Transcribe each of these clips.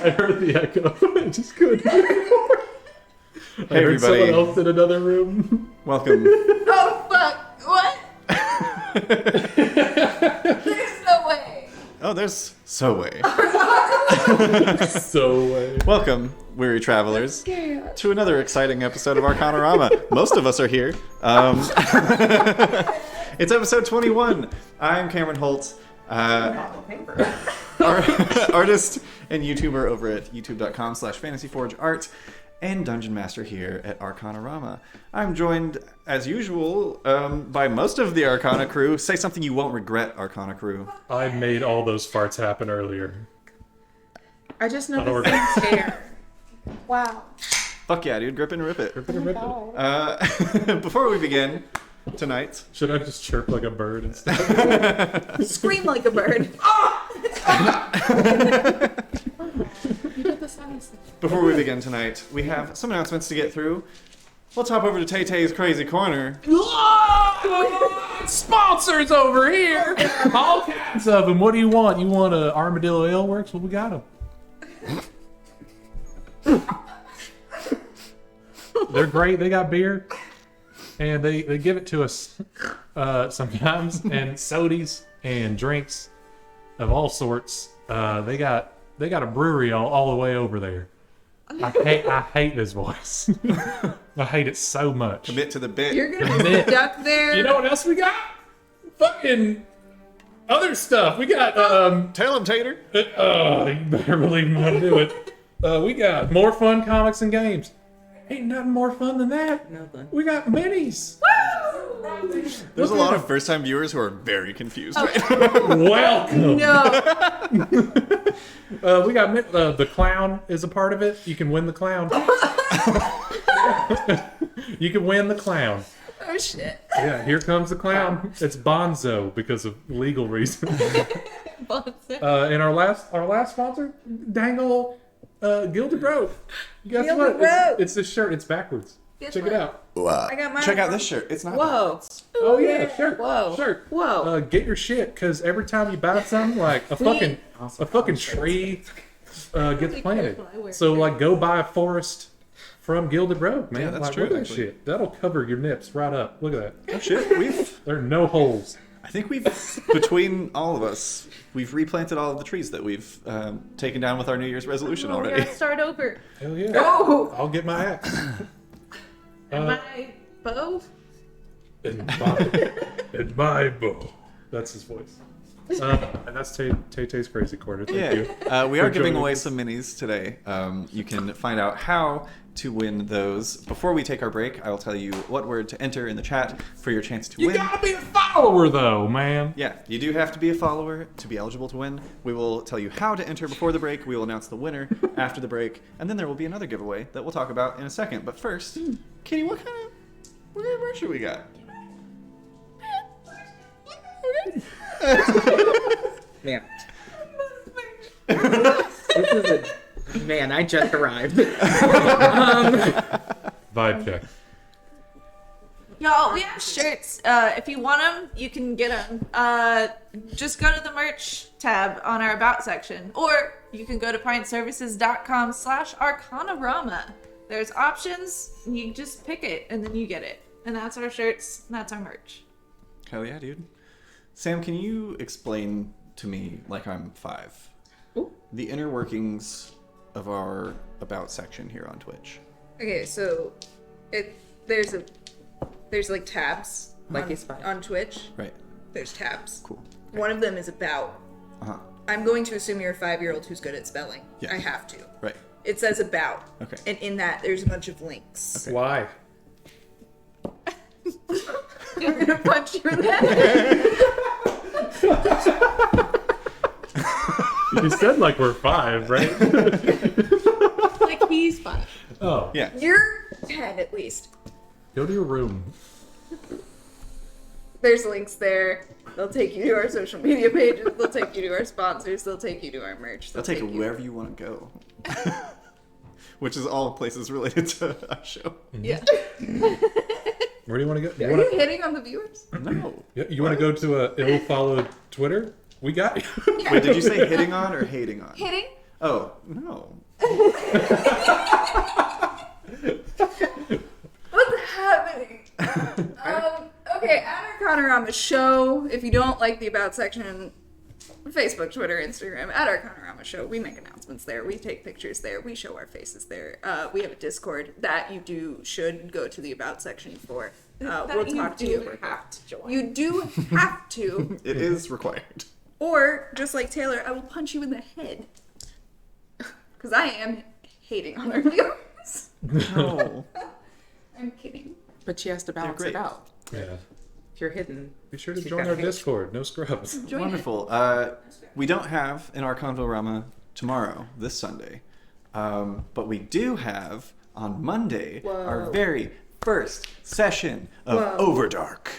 I heard the echo. I just couldn't. I heard everybody. someone else in another room. Welcome. Oh, fuck. What? There's no way. Oh, there's so way. So way. Welcome, weary travelers, to another exciting episode of Arcanarama. Most of us are here. It's episode 21. I'm Cameron Holt, artist and YouTuber over at youtube.com/fantasyforgeart, and Dungeon Master here at Arcanarama. I'm joined, as usual, by most of the Arcana crew. Say something you won't regret, Arcana crew. I made all those farts happen earlier. I just noticed his hair. Wow. Fuck yeah, dude. Grip and rip it. Rip it or rip it. Before we begin tonight... Should I just chirp like a bird instead? Scream like a bird. You did the sounds. Before we begin tonight, we have some announcements to get through. Let's hop over to Tay-Tay's Crazy Corner. Sponsors over here! All kinds of them. What do you want? You want a Armadillo Ale Works? Well, we got them. They're great. They got beer. And they give it to us sometimes. And sodas and drinks of all sorts. They got a brewery all the way over there. I hate this voice. I hate it so much. Commit to the bit. You're gonna be stuck there. You know what else we got? Fucking other stuff. We got Tell him, Tater. you better believe me when I do it. We got more fun comics and games. Ain't nothing more fun than that. Nothing. We got minis. There's a lot of first-time viewers who are very confused right now. Welcome. No. We got the clown is a part of it. You can win the clown. You can win the clown. Oh shit. Yeah, here comes the clown. It's Bonzo because of legal reasons. And our last sponsor, Dangle Gilded Road. Guess Gilded what? Road. It's this shirt. It's backwards. Guess Check what? it out. I got mine. Check out this shirt. It's not Whoa. Oh yeah, shirt. Whoa. Shirt. Whoa. Get your shit, because every time you buy something, like a fucking tree gets planted. So like, go buy a forest from Gilded Road, man. Yeah, that's like, true, Look at that actually. shit. That'll cover your nips right up. Look at that. Oh shit, There are no holes. I think between all of us, we've replanted all of the trees that we've taken down with our New Year's resolution We already. gotta start over. Hell yeah. Oh. I'll get my axe. My bow. In my bow. That's his voice. And that's Tay-Tay's Crazy Corner. Thank you. We are for giving joining away us. some minis today. You can find out how to win those. Before we take our break, I will tell you what word to enter in the chat for your chance to You win. gotta be a follower, though, man. Yeah, you do have to be a follower to be eligible to win. We will tell you how to enter before the break. We will announce the winner after the break, and then there will be another giveaway that we'll talk about in a second. But first, Kitty, what kind of merch we got? Man. This is a... Man, I just arrived. Vibe check. Y'all, we have shirts. If you want them, you can get them. Just go to the merch tab on our About section. Or you can go to pintservices.com/Arcanarama. There's options. You just pick it, and then you get it. And that's our shirts. And that's our merch. Hell yeah, dude. Sam, can you explain to me, like I'm 5, the inner workings of our About section here on Twitch? Okay, so there's like tabs Like he's fine. on Twitch. Right. There's tabs. Cool. One of them is About. Uh-huh. I'm going to assume you're a 5-year-old who's good at spelling. Yeah. I have to. Right. It says About. Okay. And in that, there's a bunch of links. Okay. Why? You're gonna punch you in the head. You said like we're 5, right? Like he's 5. Oh. Yeah. You're 10 at least. Go to your room. There's links there. They'll take you to our social media pages. They'll take you to our sponsors. They'll take you to our merch. They'll take you wherever you want to go. Which is all places related to our show. Yeah. Where do you want to go? Are you hitting on the viewers? No. You want to go to a ill-followed Twitter? We got you. Wait, did you say hitting on or hating on? Hitting? Oh, no. What's happening? Okay, at Arcanarama show, if you don't like the About section, Facebook, Twitter, Instagram, at Arcanarama show, we make announcements there. We take pictures there. We show our faces there. We have a Discord that you should go to the About section for. We'll talk to you. Have to join. You do have to. It is required. Or, just like Taylor, I will punch you in the head. Because I am hating on our viewers. No. I'm kidding. But she has to balance great. it out. Yeah. If you're hidden, Be sure to she's join got our hate. Discord. No scrubs. Join Wonderful. We don't have an Arcanarama tomorrow, this Sunday. But we do have, on Monday, our very first session of Overdark.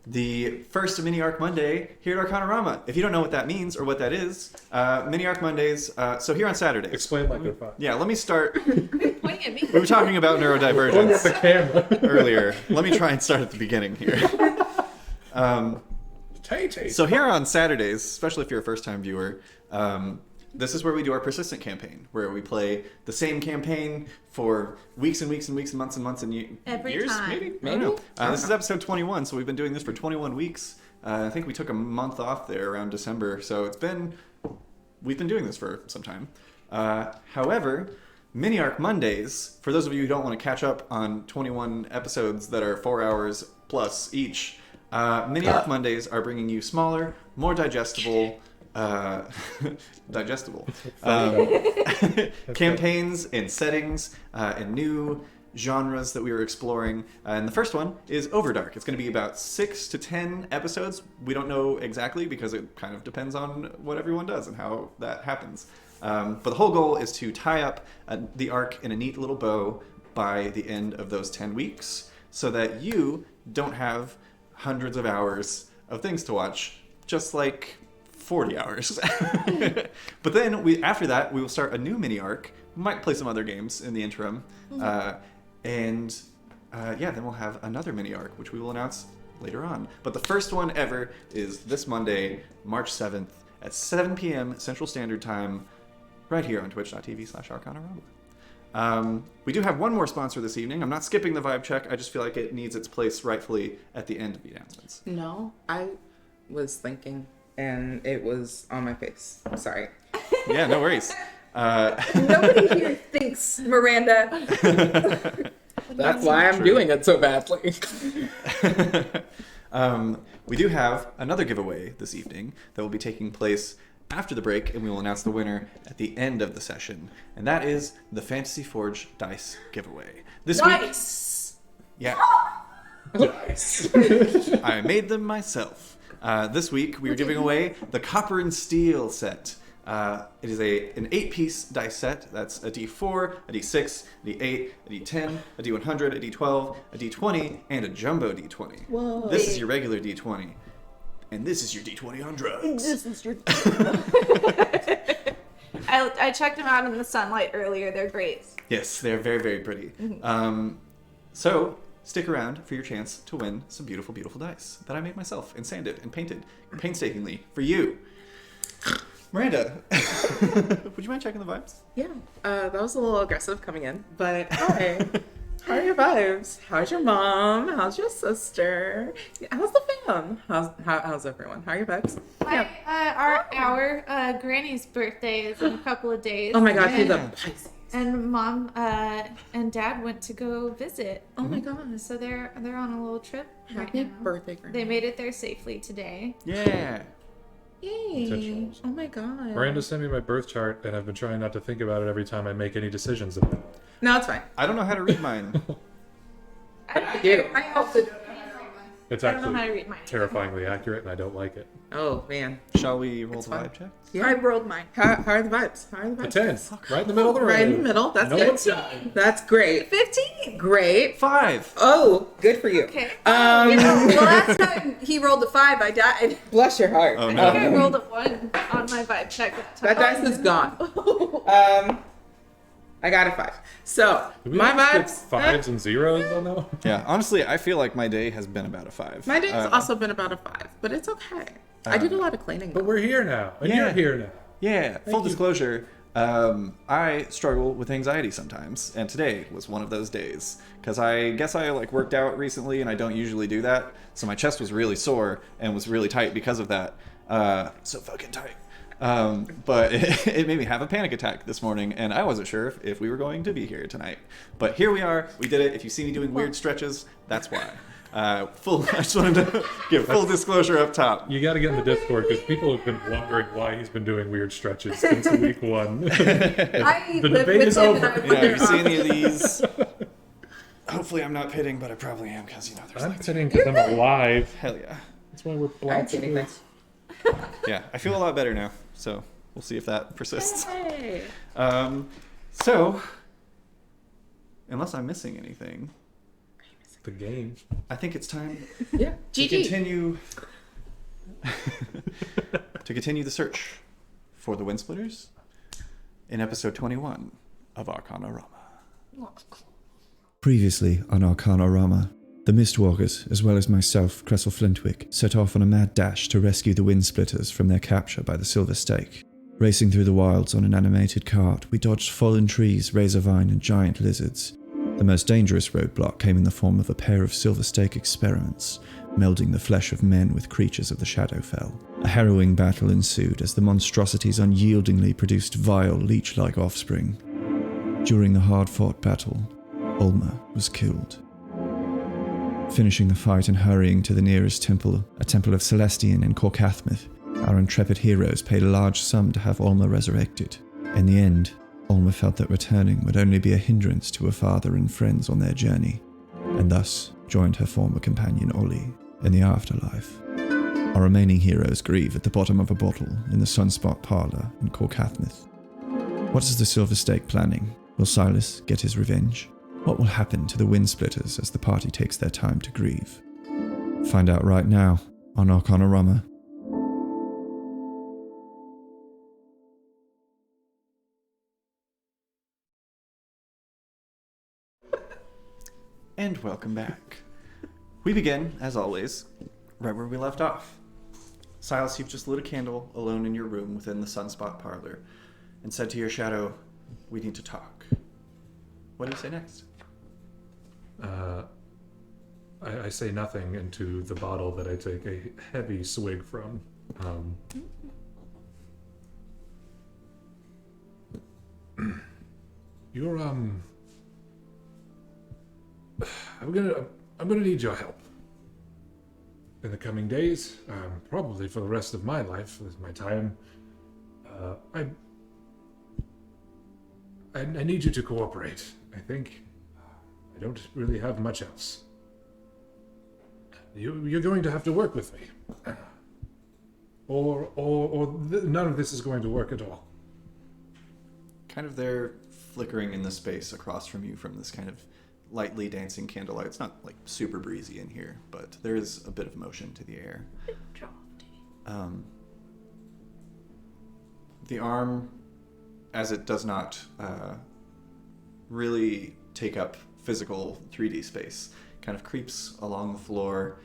The first Mini Arc Monday here at Arcanarama. If you don't know what that means or what that is, Mini Arc Mondays. So here on Saturdays. Explain like they're fun. Yeah, let me start. Pointing at me. We were talking about Point at neurodivergence the camera. earlier. Let me try and start at the beginning here. So here on Saturdays, especially if you're a first-time viewer, this is where we do our persistent campaign, where we play the same campaign for weeks and weeks and weeks and months and Every years, time. maybe? I don't know. This is episode 21, so we've been doing this for 21 weeks. I think we took a month off there around December, so we've been doing this for some time. However, Mini Arc Mondays, for those of you who don't want to catch up on 21 episodes that are 4 hours plus each, Mini Arc Mondays are bringing you smaller, more digestible, campaigns and settings and new genres that we were exploring. And the first one is Overdark. It's going to be about 6 to 10 episodes. We don't know exactly because it kind of depends on what everyone does and how that happens. But the whole goal is to tie up the arc in a neat little bow by the end of those 10 weeks so that you don't have hundreds of hours of things to watch, just like 40 hours. But then after that, we will start a new mini arc. We might play some other games in the interim. Then we'll have another mini arc, which we will announce later on. But the first one ever is this Monday, March 7th at 7 p.m. Central Standard Time, right here on twitch.tv/Arcanarama. We do have one more sponsor this evening. I'm not skipping the vibe check. I just feel like it needs its place rightfully at the end of the announcements. No, I was thinking, and it was on my face. Sorry. Yeah, no worries. Nobody here thinks, Miranda. That's why I'm doing it so badly. We do have another giveaway this evening that will be taking place after the break, and we will announce the winner at the end of the session. And that is the Fantasy Forge Dice giveaway. This Nice. week... Yeah. Nice. I made them myself. This week, we are giving away the Copper and Steel set. It is an 8-piece dice set. That's a D4, a D6, a D8, a D10, a D100, a D12, a D20, and a jumbo D20. Whoa. This is your regular D20. And this is your D20 on drugs. This is your... I checked them out in the sunlight earlier. They're great. Yes, they're very, very pretty. So, stick around for your chance to win some beautiful, beautiful dice that I made myself and sanded and painted painstakingly for you. Miranda, would you mind checking the vibes? Yeah, that was a little aggressive coming in, but hi. How are your vibes? How's your mom? How's your sister? How's the fam? How's everyone? How are your vibes? Our granny's birthday is in a couple of days. Oh my god, she's a Yeah. Pisces. And mom and dad went to go visit. Oh my god. So they're on a little trip right Happy now. birthday, Grandma. They made it there safely today. Yeah. Yay. Intentions. Oh my god. Miranda sent me my birth chart, and I've been trying not to think about it every time I make any decisions about it. No, it's fine. I don't know how to read mine. I do. I also It's I don't know how to actually read mine. terrifyingly accurate, and I don't like it. Oh man. Shall we roll It's the fine. vibe check? Yeah. I rolled mine. How are the vibes? How are the A vibes? 10, right in the middle of the road. Right in the middle. That's No good. one's dying. That's great. 15. Great. 5. Oh, good for you. Okay. You know, the last time he rolled a 5, I died. Bless your heart. Oh, I no. think I rolled a 1 on my vibe check. That dice is gone. I got a 5. So Do we my always get vibes. 5s and 0s on that one? Yeah, honestly, I feel like my day has been about a 5. My day's also been about a 5, but it's okay. I did a lot of cleaning. But we're here now, and Yeah. you're here now. Yeah, full you. disclosure, I struggle with anxiety sometimes, and today was one of those days. Because I guess I worked out recently, and I don't usually do that, so my chest was really sore and was really tight because of that. So fucking tight. But it made me have a panic attack this morning, and I wasn't sure if we were going to be here tonight. But here we are. We did it. If you see me doing weird stretches, that's why. I just wanted to give full disclosure up top. You got to get in the Discord because people have been wondering why he's been doing weird stretches since week 1. I The live debate with is him over. and I Yeah, if you wonder see any of these, hopefully I'm not pitting, but I probably am because there's I'm sitting because I'm alive. hell yeah. That's why we're I didn't see blind. anything. Yeah, I feel a lot better now, so we'll see if that persists. Hey. So, unless I'm missing anything, The game. I think it's time Yeah. to GG. continue the search for the Windsplitters in episode 21 of Arcanarama. Previously on Arcanarama, the Mistwalkers, as well as myself, Cressel Flintwick, set off on a mad dash to rescue the Windsplitters from their capture by the Silver Stake. Racing through the wilds on an animated cart, we dodged fallen trees, razor vine, and giant lizards. The most dangerous roadblock came in the form of a pair of Silver Stake experiments, melding the flesh of men with creatures of the Shadowfell. A harrowing battle ensued as the monstrosities unyieldingly produced vile, leech-like offspring. During the hard-fought battle, Ulma was killed. Finishing the fight and hurrying to the nearest temple, a temple of Celestian in Corcathmith, our intrepid heroes paid a large sum to have Ulma resurrected. In the end, Ulma felt that returning would only be a hindrance to her father and friends on their journey, and thus joined her former companion Ollie in the afterlife. Our remaining heroes grieve at the bottom of a bottle in the Sunspot Parlour in Corcathmith. What is the Silver Stake planning? Will Silas get his revenge? What will happen to the Windsplitters as the party takes their time to grieve? Find out right now on Arcanarama. And welcome back. We begin, as always, right where we left off. Silas, you've just lit a candle alone in your room within the Sunspot Parlor and said to your shadow, "We need to talk." What do you say next? I say nothing into the bottle that I take a heavy swig from. You're I'm gonna need your help in the coming days, probably for the rest of my life, with my time. I need you to cooperate. I think I don't really have much else. You're going to have to work with me, none of this is going to work at all. Kind of there, flickering in the space across from you from this kind of lightly dancing candlelight. It's not like super breezy in here, but there is a bit of motion to the air. The arm, as it does not really take up physical 3D space, kind of creeps along the floor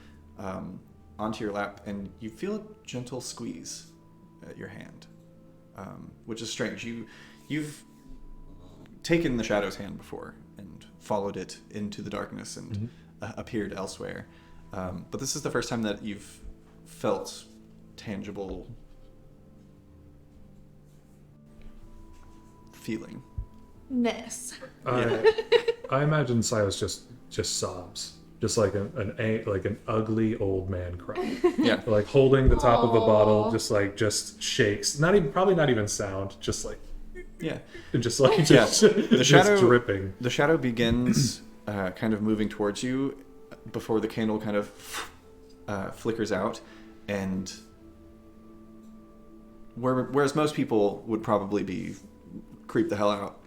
onto your lap, and you feel a gentle squeeze at your hand, which is strange. You've taken the Shadow's hand before and followed it into the darkness and appeared elsewhere, but this is the first time that you've felt tangible feeling. Ness. I imagine Silas just sobs, just like an ugly old man crying. Yeah. Like holding the top of a bottle, Aw. just shakes. Probably not even sound. Just like Yeah. just like Yeah. just, The just shadow dripping. The shadow begins kind of moving towards you before the candle kind of flickers out, and whereas most people would probably be creep the hell out,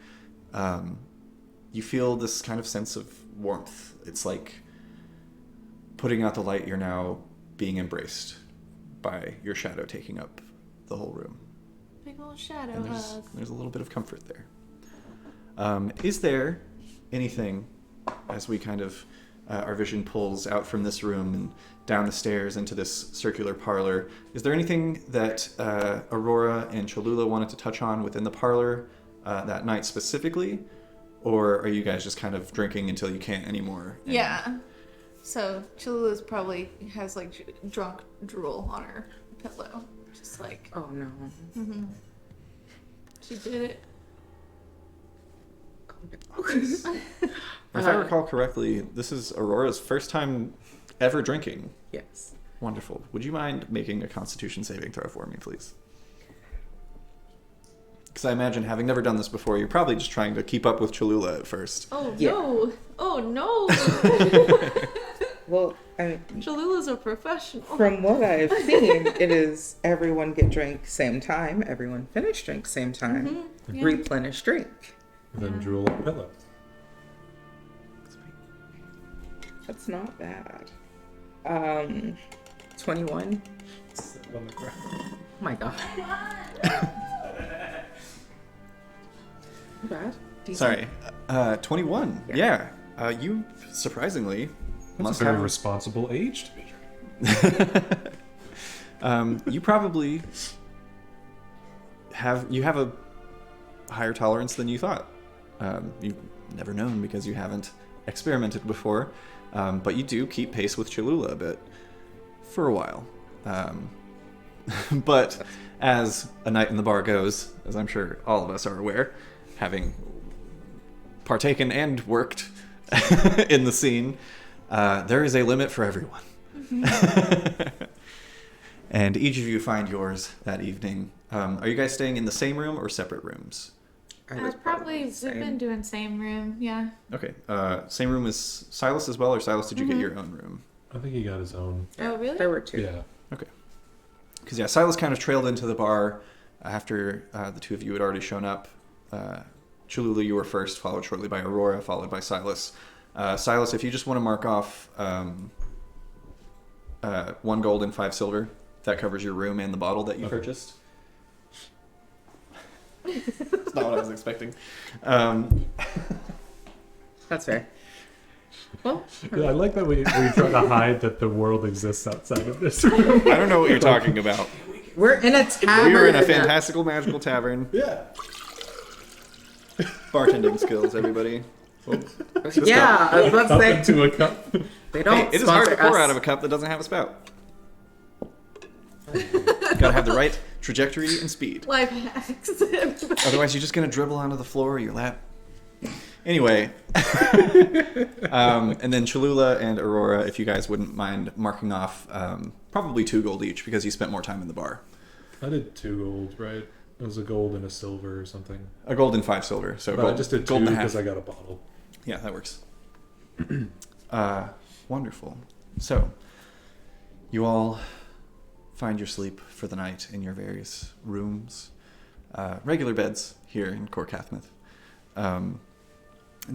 you feel this kind of sense of warmth. It's like putting out the light. You're now being embraced by your shadow taking up the whole room. Big old shadow And hug. there's a little bit of comfort there. Is there anything, as we kind of our vision pulls out from this room and down the stairs into this circular parlor. Is there anything that Aurora and Cholula wanted to touch on within the parlor that night specifically? Or are you guys just kind of drinking until you can't anymore? Yeah. So Cholula's probably has like drunk drool on her pillow. Just like, Oh no. she did it. If I recall correctly, this is Aurora's first time ever drinking. Yes. Wonderful. Would you mind making a Constitution saving throw for me, please? Because I imagine, having never done this before, you're probably just trying to keep up with Cholula at first. Oh Yeah. no! Oh no! Well, Cholula's a professional. from what I've seen, it is everyone get drink same time, everyone finish drink same time, Yeah. replenish drink. Then drool on pillow. That's not bad. 21. On the ground. Oh my god. Not bad. Decent. Sorry. 21. Yeah. You, surprisingly, That's must a very have... responsible age to be drinking. You probably have a higher tolerance than you thought. You've never known because you haven't experimented before, but you do keep pace with Cholula a bit for a while. But as a night in the bar goes, as I'm sure all of us are aware, having partaken and worked in the scene, there is a limit for everyone. And each of you find yours that evening. Are you guys staying in the same room or separate rooms? Probably we've been doing same room. Yeah. Okay. Same room as Silas as well, or Silas, did you get your own room? I think he got his own. Oh really? There were two. Yeah. Okay. Because, yeah, Silas kind of trailed into the bar after the two of you had already shown up. Cholula, you were first, followed shortly by Aurora, followed by Silas. Silas, if you just want to mark off 1 gold and 5 silver, that covers your room and the bottle that you purchased. That's not what I was expecting. That's fair. Well, Yeah, I like that we try to hide that the world exists outside of this room. I don't know what you're talking about. we're in a tavern. We are in a fantastical, magical tavern. Yeah. Bartending skills, everybody. Yeah, I was about to Up say into a cup. they don't. Hey, it is hard to sponsor pour us. out of a cup that doesn't have a spout. Gotta have the right trajectory and speed. Life hacks. Otherwise, you're just gonna dribble onto the floor or your lap. Anyway, and then Cholula and Aurora, if you guys wouldn't mind marking off probably 2 gold each because you spent more time in the bar. I did 2 gold, right? It was a gold and a silver or something. A gold and 5 silver. So But gold, I just did 2 gold and a half. because I got a bottle. Yeah, that works. Wonderful. So, you all find your sleep for the night in your various rooms. Regular beds here in Cor Cathmith. And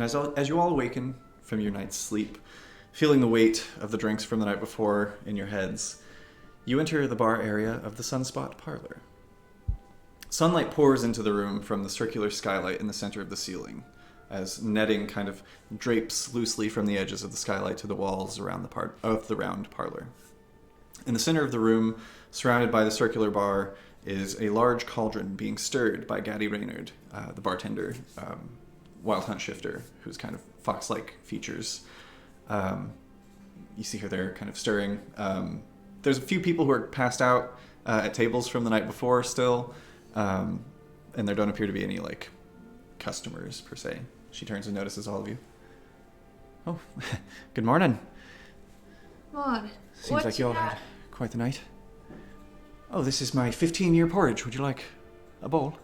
as you all awaken from your night's sleep, feeling the weight of the drinks from the night before in your heads, you enter the bar area of the Sunspot Parlor. Sunlight pours into the room from the circular skylight in the center of the ceiling, as netting kind of drapes loosely from the edges of the skylight to the walls around the round parlor. In the center of the room, surrounded by the circular bar, is a large cauldron being stirred by Gaddy Reynard, the bartender, Wild Hunt shifter, who's kind of fox-like features. You see her there kind of stirring. There's a few people who are passed out at tables from the night before still, and there don't appear to be any, like, customers, per se. She turns and notices all of you. Oh, good morning. Come on. Seems What like you you all got? had quite the night. Oh, this is my 15-year porridge. Would you like a bowl?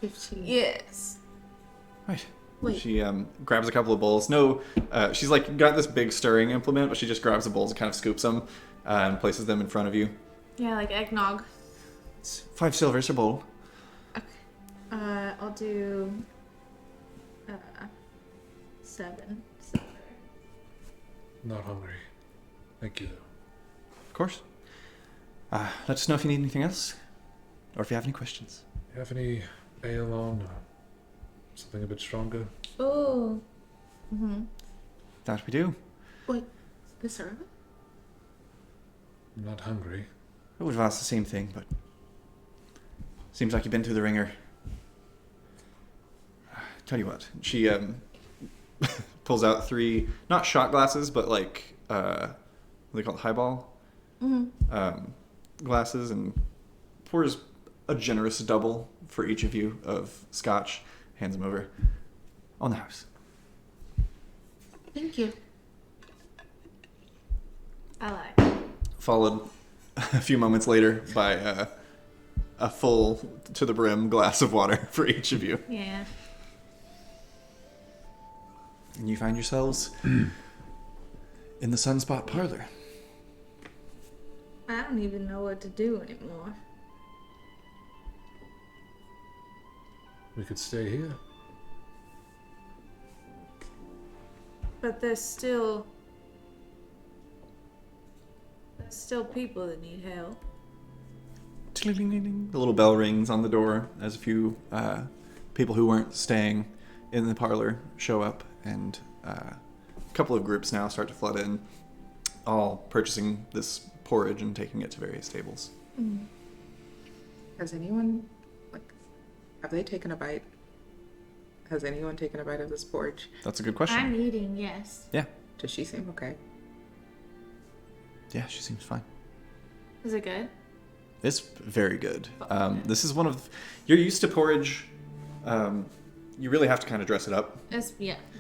15. Yes. Right. Wait. She grabs a couple of bowls. No, she's like got this big stirring implement, but she just grabs the bowls and kind of scoops them and places them in front of you. Yeah, like eggnog. It's 5 silvers a bowl. I'll do 7 silver. Not hungry. Thank you. Of course. Let us know if you need anything else, or if you have any questions. You have any ale on? Something a bit stronger? Oh. That we do. Wait, this early? I'm not hungry. I would have asked the same thing, but seems like you've been through the ringer. Tell you what, she pulls out 3, not shot glasses, but like what do they call it, highball glasses, and pours a generous double for each of you of scotch. Hands them over. On the house. Thank you. I like. Followed a few moments later by a full to the brim glass of water for each of you. Yeah. And you find yourselves in the Sunspot parlor. I don't even know what to do anymore. We could stay here. But there's still people that need help. The little bell rings on the door as a few people who weren't staying in the parlor show up, and a couple of groups now start to flood in, all purchasing this porridge and taking it to various tables. Has anyone, have they taken a bite? Has anyone taken a bite of this porridge? That's a good question. I'm eating, yes. Yeah. Does she seem okay? Yeah, she seems fine. Is it good? It's very good. This is one of... You're used to porridge. You really have to kind of dress it up. It's,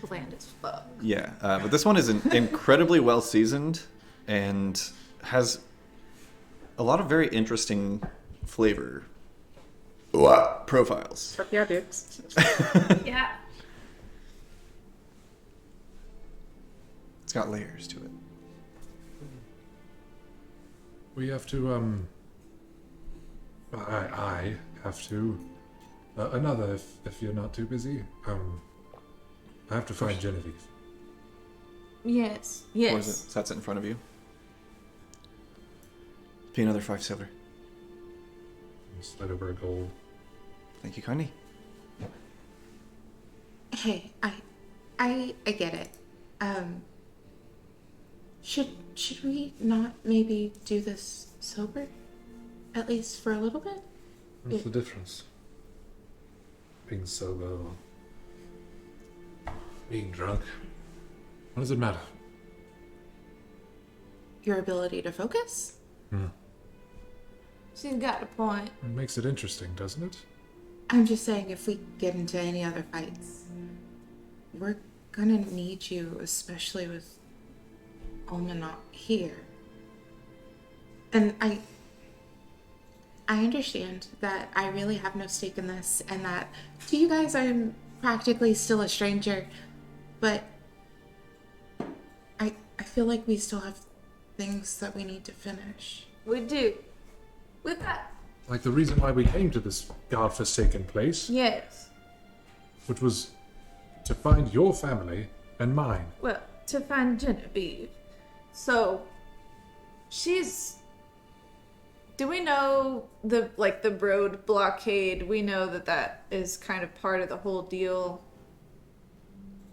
bland as fuck. Yeah, but this one is incredibly well seasoned and has a lot of very interesting flavor profiles. Yeah, dude. Yeah. It's got layers to it. We have to, I have to. Another, if you're not too busy. I have to find Genevieve. Yes. What is Yes. it? That's it in front of you. Be another 5 silver. Slide over a gold. Thank you kindly. Hey, I get it. Should we not maybe do this sober? At least for a little bit? What's the difference? Being sober or being drunk? What does it matter? Your ability to focus? She's got a point. It makes it interesting, doesn't it? I'm just saying, if we get into any other fights, we're gonna need you, especially with Alma not here. And I understand that I really have no stake in this, and that to you guys I'm practically still a stranger, but I feel like we still have things that we need to finish. We do. With that. Like the reason why we came to this godforsaken place, Yes. which was to find your family and mine. Well, to find Genevieve. So, she's... Do we know the road blockade? We know that is kind of part of the whole deal.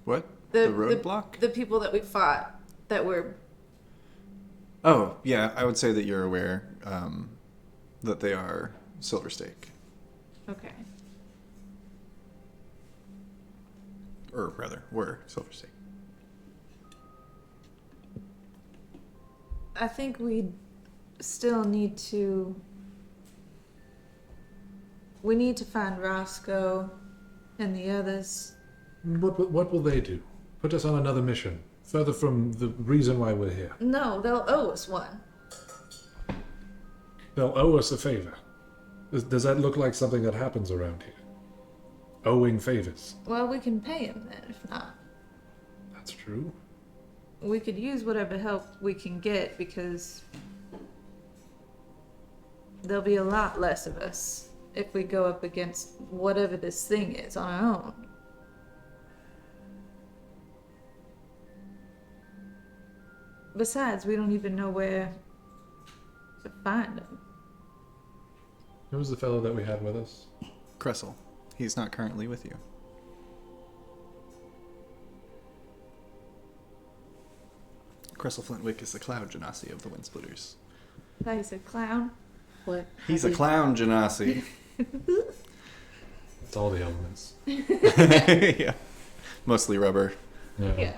What? The roadblock? The people that we fought that were... Oh, yeah, I would say that you're aware that they are Silver Stake. Okay. Or rather, were Silver Stake. I think we still need to... We need to find Roscoe and the others. What will they do? Put us on another mission, further from the reason why we're here. No, they'll owe us one. They'll owe us a favor. Does that look like something that happens around here? Owing favors. Well, we can pay him then, if not. That's true. We could use whatever help we can get, because there'll be a lot less of us if we go up against whatever this thing is on our own. Besides, we don't even know where to find him. Who was the fellow that we had with us? Cressel. He's not currently with you. Cressel Flintwick is the cloud genasi of the Wind Splitters. That is a clown. What? He's a clown genasi. It's all the elements. Yeah. Mostly rubber. Yeah.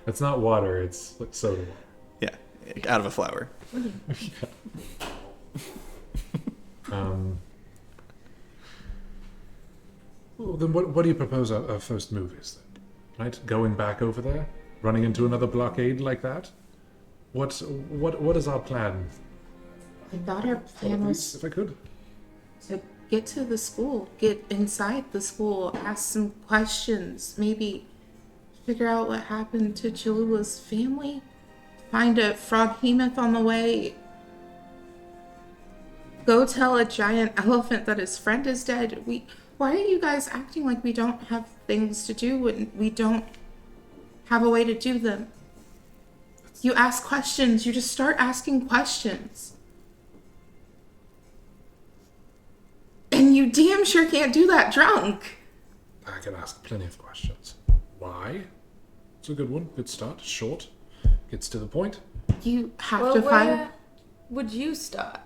It's not water, it's like soda water. Yeah. Out of a flower. Well, then what do you propose our first move is then? Right? Going back over there? Running into another blockade like that? What is our plan? I thought our plan was If I could. to get to the school, get inside the school, ask some questions, maybe figure out what happened to Cholula's family, find a froghemoth on the way, go tell a giant elephant that his friend is dead. Why are you guys acting like we don't have things to do when we don't have a way to do them? You ask questions, you just start asking questions. And you damn sure can't do that drunk. I can ask plenty of questions. Why? It's a good one. Good start. Short. Gets to the point. You have Well, to where find. would you start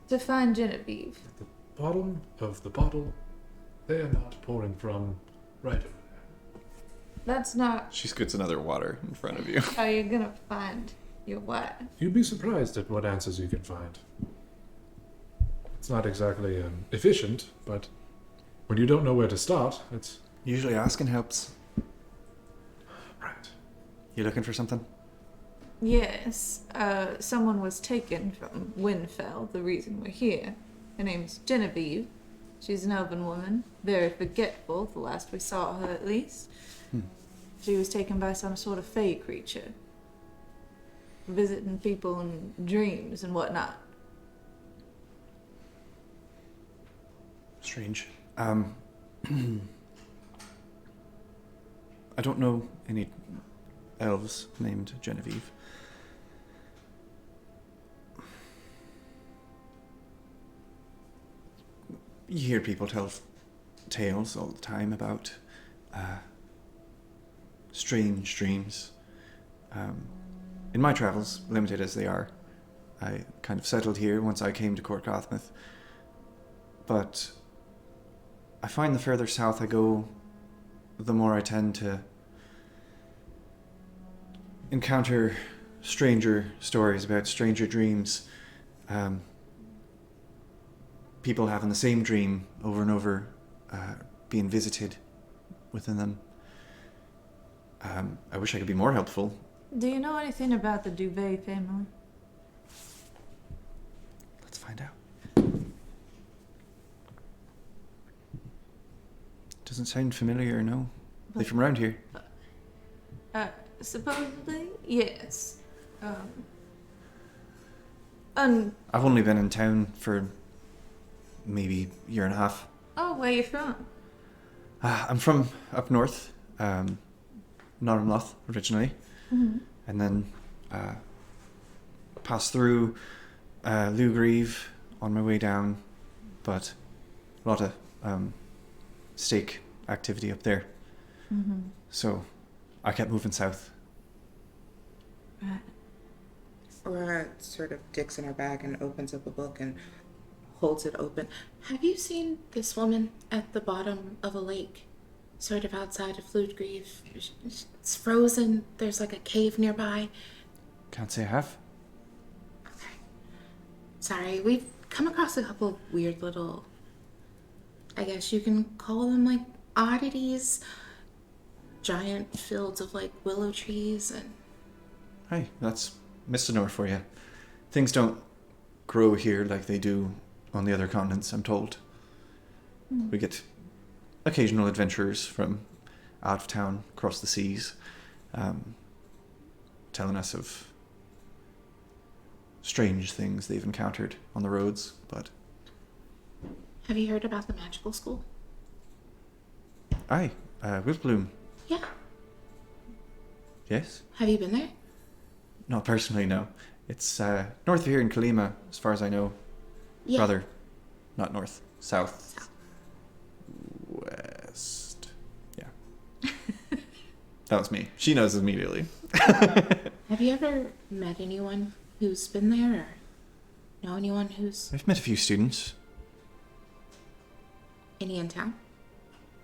to find Genevieve? At the bottom of the bottle, they are not pouring from right over there. That's not She scoots another water in front of you. how you're gonna find your wife. You'd be surprised at what answers you can find. It's not exactly efficient, but when you don't know where to start, it's Usually asking helps. right. You looking for something? Yes, someone was taken from Winfell, the reason we're here. Her name's Genevieve. She's an elven woman, very forgetful, the last we saw her at least. She was taken by some sort of fey creature, visiting people in dreams and whatnot. Strange. I don't know any elves named Genevieve. You hear people tell tales all the time about strange dreams. In my travels, limited as they are, I kind of settled here once I came to Court Gothmouth. But I find the further south I go, the more I tend to encounter stranger stories about stranger dreams. People having the same dream over and over, being visited within them. I wish I could be more helpful. Do you know anything about the Duvet family? Let's find out. Doesn't sound familiar, no? Are they from around here? Supposedly, yes. I've only been in town for maybe a year and a half. Oh, where you from? I'm from up north, Narumloth originally, and then passed through Lugrieve on my way down, but a lot of stake activity up there. So I kept moving south. Right. Aurora sort of digs in her bag and opens up a book and holds it open. Have you seen this woman at the bottom of a lake? Sort of outside of Lugrieve. It's frozen. There's like a cave nearby. Can't say I have. Okay. Sorry, we've come across a couple of weird little, I guess you can call them like oddities. Giant fields of like willow trees and... Hey, that's Mistinor for you. Things don't grow here like they do on the other continents, I'm told. We get occasional adventurers from out of town, across the seas, telling us of strange things they've encountered on the roads, but... Have you heard about the magical school? Aye, Wiltbloom, Yeah. yes? Have you been there? Not personally, no. It's north of here in Kalima, as far as I know. Yeah. Rather, not north, south. West. Yeah. That was me. She knows immediately. Have you ever met anyone who's been there, or know anyone who's I've met a few students. any in town,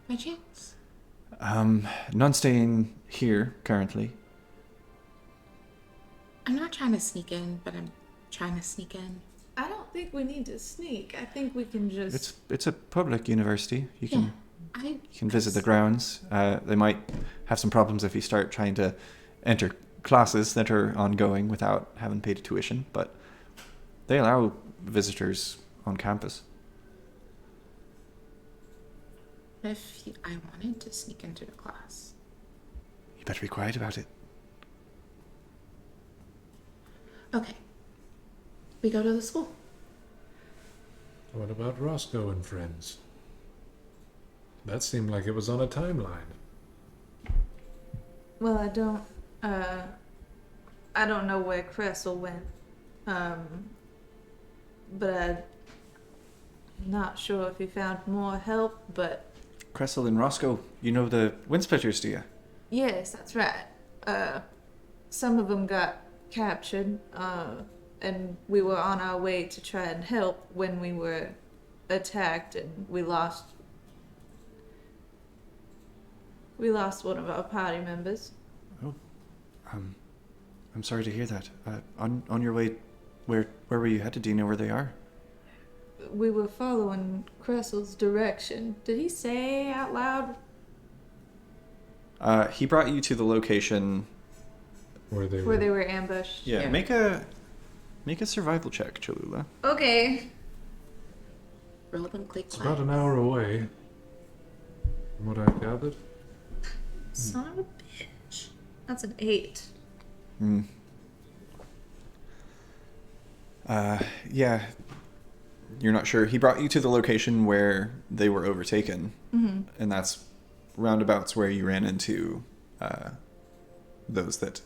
by chance? None staying here currently. I'm not trying to sneak in, but I'm trying to sneak in. I don't think we need to sneak. I think we can just. It's a public university. You Yeah, can visit the grounds. They might have some problems if you start trying to enter classes that are ongoing without having paid tuition, but they allow visitors on campus. I wanted to sneak into the class. You better be quiet about it. Okay. We go to the school. What about Roscoe and friends? That seemed like it was on a timeline. Well, I don't know where Cressel went. But I'm not sure if he found more help, but Cressel and Roscoe, you know the Windsplitters, do you? yes, that's right. Some of them got captured, and we were on our way to try and help when we were attacked, and we lost one of our party members. Oh, I'm sorry to hear that. On your way, where were you headed? Do you know where they are? We were following Cressel's direction. Did he say out loud? He brought you to the location. Where they Where they were ambushed? Yeah, make a survival check, Cholula. Okay. Roll them, click, It's about an hour away, from what I've gathered. Son of a bitch. That's an 8. Yeah. You're not sure. He brought you to the location where they were overtaken, and that's roundabouts where you ran into those that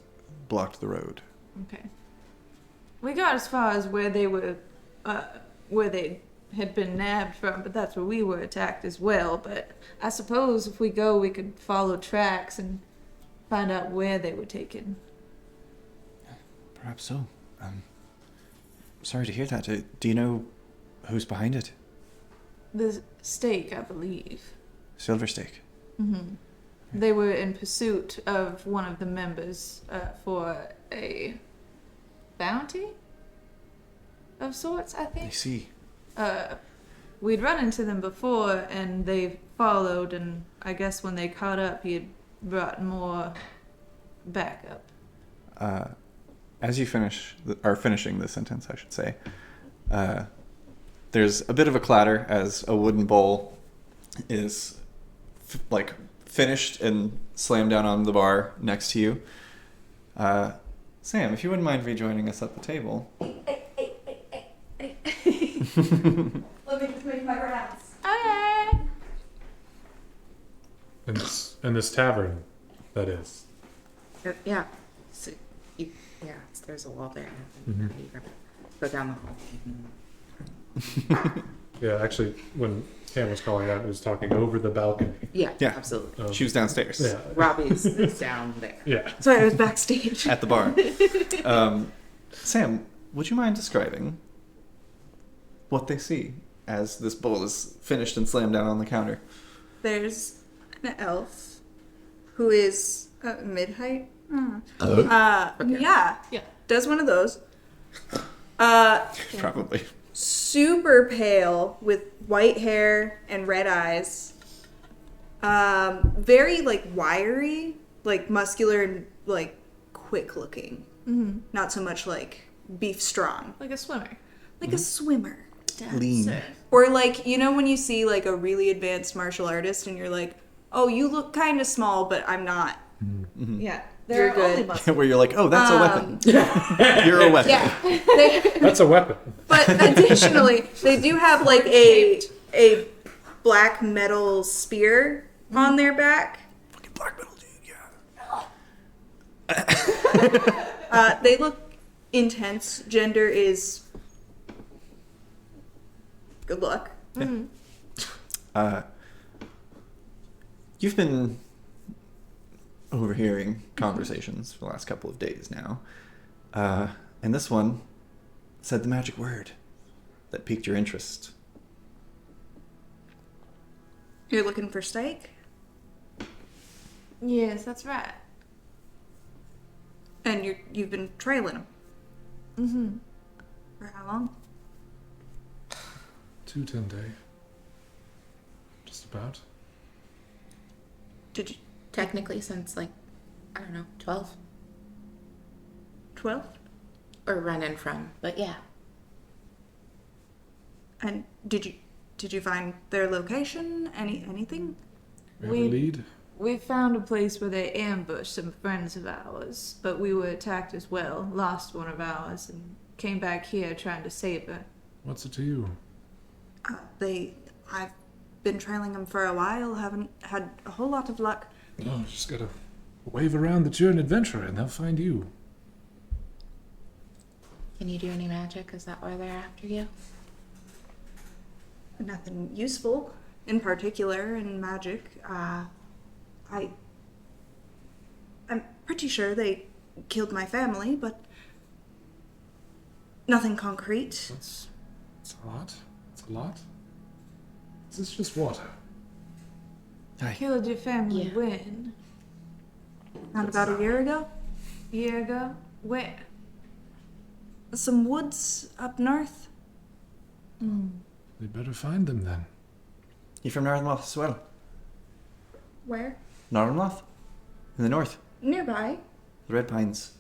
blocked the road. Okay. We got as far as where they were, where they had been nabbed from, but that's where we were attacked as well. But I suppose if we go, we could follow tracks and find out where they were taken. Perhaps so. Sorry to hear that. Do you know who's behind it? The stake, I believe. Silver Stake. They were in pursuit of one of the members for a bounty of sorts, I I think. see. We'd run into them before, and they followed, and I guess when they caught up, he had brought more backup. As you are finishing the sentence, I should say, there's a bit of a clatter as a wooden bowl is finished and slammed down on the bar next to you. Sam, if you wouldn't mind rejoining us at the table. Let me just make my rounds. Okay. In this tavern, that is. Yeah. So there's a wall there. Mhm. Go down the hall. Yeah, actually, when Cam was calling out, he was talking over the balcony. Yeah, Yeah. absolutely. She was downstairs Yeah. Robbie's is down there. Yeah. Sorry, I was backstage. at the bar. Sam, would you mind describing what they see as this bowl is finished and slammed down on the counter? There's an elf who is mid-height. Yeah. Does one of those. Probably. Super pale with white hair and red eyes. Very wiry, muscular and quick looking. Not so much beef strong. Like a swimmer. Like a swimmer. Lean. Or when you see a really advanced martial artist and you're like, oh, you look kind of small, but I'm not. Yeah. You're good. Where you're like, oh, that's a weapon. You're a weapon. Yeah. That's a weapon. But additionally, they do have a black metal spear on their back. Fucking black metal, dude, yeah. They look intense. Gender is good luck. You've been overhearing conversations for the last couple of days now. And this one said the magic word that piqued your interest. You're looking for steak? Yes, that's right. And you've been trailing him? Mm-hmm. For how long? 2-10 day. Just about. Did you... Technically, since like, I don't know, 12? 12? Or running from, but yeah. And did you find their location? Anything? We have a lead. We found a place where they ambushed some friends of ours, but we were attacked as well. Lost one of ours and came back here trying to save her. What's it to you? I've been trailing them for a while. Haven't had a whole lot of luck. Oh, just gotta wave around that you're an adventurer and they'll find you. Can you do any magic? Is that why they're after you? Nothing useful in particular in magic. I'm pretty sure they killed my family, but nothing concrete. That's a lot. That's a lot. Is this just water? Hi. Killed your family Yeah. when? Not about a year ago. Year ago? Where? Some woods up north. They better find them then. You from Narnloth as well? Where? Narnloth? In the north. Nearby. The Red Pines.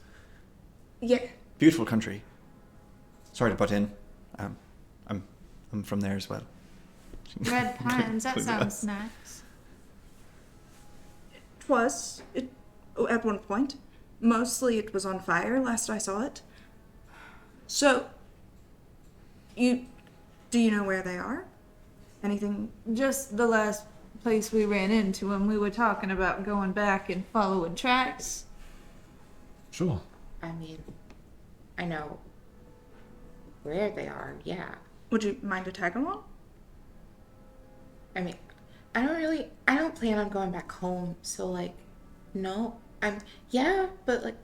Yeah. Beautiful country. Sorry to butt in. I'm from there as well. Red Pines, that sounds nice. It at one point. Mostly it was on fire last I saw it. So, do you know where they are? Anything? Just the last place we ran into when we were talking about going back and following tracks. Sure. I mean, I know where they are, yeah. Would you mind to tag along? I mean, I don't plan on going back home, so like, no. But like,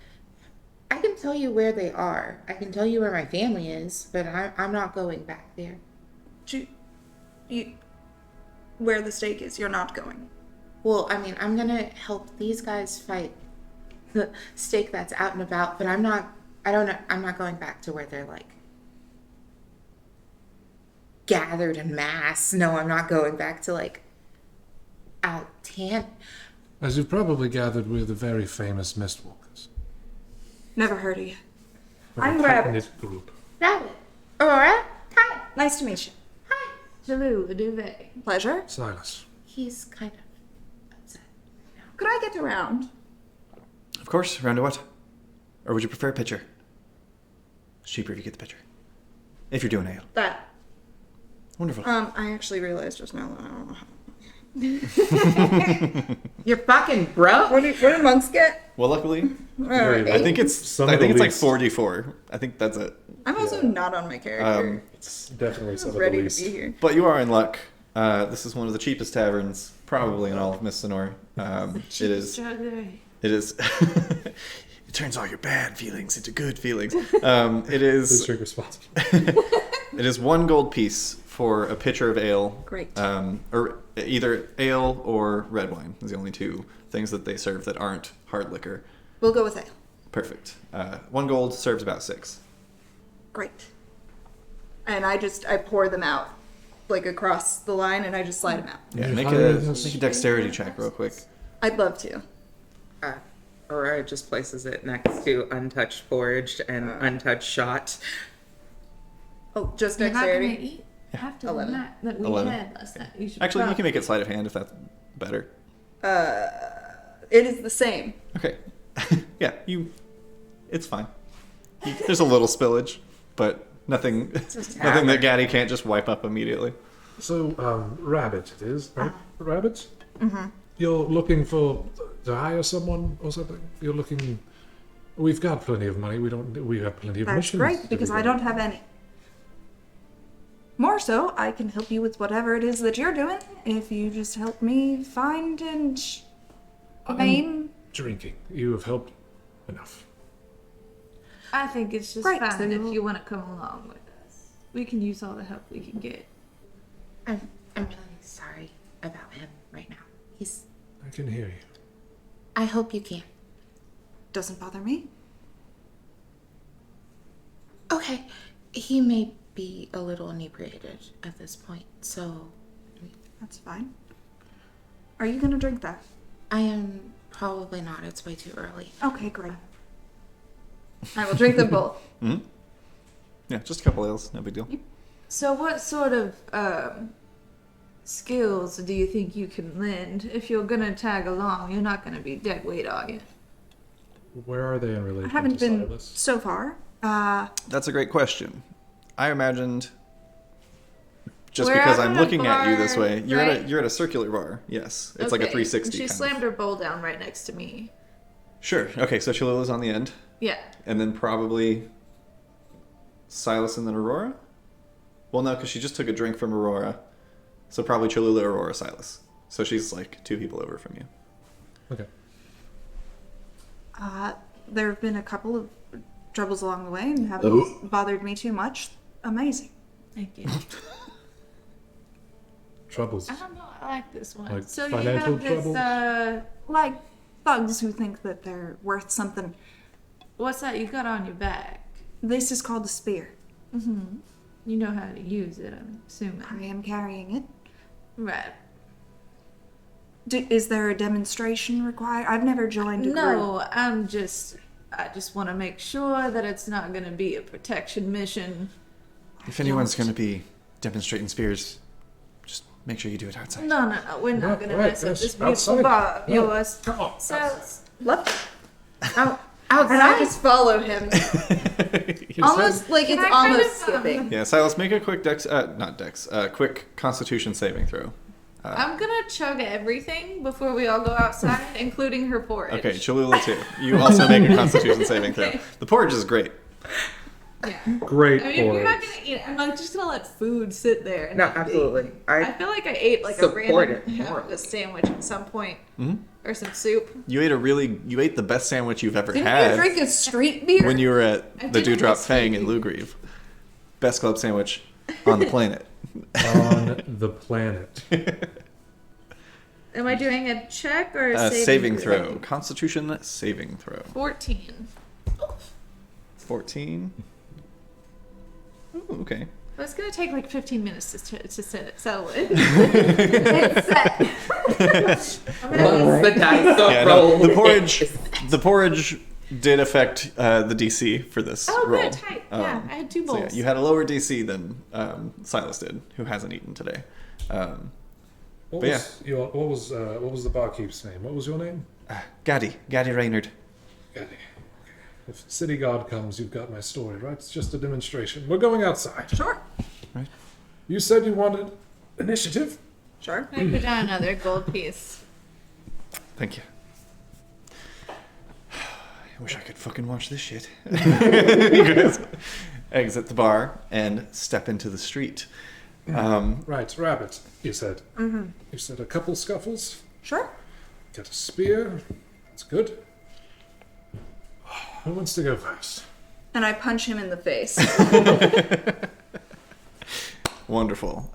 I can tell you where they are. I can tell you where my family is, but I'm not going back there. Where the stake is, you're not going. Well, I mean, I'm gonna help these guys fight the stake that's out and about, but I'm not going back to where they're like gathered in mass. No, I'm not going back to like out As you've probably gathered, we're the very famous Mistwalkers. Never heard of you. We're I'm a Rabbit. tight-knit group. Rabbit. Aurora. Hi. Nice to meet you. Hi. Jalou, the duvet. Pleasure. Silas. He's kind of upset right now. Could I get around? Of course, round to what? Or would you prefer a pitcher? It's cheaper if you get the pitcher. If you're doing ale. That. Wonderful. I actually realized just now that I don't know how. You're fucking broke. What do monks get? Well, luckily, Alright. I think it's Some of the like least. 4d4. I think that's it. I'm also not on my character. It's definitely some I'm of ready the to least. be here. But you are in luck. This is one of the cheapest taverns, probably in all of Missinor. It is. It is. It turns all your bad feelings into good feelings. It Please is. drink responsibly. It is 1 gold piece for a pitcher of ale. Great. Or either ale or red wine is the only 2 things that they serve that aren't hard liquor. We'll go with ale. Perfect. 1 gold serves about 6. Great. And I pour them out, like across the line, and I just slide them out. Yeah, You make hire a this- dexterity check real quick. I'd love to. Aurora just places it next to untouched forged and untouched shot. Oh, just You're not gonna dexterity. eat after 11. the night that we 11. had last night. You should Actually, you probably- can make it sleight of hand if that's better. It is the same. Okay. Yeah, it's fine. There's a little spillage, but nothing that Gaddy can't just wipe up immediately. So, Rabbit it is, right? Rabbit? Mm-hmm. You're looking to hire someone or something? You're looking... We've got plenty of money. We have plenty of That's missions. great, to because be I done. don't have any. More so, I can help you with whatever it is that you're doing if you just help me find and name drinking. You have helped enough. I think it's just Right, fine so- if you want to come along with us. We can use all the help we can get. I'm really sorry about him right now. I can hear you. I hope you can. Doesn't bother me. Okay. He may be a little inebriated at this point, so That's fine. Are you gonna drink that? I am probably not. It's way too early. Okay, great. I will drink them both. Hmm? Yeah, just a couple ales, no big deal. So what sort of skills do you think you can lend? If you're gonna tag along, you're not gonna be dead weight, are you? Where are they in relation I haven't to been Silas? so far. That's a great question. I imagined, just We're because at I'm a looking at you bar, this way, right? you're at a circular bar. Yes, it's like a Okay. 360. She kind of. slammed her bowl down right next to me. Sure. Okay, so Cholula's on the end, Yeah. and then probably Silas and then Aurora. Well, no, because she just took a drink from Aurora, so probably Cholula, Aurora, Silas. So she's like 2 people over from you. Okay. There have been a couple of troubles along the way and haven't bothered me too much. Amazing. Thank you. Troubles. I don't know. I like this one. Like so you financial have this. troubles? Like thugs who think that they're worth something. What's that you got on your back? This is called a spear. You know how to use it, I'm assuming. I am carrying it. Right. Is there a demonstration required? I've never joined a group. No, I just want to make sure that it's not going to be a protection mission. If anyone's going to be demonstrating spears, just make sure you do it outside. No, we're not going to Right, mess up yes, this beautiful outside. bar of No, yours. come on, So, Love. outside. And I just follow him. Almost like Can it's I kind almost of, skipping. Yeah, Silas, make a quick quick Constitution saving throw. I'm going to chug everything before we all go outside, including her porridge. Okay, Cholula too. You also make a Constitution saving throw. Okay. The porridge is great. Yeah. Great I mean, if you're not porridge. going to eat it, I'm not just going to let food sit there. And No, absolutely. I feel like I ate like a Support random it morally. a sandwich at some point. Or some soup. You ate the best sandwich you've ever Didn't had you drink a street beer? when you were I at the did have Dewdrop a Fang in sweet- Lugrieve. Best club sandwich on the planet. On the planet. Am I doing a check or a Saving throw. Constitution saving throw. 14. 14. Ooh, okay. Well, it's going to take like 15 minutes to settle it. It's set. I'm gonna- Once the dice are Yeah, no, rolled, the porridge did affect the DC for this Oh, roll. good, tight. Yeah, I had 2 So bowls. yeah, you had a lower DC than Silas did, who hasn't eaten today. What But was what was the barkeep's name? What was your name? Gaddy Reynard. Gaddy. If City God comes, you've got my story, right? It's just a demonstration. We're going outside. Sure. Right. You said you wanted initiative? Sure. I put down another gold piece. Thank you. I wish I could fucking watch this shit. You guys exit the bar and step into the street. Right, rabbit, you said. Mm-hmm. You said a couple scuffles. Sure. Get a spear. That's good. Who wants to go first? And I punch him in the face. Wonderful.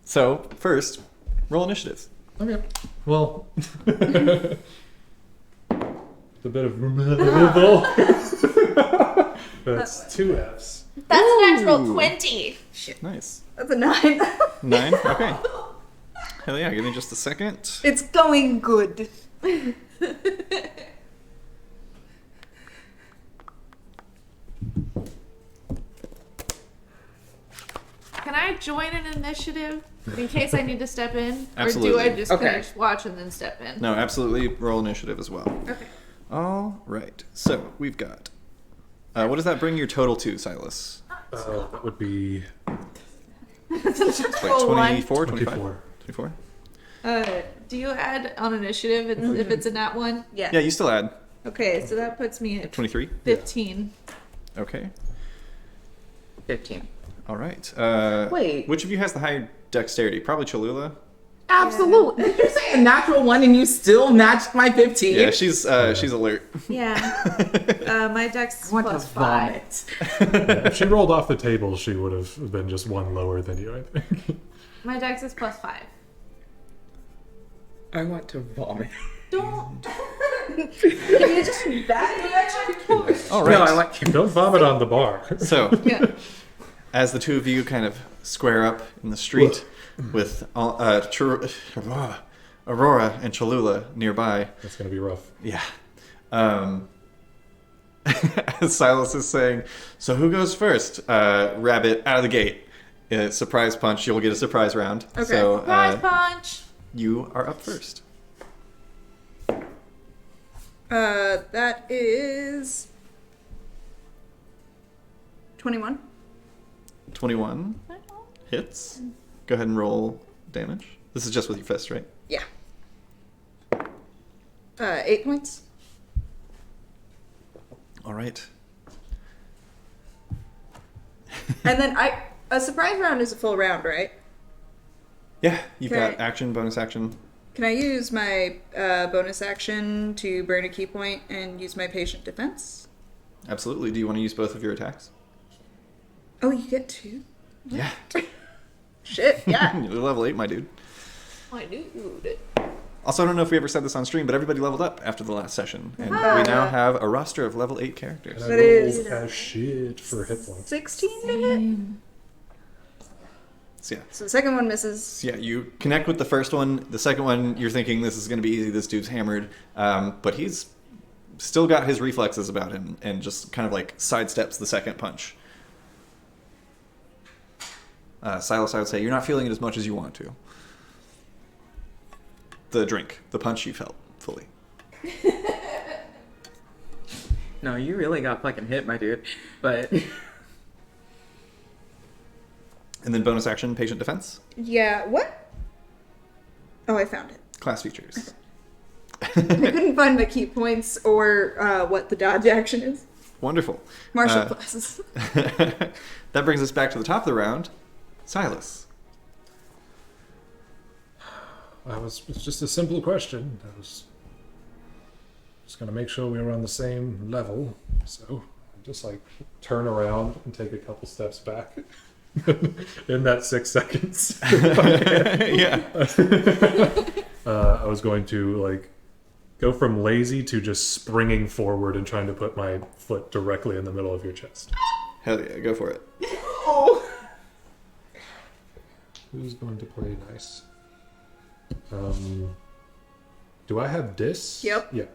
So, first, roll initiative. Okay. Well, the bit of removal. That's 2 Fs. That's a natural 20. Nice. That's a 9. 9? Okay. Hell yeah, give me just a second. It's going good. Can I join an initiative in case I need to step in? Absolutely. Or do I just Okay. finish watch and then step in? No, absolutely roll initiative as well. Okay. All right. So, we've got... what does that bring your total to, Silas? That would be It's like Roll 24, 25? 24. 24? Do you add on initiative if it's a nat 1? Yeah. Yeah, you still add Okay, so that puts me at 23. 15. Okay. 15. All right. Wait. Which of you has the higher dexterity? Probably Cholula. Absolutely. Did you say a natural 1 and you still matched my 15? Yeah, she's alert. Yeah. My dex is I want to plus 5. vomit. Yeah, if she rolled off the table, she would have been just 1 lower than you, I think. My dex is plus 5. I want to vomit. Don't. Can you just that direction? All right. No, I like Don't vomit on the bar. So, Yeah. as the two of you kind of square up in the street with Aurora and Cholula nearby, That's going to be rough. yeah. As Silas is saying, so who goes first? Rabbit out of the gate. Surprise punch. You'll get a surprise round. Okay. So Surprise punch. you are up first. That is 21. 21 hits. Go ahead and roll damage. This is just with your fist, right? Yeah. 8 points. All right. And then a surprise round is a full round, right? Yeah, you've got Okay. action, bonus action. Can I use my bonus action to burn a key point and use my patient defense? Absolutely. Do you want to use both of your attacks? Oh, you get 2? Yeah. Shit, yeah. You're level 8, my dude. My dude. Also, I don't know if we ever said this on stream, but everybody leveled up after the last session. And we now have a roster of level 8 characters. And I That is- rolled as shit for hit points. 16 to hit? So, yeah. So the second one misses. So, yeah, you connect with the first one. The second one, you're thinking this is going to be easy. This dude's hammered. But he's still got his reflexes about him and just kind of like sidesteps the second punch. Silas, I would say you're not feeling it as much as you want to. The punch you felt fully. No, you really got fucking hit, my dude. But And then bonus action, patient defense. Yeah, what? Oh, I found it. Class features. I couldn't find the key points or what the dodge action is. Wonderful. Martial classes. That brings us back to the top of the round. Silas. It's just a simple question. I was just going to make sure we were on the same level. So I just like turn around and take a couple steps back in that 6 seconds. Yeah. I was going to like go from lazy to just springing forward and trying to put my foot directly in the middle of your chest. Hell yeah, go for it. Who's going to play nice? Do I have dis? Yep. Yeah.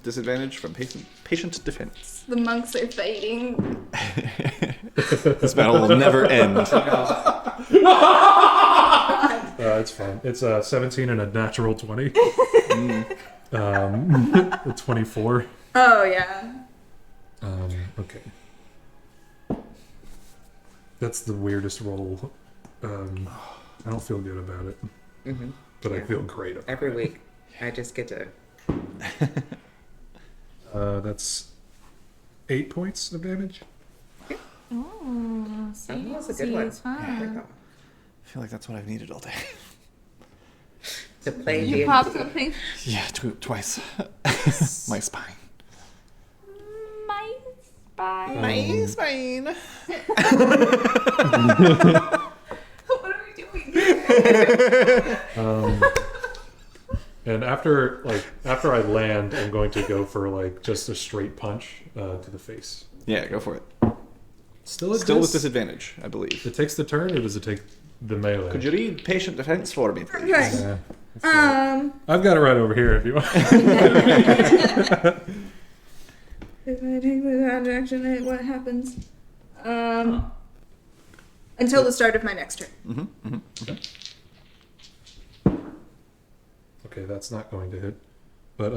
Disadvantage from patient defense. The monks are fading. This battle will never end. It's fine. It's a 17 and a natural 20. 24. Oh, yeah. Okay. That's the weirdest roll. I don't feel good about it, but I feel great about every it. week, I just get to. That's 8 points of damage. Oh, see, Oh, that's a good one. I feel like that's what I've needed all day. To play Did you the pop something? Yeah, twice. My spine. My spine. My spine. What are we doing here? And after I land, I'm going to go for like just a straight punch to the face. Yeah, go for it. Still with disadvantage, I believe. It takes the turn, or does it take the melee? Could you read patient defense for me, please? Okay. Yeah. I've got it right over here if you want. If I take the dodge action, what happens? Until the start of my next turn. Okay, that's not going to hit. But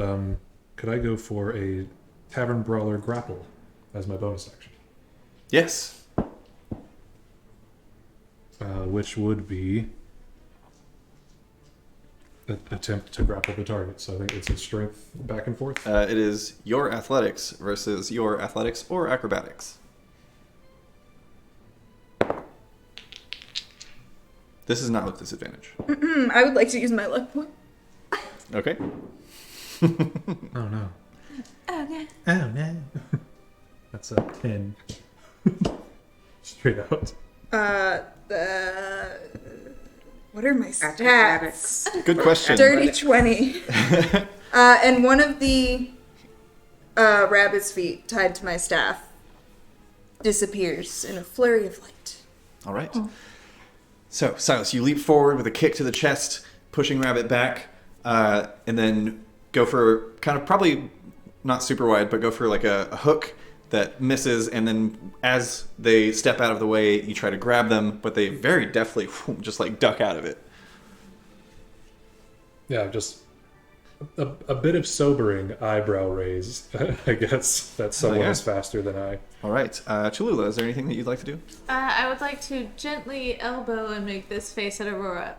could I go for a Tavern Brawler grapple as my bonus action? Yes. Which would be an attempt to grapple the target. So I think it's a strength back and forth. It is your athletics versus your athletics or acrobatics. This is not with disadvantage. I would like to use my luck point. Okay. Oh no. Okay. Oh no. That's a 10. Straight out. What are my stats? Acrobatics. Good question. Dirty 20. And one of the rabbit's feet tied to my staff disappears in a flurry of light. All right. So, Silas, you leap forward with a kick to the chest, pushing Rabbit back, and then go for kind of probably not super wide, but go for like a hook that misses, and then as they step out of the way, you try to grab them, but they very deftly just like duck out of it. Yeah, just a bit of sobering eyebrow raise, I guess, that someone yeah. is faster than I. All right. Cholula, is there anything that you'd like to do? I would like to gently elbow and make this face at Aurora.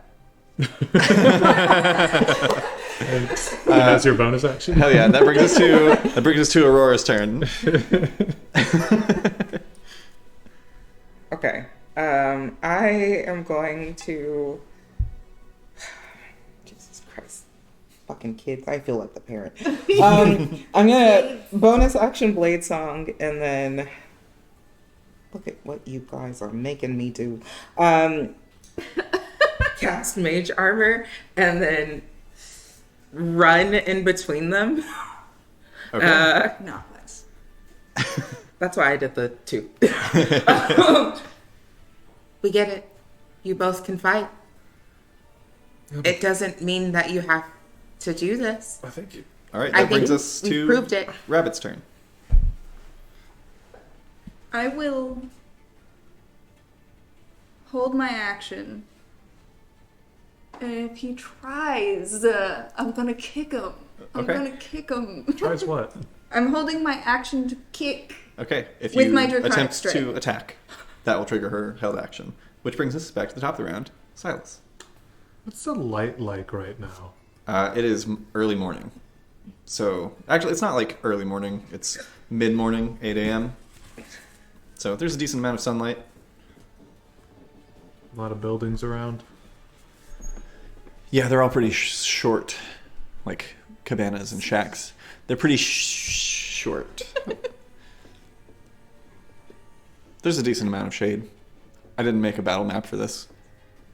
And that's your bonus action? Hell yeah! That brings us to Aurora's turn. Okay. I am going to. Jesus Christ. Fucking kids. I feel like the parent. I'm gonna bonus action Blade Song and then. Look at what you guys are making me do. Cast Mage Armor and then run in between them. Okay. Not less. That's why I did the 2. We get it. You both can fight. It doesn't mean that you have to do this. I think you. All right. I That brings think us we to proved it. Rabbit's turn. I will hold my action. And if he tries, I'm gonna kick him. I'm Okay. gonna kick him. Tries what? I'm holding my action to kick. Okay. If With you my Draconic attempt Strike. to attack, that will trigger her held action. Which brings us back to the top of the round. Silas. What's the light like right now? It is early morning. So, actually, it's not like early morning. It's mid-morning, 8 a.m. So there's a decent amount of sunlight. A lot of buildings around. Yeah, they're all pretty short, like cabanas and shacks. They're pretty short. There's a decent amount of shade. I didn't make a battle map for this.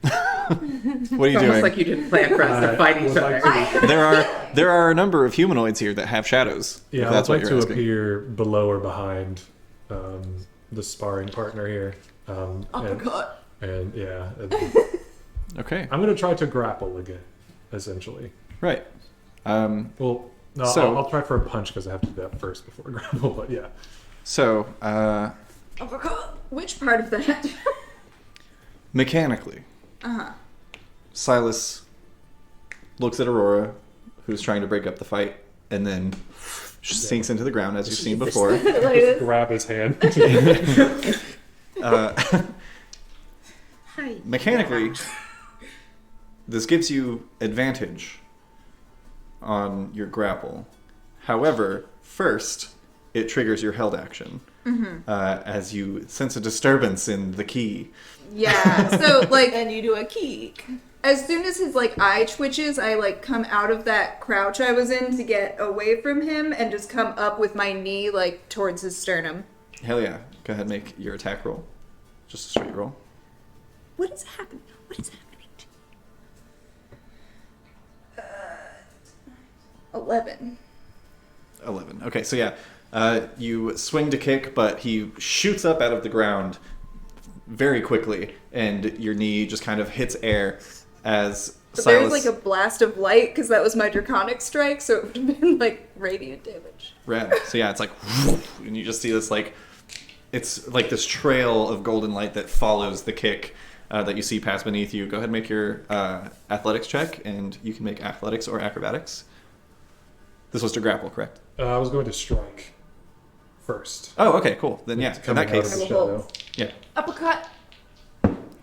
What are you It's doing? almost like you didn't plan for us to fight each would like other. to- There are a number of humanoids here that have shadows. Yeah, if that's I'd what like you're to asking. appear below or behind the sparring partner here. Uppercut. And yeah, Okay, I'm gonna try to grapple again, essentially. right. Well, no, So- I'll try for a punch because I have to do that first before grapple. But yeah, So, Uppercut. Which part of that? mechanically, Silas looks at Aurora, who's trying to break up the fight, and then sinks into the ground, as you've seen before. just grab his hand. Hi. Mechanically, this gives you advantage on your grapple. However, first, it triggers your held action as you sense a disturbance in the key. Yeah. So like, And you do a kick. as soon as his like eye twitches, I like come out of that crouch I was in to get away from him and just come up with my knee like towards his sternum. Hell yeah. Go ahead and make your attack roll. Just a straight roll. What is happening? What is happening? 11. 11. Okay, so yeah. You swing to kick, but he shoots up out of the ground very quickly, and your knee just kind of hits air as But Silas... there's like a blast of light because that was my draconic strike, so it would have been like radiant damage. Rad. So yeah, it's like, and you just see this like, it's like this trail of golden light that follows the kick that you see pass beneath you. Go ahead and make your athletics check, and you can make athletics or acrobatics. This was to grapple, correct? I was going to strike first. Oh, okay, cool. Then yeah, in Coming that out of case, the I will shadow, hold. yeah, Uppercut.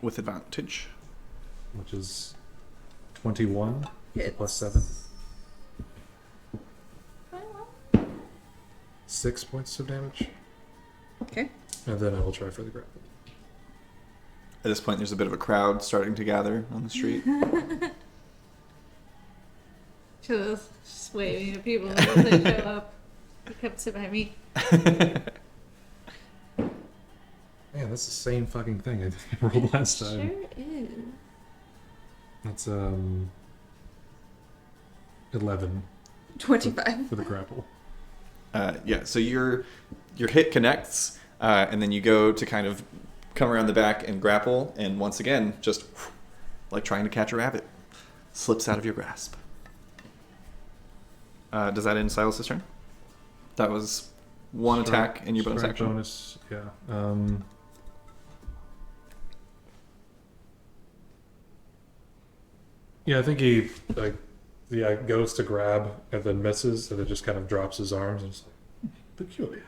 with advantage. which is 21 Hits. plus 7. 6 points of damage, Okay. and then I will try for the grapple. this point, there's a bit of a crowd starting to gather on the street. Just waving at people as they show up. They come sit by me. Man, that's the same fucking thing I rolled last time. Sure is. That's 11 25. for the grapple. Yeah, so your hit connects, and then you go to kind of come around the back and grapple, and once again, just like trying to catch a rabbit, slips out of your grasp. Does that end Silas's turn? That was one attack in your bonus Strike action. Bonus, yeah. Yeah, I think he goes to grab and then misses, and then just kind of drops his arms and it's like peculiar,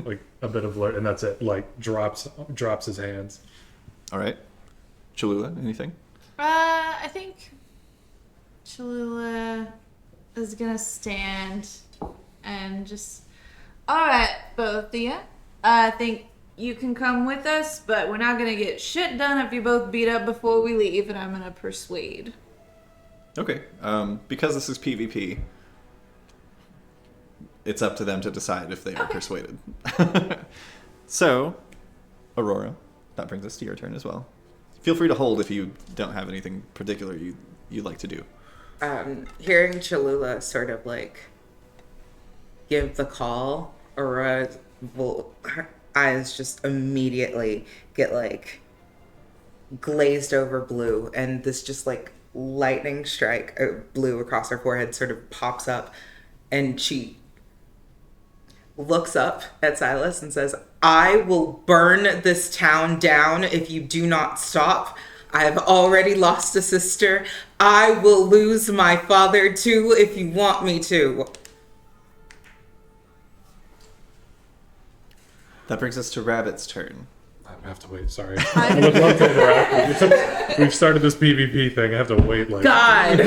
like a bit of and that's it. Like drops his hands. All right, Cholula, anything? I think Cholula is gonna stand and just. All right, both of you. I think you can come with us, but we're not gonna get shit done if you both beat up before we leave. And I'm gonna persuade. Okay, because this is PvP, it's up to them to decide if they are persuaded. So, Aurora, that brings us to your turn as well. Feel free to hold if you don't have anything particular you'd like to do. Hearing Cholula sort of like give the call, Aurora will, her eyes just immediately get like glazed over blue, and this just like lightning strike blue across her forehead sort of pops up, and she looks up at Silas and says, I will burn this town down if you do not stop. I have already lost a sister. I will lose my father too if you want me to. That brings us to Rabbit's turn. I have to wait. Sorry, I would love to interact. We've started this PvP thing. I have to wait. Like God.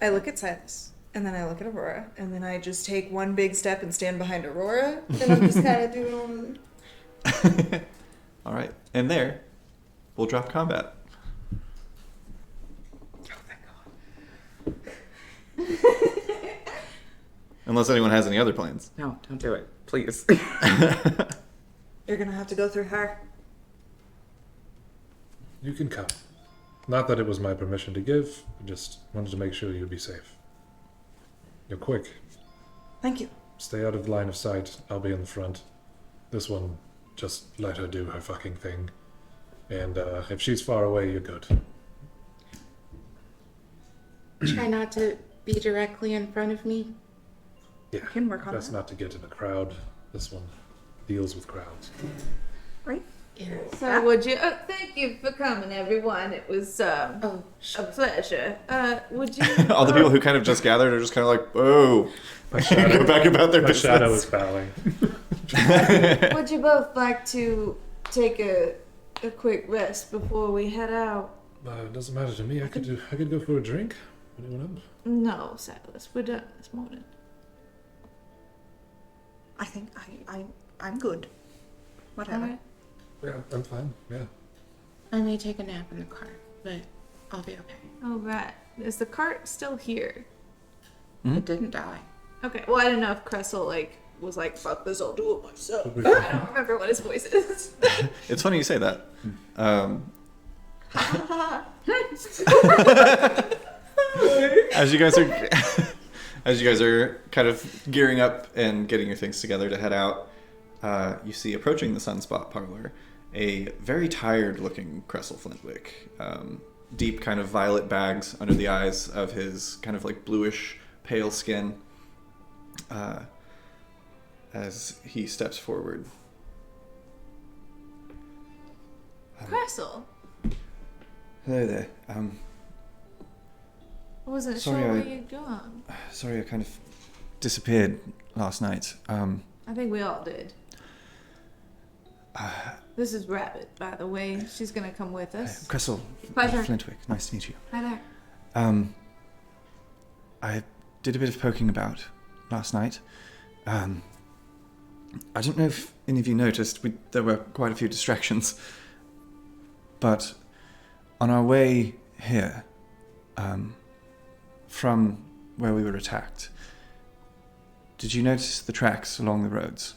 I look at Silas, and then I look at Aurora, and then I just take one big step and stand behind Aurora, and I'm just kind of doing all of it. All right, and there, we'll drop combat. Oh, thank God. Unless anyone has any other plans. No, don't do it, please. You're gonna have to go through her. You can come. Not that it was my permission to give. I just wanted to make sure you'd be safe. You're quick. Thank you. Stay out of line of sight. I'll be in the front. This one, just let her do her fucking thing. And if she's far away, you're good. Try not to be directly in front of me. Yeah, Can work on best that. not to get in a crowd. This one deals with crowds. Right? Yeah. So would you? Thank you for coming, everyone. It was Oh, a pleasure. Would you? All the people who kind of just gathered are just kind of like, oh, go back about their My business. shadow is bowing. Would you both like to take a quick rest before we head out? It doesn't matter to me. I could go for a drink. Anyone else? No, Silas. We're done this morning. I think I'm good. Whatever. All right. Yeah, I'm fine. Yeah. I may take a nap in the car, but I'll be okay. All right. Is the cart still here? It didn't die. Okay. Well, I don't know if Cressel was like, "Fuck this, I'll do it myself." I don't remember what his voice is. It's funny you say that. As you guys are kind of gearing up and getting your things together to head out, you see approaching the Sunspot Parlor a very tired-looking Cressel Flintwick. Deep kind of violet bags under the eyes of his kind of like bluish pale skin. As he steps forward. Cressel. Hello there. I wasn't Sorry, sure where I- you'd gone. Sorry, I kind of disappeared last night. I think we all did. This is Rabbit, by the way. She's gonna come with us. Cressel Pleasure. Flintwick, nice to meet you. Hi there. I did a bit of poking about last night. I don't know if any of you noticed, there were quite a few distractions. But on our way here, from where we were attacked, did you notice the tracks along the roads?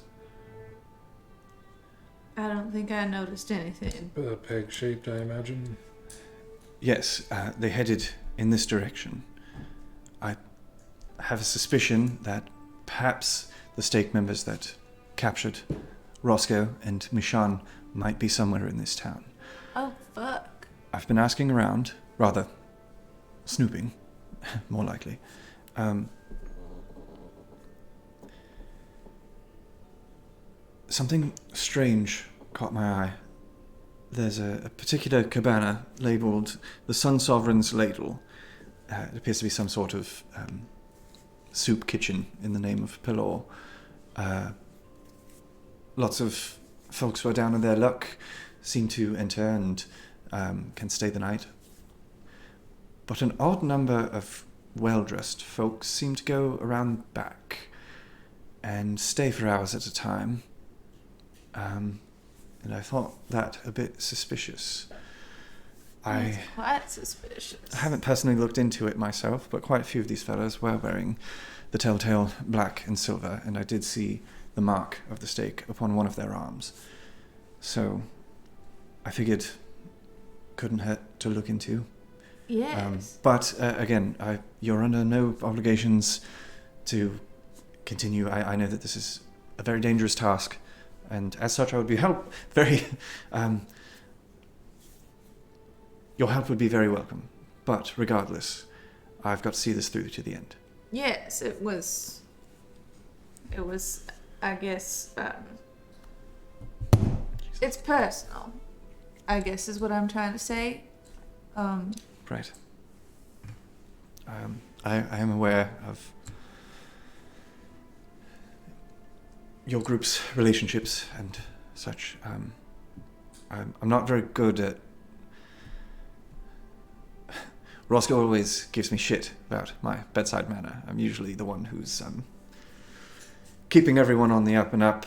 I don't think I noticed anything. Peg-shaped, I imagine. Yes, they headed in this direction. I have a suspicion that perhaps the stake members that captured Roscoe and Mishan might be somewhere in this town. Oh, fuck. I've been asking around, rather snooping, more likely. Something strange caught my eye. There's a particular cabana labelled the Sun Sovereign's Ladle. It appears to be some sort of soup kitchen in the name of Pelor. Lots of folks who are down on their luck seem to enter and can stay the night. But an odd number of well-dressed folks seem to go around back and stay for hours at a time. And I thought that a bit suspicious. That's quite suspicious. I haven't personally looked into it myself, but quite a few of these fellows were wearing the telltale black and silver, and I did see the mark of the stake upon one of their arms. So I figured couldn't hurt to look into. Yes. But again, you're under no obligations to continue. I know that this is a very dangerous task, and as such I would be your help would be very welcome. But regardless, I've got to see this through to the end. Yes, it was, I guess, it's personal, I guess is what I'm trying to say. Right. I am aware of your group's relationships and such. I'm not very good at... Roscoe always gives me shit about my bedside manner. I'm usually the one who's keeping everyone on the up and up,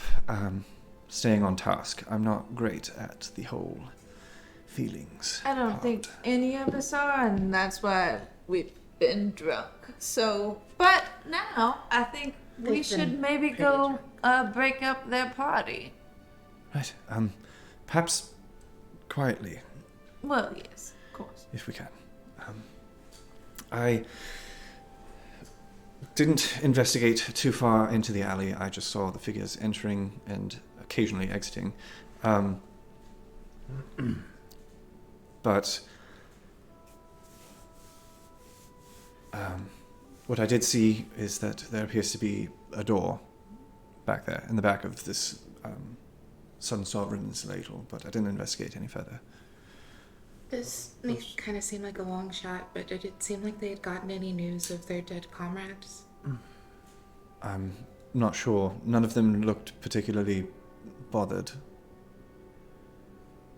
staying on task. I'm not great at the whole feelings. I don't think any of us are, and that's why we've been drunk. So, but now I think we should maybe go break up their party. Right. Perhaps quietly. Well, yes, of course. If we can. I didn't investigate too far into the alley. I just saw the figures entering and occasionally exiting. But what I did see is that there appears to be a door back there in the back of this Sun Sovereign's ladle, but I didn't investigate any further. This may kind of seem like a long shot, but did it seem like they had gotten any news of their dead comrades? I'm not sure. None of them looked particularly bothered.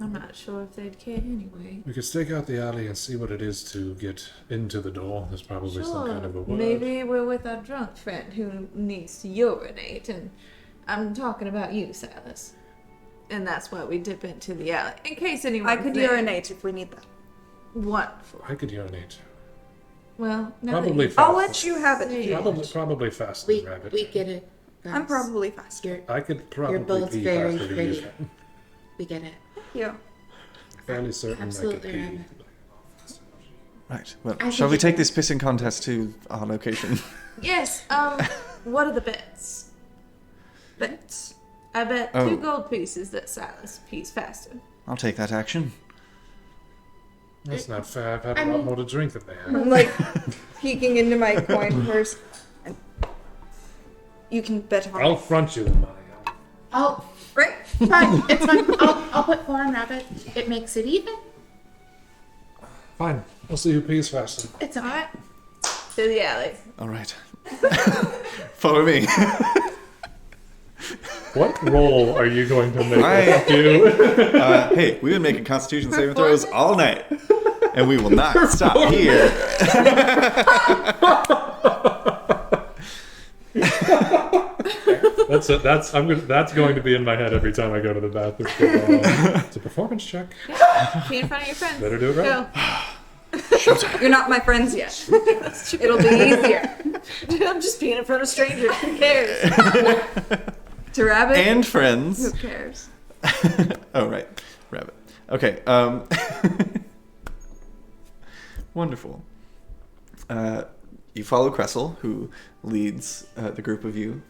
I'm not sure if they'd care anyway. We could stake out the alley and see what it is to get into the door. There's probably some kind of a word. Maybe we're with our drunk friend who needs to urinate, and I'm talking about you, Silas. And that's why we dip into the alley. In case anyone I could urinate if we need that. Wonderful. I could urinate. Well, now Probably that faster. I'll let you have it. Probably faster than Rabbit. We get it. Guys. I'm probably faster. I could probably both pee very faster than you pretty. can. We get it. Yeah. Fairly certain Absolutely, I could pee. Rabbit. Right. Well, I shall think we it- take this pissing contest to our location? Yes, what are the bets? Bets. I bet Oh. 2 gold pieces that Silas pees faster. I'll take that action. That's not fair. I've had I a lot mean- more to drink than they have. I'm like peeking into my coin purse. And you can bet on I'll it. front you the money. Oh, Right? fine. It's fine. I'll put 4 on Rabbit. It makes it even. Fine. We'll see who pees faster. It's okay. Alright. To the alley. All right. Follow me. What role are you going to make I- us do? Hey, we've been making Constitution saving throws all night, and we will not stop here. That's going to be in my head every time I go to the bathroom. It's a performance check. Pee in front of your friends. Better do it right. Go. You're not my friends yet. It'll be easier. I'm just peeing in front of strangers. Who cares? To Rabbit? And friends. Who cares? Oh, right. Rabbit. Okay. Wonderful. You follow Cressel, who leads the group of you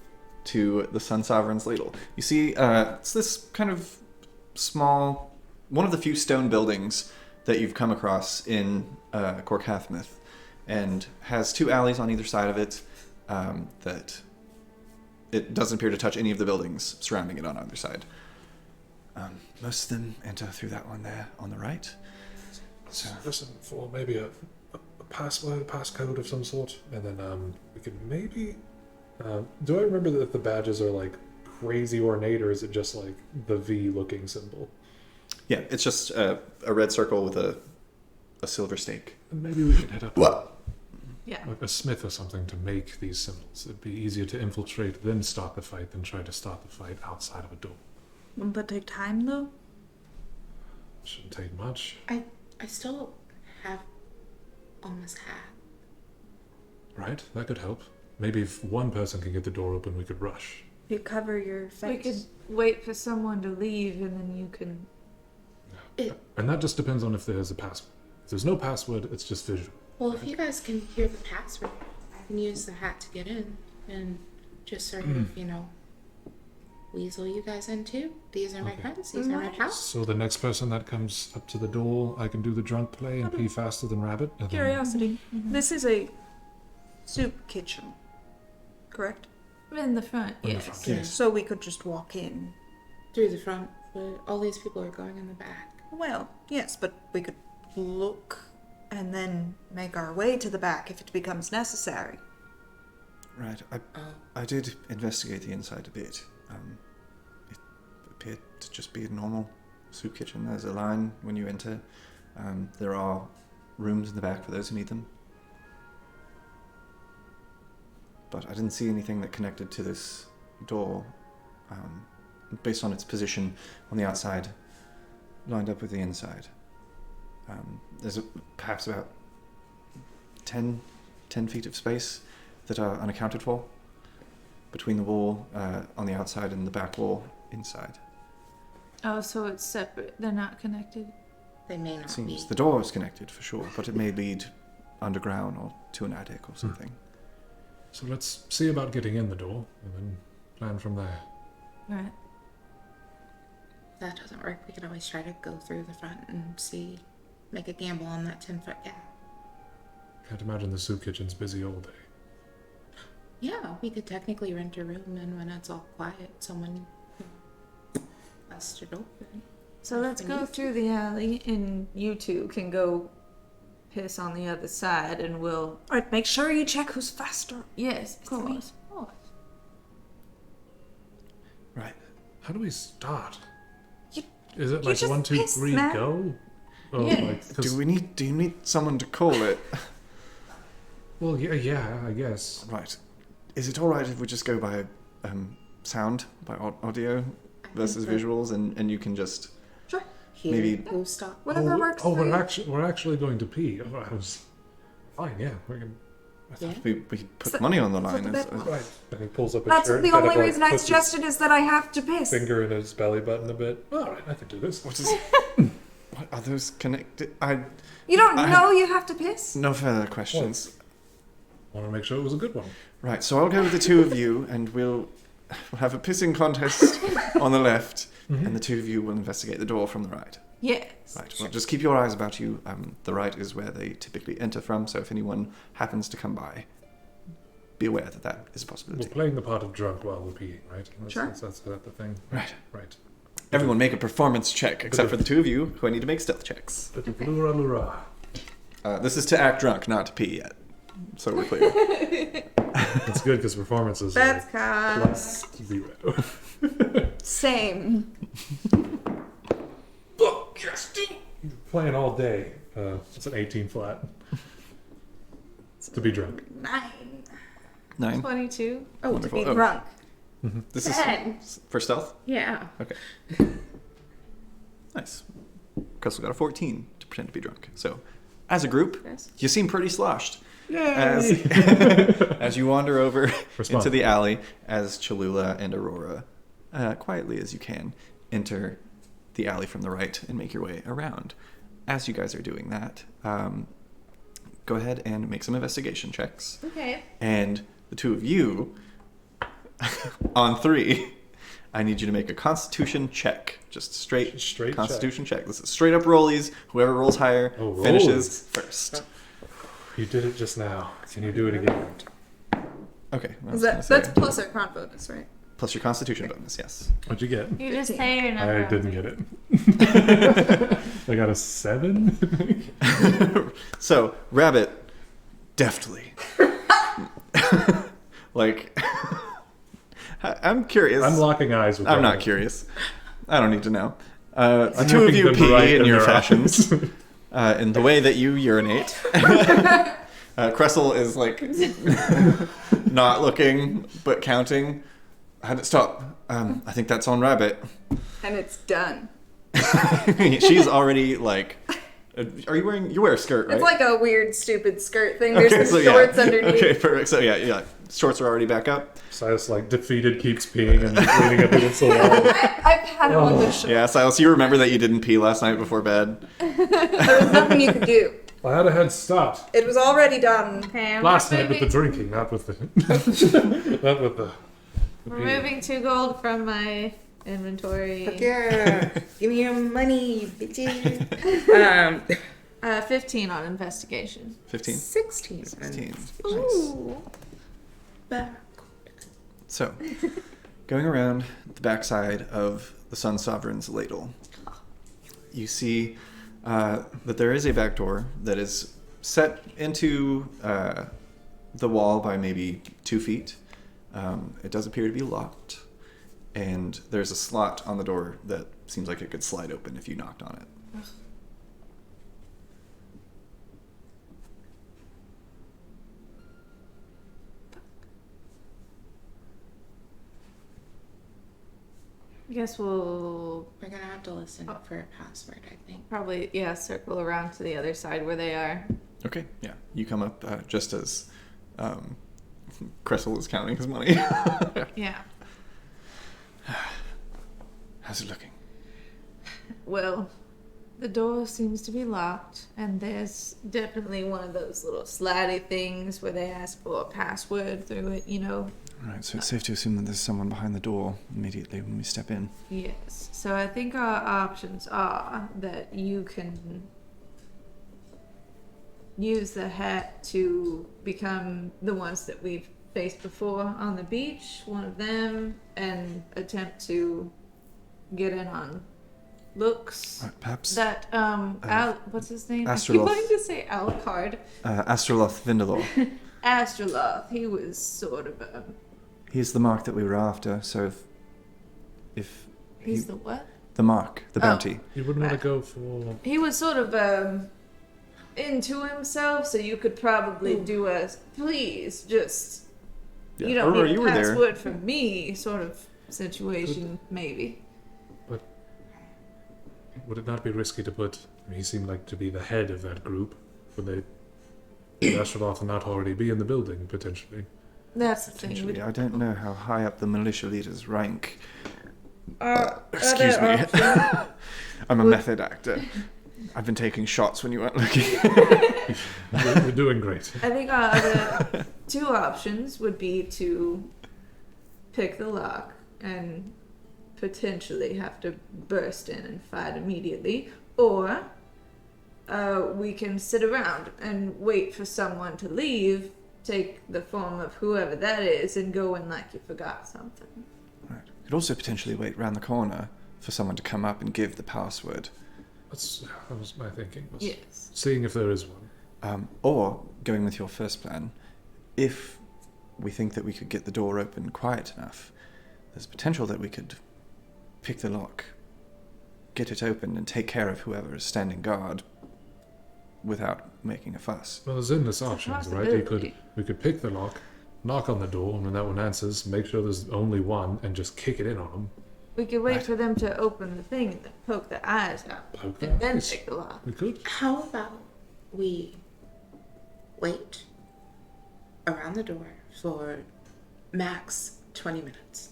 to the Sun Sovereign's ladle. You see, it's this kind of small, one of the few stone buildings that you've come across in Corkathmith, and has 2 alleys on either side of it that it doesn't appear to touch any of the buildings surrounding it on either side. Most of them enter through that one there on the right. So Listen for maybe a password, passcode of some sort, and then we could maybe. Do I remember that the badges are like crazy ornate, or is it just like the V-looking symbol? yeah, it's just a red circle with a silver stake. Maybe we could hit up Yeah. like a smith or something to make these symbols. It'd be easier to infiltrate, then start the fight, than try to start the fight outside of a door. Wouldn't that take time, though? Shouldn't take much. I still have Alma's hat. Right? That could help. Maybe if one person can get the door open, we could rush. You cover your face. We could wait for someone to leave and then you can. And that just depends on if there's a password. If there's no password, it's just visual. Well, if you guys can hear the password, I can use the hat to get in and just sort of, weasel you guys in too. These are my Okay. friends. These are my pals. So the next person that comes up to the door, I can do the drunk play and pee faster than Rabbit. And then- Curiosity. This is a soup kitchen, correct? In the front, In the yes. front, Yes. So we could just walk in. Through the front, but all these people are going in the back. Well, yes, but we could look and then make our way to the back if it becomes necessary. Right. I did investigate the inside a bit. It appeared to just be a normal soup kitchen. There's a line when you enter. There are rooms in the back for those who need them. But I didn't see anything that connected to this door, based on its position on the outside, lined up with the inside. There's perhaps about 10 feet of space that are unaccounted for between the wall on the outside and the back wall inside. Oh, so it's separate. They're not connected. They may not be. Seems the door is connected for sure, but it may lead underground or to an attic or something. So let's see about getting in the door and then plan from there. Right. If that doesn't work, we could always try to go through the front and see, make a gamble on that 10-foot gap. Can't imagine the soup kitchen's busy all day. Yeah, we could technically rent a room, and when it's all quiet, someone left it open. So let's go through the alley and you two can go piss on the other side and we'll. Alright, make sure you check who's faster. Yes, of course. Right. How do we start? You- Is it you like just 1, 2, piss, 3, man. go? Oh, Yeah. like, 'cause- Do you need someone to call it? well, yeah, I guess. Right. Is it alright if we just go by sound, by audio versus visuals, and you can just Sure. Here, Maybe- who stop? Whatever works for you. we're actually going to pee. Oh, I was fine. Yeah, we can. Yeah. we put money on the line. the bit- Right. And he pulls up his That's shirt. the kind of, only like, reason I puts his suggested is that I have to piss. Finger in his belly button a bit. All right, I can do this. What is? What are those connected? You don't I- know you have to piss? No further questions. Want to make sure it was a good one. Right. So I'll go with the two of you, and we'll have a pissing contest on the left, and the two of you will investigate the door from the right. Yes. Right. Well, just keep your eyes about you. The right is where they typically enter from, so if anyone happens to come by, be aware that that is a We're possibility. playing the part of drunk while we're peeing, right? Sure. That's the thing. Right. Right. Everyone make a performance check, except for the two of you, who I need to make stealth checks. Bit of lura lura. This is to act drunk, not to pee yet. So we're clear. That's good because performances That's are cause. +0. Same. Playing all day. It's an 18 flat. To be drunk. 9. 9. 22. Oh, Wonderful. to be Oh. drunk. This is 10. for stealth? Yeah. Okay. Nice. Cressel got a 14 to pretend to be drunk. So, as a group, Yes. you seem pretty sloshed. Yay! As you wander over Respond. into the alley, as Cholula and Aurora, quietly as you can, enter the alley from the right and make your way around. As you guys are doing that, go ahead and make some investigation checks. Okay. And the two of you, on 3, I need you to make a Constitution check. Just straight Constitution check. This is straight up rollies. Whoever rolls higher Oh, finishes first. You did it just now. Can you do it again? Okay. I was Is gonna that's say- plus our con bonus, right? plus your Constitution bonus, yes. What'd you get? You just say your number. I didn't get it. I got a 7. So, Rabbit, deftly. Like, I'm curious. I'm locking eyes with I'm not Rabbit. curious. I don't need to know. The I'm two of looking you them pee right in your their fashions. eyes. In the way that you urinate. Cressel is like not looking but counting. Had it stop. I think that's on Rabbit. And it's done. She's already like. Are you wearing? You wear a skirt, right? It's like a weird, stupid skirt thing. There's some so shorts underneath. Okay, perfect. So yeah, shorts are already back up. Silas, like, defeated, keeps peeing and leaning up against the wall. I pat him on the shoulder. Yeah, Silas, you remember that you didn't pee last night before bed? There was nothing you could do. I had a head start. It was already done. Okay, Last night with the drinking, not with the... not with the... removing 2 gold from my inventory. Fuck yeah. Give me your money, bitches. 15 on investigation. 15? 16. 16. Ooh. So, going around the backside of the Sun Sovereign's ladle, you see that there is a back door that is set into the wall by maybe 2 feet. It does appear to be locked, and there's a slot on the door that seems like it could slide open if you knocked on it. I guess we'll We're gonna have to listen for a password, I think. probably, circle around to the other side where they are. Okay, yeah. You come up just as Cressel is counting his money. Yeah. How's it looking? Well, the door seems to be locked, and there's definitely one of those little slidey things where they ask for a password through it, Alright, so it's safe to assume that there's someone behind the door immediately when we step in. Yes. So I think our options are that you can use the hat to become the ones that we've faced before on the beach, one of them, and attempt to get in on looks. Perhaps That what's his name? I keep Astroloth. wanting to say Alucard. Astroloth Vindalor. Astroloth. He was sort of a. He's the mark that we were after, so if He's the what? the mark, the Oh. bounty. You wouldn't want to go for... He was sort of into himself, so you could probably do a please just Yeah. you don't Aurora, need you a were there. password from me sort of situation, maybe. But would it not be risky to put... he seemed like to be the head of that group. Would they... Would Astroloth not already be in the building, potentially? That's the thing. Potentially, I don't know how high up the militia leaders rank. Other Excuse me. option- I'm a method actor. I've been taking shots when you weren't looking. You're doing great. I think our other 2 options would be to pick the lock and potentially have to burst in and fight immediately, or we can sit around and wait for someone to leave, take the form of whoever that is, and go in like you forgot something. Right. Could also potentially wait round the corner for someone to come up and give the password. That was my thinking. Was Yes. seeing if there is one. Or, going with your first plan, if we think that we could get the door open quiet enough, there's potential that we could pick the lock, get it open, and take care of whoever is standing guard without making a fuss. Well, there's endless options, right? We could pick the lock, knock on the door, and when that one answers, make sure there's only one, and just kick it in on them. We could wait for them to open the thing and then poke the eyes out. Poke the And then eyes. take the lock. We could. How about we wait around the door for max 20 minutes?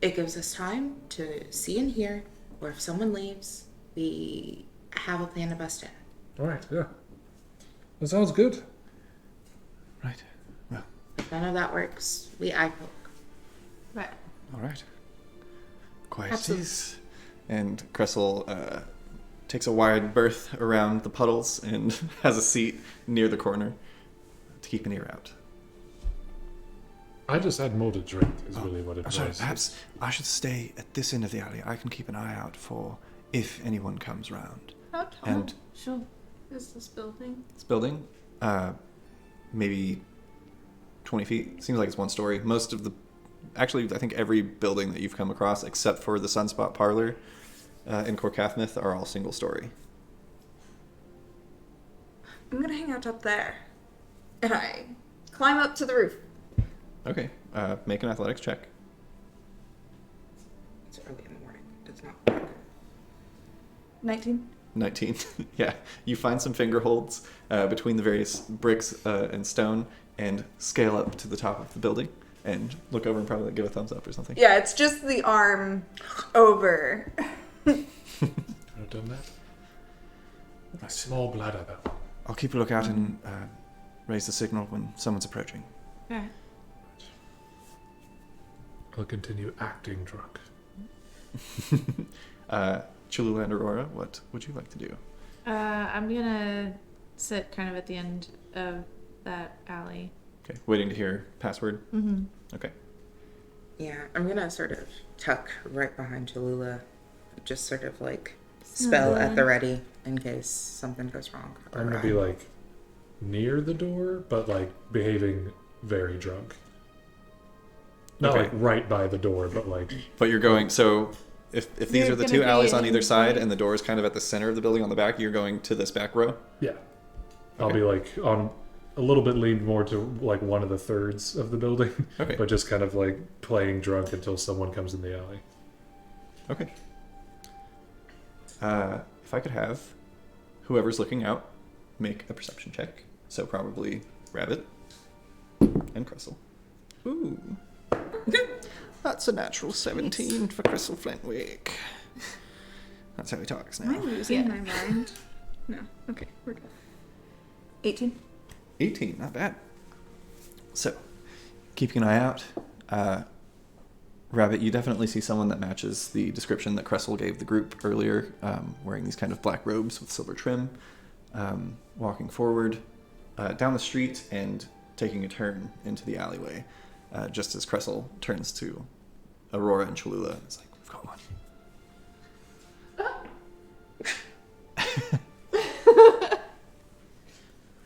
It gives us time to see and hear, or if someone leaves, we have a plan to bust in. Alright, yeah. That sounds good. Right. Well, If none of that works, we eye poke. Right. all right. Quiet Absolutely. please. And Cressel takes a wide berth around the puddles and has a seat near the corner to keep an ear out. I just had more to drink, is really what it was. Sorry, perhaps I should stay at this end of the alley. I can keep an eye out for if anyone comes round. How tall And sure. is this building? this building, maybe 20 feet. Seems like it's one story. Actually, I think every building that you've come across, except for the Sunspot Parlor in Corcathmith, are all single story. I'm gonna hang out up there. And I climb up to the roof. Okay, make an athletics check. It's early in the morning. It's not dark. 19. 19. Yeah, you find some finger holds between the various bricks and stone and scale up to the top of the building and look over and probably give a thumbs up or something. Yeah, it's just the arm over. Could have done that. A small bladder, though. I'll keep a lookout and raise the signal when someone's approaching. Right. I'll continue acting drunk. Cholula and Aurora, what would you like to do? I'm gonna sit kind of at the end of that alley. Okay, waiting to hear password. Mm-hmm. Okay. Yeah, I'm gonna sort of tuck right behind Cholula. Just sort of like spell at the ready in case something goes wrong. I'm gonna be like near the door, but like behaving very drunk. Not Okay. like right by the door, but like But you're going, so if these You're are the gonna two alleys be on either in side the- and the door is kind of at the center of the building on the back, you're going to this back row? yeah. I'll Okay. be like on a little bit leaned more to like one of the thirds of the building, Okay. but just kind of like playing drunk until someone comes in the alley. Okay. If I could have whoever's looking out make a perception check. So probably Rabbit and Cressel. Ooh. That's a natural 17 for Cressel Flintwick. That's how he talks Am I now. losing Yeah. my mind? No. Okay, we're good. 18. 18, not bad. So, keeping an eye out. Rabbit, you definitely see someone that matches the description that Cressel gave the group earlier, wearing these kind of black robes with silver trim, walking forward down the street and taking a turn into the alleyway, just as Cressel turns to Aurora and Cholula. It's like, we've got one.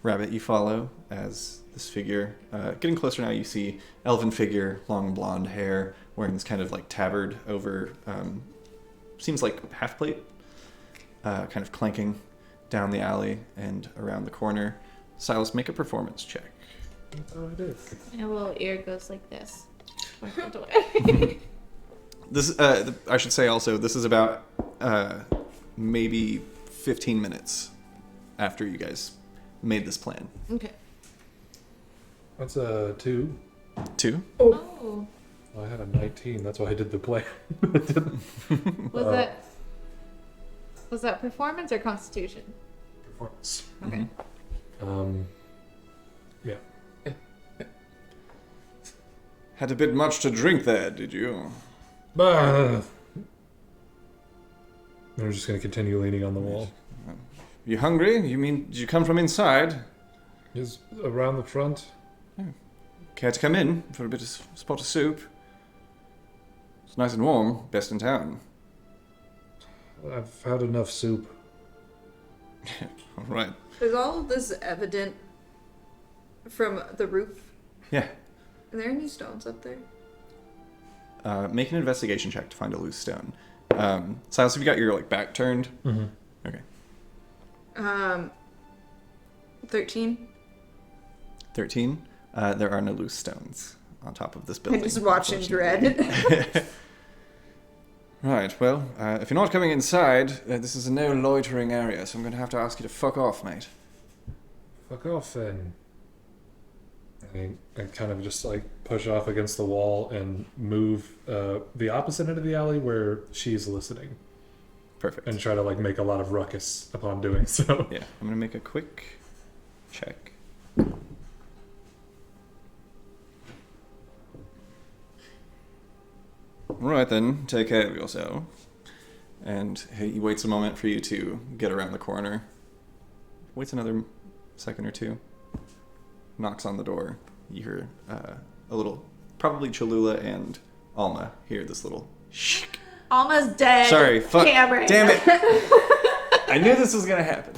Rabbit, you follow as this figure, getting closer now, you see elven figure, long blonde hair, wearing this kind of like tabard over, seems like half plate, kind of clanking down the alley and around the corner. Silas, make a performance check. Oh, it is. My little ear goes like this. towards the door. This, I should say also, this is about maybe 15 minutes after you guys made this plan. Okay. That's a 2. 2? Oh. Well, I had a 19. That's why I did the play. Was that performance or constitution? Performance. Okay. Yeah. Had a bit much to drink there, did you? I'm just going to continue leaning on the wall. You hungry? You mean, did you come from inside? Is around the front. Care to come in for a bit of spot of soup? It's nice and warm, best in town. I've had enough soup. All right. Is all of this evident from the roof? Yeah. Are there any stones up there? Make an investigation check to find a loose stone. Silas, have you got your like back turned? Mm-hmm. Okay. 13. 13. There are no loose stones. on top of this I building. just watch in unfortunately. dread. Right, well, if you're not coming inside, this is a no loitering area, so I'm going to have to ask you to fuck off, mate. Fuck off then. And kind of just like push off against the wall and move the opposite end of the alley where she's listening. Perfect. And try to like make a lot of ruckus upon doing so. Yeah, I'm going to make a quick check. Right then, take care of yourself. And he waits a moment for you to get around the corner. Waits another second or two. Knocks on the door. You hear a little, probably Cholula and Alma hear this little shh. Alma's dead. Sorry, fuck. Cameron. Damn it. I knew this was going to happen.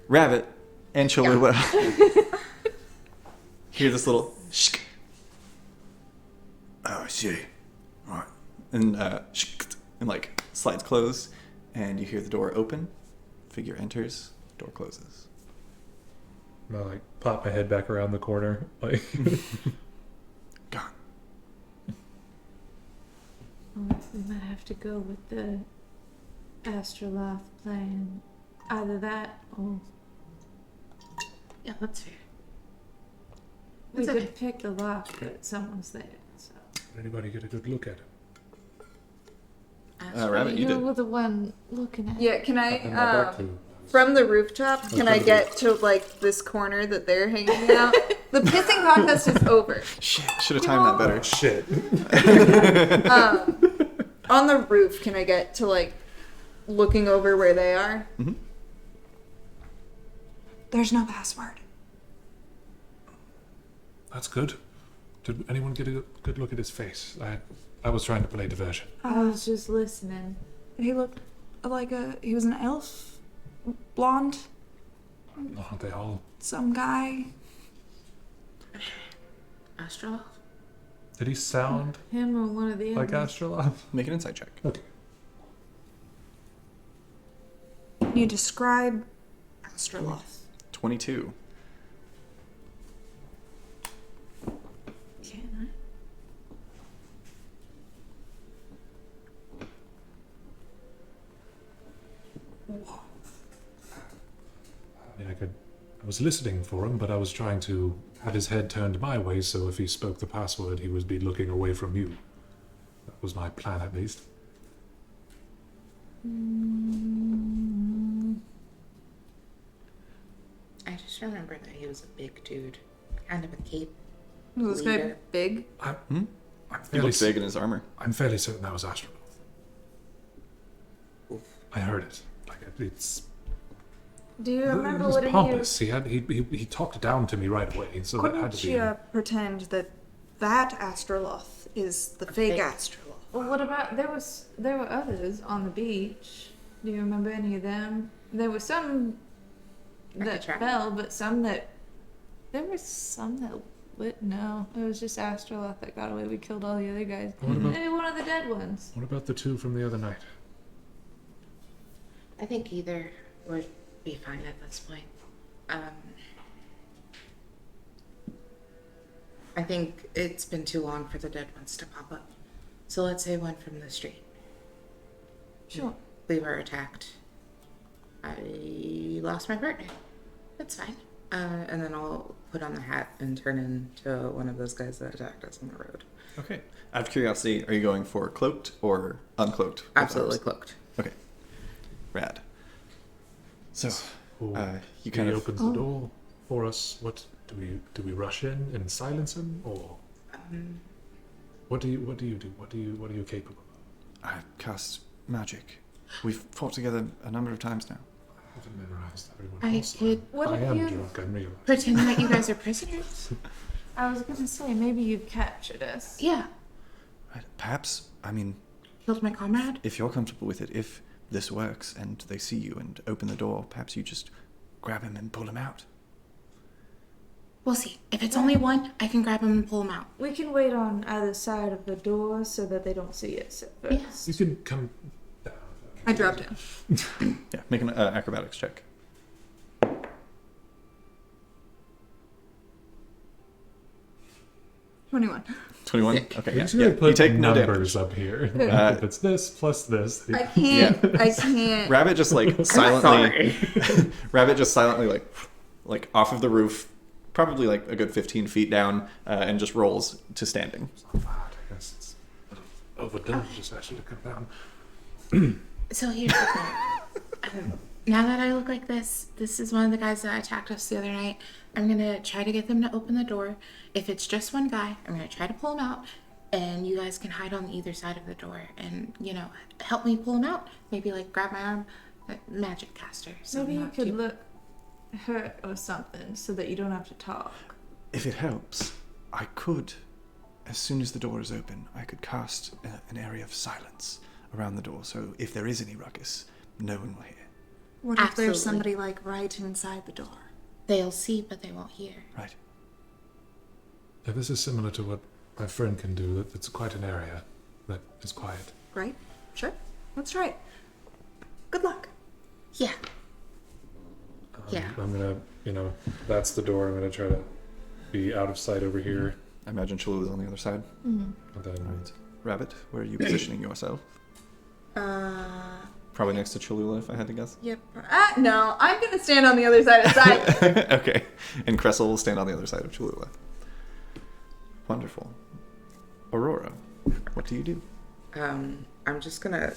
Rabbit and Cholula hear this little shh. Oh, I see. Right. And like slides closed, and you hear the door open. Figure enters. Door closes. I like pop my head back around the corner, like Gone. Well, we might have to go with the Astroloth plan. Either that or Yeah, that's fair. we It's could okay. pick the lock, but someone's there. So. did anybody get a good look at him? Rabbit, you You did. were the one looking at. Yeah, can And my back I, to from the rooftop, can I get to, like, this corner that they're hanging out? The pissing contest is over. Shit, should have timed that better. shit. On the roof, can I get to, like, looking over where they are? Mhm. There's no password. That's good. Did anyone get a good look at his face? I was trying to play diversion. I was just listening. He looked like he was an elf, blonde, Aren't they all? some guy. Astroloth? Did he sound Him or one of the like others. Astroloth? Make an insight check. Okay. Can you describe Astroloth? 22. Can I? I mean, I was listening for him, but I was trying to have his head turned my way, so if he spoke the password, he would be looking away from you. That was my plan, at least. I just remember that he was a big dude, kind of a cape. Was this guy Leader. big? I'm He fairly, looks big in his armor. I'm fairly certain that was Astroloth. I heard it. Like it's. Do you remember it was what he pompous. He talked down to me right away, so that had Couldn't to be. you pretend that Astroloth is the fake fake- Astroloth? Well, what about there were others on the beach? Do you remember any of them? There were some I that could try. fell, but some that there were some that lit. No, it was just Astroloth that got away. We killed all the other guys. What about- Maybe one of the dead ones. What about the two from the other night? I think either would be fine at this point. I think it's been too long for the dead ones to pop up. So let's say one from the street. Sure. We were attacked. I lost my partner. That's fine. And then I'll put on the hat and turn into one of those guys that attacked us on the road. Okay. Out of curiosity, are you going for cloaked or uncloaked? with Absolutely arms? cloaked. Okay. Rad. So, Who you kind he of... opens the door for us. What do we rush in and silence him, or what do you do? What are you capable of? I cast magic. We've fought together a number of times now. I haven't memorized everyone I else. could What I if am you? drunk. I realize. pretend that you guys are prisoners. I was gonna say maybe you captured us. Yeah. Right. Perhaps, I mean, Killed my comrade. if you're comfortable with it, if this works and they see you and open the door, perhaps you just grab him and pull him out. We'll see. If it's only one, I can grab him and pull him out. We can wait on either side of the door so that they don't see us at first. Yes. You can come down. I dropped him. Yeah, make an acrobatics check. 21. 21? Okay, We're yeah. just gonna You put take no numbers damage. up here. Uh, if it's this plus this, I can't. I can't. Rabbit just like silently... Rabbit just silently like off of the roof, probably like a good 15 feet down, and just rolls to standing. I guess it's overdone. Just actually to come down. So here's the thing. Now that I look like this is one of the guys that attacked us the other night. I'm gonna try to get them to open the door. If it's just one guy, I'm gonna try to pull him out, and you guys can hide on either side of the door and, help me pull him out. Maybe like grab my arm, magic caster. So Maybe you not could cute. look hurt or something so that you don't have to talk. If it helps, I could, as soon as the door is open, I could cast an area of silence around the door, so if there is any ruckus, no one will hear. What if Absolutely. there's somebody like right inside the door? They'll see, but they won't hear. Right. If this is similar to what my friend can do, it's quite an area that is quiet. Right? Sure. Let's try it. Good luck. Yeah. Yeah. I'm gonna, that's the door. I'm gonna try to be out of sight over here. I imagine Cholula's on the other side. And then Right. Rabbit, where are you positioning yourself? Probably next to Cholula, if I had to guess. Yep. No, I'm gonna stand on the other side of side. Okay. And Cressel will stand on the other side of Cholula. Wonderful. Aurora, what do you do? I'm just gonna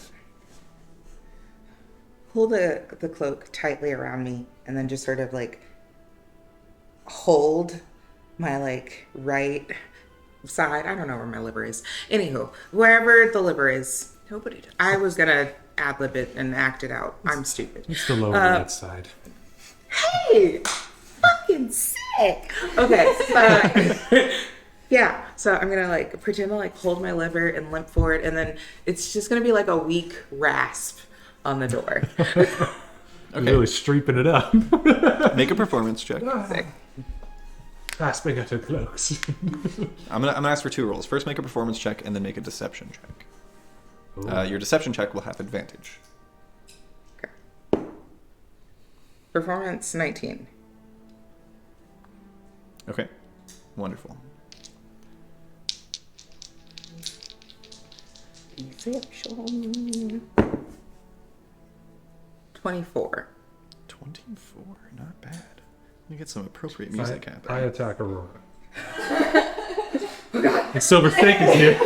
pull the cloak tightly around me and then just sort of like hold my like right side. I don't know where my liver is. Anywho, wherever the liver is, Nobody does. I was gonna ad-lib it and act it out. I'm stupid. it's the lower right side. Hey, fucking sick. Okay. Yeah. So I'm gonna like pretend to like hold my liver and limp forward, and then it's just gonna be like a weak rasp on the door. I'm really streeping it up. Make a performance check. Sick. Grasping at her cloaks. I'm gonna ask for 2 rolls. First, make a performance check, and then make a deception check. Your deception check will have advantage. Okay. Performance 19. Okay. Wonderful. Deception. 24. 24, not bad. Let me get some appropriate music I happening. attack Aurora. And Silver Snake is here.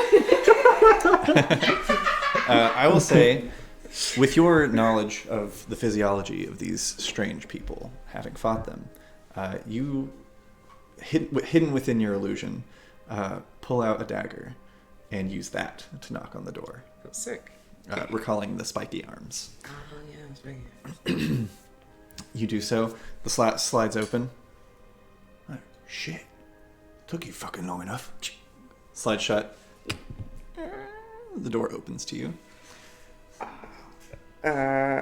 I will say, with your knowledge of the physiology of these strange people, having fought them, you, hidden within your illusion, pull out a dagger and use that to knock on the door, Oh, sick. recalling the spiky arms. Oh, yeah, that's right. You do so. The slides open. Oh, shit. Took you fucking long enough. Slide shut. The door opens to you.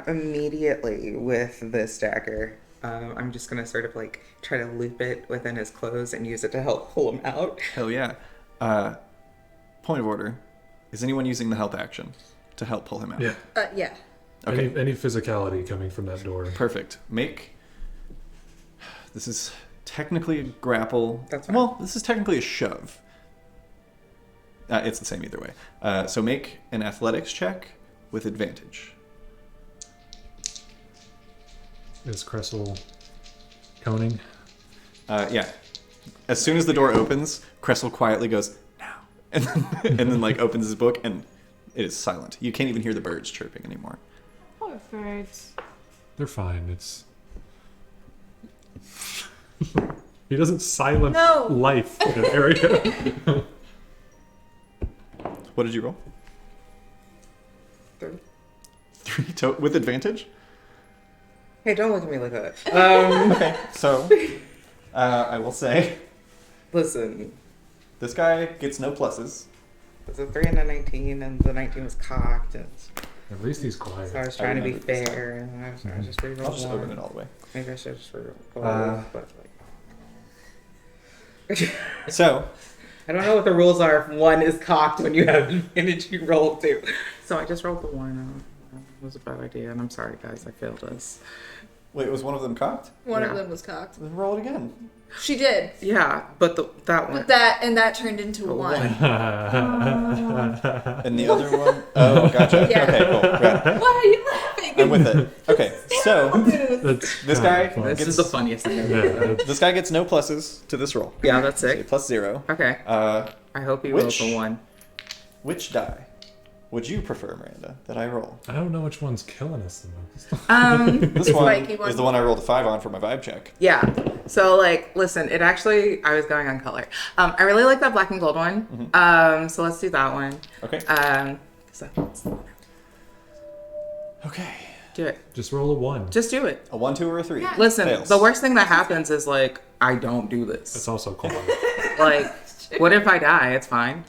Immediately with this dagger, I'm just gonna sort of like try to loop it within his clothes and use it to help pull him out. Hell yeah. Point of order. Is anyone using the help action to help pull him out? Yeah. Yeah. Okay. Any physicality coming from that door. Perfect. This is technically a grapple. That's fine. Well, this is technically a shove. It's the same either way. So make an athletics check with advantage. Is Cressel coning? Yeah. As soon as the door opens, Cressel quietly goes, now. And then like opens his book and it is silent. You can't even hear the birds chirping anymore. Poor birds. They're fine. It's. He doesn't silence No. life in an area. What did you roll? 3. 3 with advantage? Hey, don't look at me like that. Okay, so I will say Listen, this guy gets no pluses. it's a 3 and a 19, and the 19 was cocked, and At least he's quiet. so I was trying to be remember this fair, and I was just re-roll I'll just open it one. all the way. Maybe I should just re-roll both, but like... So, I don't know what the rules are if one is cocked when you have advantage, you roll 2. So I just rolled the 1. It was a bad idea, and I'm sorry, guys, I failed us. Wait, was one of them cocked? One of Yeah. them was cocked. Then roll it again. She did. Yeah, but that one. But that turned into one. And the other one? Oh, gotcha. Yeah. Okay, cool. Right. Why are you laughing? I'm with it. Okay, so That's this guy kinda fun. This is the funniest thing. Yeah, this guy gets no pluses to this roll. Yeah, that's A sick. plus 0. Okay. I hope he rolls a 1. Which die would you prefer, Miranda, that I roll? I don't know which one's killing us the most. This one spiky one. is the one I rolled a 5 on for my vibe check. Yeah. So like, listen, it actually I was going on color. I really like that black and gold one. So let's do that one. Okay. So Okay. do it. Just roll a 1. Just do it. A 1, 2, or a 3? Listen, Fails. the worst thing that happens is like I don't do That's this. also cool. Like, what if I die? It's fine.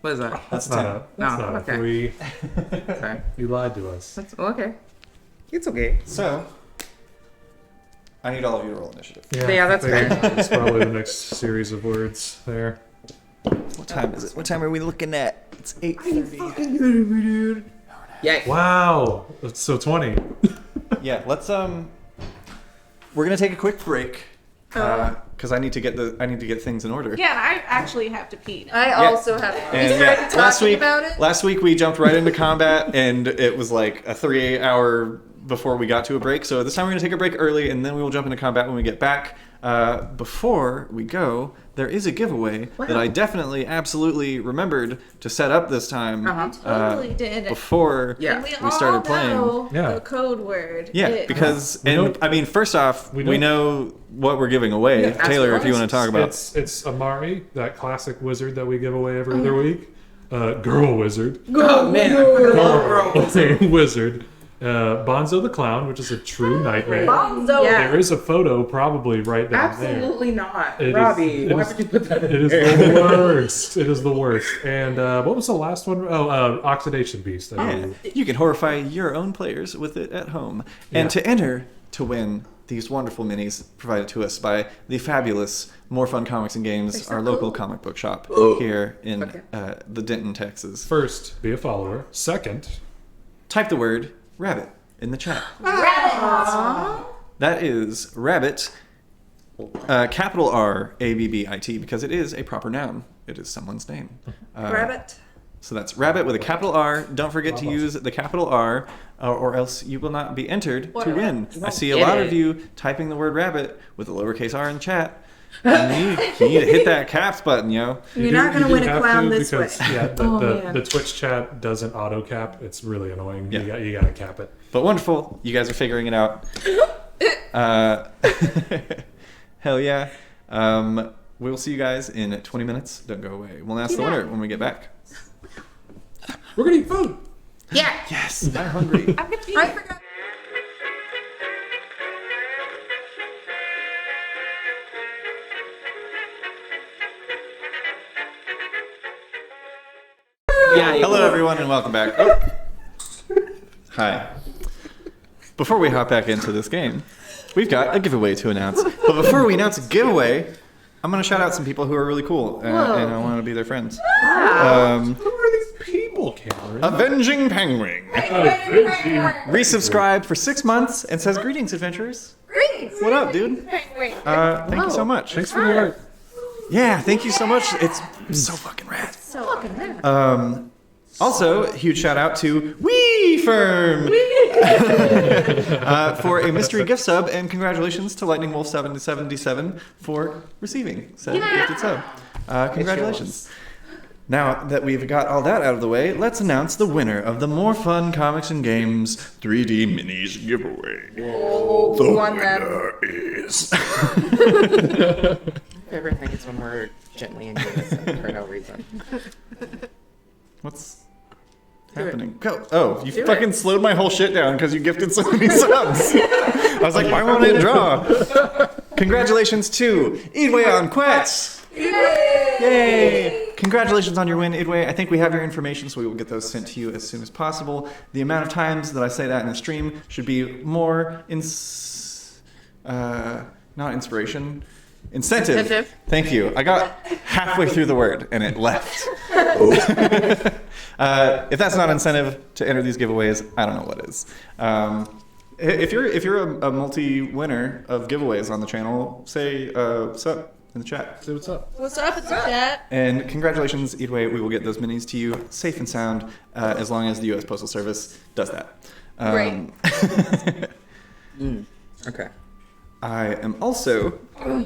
What is that? That's Not 10. a, that's No, not okay. a 3. Sorry. You lied to us. That's okay. It's okay. So, I need all of you to roll initiative. Yeah, that's I think fair. It's probably the next series of words there. What time is it? What time are we looking at? It's 8:30. Yeah. Wow. So 20. Yeah, let's we're gonna take a quick break because I need to get things in order. Yeah, and I actually have to pee. I Yeah. also have. And We started talking about it. last week we jumped right into combat, and it was like a 3-hour before we got to a break. So this time we're gonna take a break early, and then we will jump into combat when we get back. Before we go, there is a giveaway that I definitely, absolutely remembered to set up this time. Totally did. Before Yeah. And we started all playing. know Yeah. the code word. Yeah, It- because We and know- I mean, first off, we we know- know what we're giving away. Yeah, Taylor, if you want to talk about. It's Amari, that classic wizard that we give away every other week. Girl wizard. Oh man, I fucking love girls. Wizard. Bonzo the Clown, which is a true nightmare. Bonzo. Yeah. There is a photo probably right down there. Absolutely not, It is- Robbie. it Why is- would you put that It in is there? the worst. It is the worst. And what was the last one? Oh, Oxidation Beast. I Yeah. believe. You can horrify your own players with it at home. And Yeah. to enter to win these wonderful minis provided to us by the fabulous More Fun Comics and Games, our local comic book shop here in the Denton, Texas. First, be a follower. Second, Type the word rabbit in the chat. That is rabbit, capital R-A-B-B-I-T, because it is a proper noun. It is someone's name. Rabbit. So that's rabbit with a capital R. Don't forget to use the capital R, or else you will not be entered to win. I see a get lot it. of you typing the word rabbit with a lowercase r in chat. You need to hit that caps button, yo. You're not gonna do win a have clown to this because, way. Yeah, Oh, the man. Twitch chat doesn't auto cap. It's really annoying. Yeah. You gotta cap it. But wonderful, you guys are figuring it out. Hell yeah. We'll see you guys in 20 minutes. Don't go away. We'll announce the winner when we get back. We're gonna eat food. Yeah. Yes, I'm hungry. I'm gonna pee. I forgot. Yeah. Hello, everyone, and welcome back. Oh. Hi. Before we hop back into this game, we've got a giveaway to announce. But before we announce a giveaway, I'm going to shout out some people who are really cool, and I want to be their friends. Who are these people, Cameron? Avenging Penguin resubscribed for 6 months and says, "Greetings, adventurers." Greetings. What up, dude? Thank you so much. Thanks for the art. Yeah, thank you so much. It's so fucking rad. So fucking rad. Also, huge shout out to Wee Firm for a mystery gift sub, and congratulations to Lightning Wolf 777 for receiving said gifted sub. Congratulations. Now that we've got all that out of the way, let's announce the winner of the More Fun Comics and Games 3D Minis giveaway. The won them. winner is... Favorite thing is when we're gently in unison for no reason. What's happening? Go. Oh, you Do fucking it. slowed my whole shit down because you gifted so many subs. I was like, why won't it draw? Congratulations to Idway on Quets. Yay! Congratulations on your win, Idway. I think we have your information, so we will get those sent to you as soon as possible. The amount of times that I say that in a stream should be more not inspiration. Incentive. Thank you. I got halfway through the word and it left. If that's not incentive to enter these giveaways, I don't know what is. If you're a multi-winner of giveaways on the channel, say what's up in the chat. Say what's up. What's up in the chat? And congratulations, either way, we will get those minis to you safe and sound as long as the U.S. Postal Service does that. Right. Okay. I am also,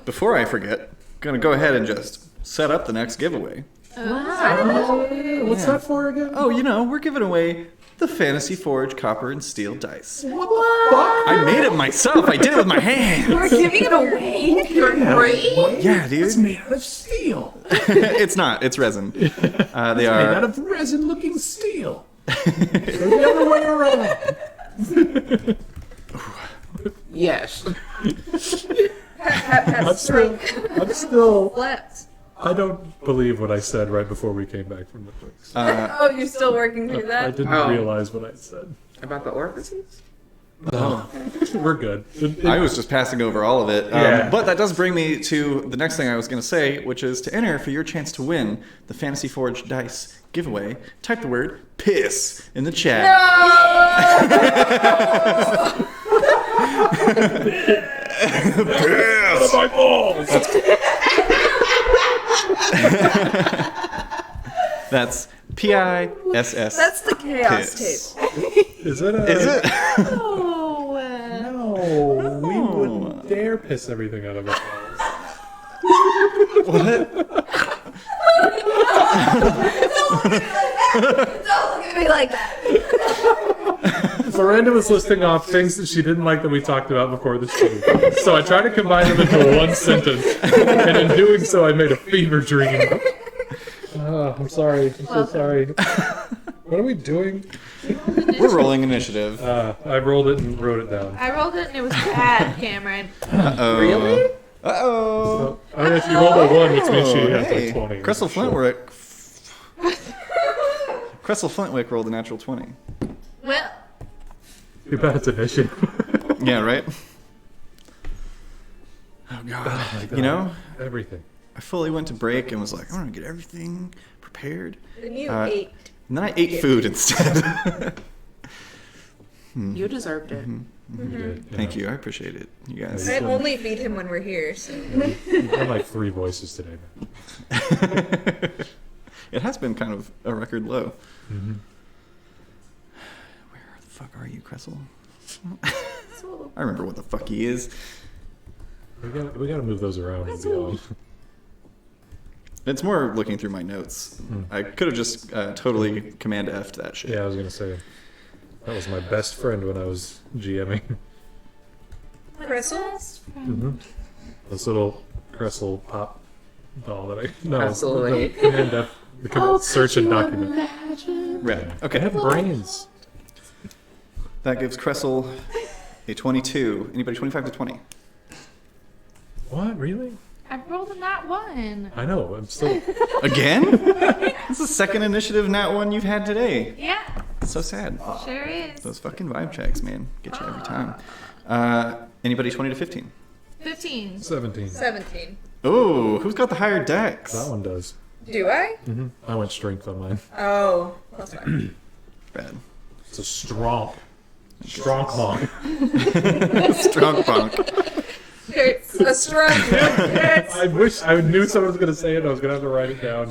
before I forget, going to go ahead and just set up the next giveaway. What's that for again? Oh, we're giving away the Fantasy Forge Copper and Steel Dice. What the fuck? I made it myself. I did it with my hands. We're giving it away for free? Yeah, dude. It's made out of steel. It's not. It's resin. They Made out are. of resin-looking steel. Or the other way around. Yes. I'm still. Flipped. I don't believe what I said right before we came back from the place. Oh, you're still working through I that? didn't Oh. realize what I said. About the orifices? No, we're good. I was just passing over all of it. Yeah. But that does bring me to the next thing I was going to say, which is to enter for your chance to win the Fantasy Forge Dice giveaway. Type the word piss in the chat. Piss! My balls. That's PISS. That's the chaos Piss. tape. Is it? Is it? No, we wouldn't dare piss everything out of our balls. Don't look at me like that. Miranda was listing off things that she didn't like that we talked about before the show. So I tried to combine them into one sentence, and in doing so, I made a fever dream. Oh, I'm sorry. I'm so sorry. What are we doing? We're rolling initiative. I rolled it and wrote it down. I rolled it and it was bad, Cameron. Uh-oh. Really? Uh-oh. Oh, yeah, she rolled a 1, which means she has Hey, like 20. Cressel Flintwick. Cressel Flintwick rolled a natural 20. Well, Too bad it's an issue. Yeah, right? Oh, God. Everything. I fully went to break and was like, I'm going to get everything prepared. and you Uh, ate. And then I ate food instead. You deserved it. Thank you. I appreciate it. You guys. I only feed him when we're here. So. You've done like 3 voices today. It has been kind of a record low. Mm-hmm. Where the fuck are you, Cressel? I remember what the fuck he is. We gotta move those around and be all. It's more looking through my notes. I could have just totally Command F'd that shit. Yeah, I was gonna say that was my best friend when I was GMing. Cressels? This little Cressel pop doll that I no, Absolutely. the Command F, the command search and document. Red. I Okay. have brains. That gives Cressel a 22. Anybody 25 to 20? What? Really? I rolled a nat 1. I know. I'm still. Again? This is the second initiative nat one you've had today. Yeah, It's so sad. sure is. Those fucking vibe checks, man. Get you every time. Anybody 20 to 15? 15. 17. 17. Oh, who's got the higher decks? That one does. Do I? I went strength on mine. Oh, that's fine. Bad. It's a strong honk. Strong punk. It's a strong. I wish I knew someone was gonna say it. I was gonna have to write it down.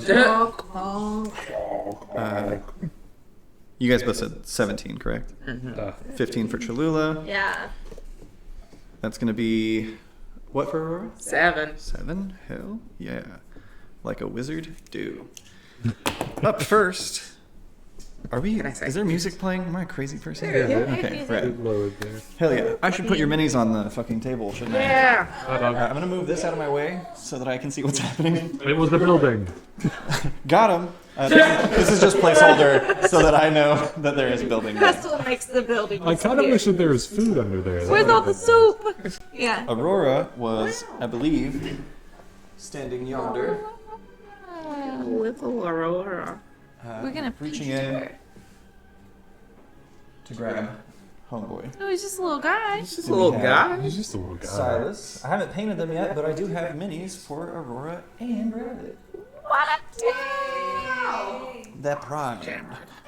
You guys both said 17, correct? 15 for Cholula. Yeah. That's going to be what for Aurora? 7. 7? Hell yeah. Like a wizard do. Up first. Are we? Can I say Is there music playing? Am I a crazy person? There is. Yeah, Okay, music. right. It lowered there. Hell yeah. I should put your minis on the fucking table, shouldn't I? Yeah. I'm going to move this out of my way so that I can see what's happening. It was the building. Got him. This is just placeholder so that I know that there is a building there. That's what makes the building. I kind of wish that there was food under there. That Where's would've all the been- soup? Yeah. Aurora was, I believe, standing yonder. Little Aurora. We're gonna reaching picture in her. to grab homeboy. Oh, he's just a little guy. He's just a little guy. He's just a little guy. Silas. I haven't painted them yet, but I do have minis for Aurora and Rabbit. What a day! that pride.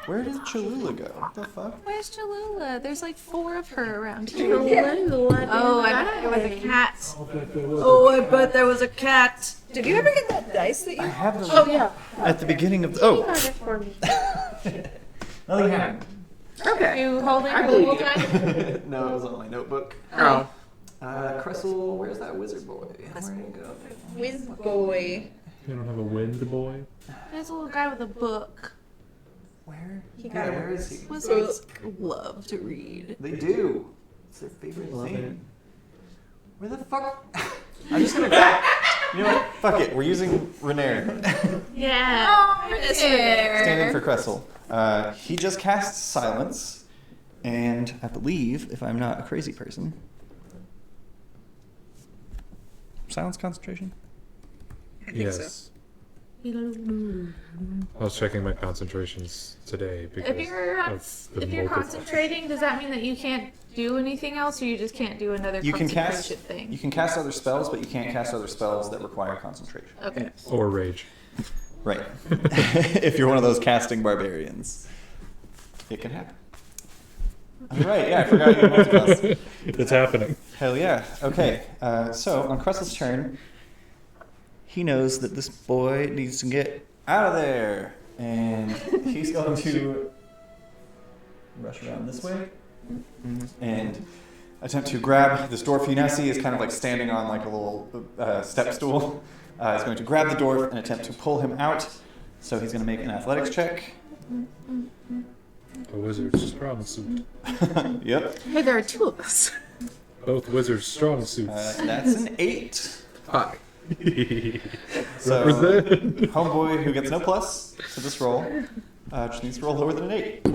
Where did Cholula go? What the fuck? Where's Cholula? There's like 4 of her around here. Oh, I bet there was a cat. Oh, I bet there was a cat. Did you ever get that dice that you? I have them Oh, yeah. at the beginning of the... Oh! Nothing happened. Okay. You holding the little guy? No, it was on my notebook. Oh. Cressel, where's that wizard boy? Where'd he go? Whiz boy. You don't have a wind boy? There's a little guy with a book. Where? Where is he? Wizards love to read. They do. It's their favorite thing. Where the fuck? I'm just gonna grab... You know what? Fuck it. We're using Renair. Yeah. Oh, it's there. Stand in for Cressel. He just casts Silence, and I believe, if I'm not a crazy person, Silence concentration? Yes. I was checking my concentrations today because If you're of the if you're multiple. concentrating, does that mean that you can't do anything else, or you just can't do another You can concentration cast thing? you can cast other spells, but you can't cast other spells that require concentration. Okay. Or rage. Right. If you're one of those casting barbarians, it can happen. All right. Yeah, I forgot you had multiclass. It's happening. Hell yeah. Okay. So on Cressel's turn, he knows that this boy needs to get out of there, and he's going to rush around this way and attempt to grab this dwarf. You now see is kind of like standing on like a little step stool. He's going to grab the dwarf and attempt to pull him out. So he's going to make an athletics check. A wizard's strong suit. Yep. Hey, there are 2 of us. Both wizards' strong suits. That's an 8. Fuck. So Represent. homeboy who gets no plus to this roll just needs to roll lower than an 8.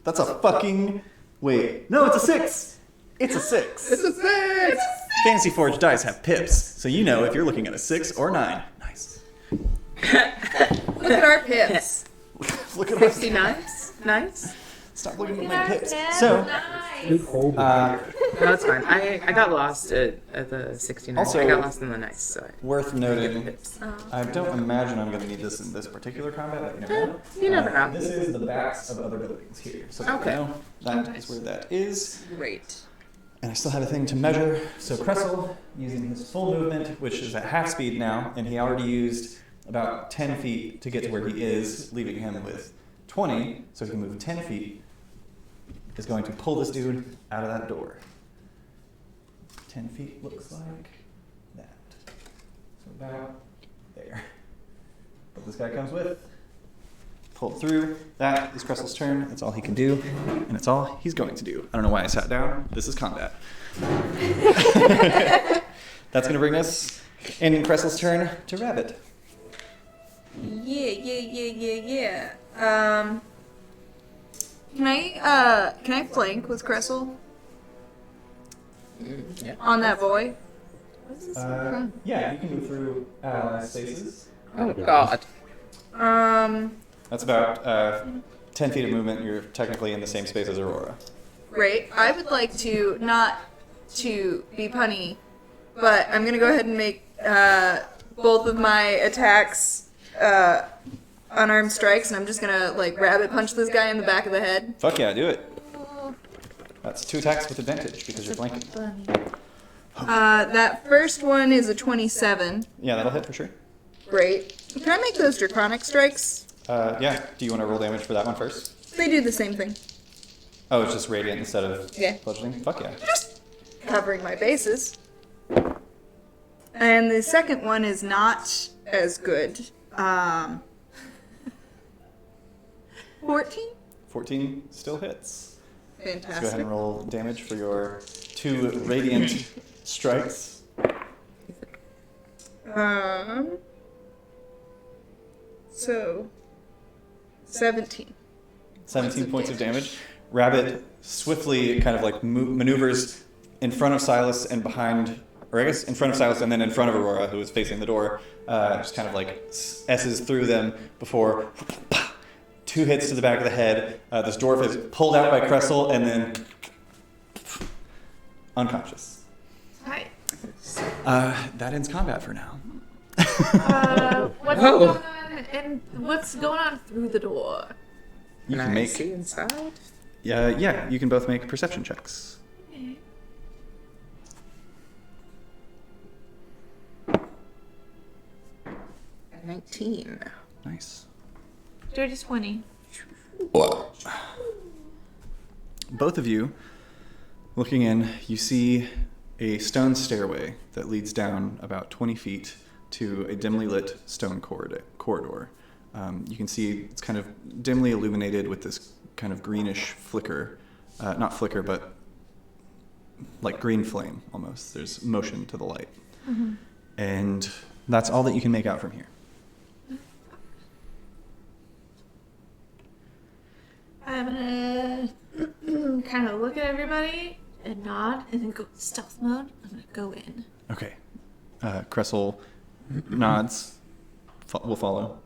That's a fucking... Wait. No, it's a 6. It's a 6. It's a 6! Fantasy Forge dice have pips, so you know if you're looking at a 6 or 9. Nice. Look at our pips. Look at 69? Nice. Stop looking at my pips. So, No, it's fine. I got lost at the 69. Also- I got lost in the nice, so worth noting, pips. I don't imagine I'm going to need this in this particular combat, but you never know. You never know. This is the backs of other buildings here. So Okay. you know, that is where that is. Great. And I still have a thing to measure. So Cressel, using his full movement, which is at half speed now, and he already used about 10 feet to get to where he is, leaving him with 20, so he can move 10 feet, is going to pull this dude out of that door. 10 feet looks like that. So about there. What this guy comes with. Pull through. That is Cressel's turn. That's all he can do, and it's all he's going to do. I don't know why I sat down. This is combat. That's going to bring us, in Cressel's turn, to Rabbit. Yeah. Can I flank with Cressel Yeah. on that boy? Yeah, you can move through spaces. Oh, God. That's about 10 feet of movement. You're technically in the same space as Aurora. Great. I would like to, not to be punny, but I'm gonna go ahead and make both of my attacks unarmed strikes, and I'm just gonna like rabbit punch this guy in the back of the head. Fuck yeah, do it. That's 2 attacks with advantage because you're flanking. That first one is a 27. Yeah, that'll hit for sure. Great. Can I make those draconic strikes? Yeah, do you want to roll damage for that one first? They do the same thing. Oh, it's just radiant instead of Yeah. bludgeoning? Fuck yeah. Covering my bases. And the second one is not as good. 14? 14 still hits. Let's go ahead Fantastic. and roll damage for your 2 radiant strikes. So 17. 17 points of damage. Rabbit swiftly kind of like maneuvers in front of Silas and behind, or I guess in front of Silas and then in front of Aurora, who is facing the door. Just kind of like S's through them before 2 hits to the back of the head. This dwarf is pulled out by Cressel and then unconscious. Hi. That ends combat for now. What's going on And what's going on through the door? You Can can I make. see inside? Yeah, you can both make perception checks. 19. Nice. Dirty 20. Both of you, looking in, you see a stone stairway that leads down about 20 feet to a dimly lit stone corridor. You can see it's kind of dimly illuminated with this kind of greenish flicker. Not flicker, but like green flame almost. There's motion to the light. Mm-hmm. And that's all that you can make out from here. I'm gonna kind of look at everybody and nod and then go stealth mode. I'm gonna go in. Okay. Cressel nods. We'll follow.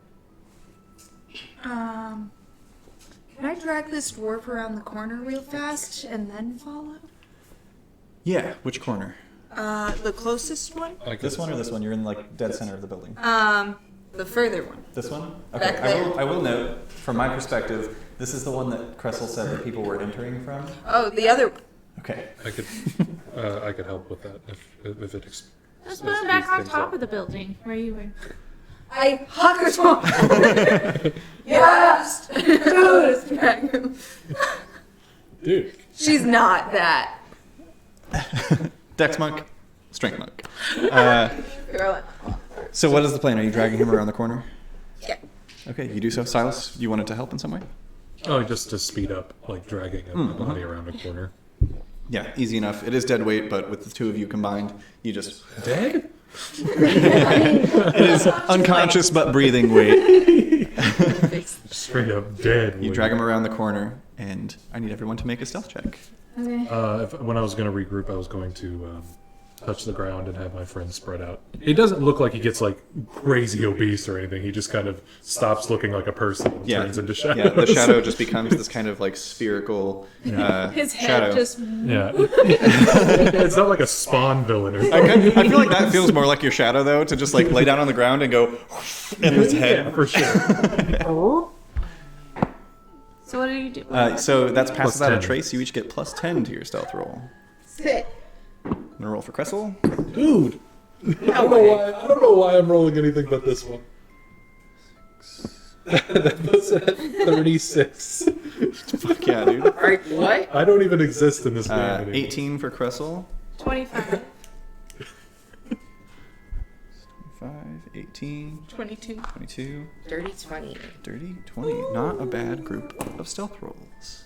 Can I drag this dwarf around the corner real fast and then follow? Yeah, which corner? The closest one? This one or this one? You're in like dead center of the building. The further one. This one? Okay. Back there. I will note, from my perspective, this is the one that Cressel said that people were entering from. Oh, the other one. Okay. I could help with that if it. Let's put him back on top of the building where you were. I hug her top. Yes! Dude, drag him. Dude. She's not that. Dex monk, strength monk. Girl. So what is the plan? Are you dragging him around the corner? Yeah. Okay, you do so. Silas, you wanted to help in some way? Oh, just to speed up, like dragging a body around a corner. Yeah, easy enough. It is dead weight, but with the two of you combined, you just... Dead? It is unconscious but breathing weight. Straight up dead. You drag him around the corner, and I need everyone to make a stealth check. Okay. When I was going to regroup, I was going to touch the ground and have my friend spread out. He doesn't look like he gets like crazy obese or anything. He just kind of stops looking like a person and turns into shadows. Yeah, the shadow just becomes this kind of like spherical His head shadow. just. Yeah. It's not like a Spawn villain or something. I feel like that feels more like your shadow, though, to just like lay down on the ground and go in his head. Yeah, for sure. So what do you do? So that's passes out a 10. trace. You each get plus 10 to your stealth roll. Sit. I'm gonna roll for Cressel. Dude. I don't know why I'm rolling anything but this one. That puts it at 36. Fuck yeah, dude. Alright, what? I don't even exist in this game anymore. 18 for Cressel. 25. 5, 18, 22. 22, Dirty 20. dirty 20. Not a bad group of stealth rolls.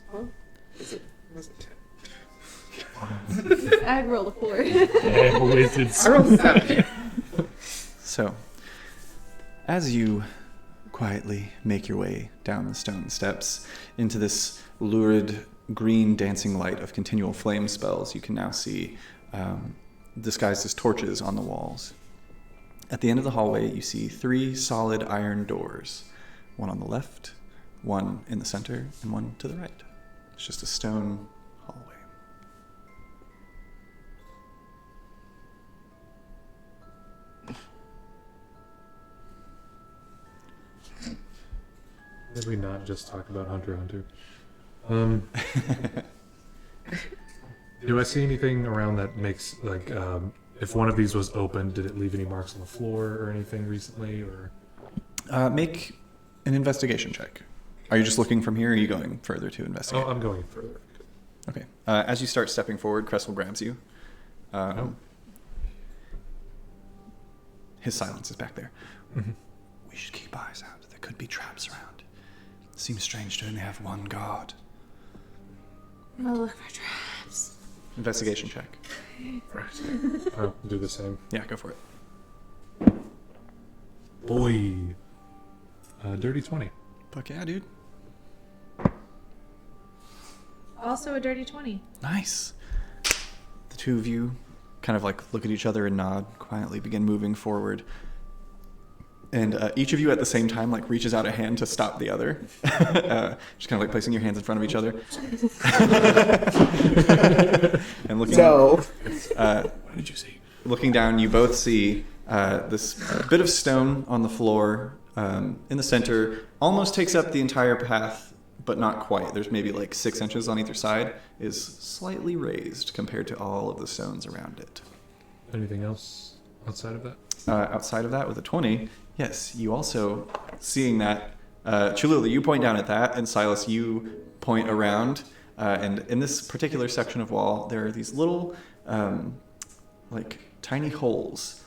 Was it? I rolled a 4. Wizards. I rolled 7. So, as you quietly make your way down the stone steps into this lurid green dancing light of continual flame spells, you can now see disguised as torches on the walls. At the end of the hallway, you see 3 solid iron doors. One on the left, one in the center, and one to the right. It's just a stone hallway. Did we not just talk about Hunter x Hunter? Do I see anything around that makes, like, if one of these was open, did it leave any marks on the floor or anything recently? Or Make an investigation check. Are you just looking from here, or are you going further to investigate? Oh, I'm going further. Okay. As you start stepping forward, Cressel grabs you. His silence is back there. Mm-hmm. We should keep eyes out. There could be traps around. Seems strange to only have one guard. I'm gonna look for traps. Investigation check. Right. I'll do the same. Yeah, go for it. Boy. Dirty 20. Fuck yeah, dude. Also a dirty 20. Nice. The two of you kind of like look at each other and nod, quietly begin moving forward. And each of you at the same time like reaches out a hand to stop the other. Just kind of like placing your hands in front of each other. And looking What did you see? Looking down, you both see this bit of stone on the floor in the center, almost takes up the entire path, but not quite. There's maybe like 6 inches on either side, is slightly raised compared to all of the stones around it. Anything else outside of that? Outside of that, with a 20, yes, you also, seeing that, Cholula, you point down at that, and Silas, you point around, and in this particular section of wall, there are these little, like, tiny holes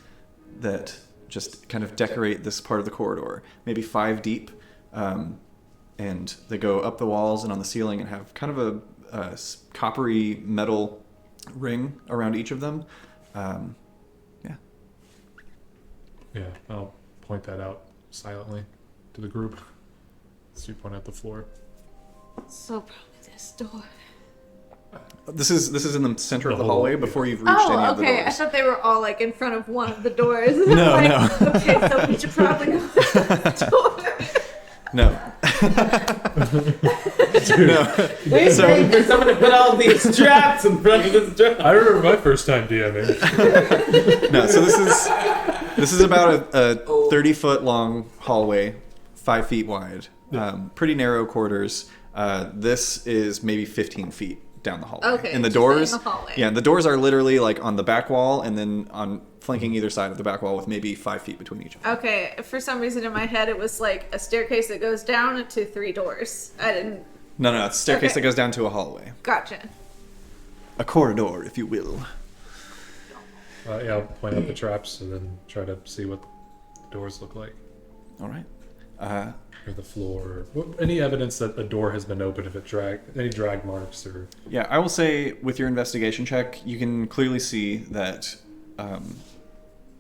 that just kind of decorate this part of the corridor, maybe 5 deep, and they go up the walls and on the ceiling and have kind of a coppery metal ring around each of them. Yeah, I'll point that out silently to the group. So you point out the floor. So probably this door. This is in the center of the whole- hallway before you've reached any of the okay. I doors. thought they were all like in front of one of the doors. No, Like, no. Okay, so we should probably go to the door. No. No. We're So- waiting for someone to put all these traps in front of this door. I remember my first time DMing. No, so this is about a 30-foot long hallway, 5 feet wide, pretty narrow quarters. This is maybe 15 feet down the hallway. Okay, And the just doors, in the hallway. yeah, the doors are literally like on the back wall and then on flanking either side of the back wall with maybe 5 feet between each of them. Okay, for some reason in my head it was like a staircase that goes down to 3 doors. I didn't. No, it's a staircase Okay. that goes down to a hallway. Gotcha. A corridor, if you will. Yeah, I'll point out the traps and then try to see what the doors look like. All right. Or the floor. Any evidence that a door has been opened if it any drag marks or... Yeah, I will say with your investigation check, you can clearly see that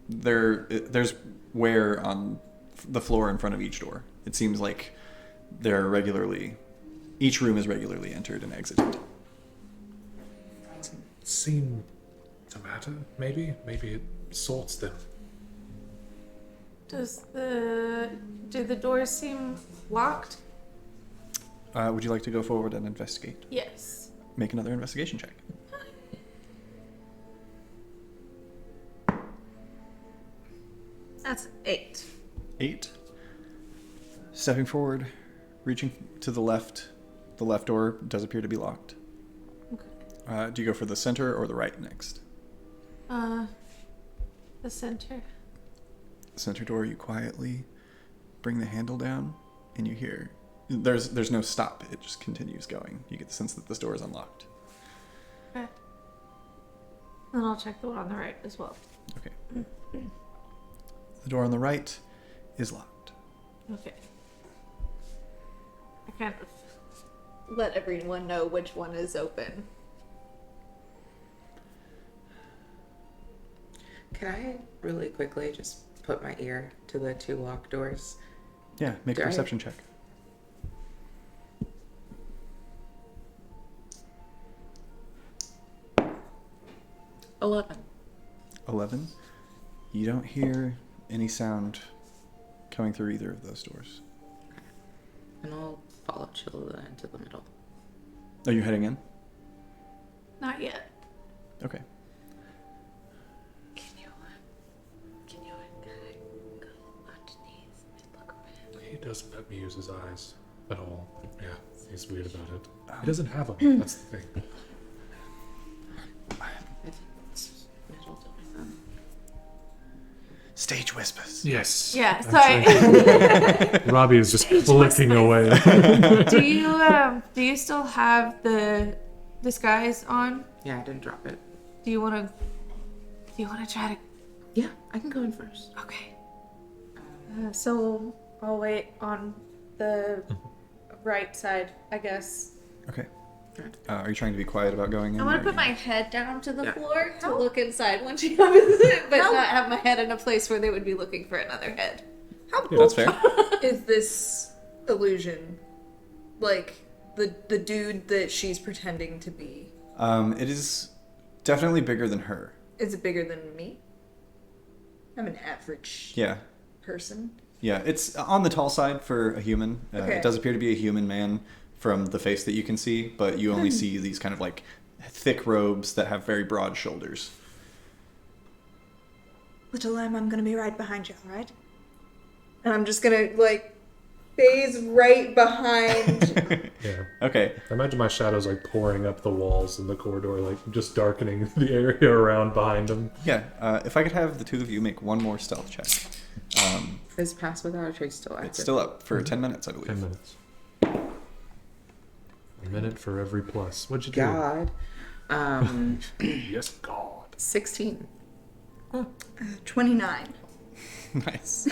there's wear on the floor in front of each door. It seems like each room is regularly entered and exited. Seem to matter, maybe? Maybe it sorts them. Do the doors seem locked? Would you like to go forward and investigate? Yes. Make another investigation check. That's 8. 8. Stepping forward, reaching to the left door does appear to be locked. Okay. Do you go for the center or the right next? The center. Center door, you quietly bring the handle down and you hear there's no stop. It just continues going. You get the sense that this door is unlocked. Okay. Then I'll check the one on the right as well. Okay. The door on the right is locked. Okay. I kind of let everyone know which one is open. Can I really quickly just put my ear to the 2 locked doors? Yeah, make a Right. perception check. 11. 11. You don't hear any sound coming through either of those doors. And I'll follow Cholula into the middle. Are you heading in? Not yet. Okay. Can you go underneath and look around? He doesn't let me use his eyes at all. Yeah, he's weird about it. He doesn't have them. That's the thing. I think it's middle to my thumb. Stage whispers. Yes. Yeah, sorry. Robbie is just flicking away. Do you still have the disguise on? Yeah, I didn't drop it. Do you wanna try to Yeah, I can go in first. Okay. So I'll wait on the right side, I guess. Okay. Are you trying to be quiet about going in? I want or to put you- my head down to the Yeah. floor to look inside when she comes in, but not have my head in a place where they would be looking for another head. How Yeah, that's fair. is this illusion? Like the dude that she's pretending to be. It is definitely bigger than her. Is it bigger than me? I'm an average Yeah. person. Yeah, it's on the tall side for a human. Okay. It does appear to be a human man from the face that you can see, but you only see these kind of like thick robes that have very broad shoulders. Little lamb, I'm gonna be right behind you, alright? And I'm just gonna like phase right behind. Yeah. Okay. I imagine my shadow's like pouring up the walls in the corridor, like just darkening the area around behind them. Yeah. If I could have the two of you make one more stealth check. Is Pass Without a Trace still active? It's still up for 10 minutes, I believe. 10 minutes. A minute for every plus. What'd you do? God. Yes, God. 16. 29. Nice.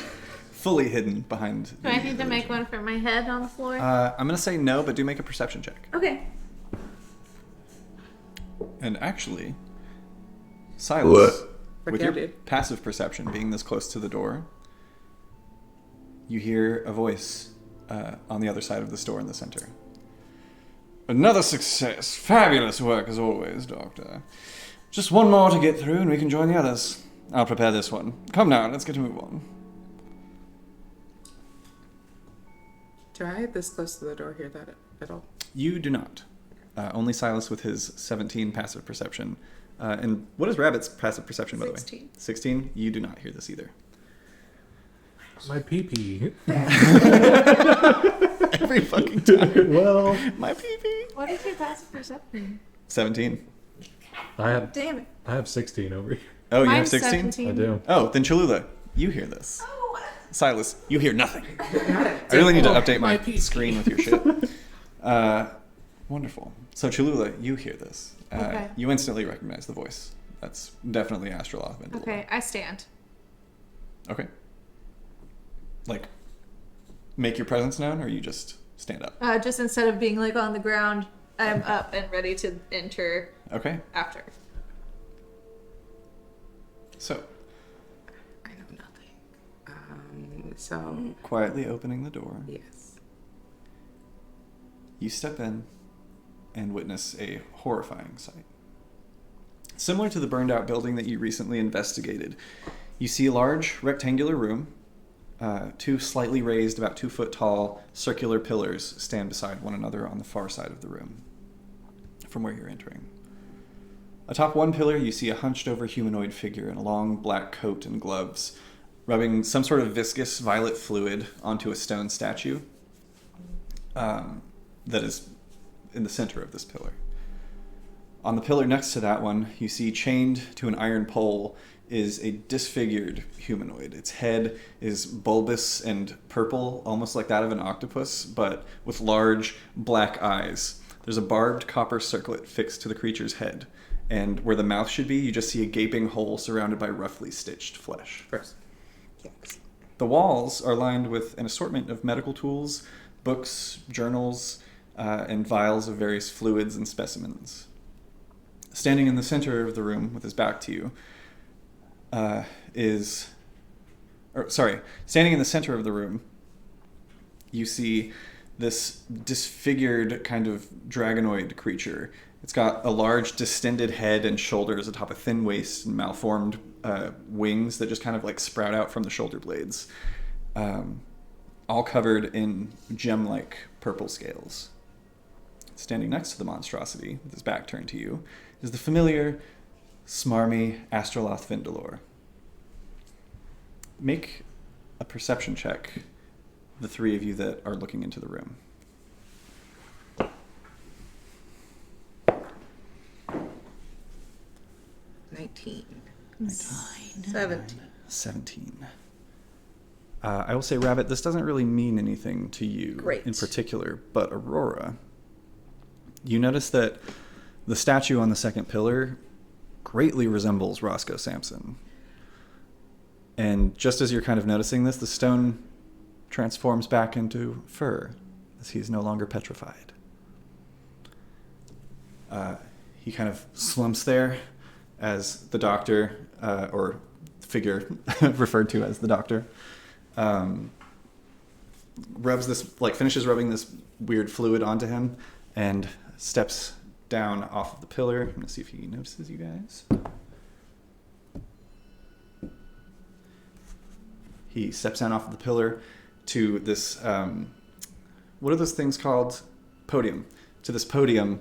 Fully hidden behind. Do I need to make one for my head on the floor? I'm going to say no, but do make a perception check. Okay. And actually, Silas, with Forget your it. passive perception being this close to the door, you hear a voice on the other side of the store in the center. Another success. Fabulous work as always, Doctor. Just one more to get through and we can join the others. I'll prepare this one. Come now, let's get to move on. Do I, this close to the door, hear that at all? You do not. Only Silas with his 17 passive perception. And what is Rabbit's passive perception, by the way? 16. 16? You do not hear this either. My pee-pee. Every fucking time. Well, My pee-pee. What is your passive perception? 17. Damn it. I have 16 over here. Oh, you have Mine's 16? 17. I do. Oh, then Cholula, you hear this. Oh, Silas, you hear nothing. I really need to update my pee-pee. screen with your shit. Wonderful. So Cholula, you hear this. Okay. You instantly recognize the voice. That's definitely Astroloth Vendor. okay, I stand. Okay. Like, make your presence known, or you just stand up? Just instead of being like on the ground, I'm up and ready to enter Okay. after. So, I know nothing. So, quietly opening the door, yes. you step in and witness a horrifying sight. Similar to the burned out building that you recently investigated, you see a large rectangular room. Two slightly raised, about 2 foot tall, circular pillars stand beside one another on the far side of the room from where you're entering. Atop one pillar, you see a hunched over humanoid figure in a long black coat and gloves, rubbing some sort of viscous violet fluid onto a stone statue that is in the center of this pillar. On the pillar next to that one, you see chained to an iron pole is a disfigured humanoid. Its head is bulbous and purple, almost like that of an octopus, but with large black eyes. There's a barbed copper circlet fixed to the creature's head, and where the mouth should be, you just see a gaping hole surrounded by roughly stitched flesh. First. The walls are lined with an assortment of medical tools, books, journals, and vials of various fluids and specimens. Standing in the center of the room with his back to you standing in the center of the room, you see this disfigured kind of dragonoid creature. It's got a large distended head and shoulders atop a thin waist and malformed wings that just kind of like sprout out from the shoulder blades, all covered in gem-like purple scales. Standing next to the monstrosity, with his back turned to you, is the familiar, smarmy Astroloth Vindalor. Make a perception check, the three of you that are looking into the room. 19. 17. I will say, Rabbit, this doesn't really mean anything to you Great. in particular, but Aurora, you notice that the statue on the second pillar greatly resembles Roscoe Sampson. And just as you're kind of noticing this, the stone transforms back into fur as he's no longer petrified. He kind of slumps there as the doctor, or figure referred to as the doctor, rubs this, like finishes rubbing this weird fluid onto him and steps down off of the pillar. I'm going to see if he notices you guys. He steps down off of the pillar to this, what are those things called? Podium. To this podium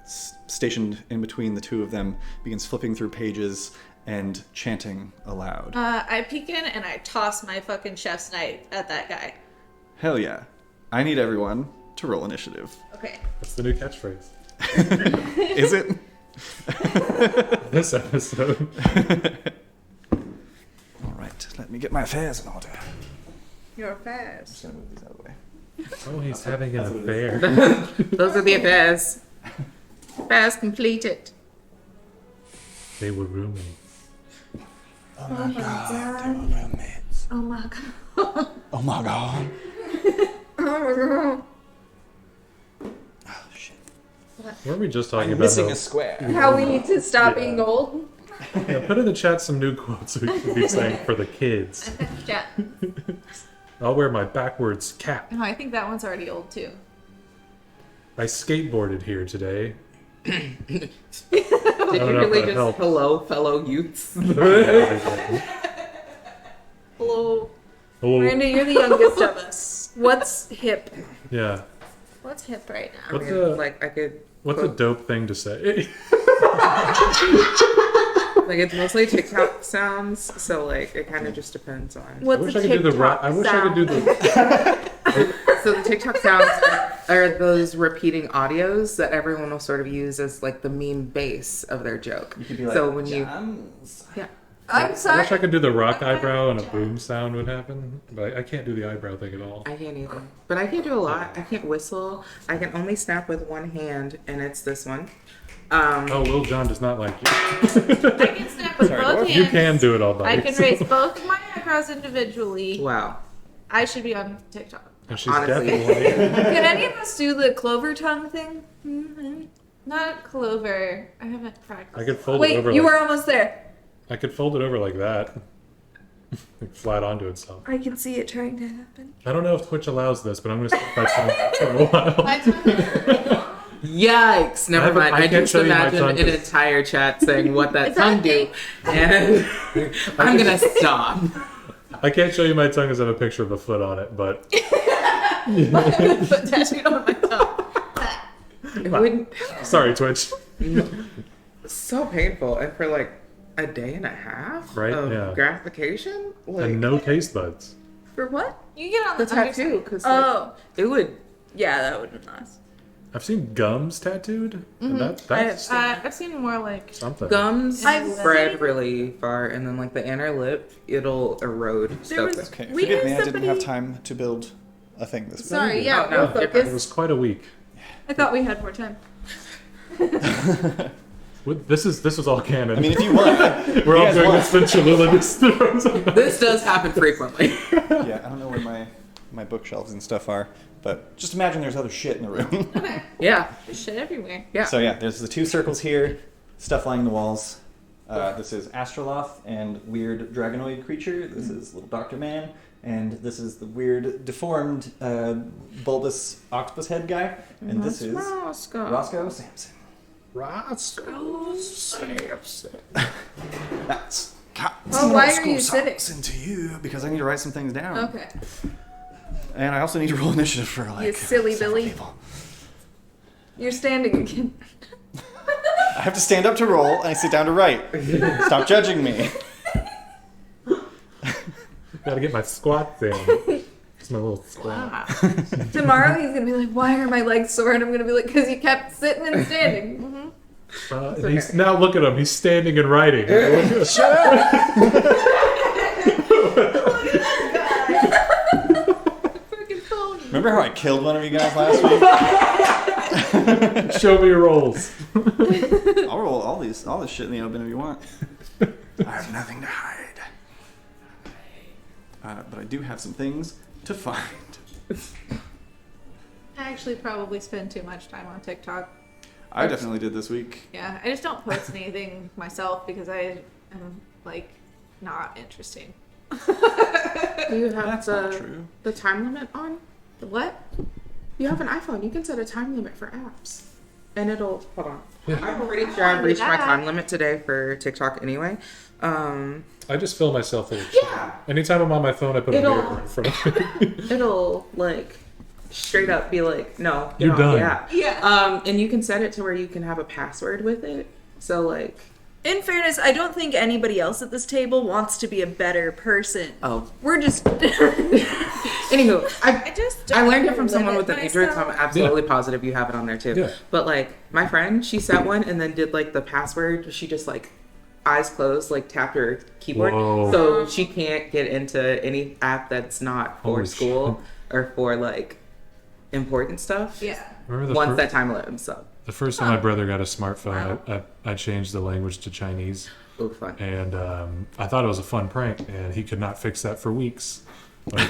stationed in between the two of them, begins flipping through pages and chanting aloud. I peek in and I toss my fucking chef's knife at that guy. Hell yeah. I need everyone to roll initiative. Okay. That's the new catchphrase. Is it? This episode. All right, let me get my affairs in order. You're fast. Just gonna move these out of the way. Oh, he's having an affair. Those are the affairs. Affairs completed. They were roommates. Oh my god, they were roommates. Oh my god. Oh my god. Oh Oh shit. Weren't we just talking I'm about missing how, a square. how we need to stop Yeah. being old. Yeah, put in the chat some new quotes we could be saying for the kids. Yeah. I'll wear my backwards cap. No, I think that one's already old too. I skateboarded here today. Did you know if really that just helped. hello, fellow youths? Hello. Oh, Miranda, you're the youngest of us. What's hip? yeah. What's hip right now? What's a Like, I could. what's a dope thing to say? Like, it's mostly TikTok sounds, so, like, it kind of just depends on. I What's wish a I could do the TikTok I wish I could do sound? the. So, the TikTok sounds are those repeating audios that everyone will sort of use as, like, the meme base of their joke. You could be like, So, when you. "Jams." Yeah. I'm I sorry. wish I could do the rock eyebrow and a boom sound would happen, but I can't do the eyebrow thing at all. I can't either. But I can do a lot. I can't whistle. I can only snap with one hand, and it's this one. Oh, Lil Jon does not like you. I can snap with Sorry, both dwarf. hands. You can do it all night. I can raise both my eyebrows individually. Wow. I should be on TikTok. And she's Honestly. definitely. Can any of us do the clover tongue thing? Mm-hmm. Not Clover. I haven't practiced. I could fold it Wait, over. you like, were almost there. I could fold it over like that, like flat onto itself. I can see it trying to happen. I don't know if Twitch allows this, but I'm gonna stick my tongue out for a while. My tongue- Yikes! I Never haven't- mind. I I, can't just show you my imagine tongue an 'cause- entire chat saying what that Is that tongue a do, thing? and I'm gonna stop. I can't show you my tongue because I have a picture of a foot on it, but Put tattooed on my tongue. It wouldn't. sorry, Twitch. So painful, and for like a day and a half Right, of yeah. gratification, like And no taste buds. For what? You get on the the tattoo, because Oh, it would. yeah, that wouldn't last. I've seen gums tattooed, and that's I've seen more like something. Gums I've spread seen- really far, and then like the inner lip, it'll erode so There was- quick. Okay, We forgive had me, I didn't somebody- have time to build a thing this week. Sorry, yeah, Oh, no, we'll you're It focus. was quite a week. I thought we had more time. This was all canon. I mean, if you want, We're you all guys doing want- this, then Cholula just throws it back. This does happen frequently. yeah, I don't know where my bookshelves and stuff are, but just imagine there's other shit in the room. Yeah, shit everywhere. yeah. So yeah, there's the two circles here, stuff lining the walls. This is Astroloth and weird dragonoid creature. This is little Doctor Man, and this is the weird deformed bulbous octopus head guy, and this is Roscoe Sampson. Roscoe Sampson. That's Oh, why are Roscoe you sitting? Sampson to you because I need to write some things down. Okay. And I also need to roll initiative for like You silly several Billy. people. You're standing again. I have to stand up to roll, and I sit down to write. Stop judging me. Gotta get my squats in. It's my little squat. Wow. Tomorrow he's gonna be like, "Why are my legs sore?" And I'm gonna be like, "Cause you kept sitting and standing." He's now look at him. He's standing and writing. Shut up! Freaking phony. Remember how I killed one of you guys last week? Show me your rolls. I'll roll all this shit in the open if you want. I have nothing to hide. But I do have some things to find. I actually probably spend too much time on TikTok. I definitely did this week. Yeah, I just don't post anything myself because I am like not interesting. Do you have That's not true. the time limit on? The what? You have an iPhone. You can set a time limit for apps, and it'll hold on. Yeah. I'm pretty sure I've reached my time limit today for TikTok anyway. I just fill myself full of shit. Yeah. Anytime I'm on my phone, I put a It'll- mirror in front of me. It'll like straight up be like, no, You're done. Yeah. And you can set it to where you can have a password with it. So like, In fairness, I don't think anybody else at this table wants to be a better person. oh, We're just. anywho, I learned it from someone with an Android, so I'm absolutely positive you have it on there too. Yeah. But like my friend, she set one and then did like the password. She just like eyes closed, like tapped her keyboard, Whoa. so she can't get into any app that's not for Holy school or for like important stuff. Yeah. Remember Once that time limit, so the first time my brother got a smartphone, I changed the language to Chinese, ooh, fun. and I thought it was a fun prank, and he could not fix that for weeks. Like,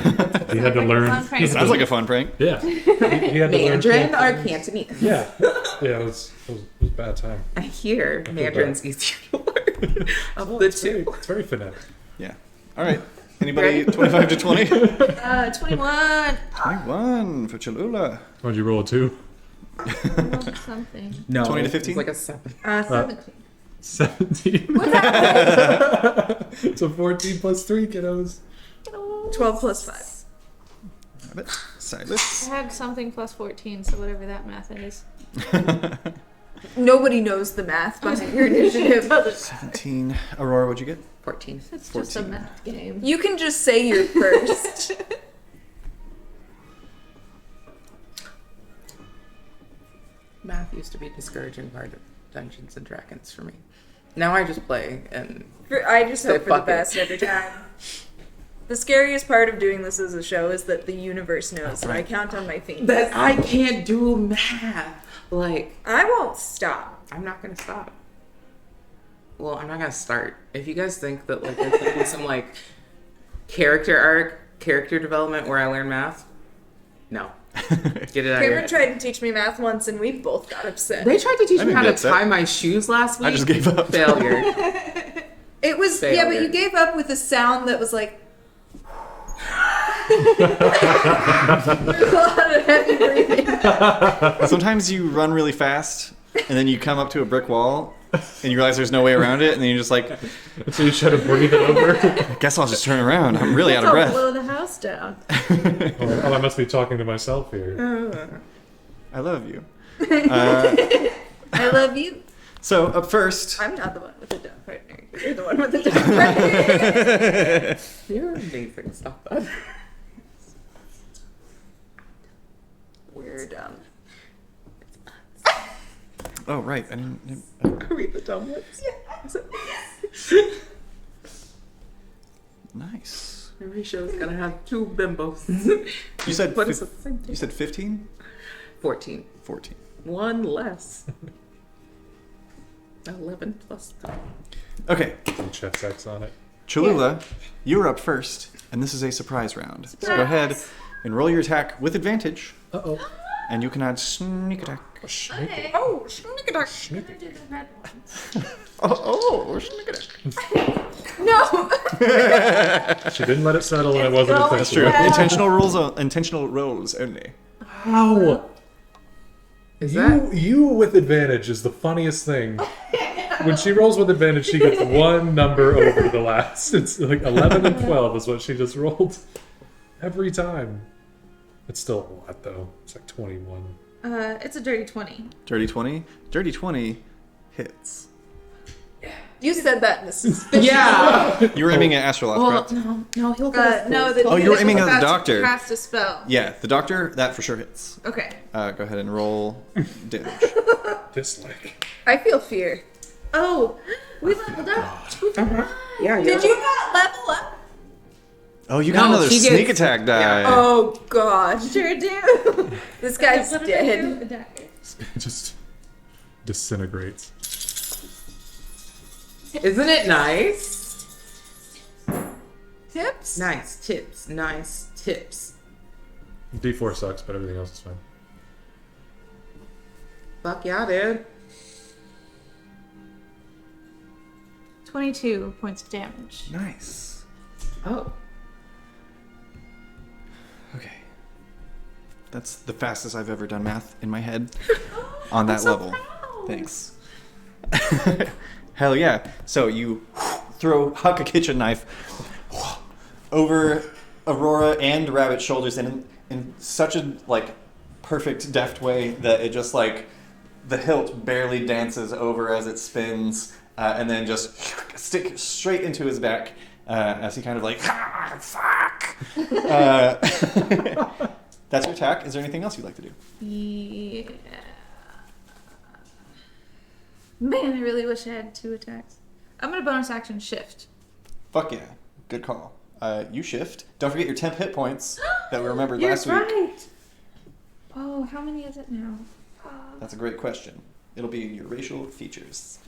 he had to learn. Fun prank. Sounds like a fun prank. Yeah, he had to learn Mandarin or Cantonese. Cantonese? Yeah, it was a bad time. I hear Mandarin's easier to learn of the two. It's very phonetic. Yeah. All right. Anybody 25 to 20? 21. 21 for Cholula. What'd you roll, a 2? Something. No, 20 to 15? It's like a 7. 17. 17. It's a 14 plus 3, kiddos. 12 plus 5. Rabbit. Silas. I had something plus 14, so whatever that math is. Nobody knows the math behind your initiative. 17. Aurora, what'd you get? 14. It's just a 14. math game. You can just say you're first. Math used to be a discouraging part of Dungeons and Dragons for me. Now I just play and I just Say hope for the fuck it. best every time. The scariest part of doing this as a show is that the universe knows that I count on my fingers. that I can't do math. Like, I won't stop. I'm not gonna stop. Well, I'm not gonna start. If you guys think that like there's gonna be some like character arc, character development where I learn math, no. Get it out of your Cameron head. tried to teach me math once and we both got upset. They tried to teach I me didn't how to get that. tie my shoes last week. I just gave up. Failure. It was, yeah, but Failure. you gave up with a sound that was like. There's a lot of heavy breathing. Sometimes you run really fast, and then you come up to a brick wall, and you realize there's no way around it, and then you're just like, So you try to breathe it over. I guess I'll just turn around. I'm really out of I'll breath. blow the house down. Oh, I must be talking to myself here. I love you. I love you. So, up first, I'm not the one with the dumb partner. You're the one with the dumb partner. You're amazing. Stop that. We're dumb. oh, right. I didn't, Are we the dumb ones? nice. Every show's gonna have 2 bimbos. You said, But it's the same thing. you said 15? 14. 14. 1 less. 11 plus 3. Okay, Some chest X on it. Cholula, you're up first, and this is a surprise round. So go ahead and roll your attack with advantage, Uh-oh. and you can add sneak attack. Okay. Oh, sneak attack. I'm gonna do the red one. Oh, sneak attack. No. She didn't let it settle, and it wasn't going That's intentional. true. Yeah. Intentional rolls only. How? Is that? You with advantage is the funniest thing. When she rolls with advantage, she gets one number over the last. It's like 11 and 12 is what she just rolled. Every time. It's still a lot, though. It's like 21. It's a dirty 20. Dirty 20? Dirty 20 hits. You said that in a suspicious. Yeah. You were aiming at Astroloth, Well, correct? no, he'll get us No, both. the Oh, you were aiming at the about to doctor. Cast a spell. Yeah, the doctor, that for sure hits. Okay. Go ahead and roll damage. Dislike. I feel fear. Oh, we leveled up. Yeah, Did you not level up? Oh, you got No, another she sneak gets- attack die. Oh God. Sure do. This guy's What did I dead. do? It just disintegrates. Isn't it nice? Tips? Nice tips. Nice tips. D4 sucks, but everything else is fine. Fuck yeah, dude. 22 points of damage. Nice. Oh. Okay. That's the fastest I've ever done math in my head on that level. Thanks. Hell yeah. So you huck a kitchen knife over Aurora and Rabbit's shoulders, and in such a like perfect, deft way that it just like the hilt barely dances over as it spins, and then just stick straight into his back as he kind of like, ah, fuck. That's your attack. Is there anything else you'd like to do? Yeah. Man, I really wish I had 2 attacks. I'm gonna bonus action shift. Fuck yeah. Good call. You shift. Don't forget your temp hit points that we remembered last week. Right. Oh, how many is it now? That's a great question. It'll be your racial features.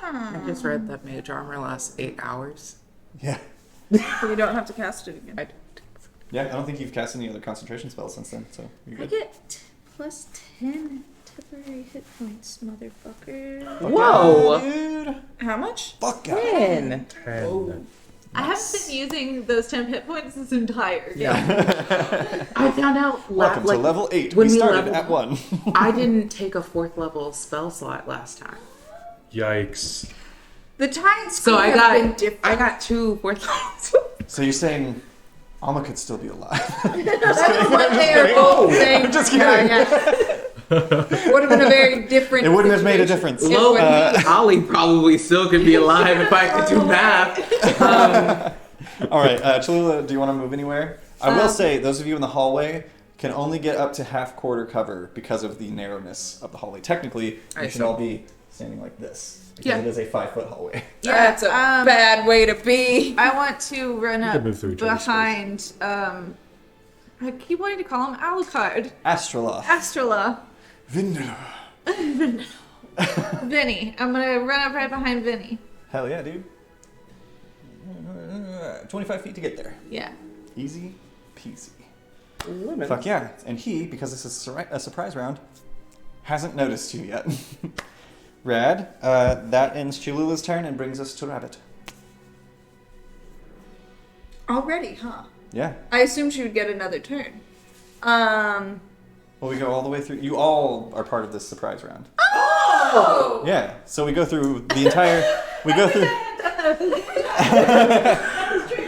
I just read that mage armor lasts 8 hours. Yeah. So you don't have to cast it again. I don't. Yeah, I don't think you've cast any other concentration spells since then, so you're I good. get plus 10 temporary hit points, motherfucker. Fuck Whoa. yeah, dude. How much? Fuck yeah. When? I haven't been using those temp hit points this entire game. Yeah. I found out Welcome to level 8. when We we started leveled- at 1. I didn't take a 4th level spell slot last time. Yikes. The tides So could I have been got different. 2 4th levels. So you're saying Alma could still be alive? That's what they are both saying. Just kidding. Would have been a very different. It wouldn't have made a situation. difference. Low wouldn't. Ollie probably still could be alive if I could do math. All right, Cholula, do you want to move anywhere? I will say, those of you in the hallway can only get up to half-quarter cover because of the narrowness of the hallway. Technically, I you should see. all be standing like this. Because Yeah. it is a 5-foot hallway. That's a bad way to be. I want to run up can move through each other's behind, I keep wanting to call him Alucard. Astroloth. Astrala. Vindula. Vinny. I'm gonna run up right behind Vinny. Hell yeah, dude. 25 feet to get there. Yeah. Easy peasy. Lemon. Fuck yeah. And he, because this is a surprise round, hasn't noticed you yet. Rad. That ends Cholula's turn and brings us to Rabbit. Already, huh? Yeah. I assumed she would get another turn. Well, we go all the way through. You all are part of this surprise round. Oh! Yeah. So we go through the entire. We go through.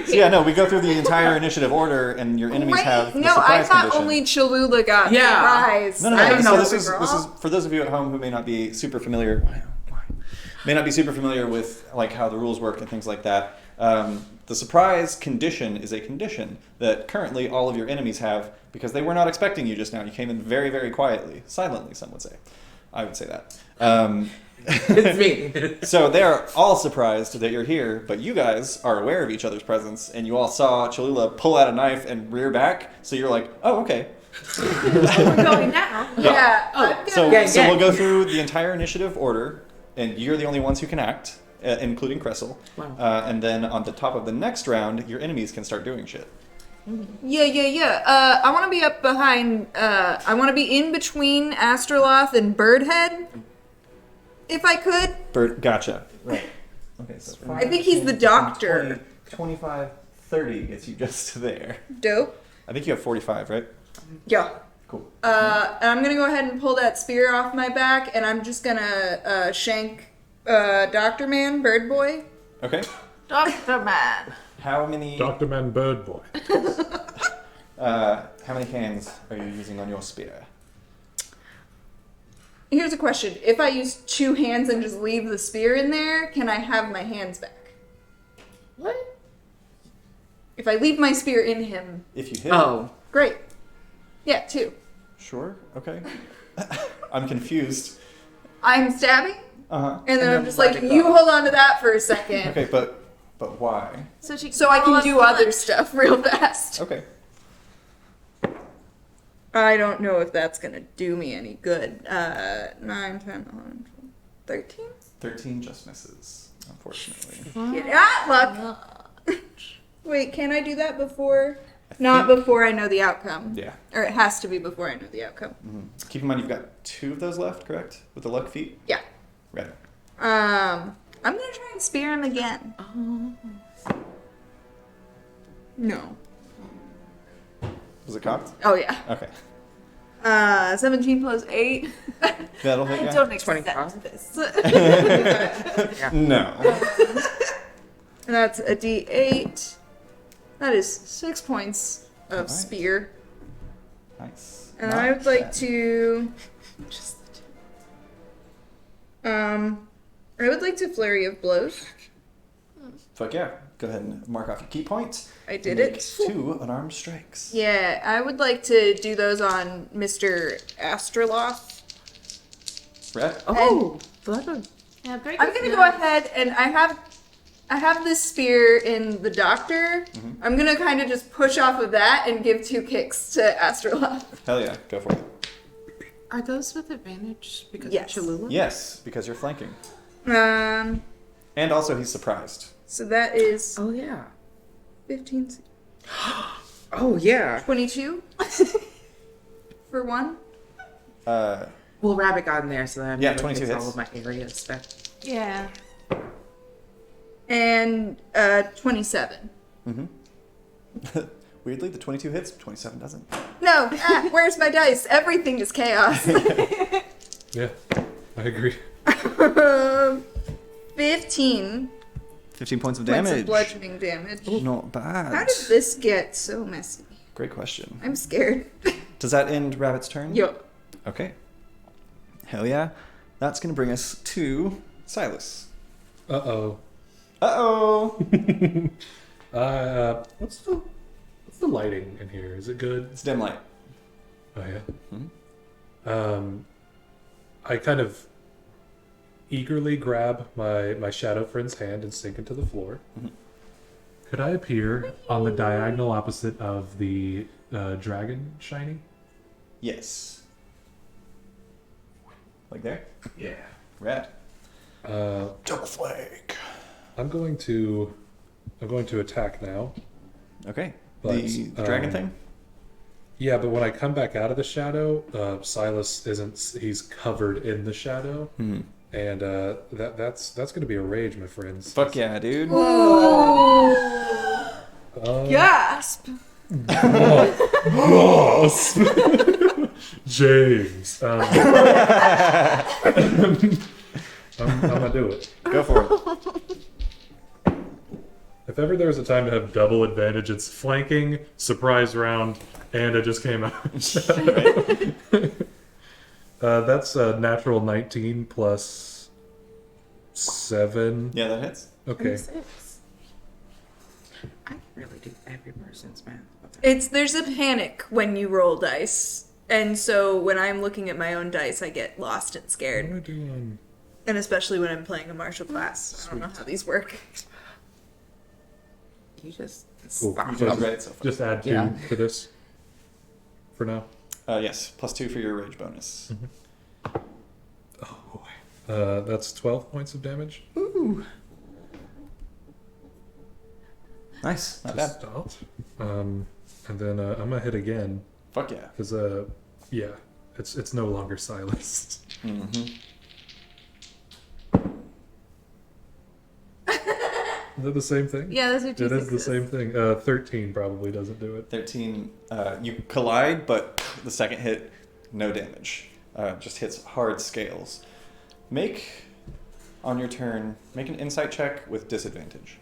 Yeah, no, we go through the entire initiative order, and your enemies have the No, I surprise thought condition. only Cholula got Yeah. surprised. No. I So don't know. this is for those of you at home who may not be super familiar. May not be super familiar with like how the rules work and things like that. The surprise condition is a condition that currently all of your enemies have because they were not expecting you just now. You came in very, very quietly, silently. Some would say. I would say that. It's me. So they are all surprised that you're here, but you guys are aware of each other's presence, and you all saw Cholula pull out a knife and rear back. So you're like, oh, okay. We're going now. Yeah. Oh, So Yeah, so yeah. we'll go through the entire initiative order, and you're the only ones who can act, including Cressel. Wow. And then on the top of the next round, your enemies can start doing shit. Yeah. I want to be up behind. I want to be in between Astroloth and Birdhead, if I could. Gotcha. Right. Okay, so I think he's the doctor. 25, 30 gets you just there. Dope. I think you have 45, right? Yeah. Cool. And I'm gonna go ahead and pull that spear off my back, and I'm just gonna shank Dr. Man, Bird Boy. Okay. Dr. Man. How many Dr. Man Bird Boy. how many hands are you using on your spear? Here's a question: if I use 2 hands and just leave the spear in there, can I have my hands back? What? If I leave my spear in him, If you hit. Oh. great. Yeah, 2. Sure. Okay. I'm confused. I'm stabbing, Uh-huh. and then I'm then just let like, it go. you hold on to that for a second, Okay, but why? So she so I roll can up do the other lunch. stuff real fast. Okay. I don't know if that's gonna do me any good. 9, 10, 11, 12, 13? 13 just misses, unfortunately. Get out, luck! Wait, can I do that before? Not before I know the outcome. Yeah. Or it has to be before I know the outcome. Keep in mind you've got 2 of those left, correct? With the luck feat? Yeah. Right. I'm gonna try and spear him again. No. Was it cocked? Oh, yeah. Okay. 17 plus 8. That'll hit I you. don't accept 25? this. No. And that's a d8. That is 6 points of Alright. spear. Nice. And Not I would like bad. to I would like to flurry of blows. Fuck yeah. Go ahead and mark off your key points. I did Make it. 2 unarmed strikes. Yeah, I would like to do those on Mr. Astroloth. Red? Oh, blood. Yeah, break I'm his gonna nose. go ahead and I have this spear in the doctor. I'm gonna kind of just push off of that and give 2 kicks to Astroloth. Hell yeah. Go for it. Are those with advantage because Yes. of Cholula? Yes, because you're flanking. Um, And also he's surprised. so that is Oh yeah. 15, Oh yeah. 22 for 1. Uh, Well, Rabbit got in there, so then Yeah, 22 all hits. of my area stuff. Yeah. And 27. weirdly, the 22 hits, 27 doesn't. No, where's my dice? Everything is chaos. Yeah, I agree. 15 15 points of points damage. of bludgeoning damage. Not bad. How did this get so messy? Great question. I'm scared. Does that end Rabbit's turn? Yup. Okay. Hell yeah. That's going to bring us to Silas. Uh-oh. Uh-oh. What's the lighting in here? Is it good? It's dim light. Oh yeah. I kind of eagerly grab my shadow friend's hand and sink into the floor. Could I appear on the diagonal opposite of the dragon shiny? Yes. Like there? Yeah. Rad. Double flank. I'm going to attack now. Okay. But, the dragon thing? Yeah, but when I come back out of the shadow, Silas isn't. He's covered in the shadow, and that's going to be a rage, my friends. Fuck yeah, dude. Gasp! Boss! James. I'm gonna do it. Go for it. If ever there was a time to have double advantage, it's flanking, surprise round, and it just came out. That's a natural 19 plus 7. Yeah, that hits. Okay. 26. I can really do every person's math. There's a panic when you roll dice. And so when I'm looking at my own dice, I get lost and What scared. am I doing? And especially when I'm playing a martial class. I don't know how these work. You just Cool. stop. You just read it so far. Just add 2 Yeah. to this for now. Yes, plus 2 for your rage bonus. Oh boy. That's 12 points of damage. Ooh. Nice. Not to bad. start. And then I'm gonna hit again Fuck yeah. because yeah, it's no longer silenced. Is that the same thing? Yeah, those are two It is the sixes. same thing. 13 probably doesn't do it. 13. You collide, but the second hit, no damage. Just hits hard scales. Make, on your turn, make an insight check with disadvantage.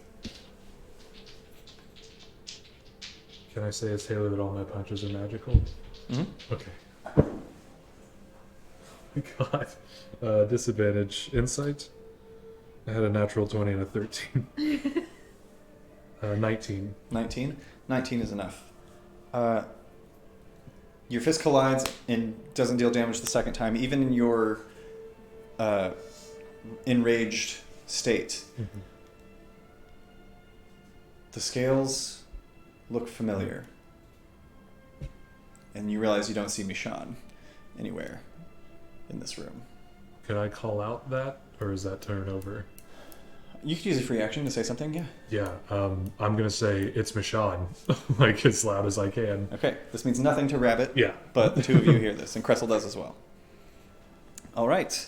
Can I say as Taylor that all my punches are magical? Okay. God. Disadvantage. Insight. I had a natural 20 and a 13. 19. 19? 19 is enough. Your fist collides and doesn't deal damage the second time, even in your enraged state. The scales look familiar. And you realize you don't see Mishan anywhere in this room. Can I call out that? Or is that turn over? You could use a free action to say something, yeah. Yeah, I'm gonna say it's Michonne, like as loud as I can. Okay, this means nothing to Rabbit, Yeah. but the two of you hear this, and Cressel does as well. All right.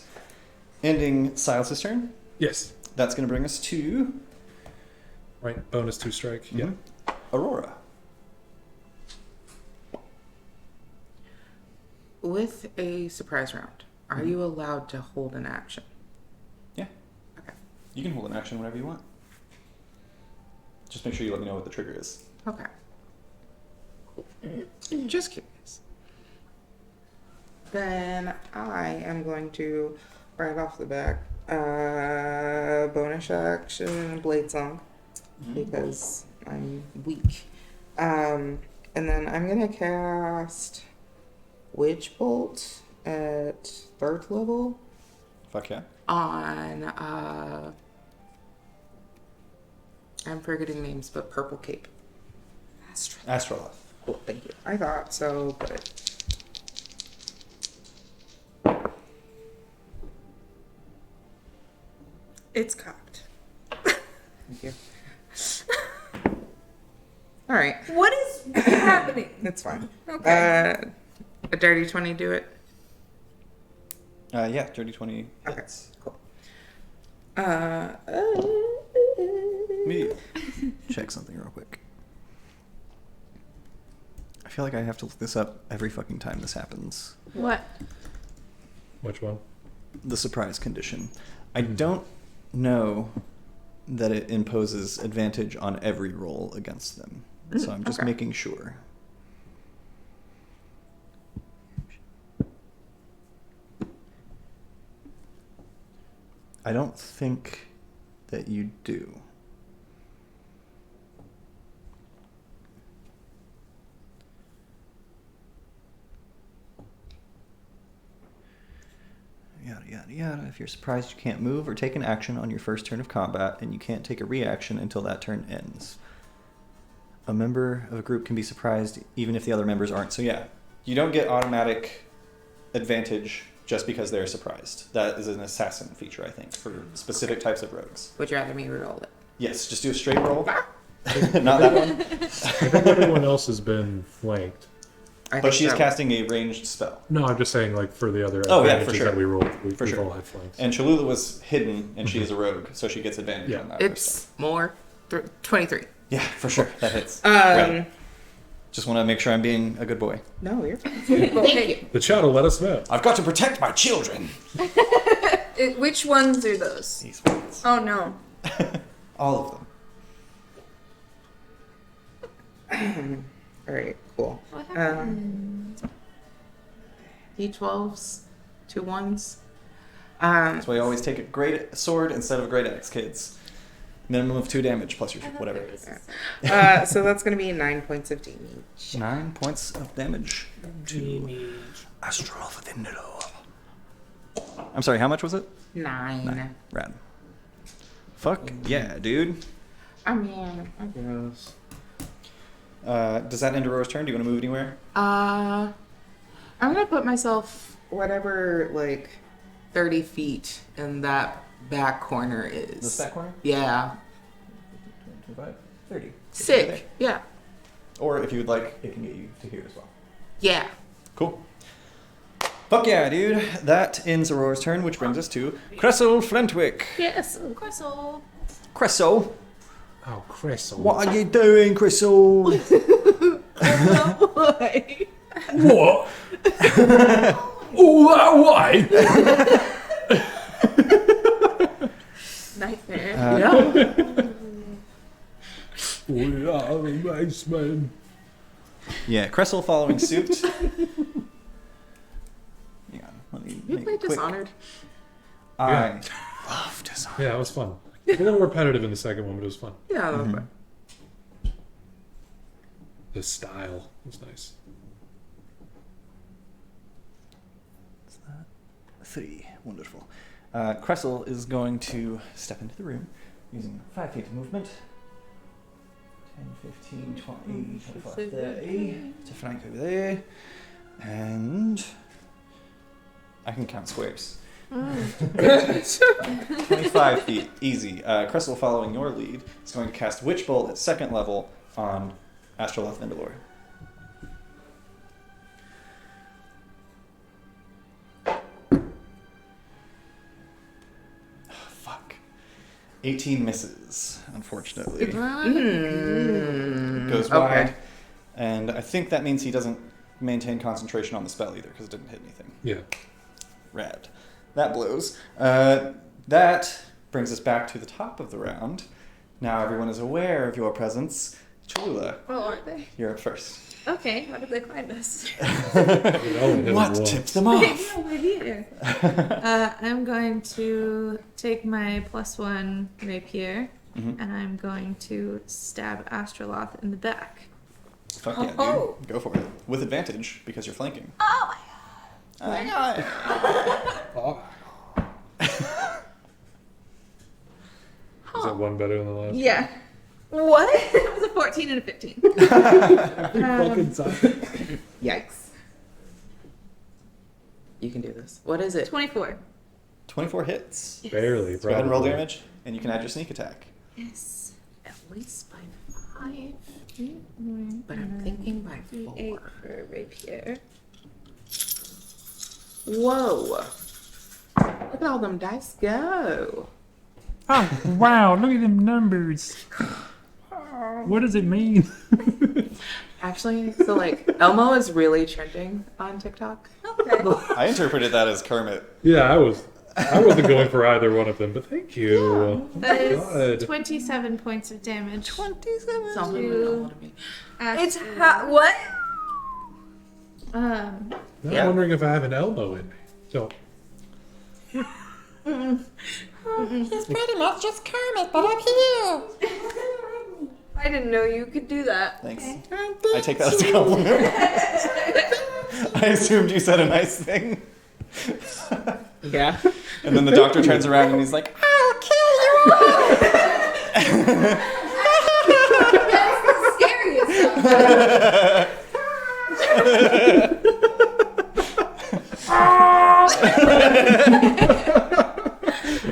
Ending Silas' turn. Yes. That's going to bring us to Right. Bonus 2 strike. Yeah. Aurora. With a surprise round, are you allowed to hold an action? Yeah. Okay. You can hold an action whenever you want. Just make sure you let me know what the trigger is. Okay. Just curious. Then I am going to, right off the back, bonus action Blade Song because I'm weak. And then I'm gonna cast Witch Bolt at 3rd level Fuck yeah. on I'm forgetting names, but Purple Cape. Astroloth. Cool, thank you. I thought so, but It's cocked. thank you. All right, What is happening? that's fine. Okay. A dirty 20 do it. Yeah, dirty 20 Okay, hits. cool. Let me check something real quick. I feel like I have to look this up every fucking time this happens. What? Which one? The surprise condition. I don't know that it imposes advantage on every roll against them. So I'm just okay. making sure. I don't think that you do. Yada, yada, yada. If you're surprised you can't move or take an action on your first turn of combat, and you can't take a reaction until that turn ends. A member of a group can be surprised even if the other members aren't. So yeah, you don't get automatic advantage just because they're surprised. That is an assassin feature, I think, for specific types of rogues. Would you rather me reroll it? Yes, just do a straight roll. Not that one. I think everyone else has been flanked. I But think she's so. casting a ranged spell. No, I'm just saying, like, for the other Oh, yeah, advantages for sure. that we rolled, we've For sure. all had flanks. And Cholula was hidden, and she is a rogue, so she gets advantage Yeah. on that. It's more 23. Yeah, for sure. That hits. Um, Right. Just want to make sure I'm being a good boy. No, you're fine. Well, hey, The chat will let us know. I've got to protect my children. which ones are those? These ones. Oh no. All of them. All right, cool. What happened? D12s, 2 1s. That's why you always take a great sword instead of a great axe, kids. Minimum of 2 damage plus your whatever. So that's going to be 9 points of damage. 9 points of damage to Astroloth within the law. I'm sorry, how much was it? 9. Rad. Fuck yeah, dude. I mean, I guess. Does that end Aurora's turn? Do you want to move anywhere? I'm going to put myself whatever, like, 30 feet in that back corner is. This back corner? Yeah. 25, 30. Sick. Yeah. Or if you would like, it can get you to here as well. Yeah. Cool. Fuck yeah, dude. That ends Aurora's turn, which brings us to Cressel Flintwick. Yes, Cressel. Cressel, Oh, Cressel. what are you doing, Cressel? Why? What? Oh, that way? Nightmare. We are the baseman. Yeah, Cressel following suit. Hang on, let me You make played it quick. Dishonored. I love Dishonored. Yeah, it was fun. A little repetitive in the second one, but it was fun. Yeah, a little Mhm. bit. The style was nice. 3. Wonderful. Cressel is going to step into the room using 5 feet of movement. 10, 15, 20, 25, 30 to flank over there. And I can count squares. 25 feet, easy. Cressel, following your lead, is going to cast Witch Bolt at 2nd level on Astroloth Vindalore. Fuck. 18 misses, unfortunately. Goes wide. Okay. And I think that means he doesn't maintain concentration on the spell either, because it didn't hit anything. Yeah. Rad. That blows. That brings us back to the top of the round. Now everyone is aware of your presence. Cholula, Oh, aren't they? you're up first. Okay. How did they find us? What tipped them I off? have no idea. I'm going to take my +1 rapier, Mhm. and I'm going to stab Astroloth in the back. Fuck yeah, dude. Oh. Go for it. With advantage, because you're flanking. Oh my god. Is that one better than the last? Yeah. What? It was a 14 and a 15. Fucking time. Yikes. You can do this. What is it? 24. 24 hits. Barely. So go ahead and roll probably. damage, and you can add your sneak attack. Yes. At least by 5. but I'm thinking by 8 4. for rapier. Whoa. Look at all them dice go. Oh, wow. Look at them numbers. What does it mean? Actually, so like Elmo is really trending on TikTok. Okay. I interpreted that as Kermit. Yeah, I wasn't going for either one of them, but thank you. That is God. 27 points of damage. 27. Sounds like Elmo to me. It's what? Um, Now Yeah. I'm wondering if I have an elbow in me. So, He's pretty much just Kermit, but I'm here. I didn't know you could do that. Thanks. I take that as a compliment. I assumed you said a nice thing. Yeah. And then the doctor turns around and he's like, I'll kill you all. That's the scariest stuff.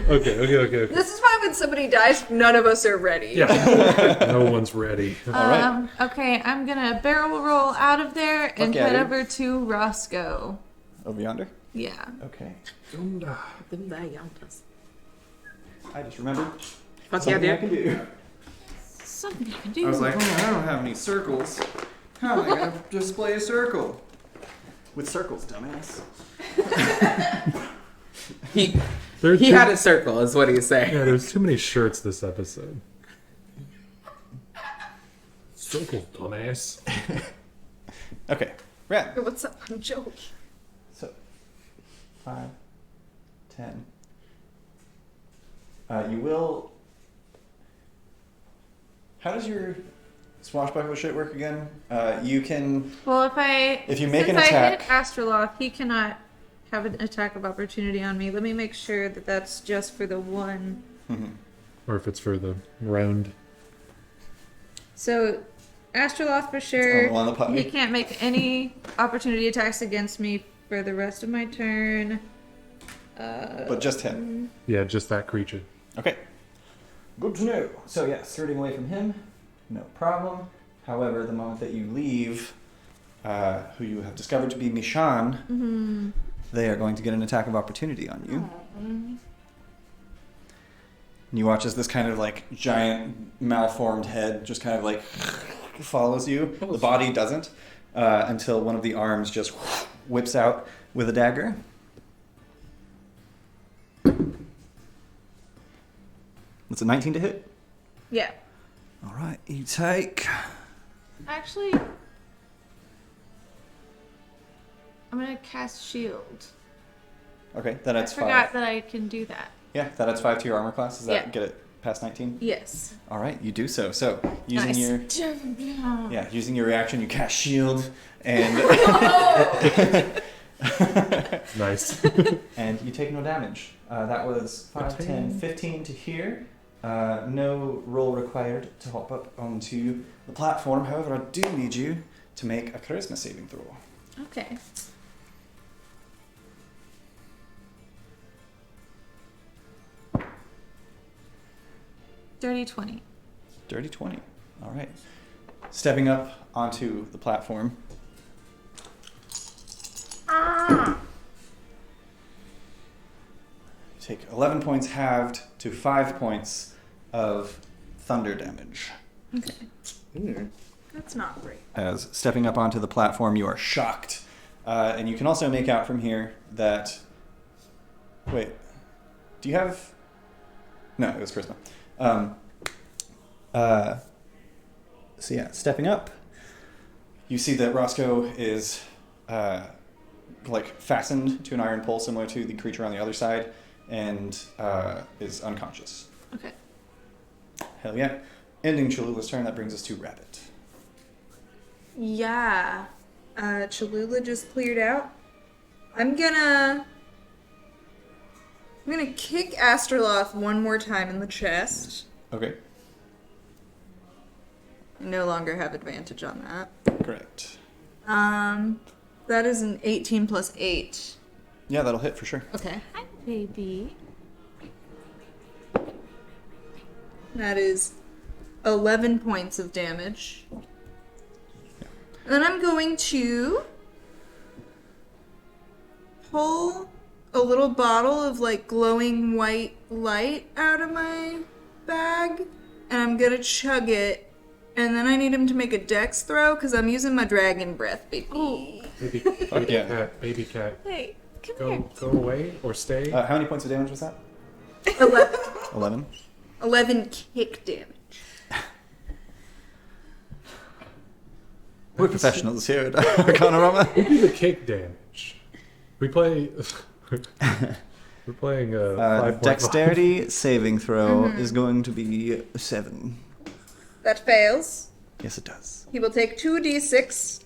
okay. This is why when somebody dies, none of us are ready. Yeah. No one's ready. all right. okay, I'm gonna barrel roll out of there and yeah, head dude. over to Roscoe. Over yonder? Yeah. Okay. I just remembered Fuck yeah, something I dude. can do. Something I can do. I was like, I don't have any circles. How am I going to display a circle? With circles, dumbass. He There's he too, had a circle, is what he's saying. yeah, there's too many shirts this episode. Circle, dumbass. Okay, Rat. What's up? I'm joking. So, 5, 10. You will. How does your swashbuckle shit work again? You can. Well, if you make since an I attack- hit Astroloth, he cannot have an attack of opportunity on me. Let me make sure that that's just for the one. Or if it's for the round. So, Astroloth for on sure. the puppy. He can't make any opportunity attacks against me for the rest of my turn. But just him. Yeah, just that creature. Okay. Good to know. So, yeah, skirting away from him, no problem. However, the moment that you leave, who you have discovered to be Mishan, they are going to get an attack of opportunity on you. And you watch as this kind of like giant malformed head just kind of like follows you. The body doesn't until one of the arms just whips out with a dagger. That's a 19 to hit. Yeah. All right, you take. Actually, I'm gonna cast shield. Okay, that adds I forgot 5. that I can do that. Yeah, that adds 5 to your armor class. Does that Yeah. get it past 19? Yes. All right, you do so. So using Nice. your using your reaction, you cast shield and Nice. and you take no damage. That was 5, 10, 15 to here. No roll required to hop up onto the platform. However, I do need you to make a charisma saving throw. Okay. Dirty 20. Dirty 20. All right. Stepping up onto the platform. Take 11 points halved to 5 points of thunder damage. That's not great. As stepping up onto the platform, you are shocked. And you can also make out from here that... Wait. Do you have... No, it was charisma. So yeah, stepping up, you see that Roscoe is fastened to an iron pole similar to the creature on the other side and is unconscious. Okay. Hell yeah. Ending Cholula's turn, that brings us to Rabbit. Yeah. Cholula just cleared out. I'm gonna kick Astroloth one more time in the chest. Okay, I no longer have advantage on that. correct. That is an 18 plus 8. Yeah, that'll hit for sure. Okay. Hi, baby. That is 11 points of damage. And then I'm going to pull a little bottle of like glowing white light out of my bag, and I'm gonna chug it. And then I need him to make a dex throw because I'm using my dragon breath, baby. Oh, Baby yeah. cat, baby cat. hey, come here. Go away or stay. How many points of damage was that? 11, 11. 11 kick damage. We're professionals here at Arcanarama. We do the kick damage. We play. We're playing 5.5. Dexterity saving throw is going to be 7. That fails. Yes, it does. He will take 2d6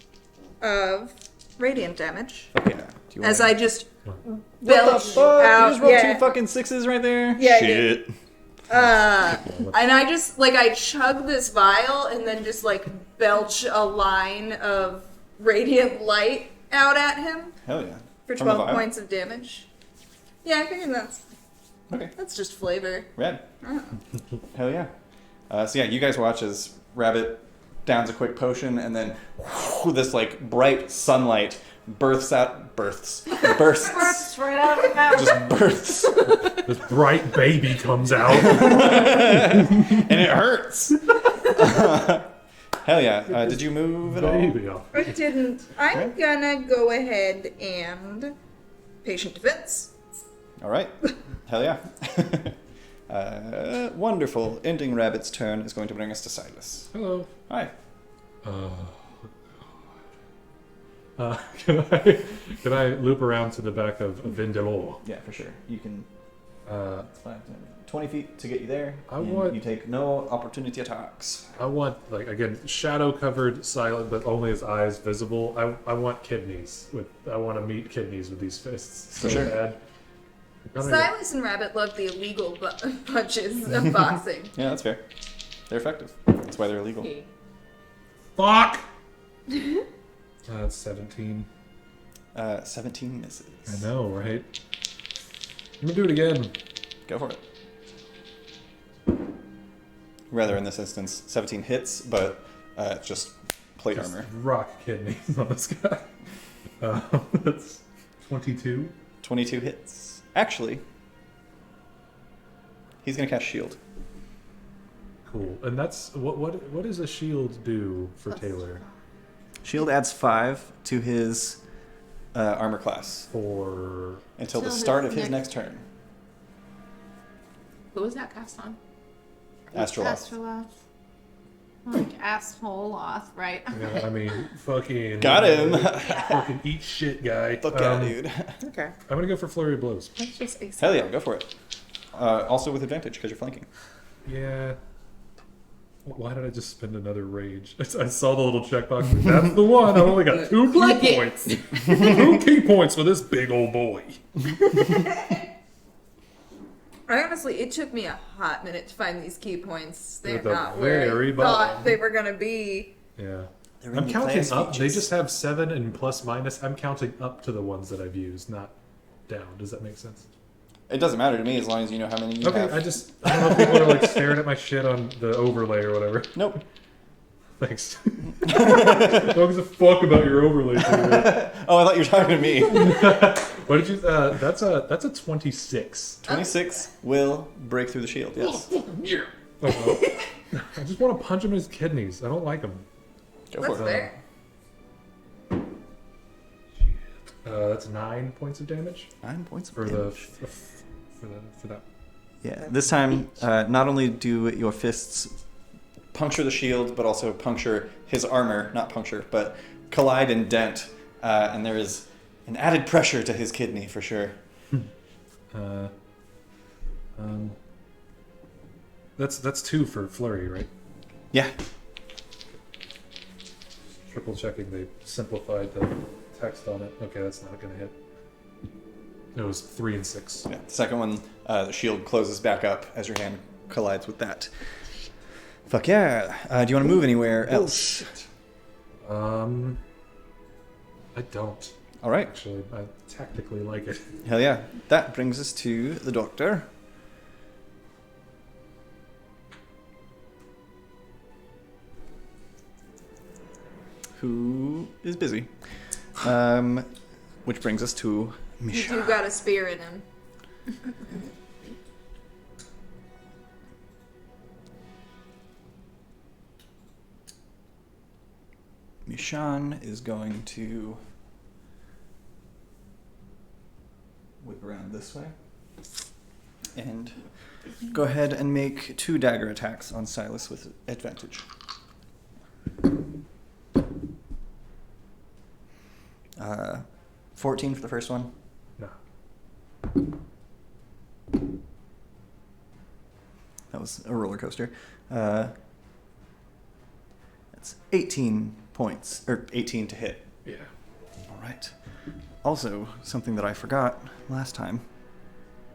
of radiant damage Okay. Do you as wanna... I just What the belch fuck? out. You just rolled Yeah. 2 fucking 6s right there? Yeah, I Shit. And I just, I chug this vial and then just, belch a line of radiant light out at him Hell yeah. for From the 12 vial? points of damage. Yeah, I figured Okay. that's just flavor. Rad. Hell yeah. So yeah, you guys watch as Rabbit downs a quick potion and then this bright sunlight bursts. Bursts right out of the mouth. Just bursts. This bright baby comes out. And it hurts. Hell yeah. Did you move at all? Baby. I didn't. I'm gonna go ahead and patient defense. All right. Hell yeah. Wonderful. Ending Rabbit's turn is going to bring us to Silas. Hello. Hi. Can I loop around to the back of Vindelor? Yeah, for sure. You can. Uh, It's 5, 10, 20 feet to get you there. I and want- You take no opportunity attacks. I want again shadow covered, silent, but only his eyes visible. I want kidneys. I want to meet kidneys with these fists so Sure. bad. Silas and Rabbit love the illegal punches of boxing. Yeah, that's fair. They're effective. That's why they're illegal. Fuck. That's 17. 17 misses. I know, right? I'm gonna do it again. Go for it. Rather, in this instance, 17 hits, but just plate Just armor. rock kidneys on this guy. That's 22. 22 hits. Actually, he's gonna cast shield. Cool. And that's what does a shield do for Taylor? Shield adds 5 to his armor class For until the Till start his of his next- next turn. Who was that cast on? Astroloth. Astroloth. Like asshole-oth, right? yeah, I mean, fucking Got him. Fucking eat shit, guy. Fuck yeah, dude. Okay. I'm gonna go for flurry of blows. That's just a Hell yeah, go for it. Also with advantage because you're flanking. Yeah. Why did I just spend another rage? I saw the little checkbox. That's the one. I only got 2 Click key it. points. 2 key points for this big old boy. Honestly, it took me a hot minute to find these key points. They're At the not where very I thought bottom. they were gonna be. Yeah. They're in I'm the counting class up. They features. just have 7 and plus minus. I'm counting up to the ones that I've used, not down. Does that make sense? It doesn't matter to me as long as you know how many you Okay, have. I don't know if people are staring at my shit on the overlay or whatever. Nope. Thanks. Don't give a fuck about your overlay. Taylor. Oh, I thought you were talking to me. What did you? That's a 26. 26 will break through the shield, yes. Oh, no. I just want to punch him in his kidneys. I don't like him. Go What's for it. there? That's 9 points of damage 9 points of for the damage. for that. Yeah, this time, not only do your fists puncture the shield, but also puncture his armor. Not puncture, but collide and dent. And there is an added pressure to his kidney for sure. That's 2 for flurry, right? Yeah. Triple checking, they simplified the text on it. Okay, that's not gonna hit. It was 3 and 6. Yeah. The second one, the shield closes back up as your hand collides with that. Fuck yeah. Do you want to move anywhere else? I don't. All right. Actually, I tactically like it. Hell yeah. That brings us to the doctor. Who is busy. Which brings us to You Misha. do got a spear in him. Mishan is going to whip around this way and go ahead and make 2 dagger attacks on Silas with advantage. 14 for the first one. No. That was a roller coaster. That's 18 points, or 18 to hit. Yeah. All right. Also, something that I forgot last time.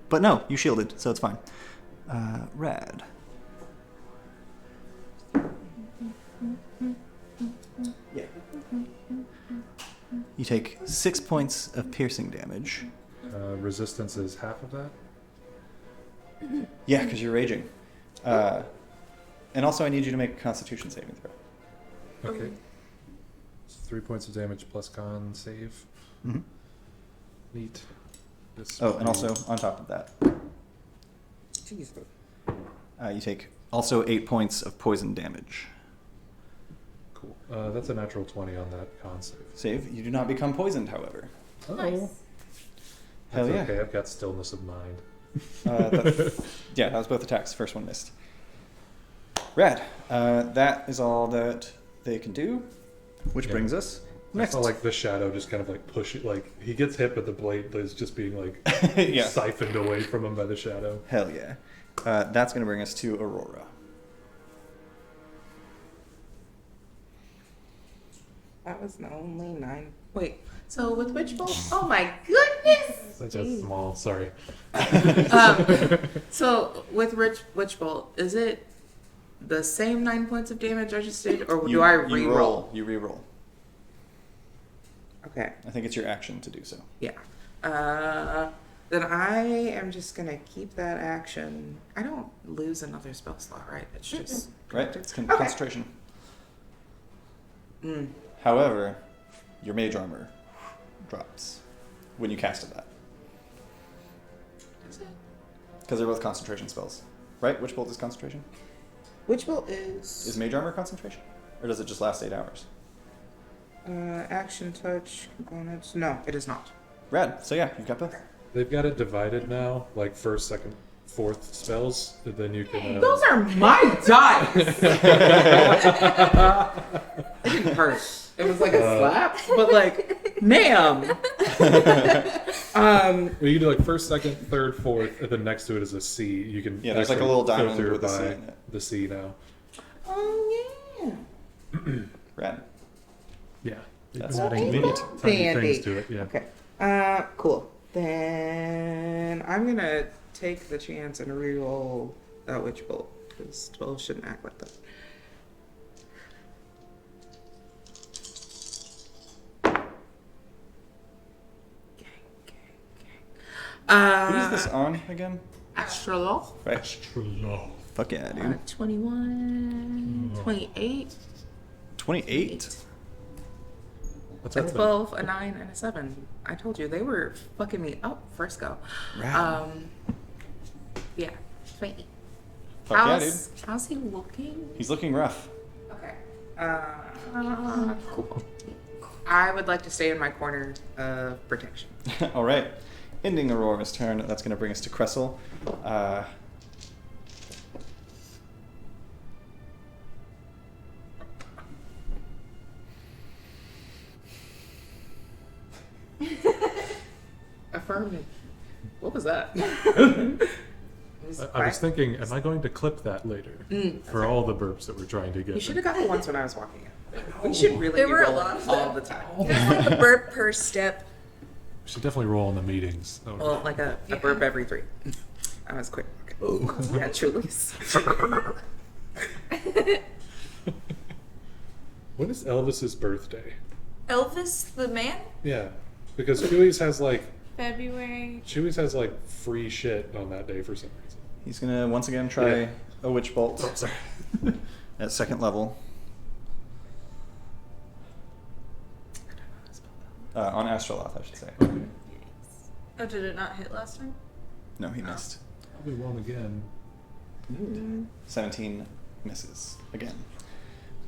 But no, you shielded, so it's fine. Rad. Yeah. You take 6 points of piercing damage. Resistance is half of that. Yeah, because you're raging. And also, I need you to make a Constitution saving throw. Okay. It's 3 points of damage plus con save. Mm-hmm. Neat. This Oh, and also on top of that, Jesus. you take also 8 points of poison damage. Cool. That's a natural 20 on that con save. Save. You do not become poisoned, however. Nice. Hell That's yeah. okay, I've got stillness of mind. Yeah, that was both attacks. First one missed. Rad. That is all that they can do, which Yeah. brings us I next. saw like the shadow just kind of like push it, like he gets hit, but the blade is just being like Yeah. siphoned away from him by the shadow. Hell yeah. That's going to bring us to Aurora. That was the only 9. Wait. So with Witch Bolt? Oh my goodness! Such a small, sorry. So with Witch Bolt, is it the same 9 points of damage I just did, or do You- I you re-roll? roll. You re-roll. Okay. I think it's your action to do so. Yeah. Then I am just gonna keep that action. I don't lose another spell slot, right? It's just Right? It's Okay. concentration. Mm. However, your mage armor drops when you casted that. Is it? Because they're both concentration spells. Right? Which bolt is concentration? Witch Bolt is Is mage armor concentration? Or does it just last 8 hours? action touch components. No, it is not. Rad. So yeah, you've got both. They've got it divided now, like first, second, fourth spells. And then you can. Those are my dice. It didn't hurt. It was like a slap, but like, ma'am. Well, you can do like first, second, third, fourth, and then next to it is a C. You can Yeah, there's like a actually little go diamond through with a C by in it. the C now. Oh yeah. Rad. Yeah, That's adding convenient. little tiny Dandy. things to it. Yeah. Okay. Cool. Then I'm gonna take the chance and reroll that Witch Bolt because 12 shouldn't act like that. Who's this on again? Astrolol. Right. Fuck yeah, dude. 21, 28. 28? What's A that? 12, a 9, and a 7. I told you they were fucking me up first go. Rad. Yeah, 28. Fuck yeah, dude. How's he looking? He's looking rough. Okay. Cool. I would like to stay in my corner of protection. All right. Ending Aurora's turn. That's going to bring us to Cressel. What was that? I was thinking, am I going to clip that later for all the burps that we're trying to get? You should have got the ones when I was walking in. We should really There be were a rolling lot of all them. the time. There's like a burp per step. We should definitely roll in the meetings. Oh, Well, like a burp every 3. I was quick. Oh. Yeah, truly. when is Elvis's birthday? Elvis the man? Yeah, because Chewy's has like February. free shit on that day for some reason. He's gonna once again try Yeah. a witch bolt Oh, sorry. at 2nd level. On Astroloth, I should say. Oh, did it not hit last time? No, he missed. Probably won't again. 17 misses again.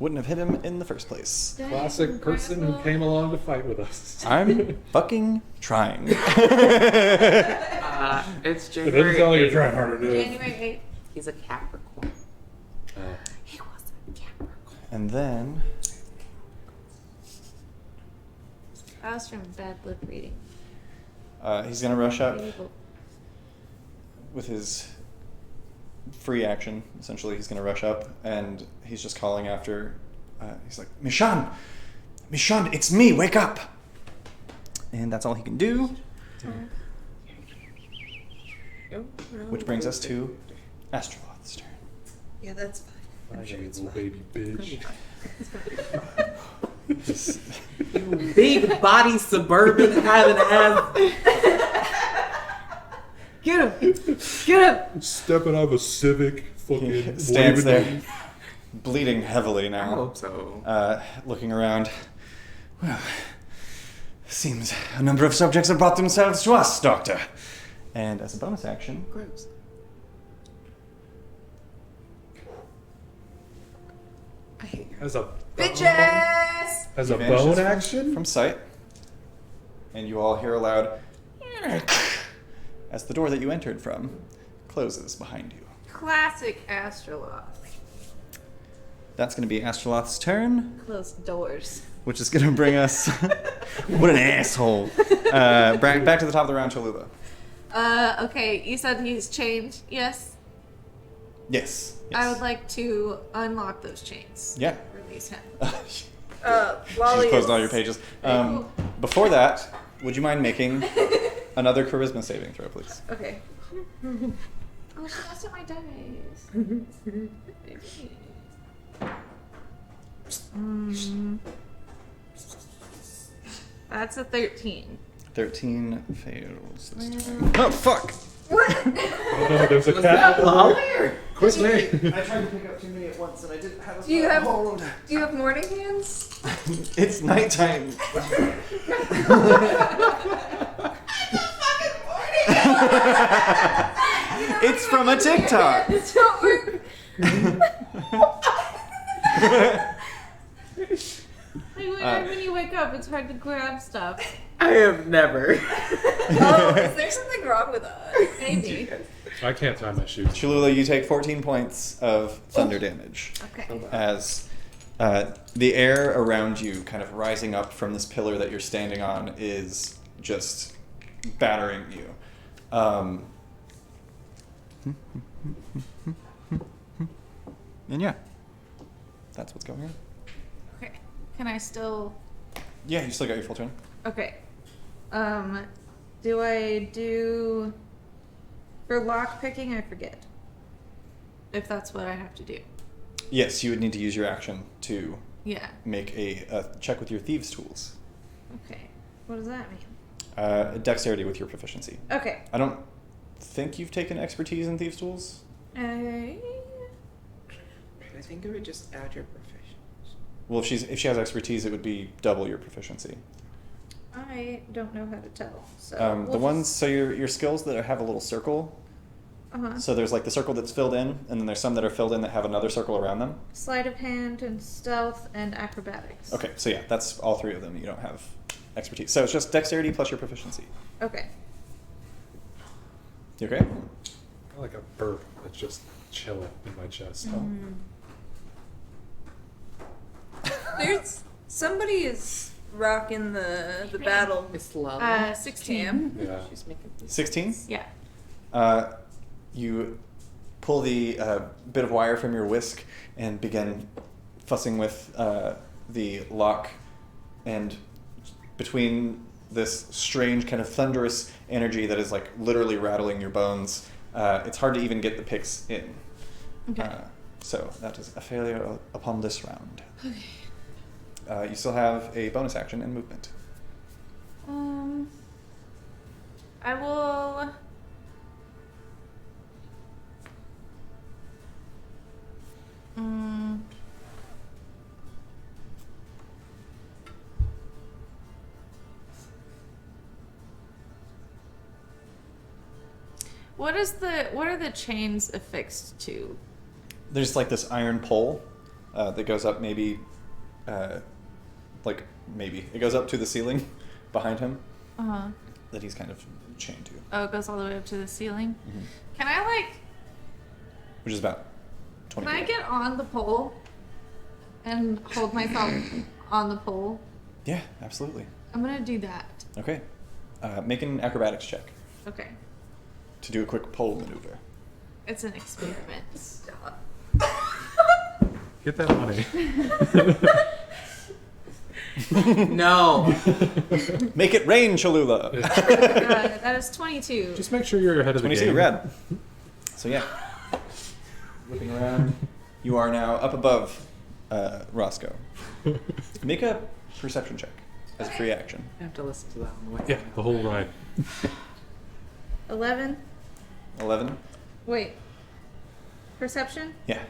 Wouldn't have hit him in the first place. Classic person who came along to fight with us. I'm fucking trying. It's It January. doesn't sound like you're 8th. trying harder to do it. January 8th. He's a Capricorn. Oh. He was a Capricorn. And then I was from bad lip reading. he's gonna rush up with his free action. Essentially, he's gonna rush up and he's just calling after. He's like, Mishan, Mishan, it's me. Wake up! And that's all he can do. Which brings us to Astroloth's turn. Yeah, that's fine. Bye, you little baby bitch. You big body suburban having ass. Get him! Get him! Stepping out of a Civic, He fucking stands waving there, bleeding heavily I now. hope so. Looking around. Well, seems a number of subjects have brought themselves to us, Doctor. And as a bonus action, Gross. I hate your As a Bitches! as he a vanishes bone from- action. from sight, and you all hear a loud as the door that you entered from closes behind you. Classic Astroloth. That's going to be Astroloth's turn, Closed doors. which is going to bring us. What an asshole! Back to the top of the round, Cholula. Okay, you said he's chained, yes? Yes. I would like to unlock those chains. Yeah. Release him. She Lolly just closed is- all your pages. Before that, would you mind making another charisma saving throw, please? Okay. Oh, she messed up my dice. That's a 13. 13 fails this time. Oh, fuck! Oh no, there's a cat. Quit me. I tried to pick up too many at once and I didn't have a Do you have- hold. Do you have morning hands? It's nighttime. It's from a TikTok. It's not work. When you wake up, it's hard to grab stuff. I have never. Oh, is there something wrong with us? Maybe. I can't tie my shoes. Cholula, you take 14 points of thunder damage Okay. as the air around you, kind of rising up from this pillar that you're standing on, is just battering you. And yeah, that's what's going on. Okay. Can I still... Yeah, you still got your full turn. Okay. Do I do... For lock picking, I forget. If that's what I have to do. Yes, you would need to use your action to Yeah. make a check with your thieves' tools. Okay. What does that mean? Dexterity with your proficiency. Okay. I don't think you've taken expertise in thieves' tools. I think it would just add your proficiency. Well, if she has expertise, it would be double your proficiency. I don't know how to tell. So The ones, so your skills that have a little circle. Uh-huh. So there's like the circle that's filled in, and then there's some that are filled in that have another circle around them. Sleight of hand and stealth and acrobatics. Okay, so yeah, that's all three of them. You don't have expertise. So it's just dexterity plus your proficiency. Okay. You okay? I like a burp that's just chilling in my chest. Mm-hmm. There's somebody is rocking the battle Miss Love. 16. cam. Yeah. She's making 16. Yeah. You pull the bit of wire from your whisk and begin fussing with the lock, and between this strange kind of thunderous energy that is like literally rattling your bones, it's hard to even get the picks in. Okay. So that is a failure upon this round. Okay. You still have a bonus action and movement. I will. What are the chains affixed to? There's like this iron pole that goes up maybe it goes up to the ceiling behind him that he's kind of chained to. Oh, it goes all the way up to the ceiling. Mm-hmm. Can I Which is about 20 Can I feet. get on the pole and hold myself on the pole? Yeah, absolutely. I'm gonna do that. Okay. Make an acrobatics check Okay. to do a quick pole maneuver. It's an experiment. Stop. Get that money. No. Make it rain, Cholula! That is 22. Just make sure you're ahead of the 22, game. rad. So yeah. Looking around. You are now up above Roscoe. Make a perception check as a free action. I have to listen to that on the way. Yeah, the whole ride. 11. 11? Wait. Perception? Yeah.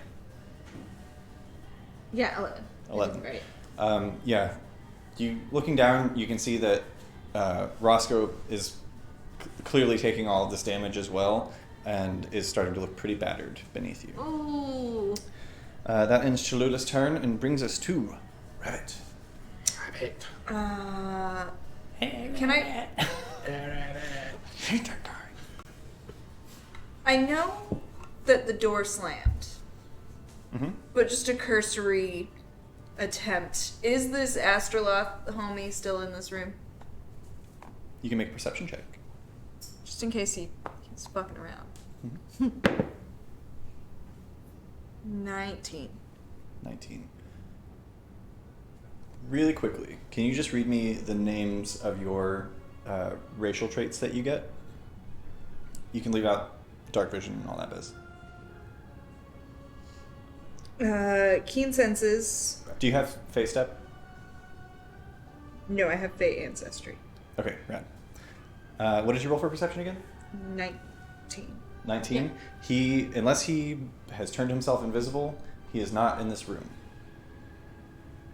Yeah, 11. 11. Right. Yeah. You looking down, you can see that Roscoe is clearly taking all of this damage as well, and is starting to look pretty battered beneath you. Ooh. That ends Cholula's turn and brings us to Rabbit. Rabbit. Can I? Hate that guy. I know that the door slammed, Mm-hmm. but just a cursory attempt. Is this Astroloth homie still in this room? You can make a perception check. Just in case he's fucking around. Mm-hmm. 19. 19. Really quickly, can you just read me the names of your racial traits that you get? You can leave out dark vision and all that biz. Keen senses. Do you have face step? No, I have Fey ancestry. Okay, rad. What did you roll for perception again? 19. 19. He, unless he has turned himself invisible, he is not in this room.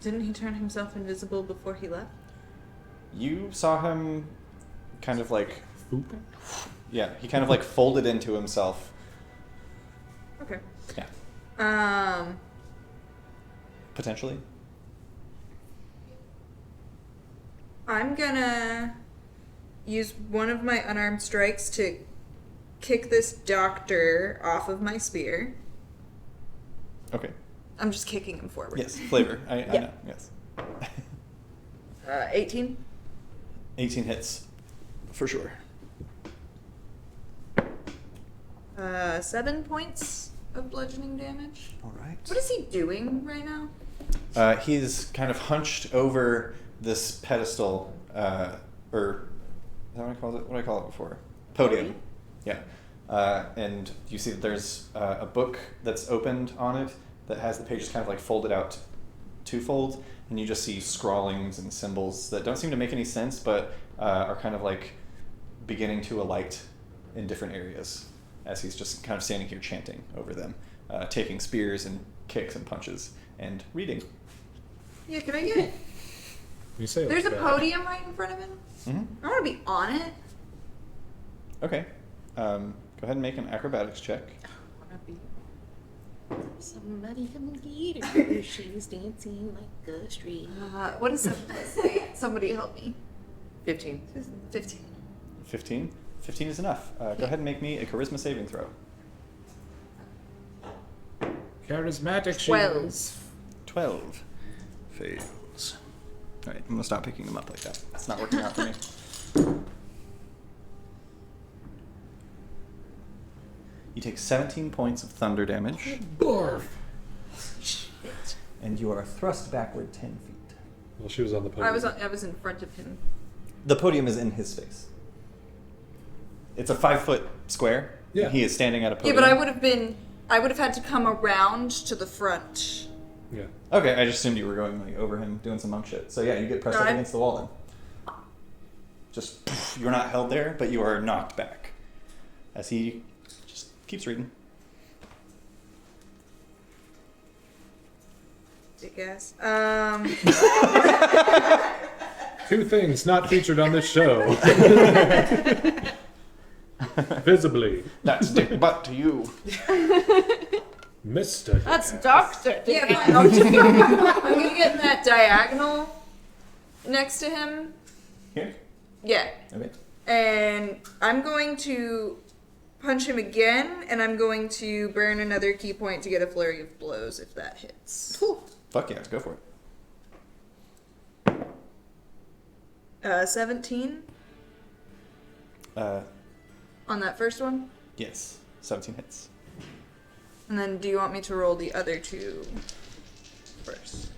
Didn't he turn himself invisible before he left? You saw him kind of like, Oop. yeah, he kind of like folded into himself. Okay. Yeah, potentially. I'm gonna use one of my unarmed strikes to kick this doctor off of my spear. Okay. I'm just kicking him forward. Yes, flavor. I Yeah. know. Yes. 18. 18 hits, for sure. 7 points of bludgeoning damage. All right. What is he doing right now? He's kind of hunched over this pedestal, or is that what I called it? What did I call it before? Podium. Yeah. And you see that there's a book that's opened on it that has the pages kind of like folded out twofold, and you just see scrawlings and symbols that don't seem to make any sense, but are kind of like beginning to alight in different areas as he's just kind of standing here chanting over them, taking spears and kicks and punches and reading. Yeah, can I get... You say it There's a like that. podium right in front of him. Mm-hmm. I want to be on it. Okay. Go ahead and make an acrobatics check. Somebody come get her. She's dancing like a street. What does somebody say? Somebody help me. 15. 15. 15? 15 is enough. Go ahead and make me a charisma saving throw. Charismatic 12. shields. 12. Fails. All right, I'm gonna stop picking them up like that. It's not working out for me. You take 17 points of thunder damage. Barf. And you are thrust backward 10 feet. Well, she was on the podium. I was in front of him. The podium is in his face. It's a 5-foot square. Yeah. And he is standing at a Yeah, podium. but I would have had to come around to the front. Yeah. Okay, I just assumed you were going like over him doing some monk shit. So yeah, you get pressed up I'm- against the wall then. Just you're not held there, but you are knocked back. As he just keeps reading. Dick ass. 2 things not featured on this show. Visibly. That's dick butt to you. Mr. That's Doctor. Yeah, fine. I'm gonna get in that diagonal next to him. Here? Yeah. Okay. And I'm going to punch him again, and I'm going to burn another key point to get a flurry of blows if that hits. Fuck yeah, go for it. 17 Uh on that first one. yes. 17 hits. And then do you want me to roll the other 2 first?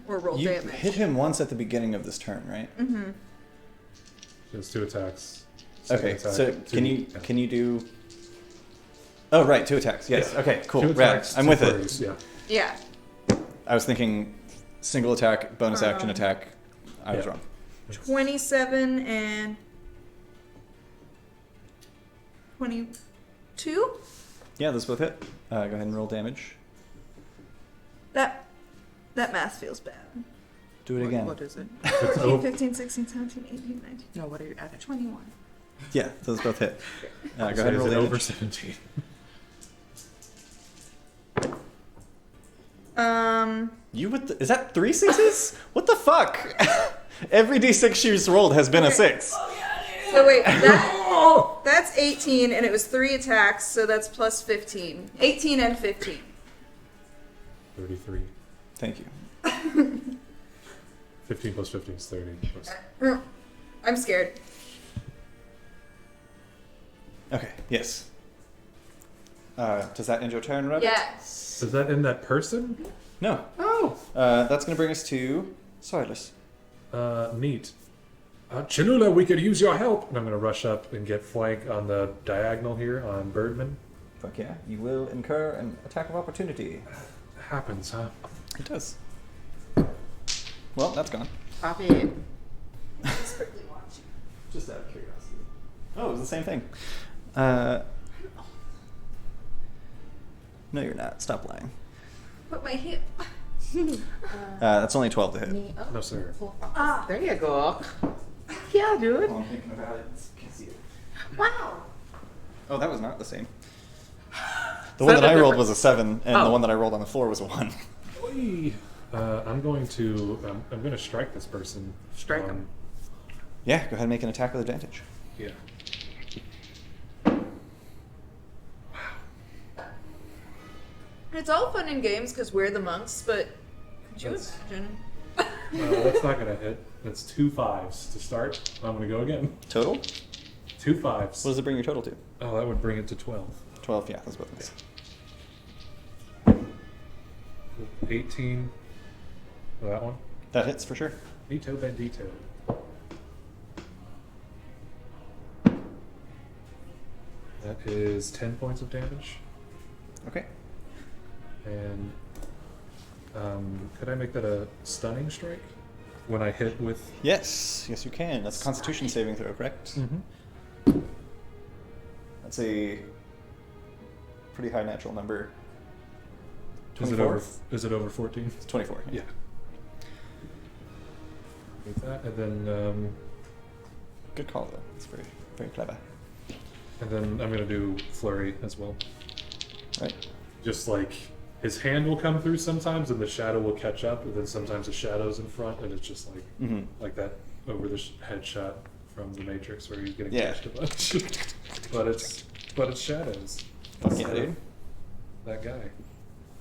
Or roll You damage? hit him once at the beginning of this turn, right? Mm-hmm. There's 2 attacks. Okay, Second so attack, can you do? Oh right, 2 attacks. Yes. Yeah. Okay. Cool. 2 Rad. attacks, I'm 2 with flurries, it. Yeah. Yeah. I was thinking single attack, bonus action attack. I was Yeah. wrong. 27 and 22? Yeah, those both hit. Go ahead and roll damage. That math feels bad. Do it again. What is it? It's 14, over. 15, 16, 17, 18, 19, No, what are you at? 21. Yeah, those both hit. Go ahead So and is roll it damage. over 17. You with the, is that 3 6s? What the fuck? Every d6 she's rolled has been a 6. So wait, that's 18, and it was 3 attacks, so that's plus 15. 18 and 15. 33. Thank you. 15 plus 15 is 30. I'm scared. Okay. Yes. Does that end your turn, Rabbit? Yes. Does that end that person? No. Oh. That's going to bring us to Silas. Neat. Cholula, we could use your help. And I'm going to rush up and get flank on the diagonal here on Birdman. Fuck yeah. You will incur an attack of opportunity. Happens, huh? It does. Well, that's gone. Copy it. Just out of curiosity. Oh, it was the same thing. No, you're not. Stop lying. Put my hip. That's only 12 to hit. No, sir. There you go. Yeah, dude. I'm thinking about it. Wow. Oh, that was not the same. The one that I rolled was a 7, and the one that I rolled on the floor was a 1. Oy. I'm going to strike this person. Strike him. Yeah, go ahead and make an attack with advantage. Yeah. It's all fun and games because we're the monks, but could you That's- imagine? That's not going to hit. That's 2 5s to start. I'm going to go again. Total? 2 What 5s. does it bring your total to? Oh, that would bring it to 12. 12, yeah, that's both of us. 18. Oh, that one. That hits for sure. Nito Bandito. That is 10 points of damage. Okay. And could I make that a stunning strike? When I hit with... Yes, yes you can. That's a Constitution saving throw, correct? Mm-hmm. That's a pretty high natural number. Is it 24? over 14? It's 24. Yeah. With that, and then Good call though. It's very, very clever. I'm gonna do flurry as well. Right. Just like his hand will come through sometimes, and the shadow will catch up, and then sometimes the shadow's in front, and it's just like Mm-hmm. like that over the head shot from the Matrix where he's getting Yeah. catched a bunch. but it's shadows. Fuck That's yeah, the- dude. That guy.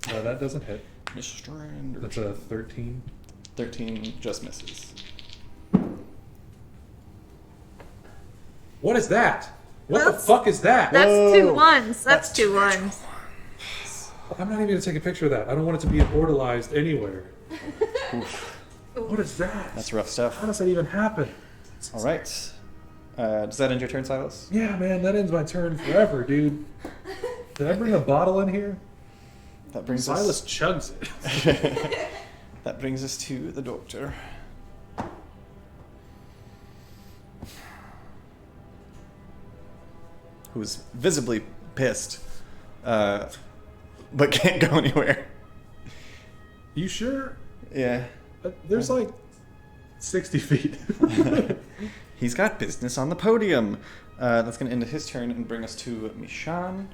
That doesn't hit. Mr. That's a 13. 13 just misses. What is that? What the fuck is that? That's Whoa. 2 ones. That's 2 ones. I'm not even gonna take a picture of that. I don't want it to be immortalized anywhere. What is that? That's rough stuff. How does that even happen? All right. Does that end your turn, Silas? Yeah, man, that ends my turn forever, dude. Did I bring a bottle in here? That brings Silas us. chugs it. That brings us to the doctor. Who's visibly pissed, but can't go anywhere. You sure? Yeah. There's like 60 feet. He's got business on the podium. That's going to end his turn and bring us to Mishan.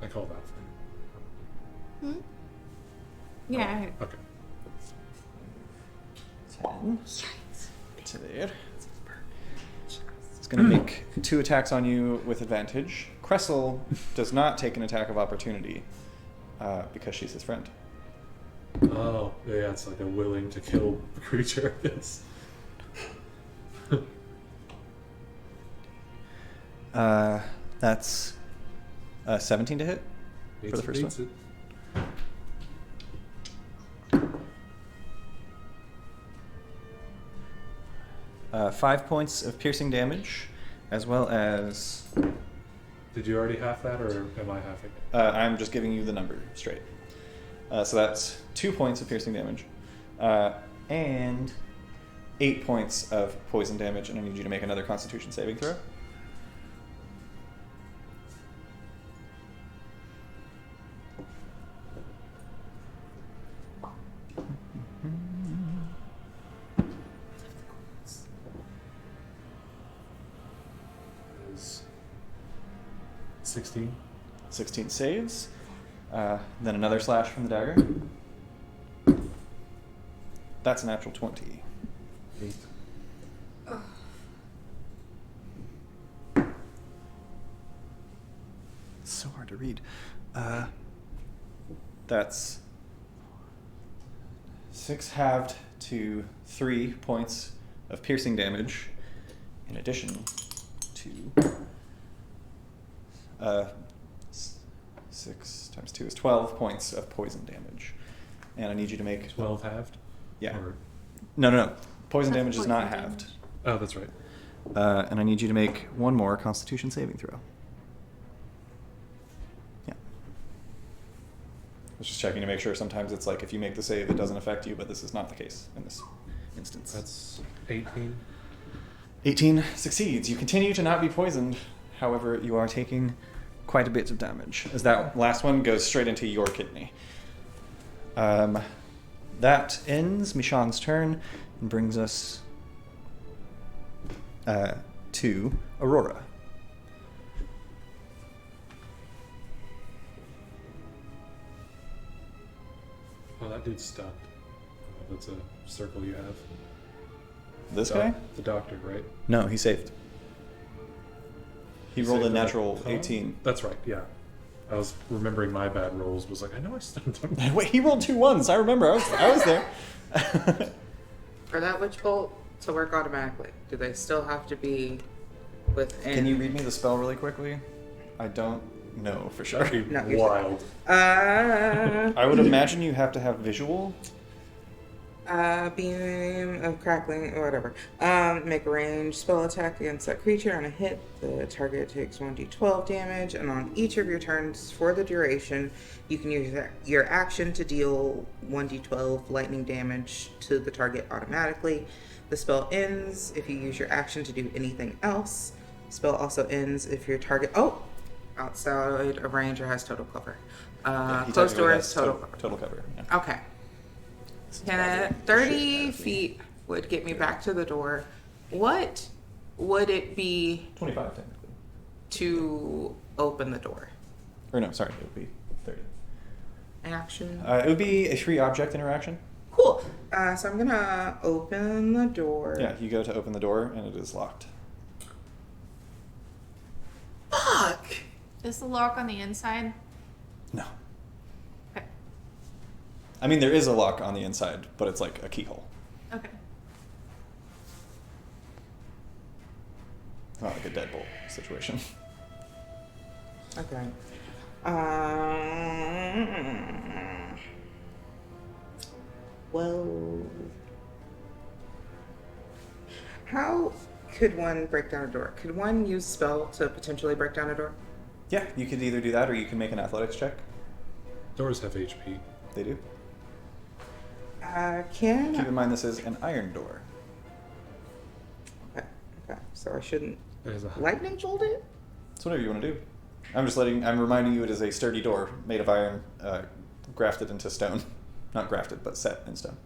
I called out for you. Yeah. Okay. 10 to there. It's going to make 2 attacks on you with advantage. Cressel does not take an attack of opportunity because she's his friend. Oh, yeah, it's like a willing to kill creature, I guess. That's 17 to hit for the first Beats one. it. 5 points of piercing damage, as well as... Did you already half that, or am I halving it? I'm just giving you the number straight. So that's 2 points of piercing damage, and 8 points of poison damage, and I need you to make another Constitution saving throw. Is 16. 16 saves. Then another slash from the dagger. That's a natural 20. 8. It's so hard to read. That's 6 halved to 3 points of piercing damage, in addition to 6 times 2 is 12 points of poison damage. And I need you to make 12 halved? Yeah. Or- No. Poison That's damage is poison not damage. halved. Oh, that's right. And I need you to make one more Constitution saving throw. Yeah. I was just checking to make sure. Sometimes it's like if you make the save, it doesn't affect you, but this is not the case in this instance. That's 18. 18 succeeds. You continue to not be poisoned. However, you are taking quite a bit of damage, as that last one goes straight into your kidney. That ends Mishan's turn and brings us to Aurora. Oh, that dude's stunned. That's a circle you have. This guy? The doctor, right? No, he saved. He rolled a Saved the natural con? 18. That's right, yeah. I was remembering my bad rolls. Was like, I know I stunned him. Wait, he rolled 2 1s. I remember. I was there. For that witch bolt to work automatically, do they still have to be within? Can you read me the spell really quickly? I don't know for sure. That'd be No, you're wild. I would imagine you have to have visual. Beam of crackling or whatever. Make a ranged spell attack against that creature. On a hit, the target takes 1d12 damage, and on each of your turns for the duration, you can use your action to deal 1d12 lightning damage to the target automatically. The spell ends if you use your action to do anything else. The spell also ends if your target outside of range or has total cover. He Close technically doors, has total cover. total cover. Yeah. Okay. 30 feet would get me back to the door. What would it be 25 technically. to open the door? Or no, sorry, it would be 30. Action. It would be a free object interaction. Cool. So I'm gonna open the door. Yeah, you go to open the door and it is locked. Fuck. Is the lock on the inside? No. Okay. I mean, there is a lock on the inside, but it's like a keyhole. Okay. Not like a deadbolt situation. Okay. Well, how could one break down a door? Could one use spell to potentially break down a door? Yeah, you could either do that or you can make an athletics check. Doors have HP. They do. Keep Can in mind this is an iron door. okay, so I shouldn't There's a lightning bolt it? It's whatever you want to do. I'm reminding you it is a sturdy door made of iron, grafted into stone. Not grafted, but set in stone.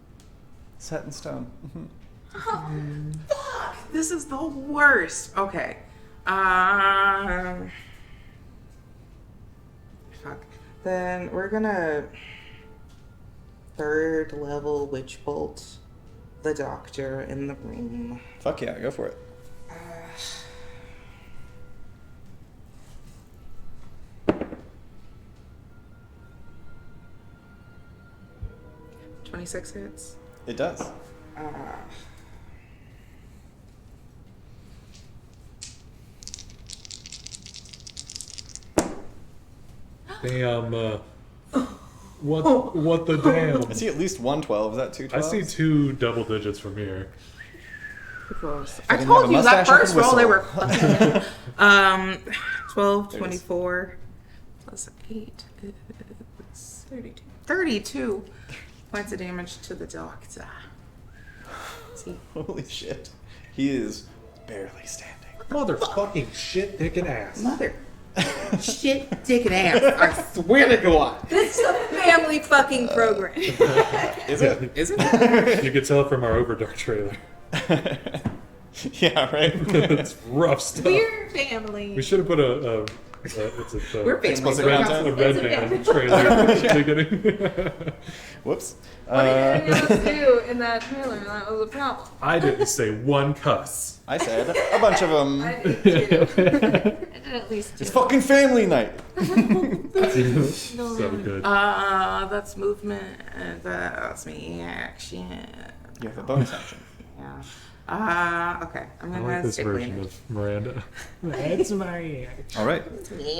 Set in stone. Mm-hmm. Fuck! This is the worst. Okay. Fuck. Then we're gonna 3rd level witch bolt the doctor in the room. Fuck yeah, go for it. 26 hits. It does. damn. What the damn? I see at least one 12. Is that two 12s? I see 2 double digits from here. Close. I I didn't told have a you that mustache, I first could roll they whistle. were 12, There it is. 24 plus 8 is 32. 32 points of damage to the doctor. See, Holy shit. He is barely standing. Motherfucking shit, dick and ass. mother shit, dick, and ass. I swear to God. This is a family fucking program. Is it? Is it? You could tell from our Overdark trailer. Yeah, right? It's rough stuff. We're family. We should have put a We're family. Explicit so we content. a don't- red It's a band family. trailer at the beginning. Whoops. What did anyone else do in that trailer? That was a problem. I didn't say one cuss. I said a bunch of them. I did too. I did at least two. It's fucking family night. So good. That's movement. That's me action. You have a bonus action. Yeah. Okay. I'm I gonna like this stick version with of Miranda. That's my All right.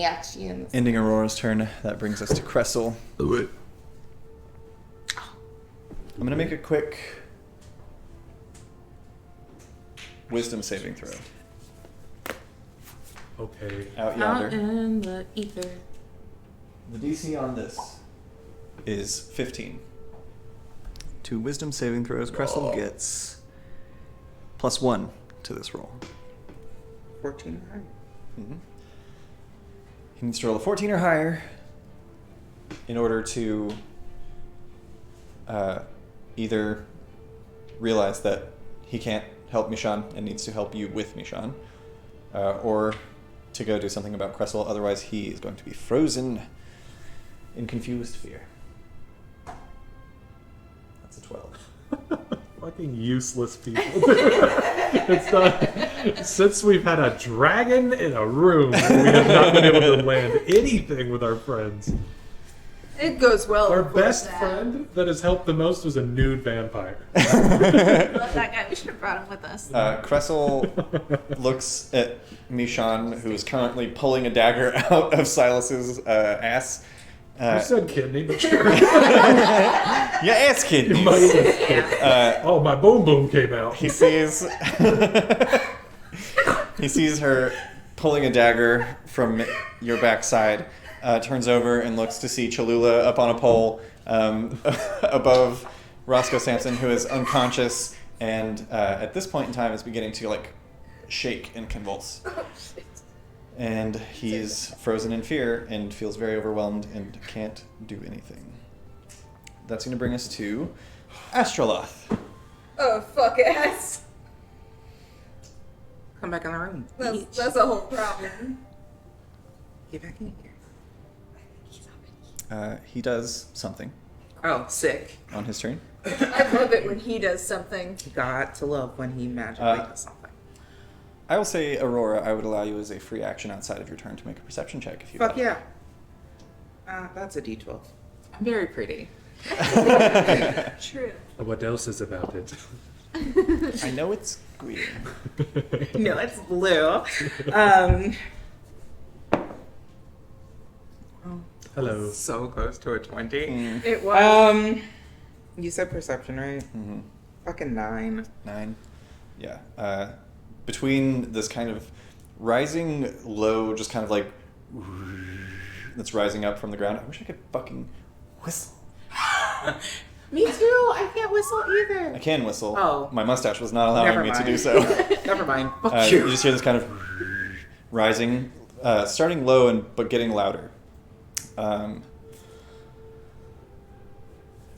action. Ending Aurora's turn. That brings us to Cressel. I'm going to make a quick wisdom saving throw. Okay. Out Out yonder. in the ether. The DC on this is 15. 2 wisdom saving throws. Cressel gets +1 to this roll. 14. Mm-hmm. He needs to roll a 14 or higher in order to either realize that he can't help Mishan and needs to help you with Mishan, or to go do something about Cressel. Otherwise, he is going to be frozen in confused fear. That's a 12. Fucking useless people. It's not, since we've had a dragon in a room, we have not been able to land anything with our friends. It goes well. Our before best that. friend that has helped the most was a nude vampire. Love that guy. We should have brought him with us. Cressel looks at Mishan, who is currently pulling a dagger out of Silas's ass. You said kidney, but sure. Yeah, ass kid. You might have. Oh, my boom boom came out. He sees he sees her pulling a dagger from your backside, turns over and looks to see Cholula up on a pole above Roscoe Sampson, who is unconscious and at this point in time is beginning to like shake and convulse. And he's frozen in fear and feels very overwhelmed and can't do anything. That's going to bring us to Astroloth. Oh, fuck ass. Come back in the room. That's a whole problem. Get back in here. He does something Oh, sick. on his turn. I love it when he does something. Got to love when he magically does something. I will say, Aurora, I would allow you as a free action outside of your turn to make a perception check if you Fuck like. yeah. That's a D12. I'm very pretty. True. What else is about it? I know it's green. No, it's blue. Hello. So close to a 20. It was. You said perception, right? Mm-hmm. Fucking 9. 9. Yeah. Between this kind of rising low, just kind of like that's rising up from the ground. I wish I could fucking whistle. Me too. I can't whistle either. I can whistle. Oh. My mustache was not allowing Never me to mind. do so. Never mind. Fuck You you. just hear this kind of rising, starting low but getting louder.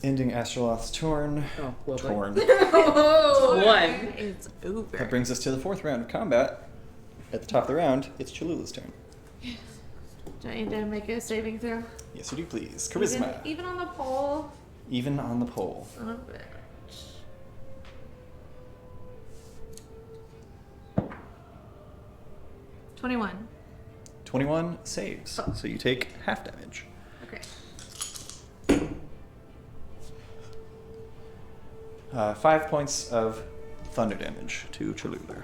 Ending Astroloth's turn. Oh, well, Torn. One. It's over. That brings us to the 4th round of combat. At the top of the round, it's Cholula's turn. Do I need to make a saving throw? Yes, you do, please. Charisma. Even on the pole? Even on the pole. Son of a bitch. 21. 21 saves. Oh. So you take half damage. Okay. 5 points of thunder damage to Cholula.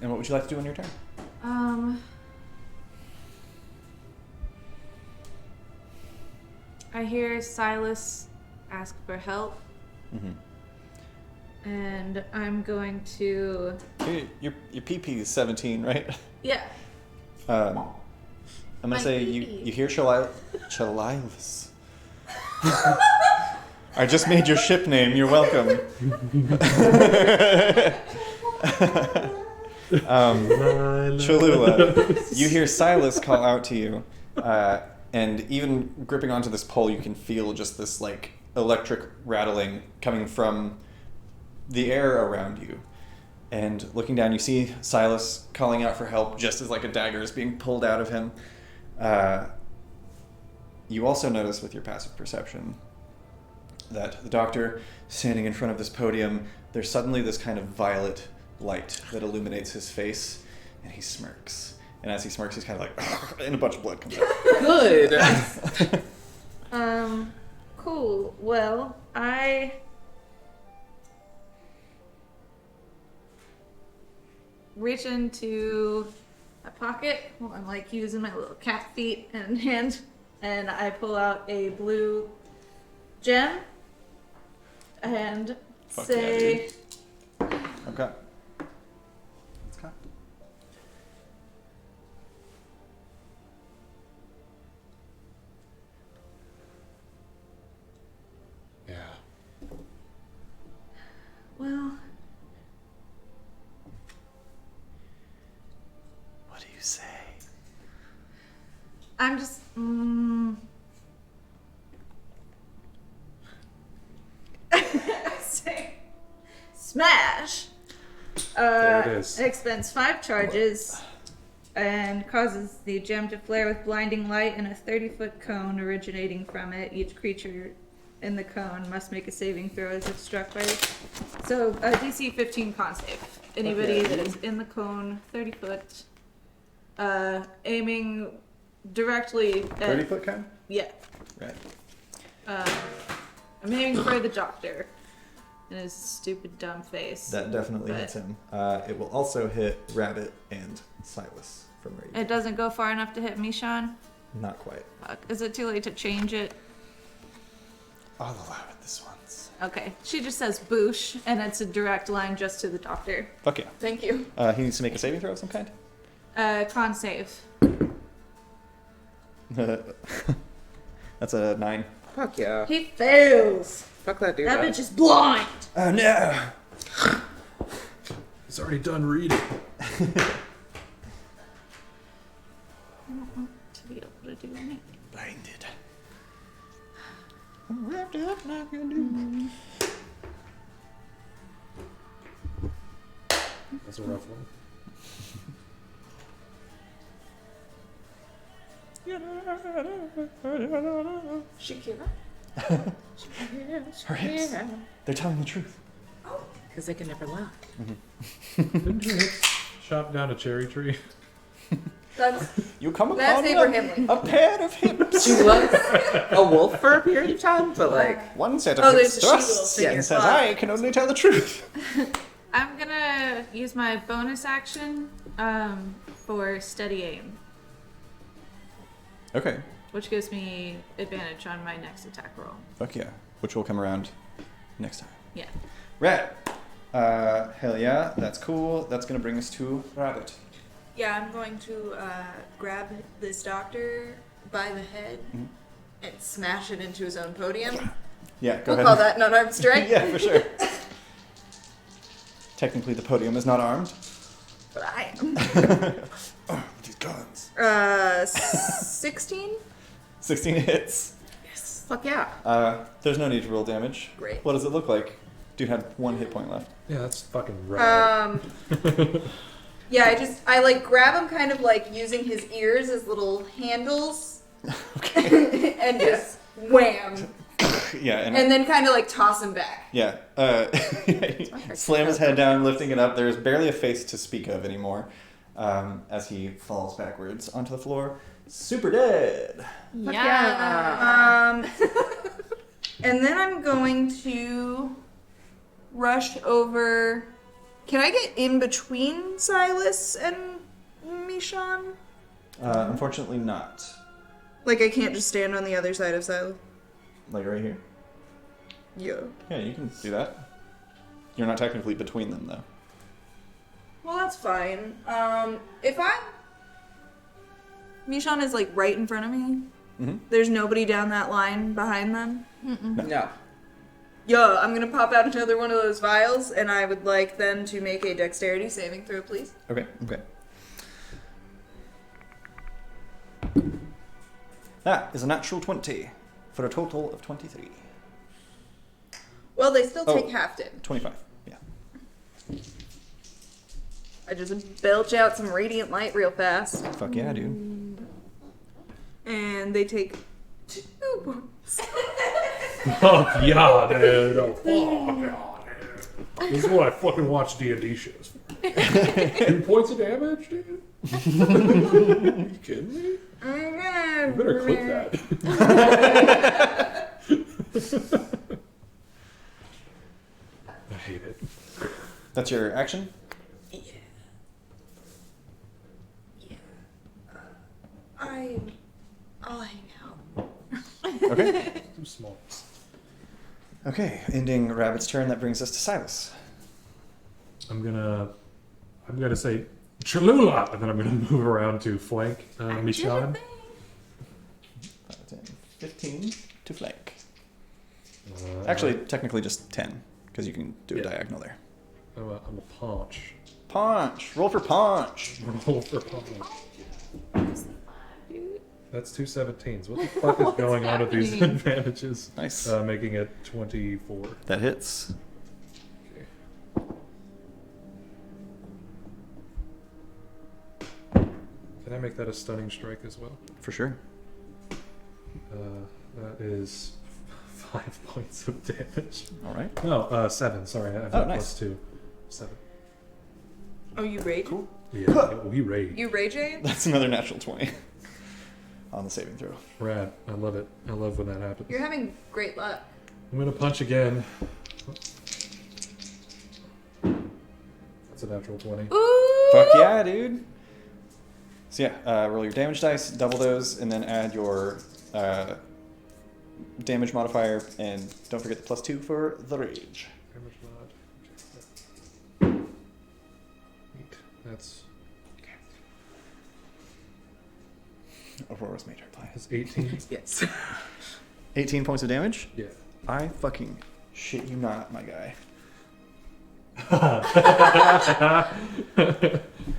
And what would you like to do on your turn? I hear Silas ask for help, Mm-hmm. and I'm going to. Your PP is 17, right? Yeah. I'm gonna My say PP. you hear Chalilas. I just made your ship name. You're welcome. Cholula, you hear Silas call out to you, and even gripping onto this pole, you can feel just this like electric rattling coming from the air around you. And looking down, you see Silas calling out for help just as like a dagger is being pulled out of him. You also notice with your passive perception that the doctor standing in front of this podium, there's suddenly this kind of violet light that illuminates his face, and he smirks. And as he smirks, he's kind of like, and a bunch of blood comes out. Good. Cool. Well, I reach into my pocket while I'm like using my little cat feet and hand, and I pull out a blue gem and Fuck say, yeah, Okay. Let's go. Yeah. well, What do you say? I'm just, I say, smash. There it is. It expends 5 charges and causes the gem to flare with blinding light in a 30-foot cone originating from it. Each creature in the cone must make a saving throw as if struck by. So, a DC 15 con save. Anybody Okay. that is in the cone, 30 foot, aiming directly at. 30-foot cone? Yeah. Right. I'm aiming for the doctor in his stupid dumb face. That definitely But- hits him. It will also hit Rabbit and Silas from where you It doesn't go far enough to hit me, Sean. Not quite. Fuck. Is it too late to change it? I'll allow it this once. Okay. She just says boosh, and it's a direct line just to the doctor. Fuck yeah. Thank you. He needs to make a saving throw of some kind. Con save. That's a 9. Fuck yeah. He fails. Fuck that dude. That bitch is blind. Oh no! He's already done reading. I don't want to be able to do anything. Blinded. I'm wrapped up like a new. That's a rough one. Shakira. Her hips. They're telling the truth. Because they can never lie. Didn't you chop down a cherry tree? That's You come That's upon Abraham Lincoln. a pair of hips. She was a wolf for a period of time, but like, One set of Oh, hips there's a she-wolf thrusts in and your says, closet. I can only tell the truth. I'm gonna use my bonus action for steady aim, Okay. which gives me advantage on my next attack roll. Fuck yeah. Which will come around next time. Yeah. Rad. Hell yeah. That's cool. That's going to bring us to Rabbit. Yeah, I'm going to grab this doctor by the head Mhm. and smash it into his own podium. Yeah, go We'll ahead. call that an unarmed strike. Yeah, for sure. Technically, the podium is not armed. But I am. Oh, these guns. 16? 16 hits. fuck yeah. There's no need to roll damage. Great. What does it look like? Dude had 1 hit point left. Yeah, that's fucking right. Yeah, I like grab him kind of like using his ears as little handles Okay. and just wham. Yeah, And then kind of like toss him back. yeah. Slam his head down, lifting it up. There's barely a face to speak of anymore as he falls backwards onto the floor. Super dead. Yeah. And then I'm going to rush over. Can I get in between Silas and Michonne? Unfortunately not. Like I can't just stand on the other side of Silas? Like right here. Yeah. Yeah, you can do that. You're not technically between them, though. Well, that's fine. If Michonne is like right in front of me. Mm-hmm. There's nobody down that line behind them. No. Yeah, I'm gonna pop out another one of those vials, and I would like them to make a dexterity saving throw, please. Okay, okay. That is a natural 20 for a total of 23. Well, they still Oh. take half damage. 25, yeah. I just belch out some radiant light real fast, Fuck yeah, dude. and they take 2 points. Fuck yeah, dude. Oh, fuck yeah, dude. This is what I fucking watch D&D shows for. 2 points of damage, dude? You kidding me? You better clip that. I hate it. That's your action? I'll hang out. Okay. Too small. Okay, ending Rabbit's turn, that brings us to Silas. I'm gonna say Cholula, and then I'm gonna move around to flank Michonne. 10, 15 to flank. Actually, technically just 10, because you can do a Yeah. diagonal there. I'm a punch. Punch! Roll for punch! Roll for punch. That's 2 17s. What the fuck is going on with these advantages? Nice. Making it 24. That hits. Okay. Can I make that a stunning strike as well? For sure. That is 5 points of damage. Alright. No, 7. Sorry, I've Oh, got nice. +2. 7. Oh, you rage? Cool. Yeah, we rage. You rage, Abe? That's another natural 20 on the saving throw. Rad. I love it. I love when that happens. You're having great luck. I'm gonna punch again. That's a natural 20. Ooh! Fuck yeah, dude. So yeah, roll your damage dice, double those, and then add your damage modifier, and don't forget the +2 for the rage. Damage mod. Okay. Neat. That's Aurora's made her play. 18. Yes. 18 points of damage? Yeah. I fucking shit you not, my guy.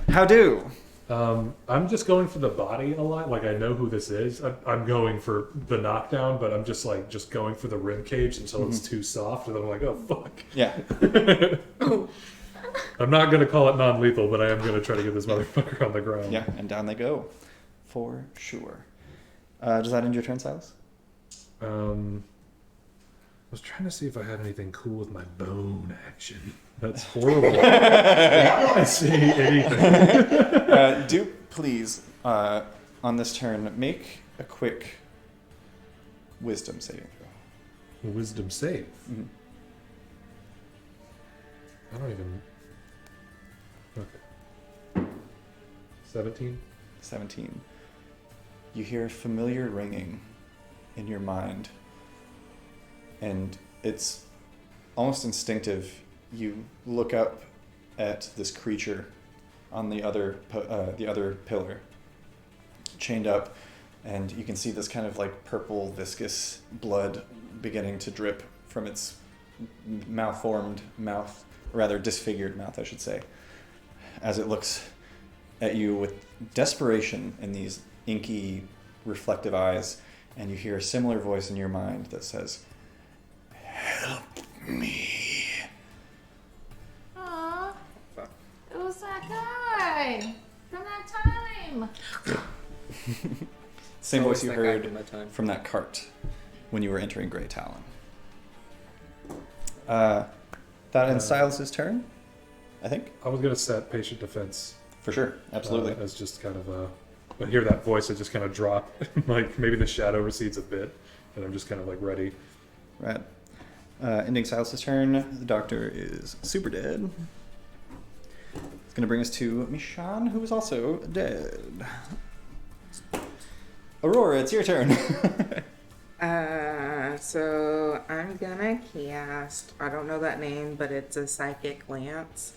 How do? I'm just going for the body a lot. Like, I know who this is. I'm going for the knockdown, but I'm just going for the rib cage until it's too soft, and then I'm like, oh fuck. Yeah. I'm not gonna call it non-lethal, but I am gonna try to get this motherfucker on the ground. Yeah, and down they go. For sure. Does that end your turn, Silas? I was trying to see if I had anything cool with my bone action. That's horrible. Why don't I see anything? Do please, on this turn, make a quick wisdom saving throw. A wisdom save. Mm-hmm. I don't even. Okay. 17. 17. You hear familiar ringing in your mind, and it's almost instinctive. You look up at this creature on the other pillar, chained up, and you can see this kind of like purple viscous blood beginning to drip from its malformed mouth, or rather disfigured mouth, I should say, as it looks at you with desperation in these inky, reflective eyes, and you hear a similar voice in your mind that says, "Help me." Aw, it was that guy from that time. Same voice you That guy heard from that time. from that cart when you were entering Grey Talon. That ends Silas's turn, I think. I was gonna set patient defense. For sure, absolutely. As just kind of I hear that voice, I just kind of drop, like maybe the shadow recedes a bit, and I'm just kind of like ready. Right. Ending Silas's turn, the doctor is super dead. It's going to bring us to Mishan, who is also dead. Aurora, it's your turn. So I'm gonna cast, I don't know that name, but it's a psychic lance.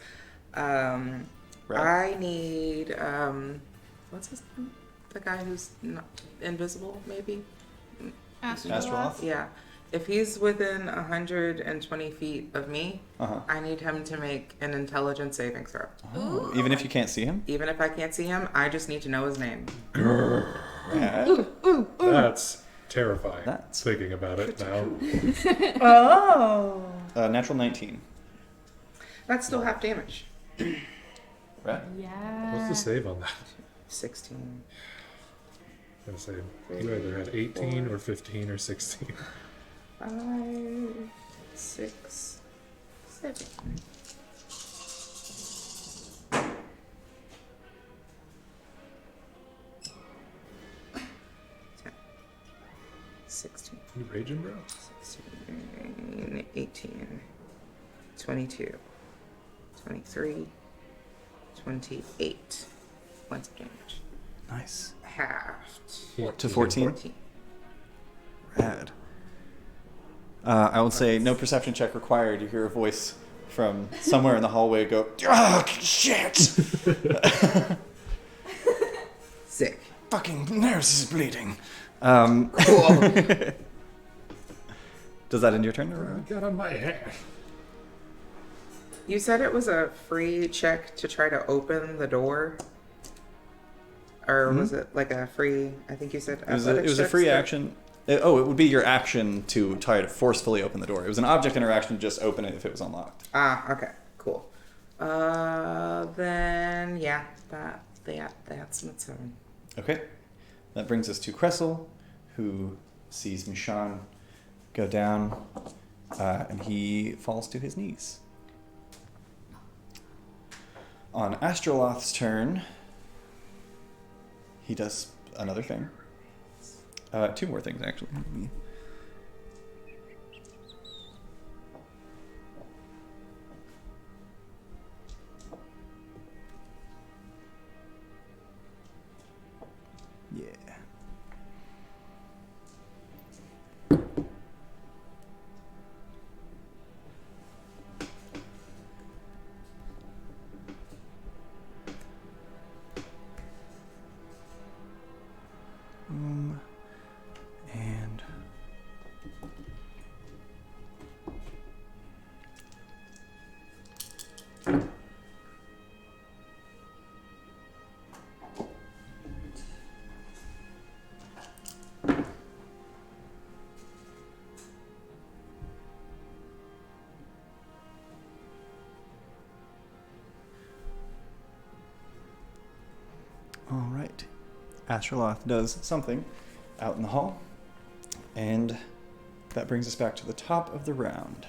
Right. I need, what's his name? The guy who's not invisible, maybe? Astroloth? Yeah. If he's within 120 feet of me, Uh-huh. I need him to make an intelligence saving throw. Oh, even if you can't see him? Even if I can't see him, I just need to know his name. Rad. That's terrifying. That's thinking about it now. Oh. Natural 19. That's still half damage. Rad. Yeah. What's the save on that? 16. I'm gonna say you either had 18 or 15 or 16. 5, 6, 7. 16, You raging, bro? 16, 18, 22, 23, 28 points of damage. Nice. Halved. To 14? 14. Rad. I would say no perception check required. You hear a voice from somewhere in the hallway go, "Oh, shit! Sick. Fucking nurse is bleeding." Cool. Does that end your turn? Or? Got on my hair. You said it was a free check to try to open the door? Or was it like a free, I think you said It was a athletics free checks? action. It would be your action to try to forcefully open the door. It was an object interaction to just open it if it was unlocked. Ah, okay, cool. Then yeah, that's my turn. Okay. That brings us to Cressel, who sees Mishan go down, and he falls to his knees. On Astroloth's turn, he does another thing. Two more things, actually. Yeah. And all right. Astroloth does something out in the hall, and that brings us back to the top of the round.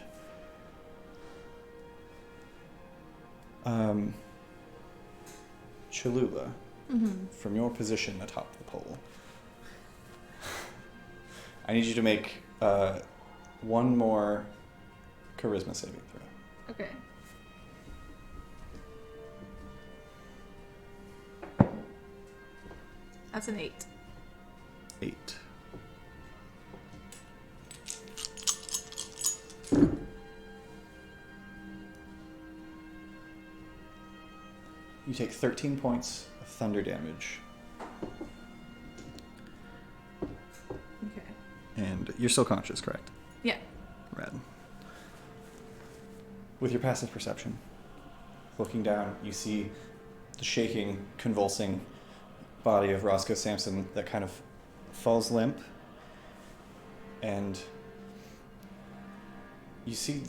Cholula, from your position atop the pole. I need you to make one more charisma saving throw. Okay. That's an 8. 8. You take 13 points of thunder damage. Okay. And you're still conscious, correct? Yeah. Rad. With your passive perception, looking down, you see the shaking, convulsing body of Roscoe Sampson that kind of falls limp. And you see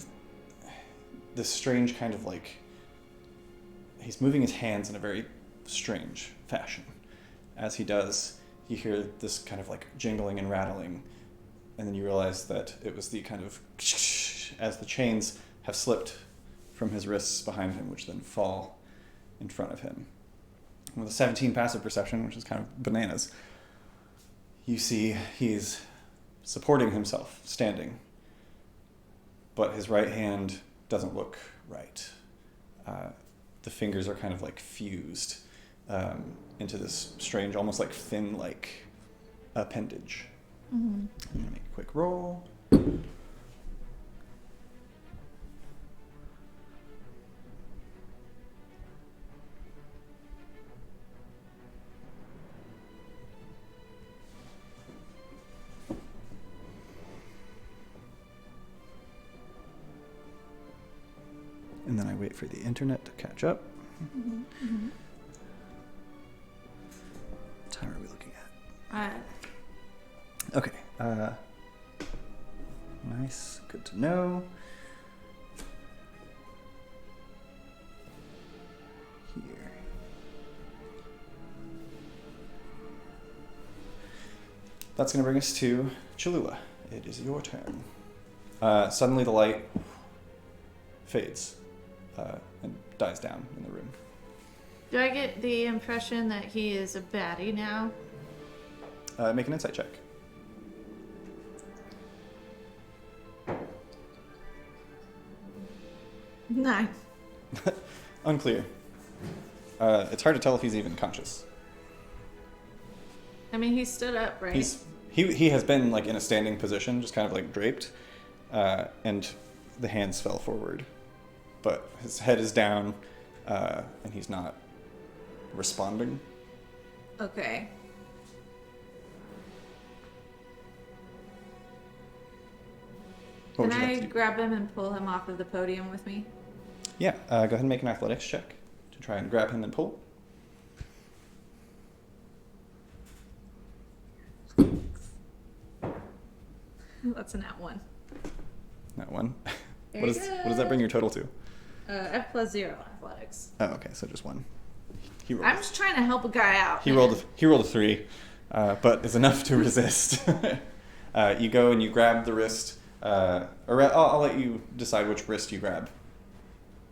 this strange kind of like... He's moving his hands in a very strange fashion. As he does, you hear this kind of like jingling and rattling, and then you realize that it was the kind of as the chains have slipped from his wrists behind him, which then fall in front of him. And with a 17 passive perception, which is kind of bananas, you see he's supporting himself, standing, but his right hand doesn't look right. The fingers are kind of like fused into this strange, almost like fin-like appendage. I'm gonna make a quick roll. And then I wait for the internet to catch up. What time are we looking at? Okay. Nice. Good to know. Here. That's going to bring us to Cholula. It is your turn. Suddenly the light fades and dies down in the room. Do I get the impression that he is a baddie now? Make an insight check. No. Unclear. It's hard to tell if he's even conscious. I mean, he stood up, right? He has been like in a standing position, just kind of like draped, and the hands fell forward, but his head is down, and he's not responding. Okay. What Can would you I like to do? grab him and pull him off of the podium with me? Yeah, go ahead and make an athletics check to try and grab him and pull. That's an at 1. That one. There What you does go. that bring your total to? F plus 0 athletics. Oh, okay, so just one. He rolled. I'm just trying to help a guy out. He man. rolled a 3, but is enough to resist. You go and you grab the wrist, or I'll let you decide which wrist you grab.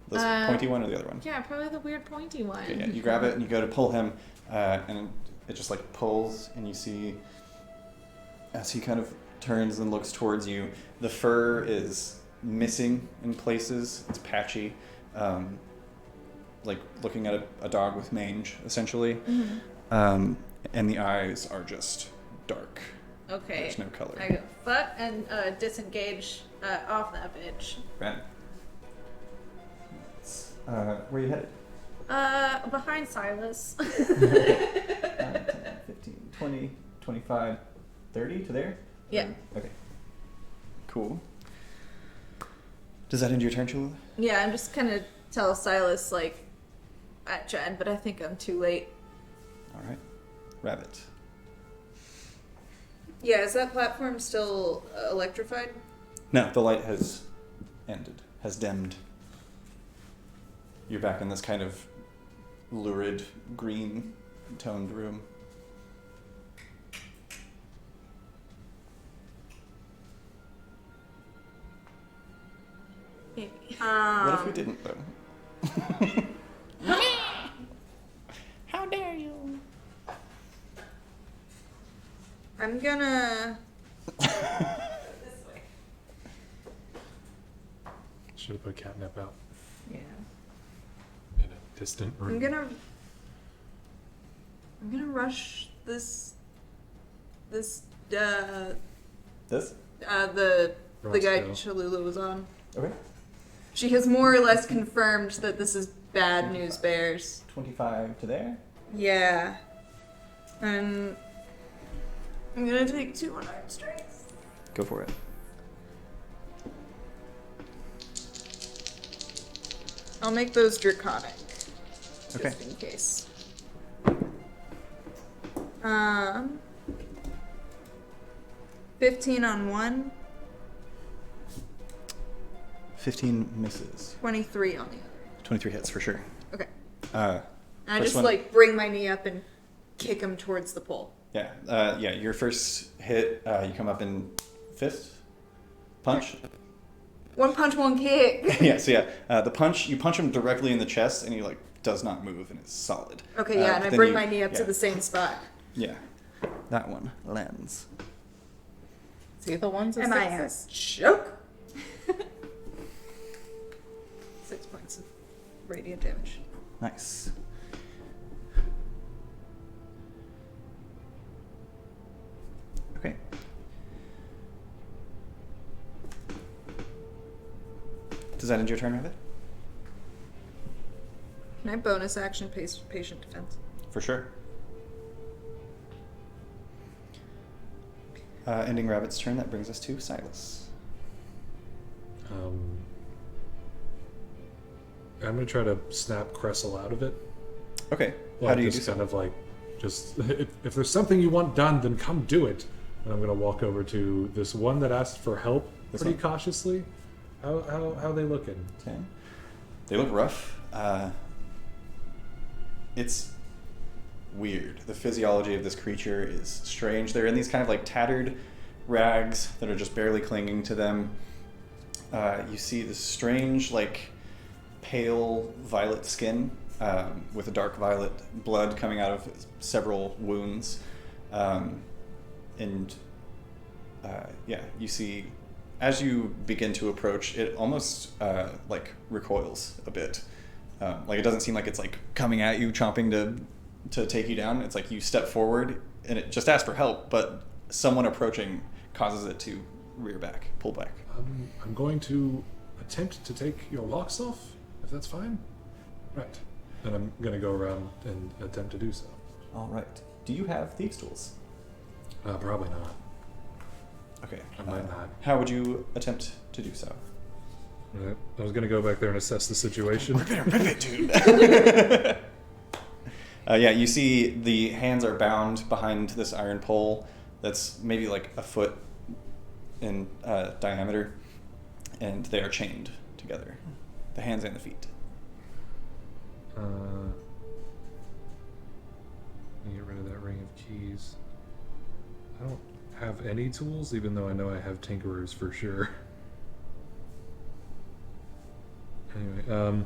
This pointy one or the other one? Yeah, probably the weird pointy one. Okay, yeah, you grab it and you go to pull him, and it just like pulls, and you see as he kind of turns and looks towards you, the fur is missing in places. It's patchy, like looking at a dog with mange, essentially. And the eyes are just dark. Okay. There's no color. I go fuck and disengage off that bitch. Right. Where you headed? Behind Silas. 10, 15, 20, 25, 30 to there? Yeah. Okay. Cool. Does that end your turn, Cholula? Yeah, I'm just kind of tell Silas, like, I tried, but I think I'm too late. All right. Rabbit. Yeah, is that platform still electrified? No, the light has ended, has dimmed. You're back in this kind of lurid green toned room. Maybe. What if we didn't, though? How dare you? I'm gonna. Should have put catnip out Yeah. in a distant room. I'm gonna rush this. This? The guy Roscoe. Cholula was on. Okay. She has more or less confirmed that this is bad news bears. 25 to there. Yeah. And I'm gonna take 2 unarmed strikes. Go for it. I'll make those draconic. Okay. Just in case. 15 on one, 15 misses. 23 on the other. 23 hits for sure. Okay. Uh, And I First just one. like bring my knee up and kick him towards the pole. yeah. Your first hit, you come up in fist punch. 1 punch, 1 kick. The punch, you punch him directly in the chest, and he like does not move, and it's solid. Okay, yeah, and I then bring you- my knee up to yeah. the same spot. Yeah, that one lands. See the ones Am I a sixes? joke? 6 points of radiant damage. Nice. Okay. Does that end your turn, Rabbit? Can I bonus action patient defense? For sure. Ending Rabbit's turn, that brings us to Silas. I'm gonna try to snap Cressel out of it. Okay. Like, How do you do just so? kind of like, if there's something you want done, then come do it. And I'm gonna walk over to this one that asked for help This pretty one? cautiously. How they looking? Okay. They look rough. It's weird. The physiology of this creature is strange. They're in these kind of like tattered rags that are just barely clinging to them. You see this strange, like, pale violet skin with a dark violet blood coming out of several wounds. You see, as you begin to approach, it almost like recoils a bit. Like it doesn't seem like it's like coming at you, chomping to take you down. It's like you step forward and it just asks for help, but someone approaching causes it to rear back, pull back. I'm going to attempt to take your locks off, if that's fine. Right. And I'm gonna go around and attempt to do so. All right. Do you have thieves' tools? Probably not. Okay. I might not. How would you attempt to do so? Right. I was gonna go back there and assess the situation. Rip it, dude. You see the hands are bound behind this iron pole that's maybe like a foot in diameter, and they are chained together, the hands and the feet. Let me get rid of that ring of keys. I don't have any tools, even though I know I have tinkerers for sure. Anyway,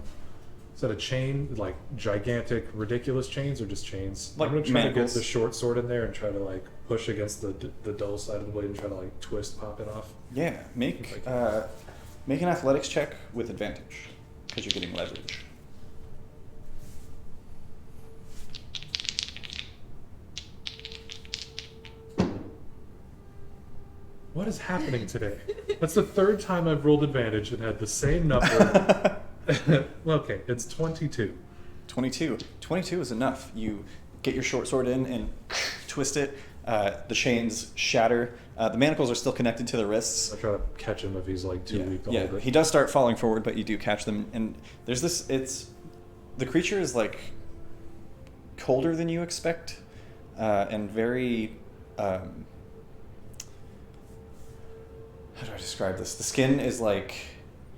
is that a chain, like gigantic, ridiculous chains, or just chains? Like I'm gonna try to manacles. get the short sword in there and try to like push against the dull side of the blade and try to like twist, pop it off. Yeah, make an athletics check with advantage because you're getting leverage. What is happening today? That's the third time I've rolled advantage and had the same number. Okay, it's 22. 22. 22 is enough. You get your short sword in and twist it. The chains shatter. The manacles are still connected to the wrists. I try to catch him if he's like too weak to hold it. He does start falling forward, but you do catch them. And there's this. The creature is like colder than you expect, and very. How do I describe this? The skin is like.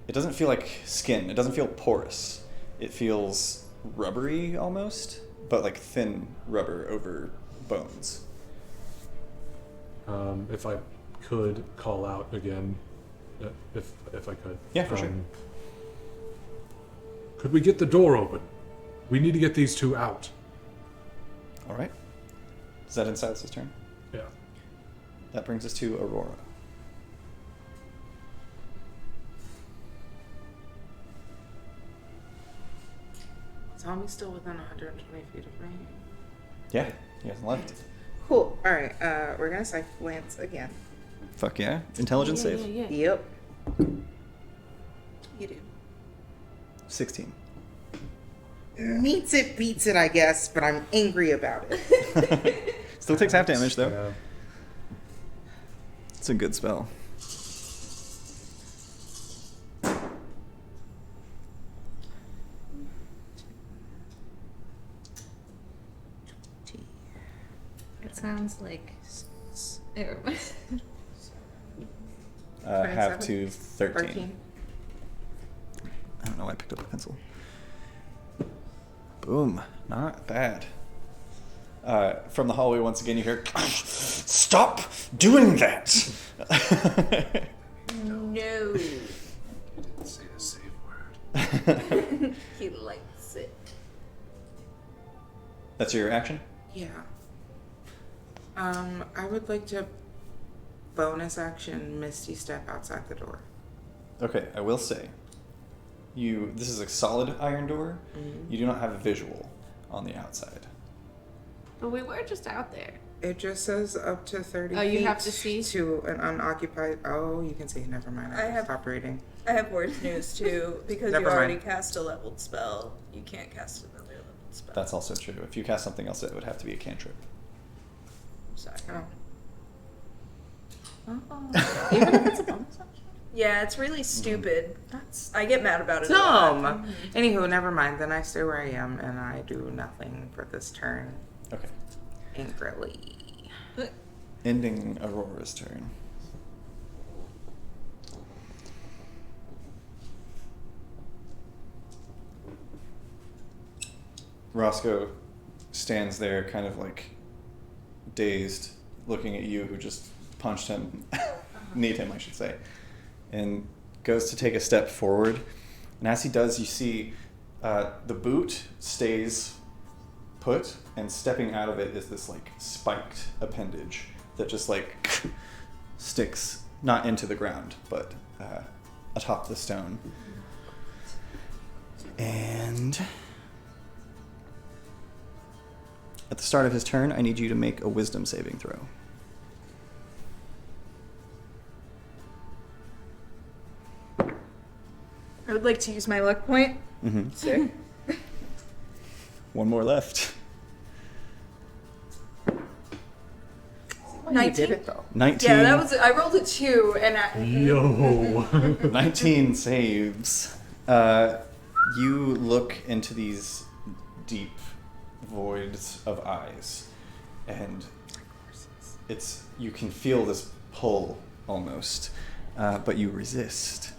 It doesn't feel like skin. It doesn't feel porous. It feels rubbery almost, but like thin rubber over bones. If I could call out again, if I could. Yeah, for sure. Could we get the door open? We need to get these two out. All right. Is that in Silas's turn? Yeah. That brings us to Aurora. Zombie's still within 120 feet of me. Yeah, he hasn't left. Cool. All right. We're gonna Scythe Lance again. Fuck yeah. Intelligence save. Yep. You do. 16. Meets it, beats it, I guess, but I'm angry about it. Still takes half damage, though. Yeah. It's a good spell. It sounds like. Never mind. Half to 13. 13. I don't know why I picked up a pencil. Boom. Not bad. From the hallway, once again, you hear, "Stop doing that!" No. Say the safe word. He likes it. That's your action? Yeah. I would like to bonus action Misty Step outside the door. Okay, I will say, this is a solid iron door. Mm-hmm. You do not have a visual on the outside. But we were just out there. It just says up to 30 Oh, you feet have to see? to an unoccupied... Oh, you can see. Never mind. I have stop reading. I have worse news too, because Never you already mind. cast a leveled spell. You can't cast another leveled spell. That's also true. If you cast something else, it would have to be a cantrip. Sorry. Oh. Even if it's a bonus action? Yeah, it's really stupid. That's I get mad about it a lot. dumb. Anywho, never mind. Then I stay where I am and I do nothing for this turn. Okay. Angrily. Ending Aurora's turn. Roscoe stands there kind of like dazed, looking at you who just punched him, kneed him, I should say, and goes to take a step forward. And as he does, you see the boot stays put, and stepping out of it is this like spiked appendage that just like sticks not into the ground, but atop the stone. And at the start of his turn, I need you to make a wisdom saving throw. I would like to use my luck point. Mm-hmm. Sick. One more left. You did it though. 19. Yeah, that was. I rolled a 2, and Yo. 19 saves. You look into these deep voids of eyes, and you can feel this pull almost, but you resist.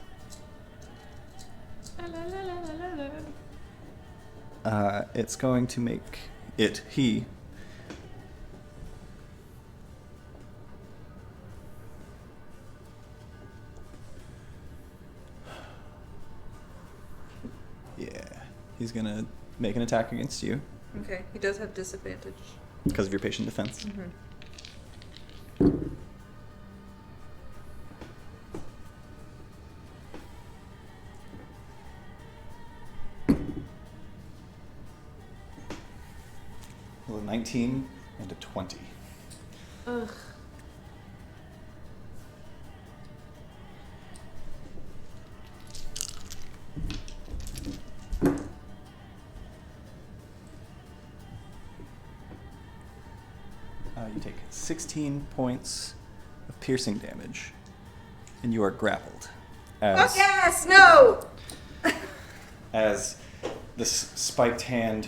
It's going to make he he's gonna make an attack against you Okay, he does have disadvantage. because of your patient defense. Well, a 19 and a 20. Ugh. You take 16 points of piercing damage, and you are grappled. Fuck yes! No! As this spiked hand,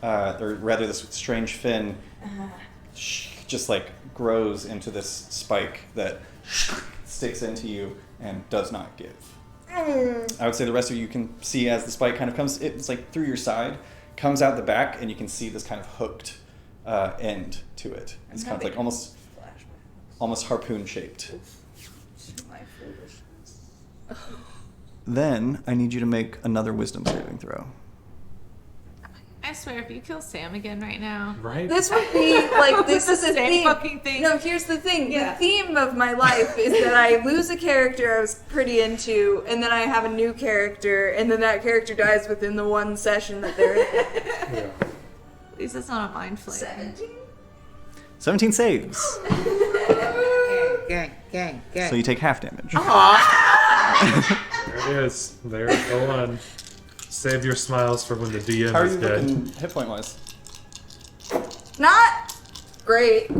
or rather this strange fin, just like grows into this spike that sticks into you and does not give. I would say the rest of you can see as the spike kind of comes, it's like through your side, comes out the back, and you can see this kind of hooked end to it. It's kind of like almost harpoon shaped. My foolishness. Then I need you to make another wisdom saving throw. I I swear, if you kill Sam again right now, Right? This would be like this is a same theme. fucking thing. No, here's the thing. Yeah. The theme of my life is that I lose a character I was pretty into, and then I have a new character, and then that character dies within the one session that they're in. Yeah. at least it's not a mind flame. 17 saves. Gang. So you take half damage. There it is. There, go on. Save your smiles for when the DM How are is you dead. looking hit point wise? Not great.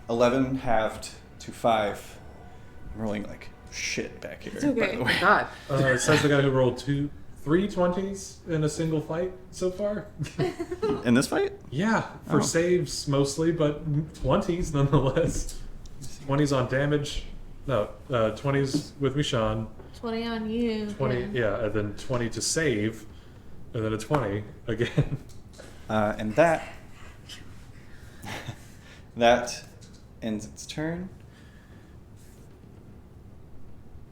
$11 halved to 5. I'm rolling like shit back here. It's okay. By the way. God. It says the guy who rolled 3 20s in a single fight so far. In this fight? Yeah, for Oh. saves mostly, but 20s nonetheless. 20s on damage. No, 20s with Mishan. 20 on you. 20, yeah, and then 20 to save, and then a 20 again. And that that ends its turn.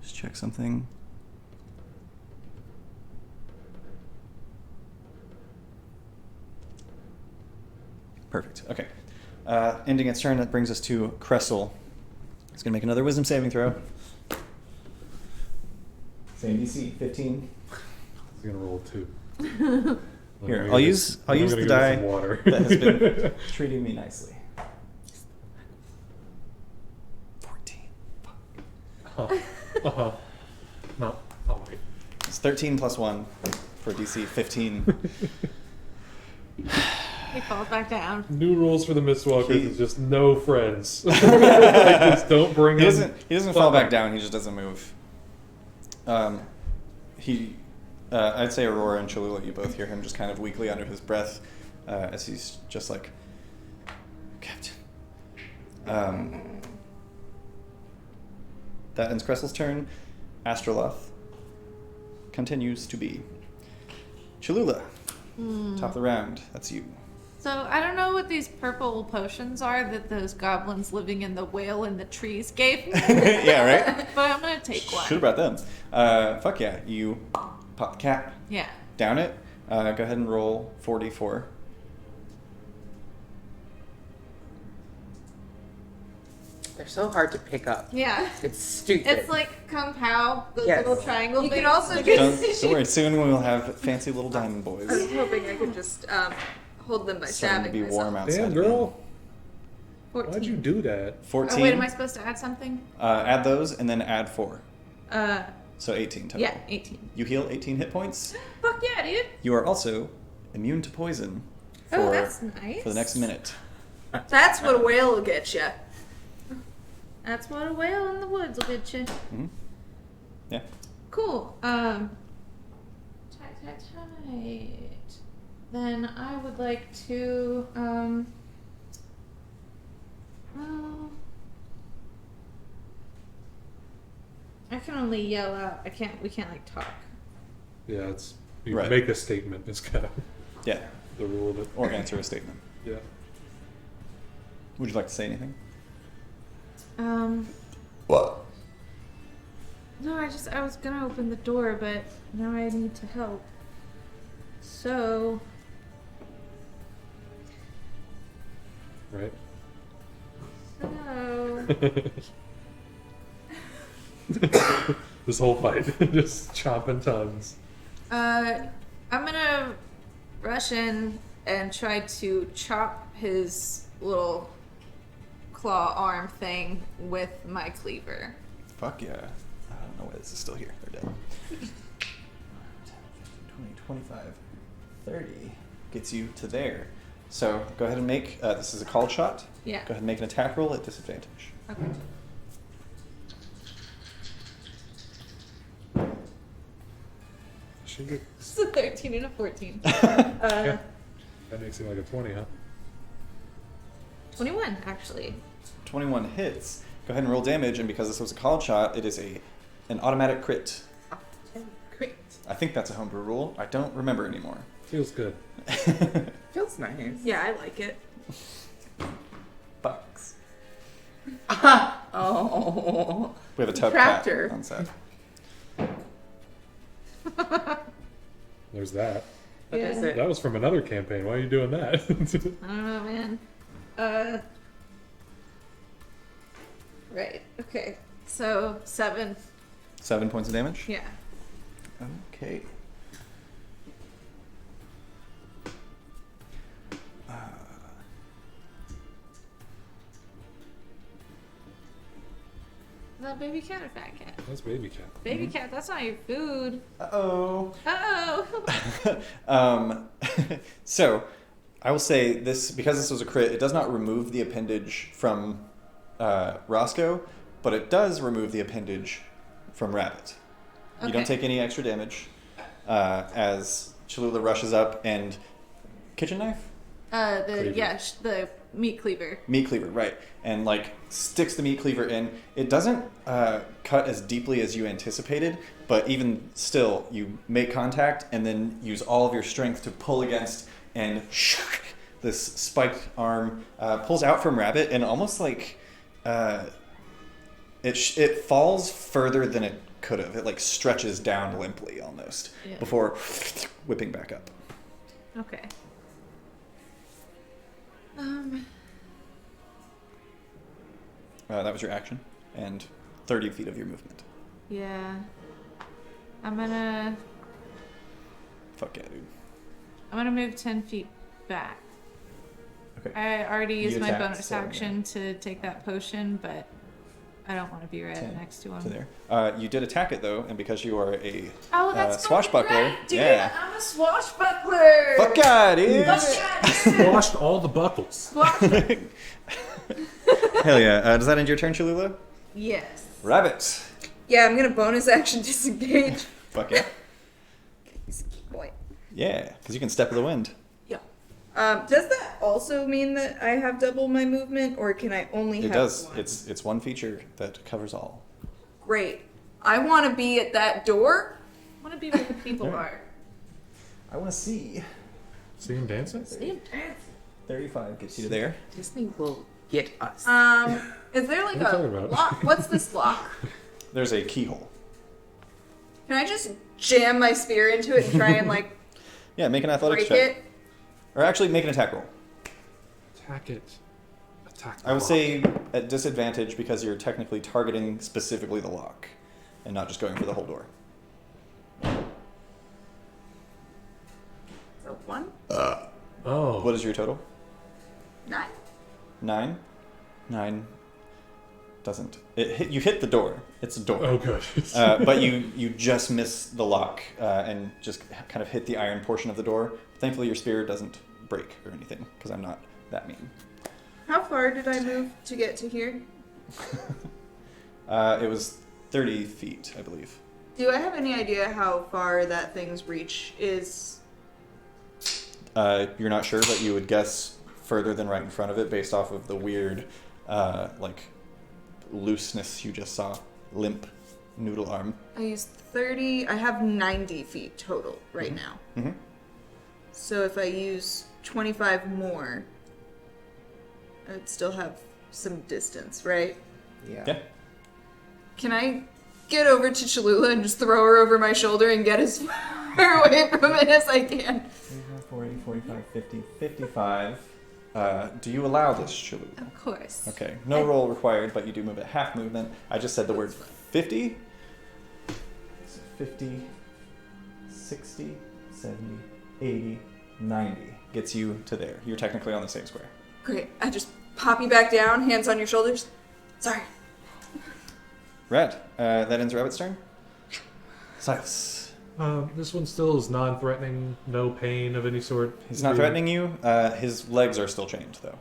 Just check something. Perfect. Okay. Ending its turn, that brings us to Cressel. He's going to make another wisdom saving throw. Same DC, 15. He's gonna roll 2. Here, I'm I'll gonna use I'm the gonna give die it some water. that has been treating me nicely. 14. Uh-huh. No, I'll wait. It's 13 plus 1 for DC 15. He falls back down. New rules for the Mistwalkers He- is just no friends. Like, just don't bring He in. doesn't fall back down. He just doesn't move. I'd say Aurora and Cholula, you both hear him just kind of weakly under his breath as he's just like, Captain. That ends Cressel's turn. Astroloth continues to be. Cholula, top of the round. That's you. So I don't know what these purple potions are that those goblins living in the whale in the trees gave me, Yeah, right? but I'm gonna take one. Should have brought them. Fuck yeah. You pop the cap, Yeah. down it. Go ahead and roll 44. They're so hard to pick up. Yeah. It's stupid. It's like Kung Pao, those Yes. little triangle You things. can also Don't worry, soon we will have fancy little diamond boys. I was hoping I could just hold them by Starting to stabbing be myself. warm outside. Damn, girl. 14. Why'd you do that? 14. Oh, wait, am I supposed to add something? Add those and then add 4. Uh, So 18 total. yeah, 18. You heal 18 hit points. Fuck yeah, dude. You are also immune to poison for, Oh, that's nice. for the next minute. That's what a whale will get you. That's what a whale in the woods will get you. Hmm. Yeah. Cool. Tight. Then I would like to, well, I can only yell out. We can't like talk. Yeah, it's you Right. make a statement. It's kind of Yeah. the rule of it. Or answer a statement. Yeah. Would you like to say anything? What? No, I was gonna open the door, but now I need to help. So, Right. so, This whole fight, just chopping tongues. I'm gonna rush in and try to chop his little claw arm thing with my cleaver. Fuck yeah. I don't know why this is still here. They're dead. 10, 20, 25, 30 gets you to there. So go ahead and make, this is a called shot. Yeah. Go ahead and make an attack roll at disadvantage. Okay. It's a 13 and a 14. Yeah. That makes it like a 20, huh? 21, actually. 21 hits. Go ahead and roll damage, and because this was a called shot, it is an automatic crit. Great. I think that's a homebrew rule. I don't remember anymore. Feels good. Feels nice. Yeah, I like it. Bucks. Oh. We have a tub Tractor. cat on set. There's that. What is Yeah. it? That was from another campaign. Why are you doing that? I don't know, man. Right. Okay. So 7. 7 points of damage? Yeah. Okay. Is that baby cat or fat cat? That's baby cat. Baby cat, that's not your food. Uh-oh. Oh. So, I will say this, because this was a crit, it does not remove the appendage from Roscoe, but it does remove the appendage from Rabbit. You don't Okay. take any extra damage as Cholula rushes up and... Kitchen knife? The meat cleaver. Meat cleaver, right. And, like, sticks the meat cleaver in. It doesn't cut as deeply as you anticipated, but even still, you make contact and then use all of your strength to pull against, and this spiked arm pulls out from Rabbit, and almost like it falls further than it could have. It, like, stretches down limply almost before whipping back up. Okay. That was your action, and 30 feet of your movement. Yeah. I'm gonna Fuck yeah, dude. move 10 feet back. Okay. I already used my attacked, bonus so, yeah. action to take that potion, but I don't want to be right 10 next to him. To there. You did attack it though, and because you are a Oh, that's swashbuckler, right, dude. yeah. I'm a swashbuckler. Fuck yeah, dude! Squashed all the buckles. Hell yeah. Does that end your turn, Cholula? Yes. Rabbit. Yeah, I'm gonna bonus action disengage. Fuck yeah. Boy. Yeah, because you can step of the wind. Yeah. Does that also mean that I have double my movement, or can I only It have does. one? It's one feature that covers all. Great. I want to be at that door. I want to be where the people are. I want to see. See him dancing? 35 gets you to there. Disney will get us. Is there like What are you a talking about? lock? What's this lock? There's a keyhole. Can I just jam my spear into it and try and like Yeah, make an athletics break check. it? Or actually, make an attack roll. Attack it. Attack the I would rock. say at disadvantage because you're technically targeting specifically the lock and not just going for the whole door. So 1, Oh. What is your total? 9. 9? 9 doesn't. You hit the door. It's a door. Oh, good. But you just miss the lock and just kind of hit the iron portion of the door. Thankfully, your spear doesn't break or anything because I'm not that mean. How far did I move to get to here? It was 30 feet, I believe. Do I have any idea how far that thing's reach is? You're not sure, but you would guess further than right in front of it based off of the weird, like, looseness you just saw. Limp noodle arm. I used 30. I have 90 feet total right now. Mm-hmm. So if I use 25 more, I'd still have some distance, right? Yeah. Can I get over to Cholula and just throw her over my shoulder and get as far away from it as I can? 40, 45, 50, 55. Do you allow this, Cholula? Of course. Okay, no roll required, but you do move at half movement. I just said the word 50. So 50, 60, 70, 80, 90 gets you to there. You're technically on the same square. Great. I just pop you back down, hands on your shoulders. Sorry. Red. That ends Rabbit's turn. Silas. This one still is non-threatening, no pain of any sort. He's not threatening you. His legs are still chained, though.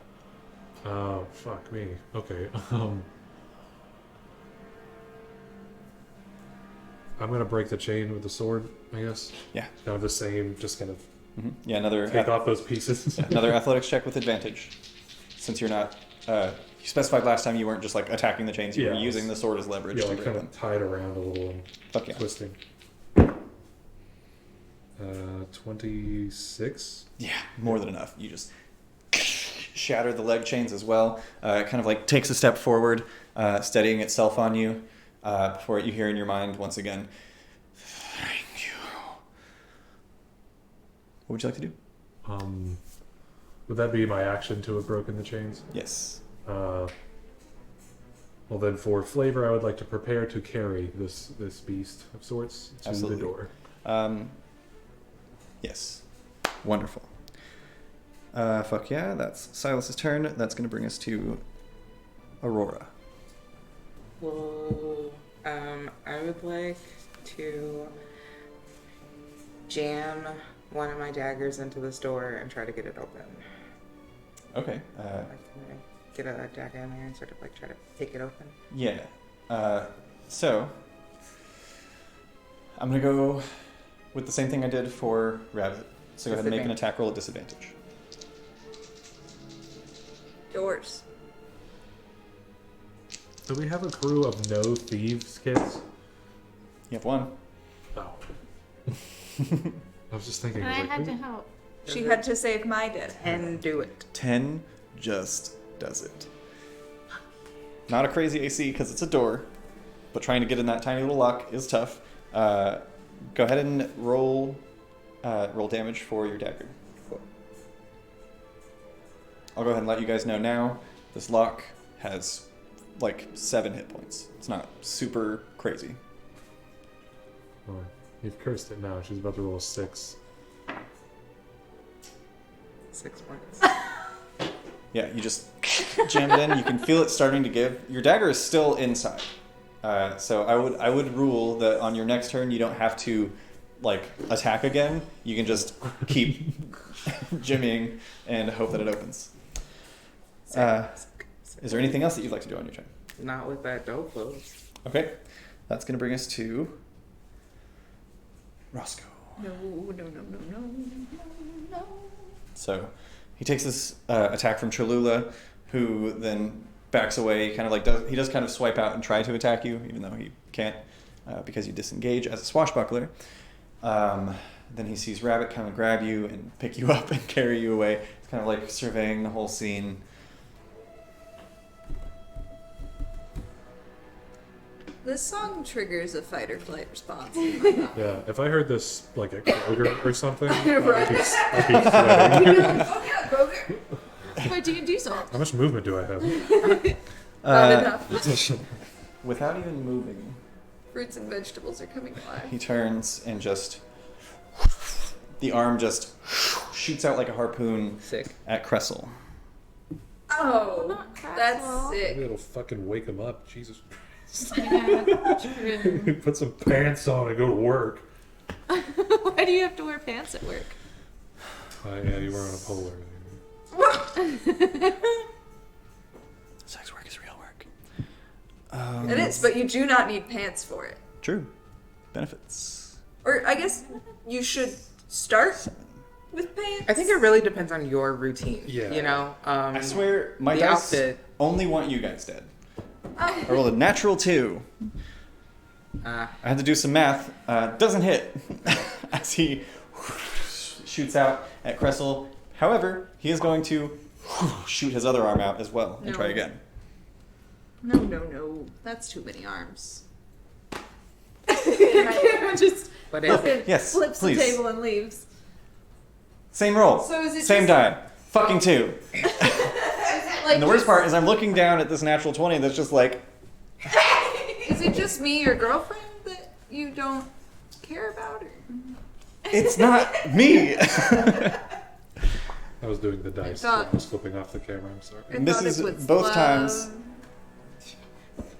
Oh, fuck me. Okay. I'm gonna break the chain with the sword, I guess. Yeah. Kind of the same, just kind of Mm-hmm. Yeah, another take off those pieces. another athletics check with advantage. Since you're not... you specified last time you weren't just, like, attacking the chains. You Yeah, were I was- using the sword as leverage Yeah, to like grip kind them. of tied around a little and Fuck yeah. twisting. 26. Yeah, more than enough. You just shatter the leg chains as well. It kind of like takes a step forward, steadying itself on you before you hear in your mind once again, "Thank you, What would you like to do? Would that be my action to have broken the chains? Yes. Well, then for flavor, I would like to prepare to carry this beast of sorts to Absolutely. the door. Yes. Wonderful. Fuck yeah, that's Silas's turn. That's going to bring us to Aurora. Well, I would like to jam one of my daggers into this door and try to get it open. Okay. Get a dagger in there and sort of like try to pick it open. Yeah. So, I'm going to go with the same thing I did for Rabbit. So go ahead and make an attack roll at disadvantage. Doors. Do we have a crew of no thieves kids? You have one. Oh. I was just thinking. And I like, had ooh. to help. She had to save my dead. And do it. 10 just does it. Not a crazy AC because it's a door, but trying to get in that tiny little lock is tough. Go ahead and roll damage for your dagger. I'll go ahead and let you guys know now. This lock has like 7 hit points. It's not super crazy. Oh, you've cursed it now. She's about to roll a 6. 6 points. Yeah, you just jam it in. You can feel it starting to give. Your dagger is still inside. So I would rule that on your next turn you don't have to like attack again. You can just keep jimmying and hope that it opens. Is there anything else that you'd like to do on your turn? Not with that door closed. Okay, that's going to bring us to Roscoe. No. So he takes this attack from Cholula, who then backs away. Kind of like he does kind of swipe out and try to attack you, even though he can't because you disengage as a swashbuckler. Then he sees Rabbit come and grab you and pick you up and carry you away. It's kind of like surveying the whole scene. This song triggers a fight or flight response. Yeah, if I heard this like at Kroger or something, Right. I'd be sweating. Oh yeah, Kroger. My D&D song. How much movement do I have? Not enough. Without even moving, Fruits and vegetables are coming alive. he turns and just the arm just shoots out like a harpoon Sick. at Cressel. Oh, Not Cressel. that's Maybe sick. it'll fucking wake him up. Jesus Christ. Yeah, true. Put some pants on and go to work. Why do you have to wear pants at work? Yeah, you were on a polar. Sex work is real work. It is, but you do not need pants for it. True. Benefits. Or I guess you should start with pants. I think it really depends on your routine. Yeah. You know? I swear, my the dice outfit. only want you guys dead. I rolled a natural 2. I had to do some math. Doesn't hit as he shoots out at Cressel. However, he is going to shoot his other arm out as well and try No. again. No. That's too many arms. Just What is it? Yes, flips please. the table and leaves. Same roll. So is it Same just- die. Fucking 2. Like, And the worst part is I'm looking down at this natural 20 that's just like, is it just me, your girlfriend, that you don't care about? Or? it's not me. I was doing the dice. thought- I was flipping off the camera. I'm sorry. I And this thought is it was both love. times.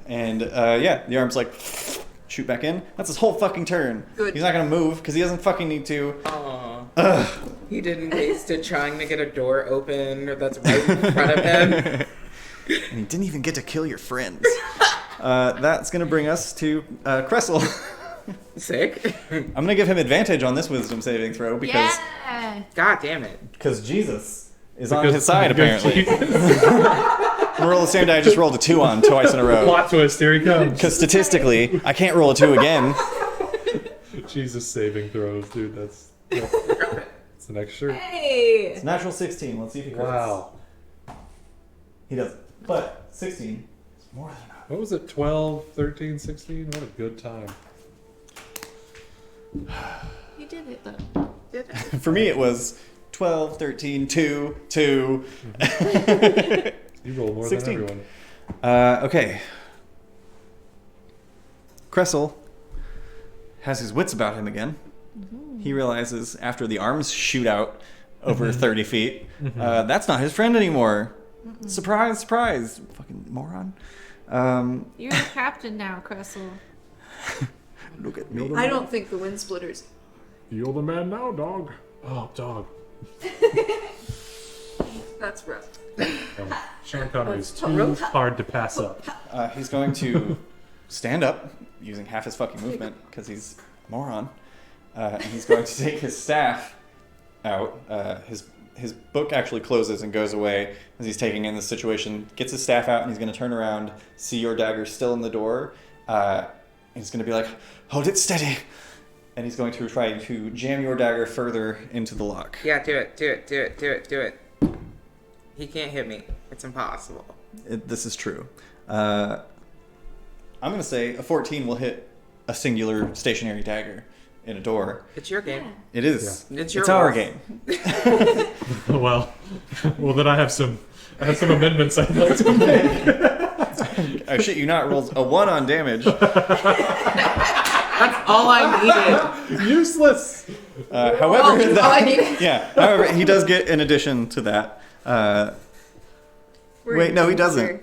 And yeah, the arm's like, shoot back in. That's his whole fucking turn. Good. He's not gonna move because he doesn't fucking need to. Aw. Ugh. He didn't waste it trying to get a door open that's right in front of him. And he didn't even get to kill your friends. That's gonna bring us to Cressel. Sick. I'm gonna give him advantage on this wisdom saving throw because Yeah. God damn it. Jesus is on his side apparently. Roll the same die I just rolled a 2 on twice in a row. Plot twist, here he comes. Because statistically, I can't roll a 2 again. Jesus saving throws, dude. That's it's the next shirt. Hey. It's natural 16. Let's see if he crits. Wow. He doesn't. But 16 is more than enough. What was it? 12, 13, 16? What a good time. You did it though. Did it? For me, it was 12, 13, 2, 2. You roll more 16. than everyone. Okay. Cressel has his wits about him again. He realizes after the arms shoot out over 30 feet, that's not his friend anymore. Surprise, surprise. Fucking moron. You're the captain now, Cressel. Look at me. I don't think the wind splitters. You're the man now, dog. Oh, dog. That's rough. Sean Connery is too hard to pass up. He's going to stand up using half his fucking movement because he's a moron. And he's going to take his staff out. His book actually closes and goes away as he's taking in the situation. Gets his staff out and he's going to turn around, see your dagger still in the door. And he's going to be like, hold it steady. And he's going to try to jam your dagger further into the lock. Yeah, do it. He can't hit me. It's impossible. This is true. I'm going to say a 14 will hit a singular stationary dagger in a door. It's your game. It is. Yeah. It's our game. well, then I have some amendments I'd like to make. Oh shit! You not rolled a 1 on damage. That's all I needed. Useless. However, all I needed. yeah. However, he does get an addition to that. Wait, no, he doesn't.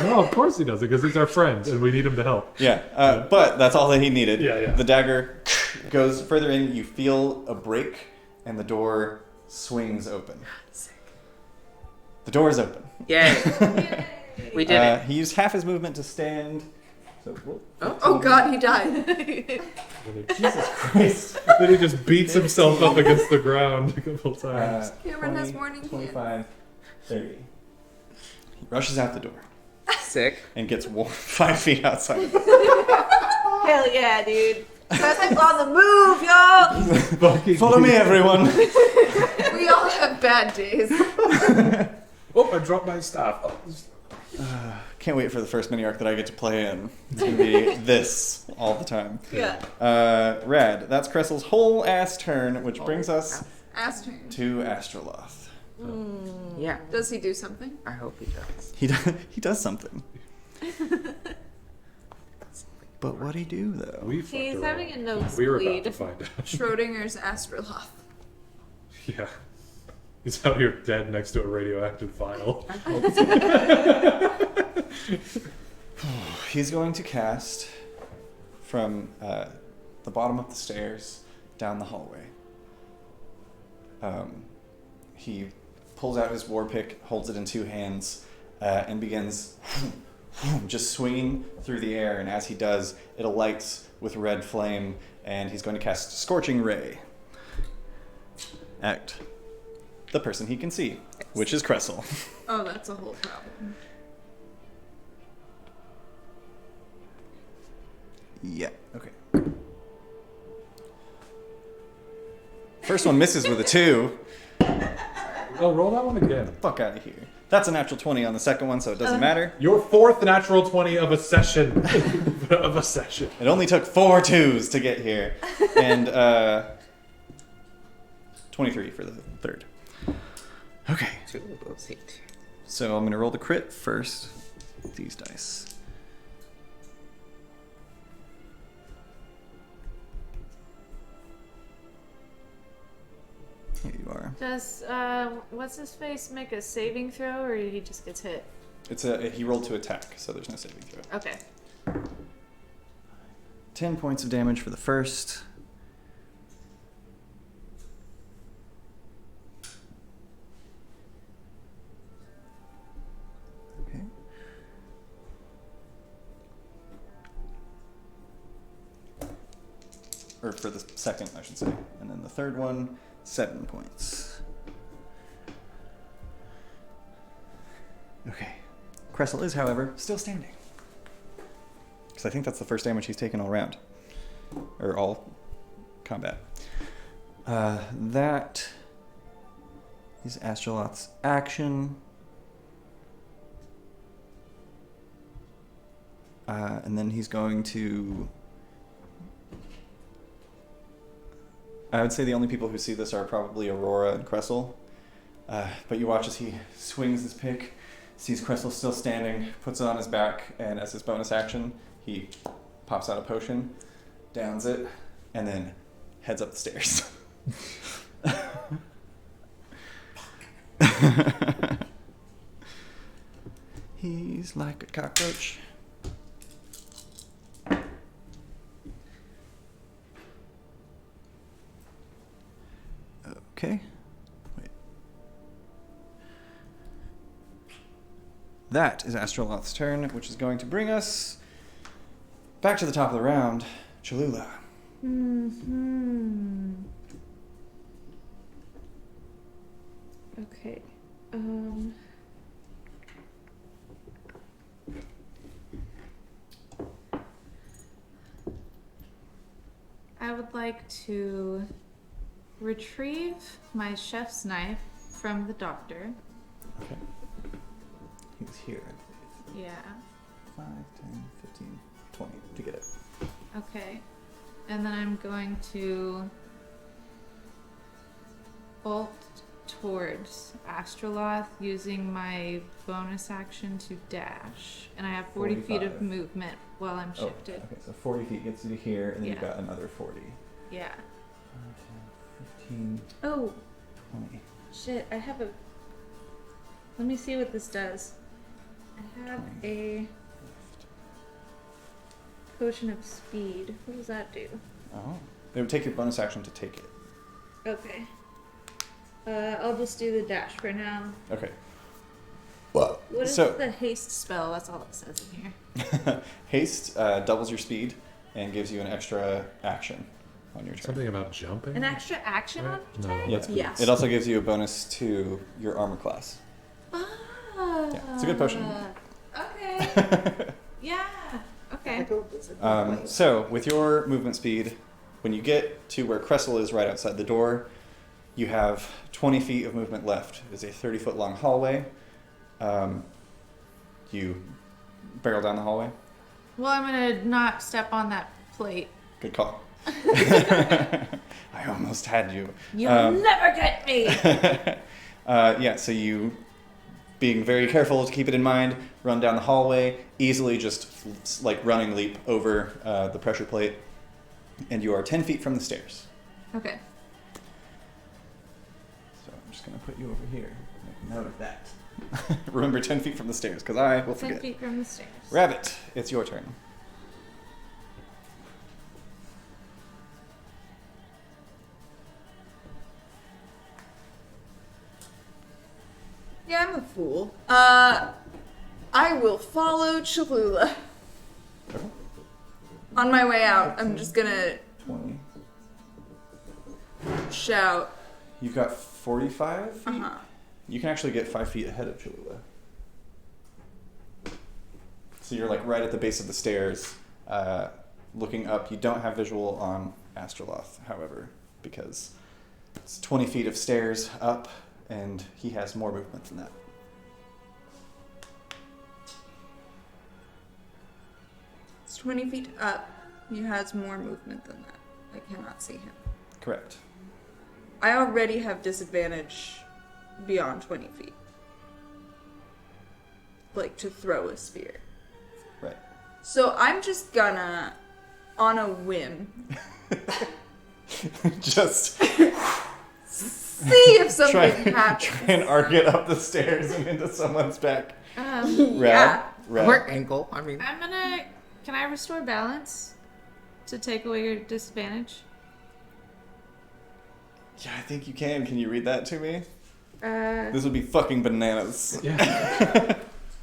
No, of course he doesn't, because he's our friend and we need him to help. Yeah, but that's all that he needed. Yeah. The dagger goes further in. You feel a break, and the door swings open. Sick. The door is open. Yay. We did it. He used half his movement to stand. So, Oh god, he died. Jesus Christ. Then he just beats himself up against the ground a couple times. Cameron has mourning 25, 30. He rushes out the door Sick. and gets 5 feet outside. Hell yeah, dude. Cressel's on the move, y'all. Follow me, everyone. We all have bad days. Oh, I dropped my staff. Can't wait for the first mini arc that I get to play in. It's gonna be this all the time. Yeah. Rad. That's Cressel's whole ass turn, which brings us Ass turn. to Astroloth. Yeah. Does he do something? I hope he does. He does something. But what'd he do though? He's having a nosebleed. We were about to find out. Schrodinger's Astroloth. Yeah. He's out here dead next to a radioactive vial. He's going to cast from the bottom of the stairs down the hallway. He pulls out his war pick, holds it in 2 hands, and begins just swinging through the air. And as he does, it alights with red flame, and he's going to cast Scorching Ray at the person he can see, which is Cressel. Oh, that's a whole problem. Yeah, okay. First one misses with a 2. Oh, roll that one again. Fuck out of here. That's a natural 20 on the second one, so it doesn't matter. Your 4th natural 20 of a session. Of a session. It only took 4 2s to get here. And 23 for the third. Okay. 2 of those hit. So I'm going to roll the crit first. These dice. Here you are. Does what's his face make a saving throw, or he just gets hit? He rolled to attack, so there's no saving throw. Okay. 10 points of damage for the first. Okay. Or for the second, I should say. And then the third one, 7 points. Okay. Cressel is, however, still standing. Because I think that's the first damage he's taken all round. Or all combat. That is Astroloth's action. And then he's going to I would say the only people who see this are probably Aurora and Cressel. But you watch as he swings his pick, sees Cressel still standing, puts it on his back, and as his bonus action, he pops out a potion, downs it, and then heads up the stairs. He's like a cockroach. Okay. Wait. That is Astroloth's turn, which is going to bring us back to the top of the round. Cholula. Okay. I would like to retrieve my chef's knife from the doctor. Okay. He's here. Yeah. 5, 10, 15, 20 to get it. Okay. And then I'm going to bolt towards Astroloth using my bonus action to dash. And I have 40 feet of 45. movement while I'm shifted. Okay, so 40 feet gets you to here, and then you've Yeah. got another 40. Yeah. 5, 10, 15, Oh, 20. shit. I have a... Let me see what this does. I have a potion of speed. What does that do? Oh. It would take your bonus action to take it. Okay. I'll just do the dash for now. Okay. Well, What is so the haste spell? That's all it says in here. haste doubles your speed and gives you an extra action on your turn. Something about jumping? An extra action on No. turn? Yes. Yes. It also gives you a bonus to your armor class. Ah. Yeah, it's a good potion. Okay. Yeah. Okay. So, with your movement speed, when you get to where Cressel is right outside the door, you have 20 feet of movement left. It's a 30-foot long hallway. You barrel down the hallway. Well, I'm gonna not step on that plate. Good call. I almost had you. You'll never get me. Yeah, so you, being very careful to keep it in mind, run down the hallway, easily just like running leap over the pressure plate, and you are 10 feet from the stairs. Okay. So I'm just going to put you over here. Make note of that. Remember 10 feet from the stairs, because I will 10 forget. feet from the stairs. Rabbit, it's your turn. Yeah, I'm a fool. I will follow Cholula. Okay. On my way out, I'm just gonna 20. shout. You've got 45 feet? Uh-huh. You can actually get 5 feet ahead of Cholula. So you're like right at the base of the stairs, looking up. You don't have visual on Astroloth, however, because it's 20 feet of stairs up, and he has more movement than that. It's 20 feet up. He has more movement than that. I cannot see him. Correct. I already have disadvantage beyond 20 feet. Like to throw a spear. Right. So I'm just gonna, on a whim, Just see if something happens. try and arc it up the stairs and into someone's back. Um, Rad? Rad. Or ankle. I mean, I'm gonna. Can I restore balance to take away your disadvantage? Yeah, I think you can. Can you read that to me? Uh, This would be fucking bananas. Yeah.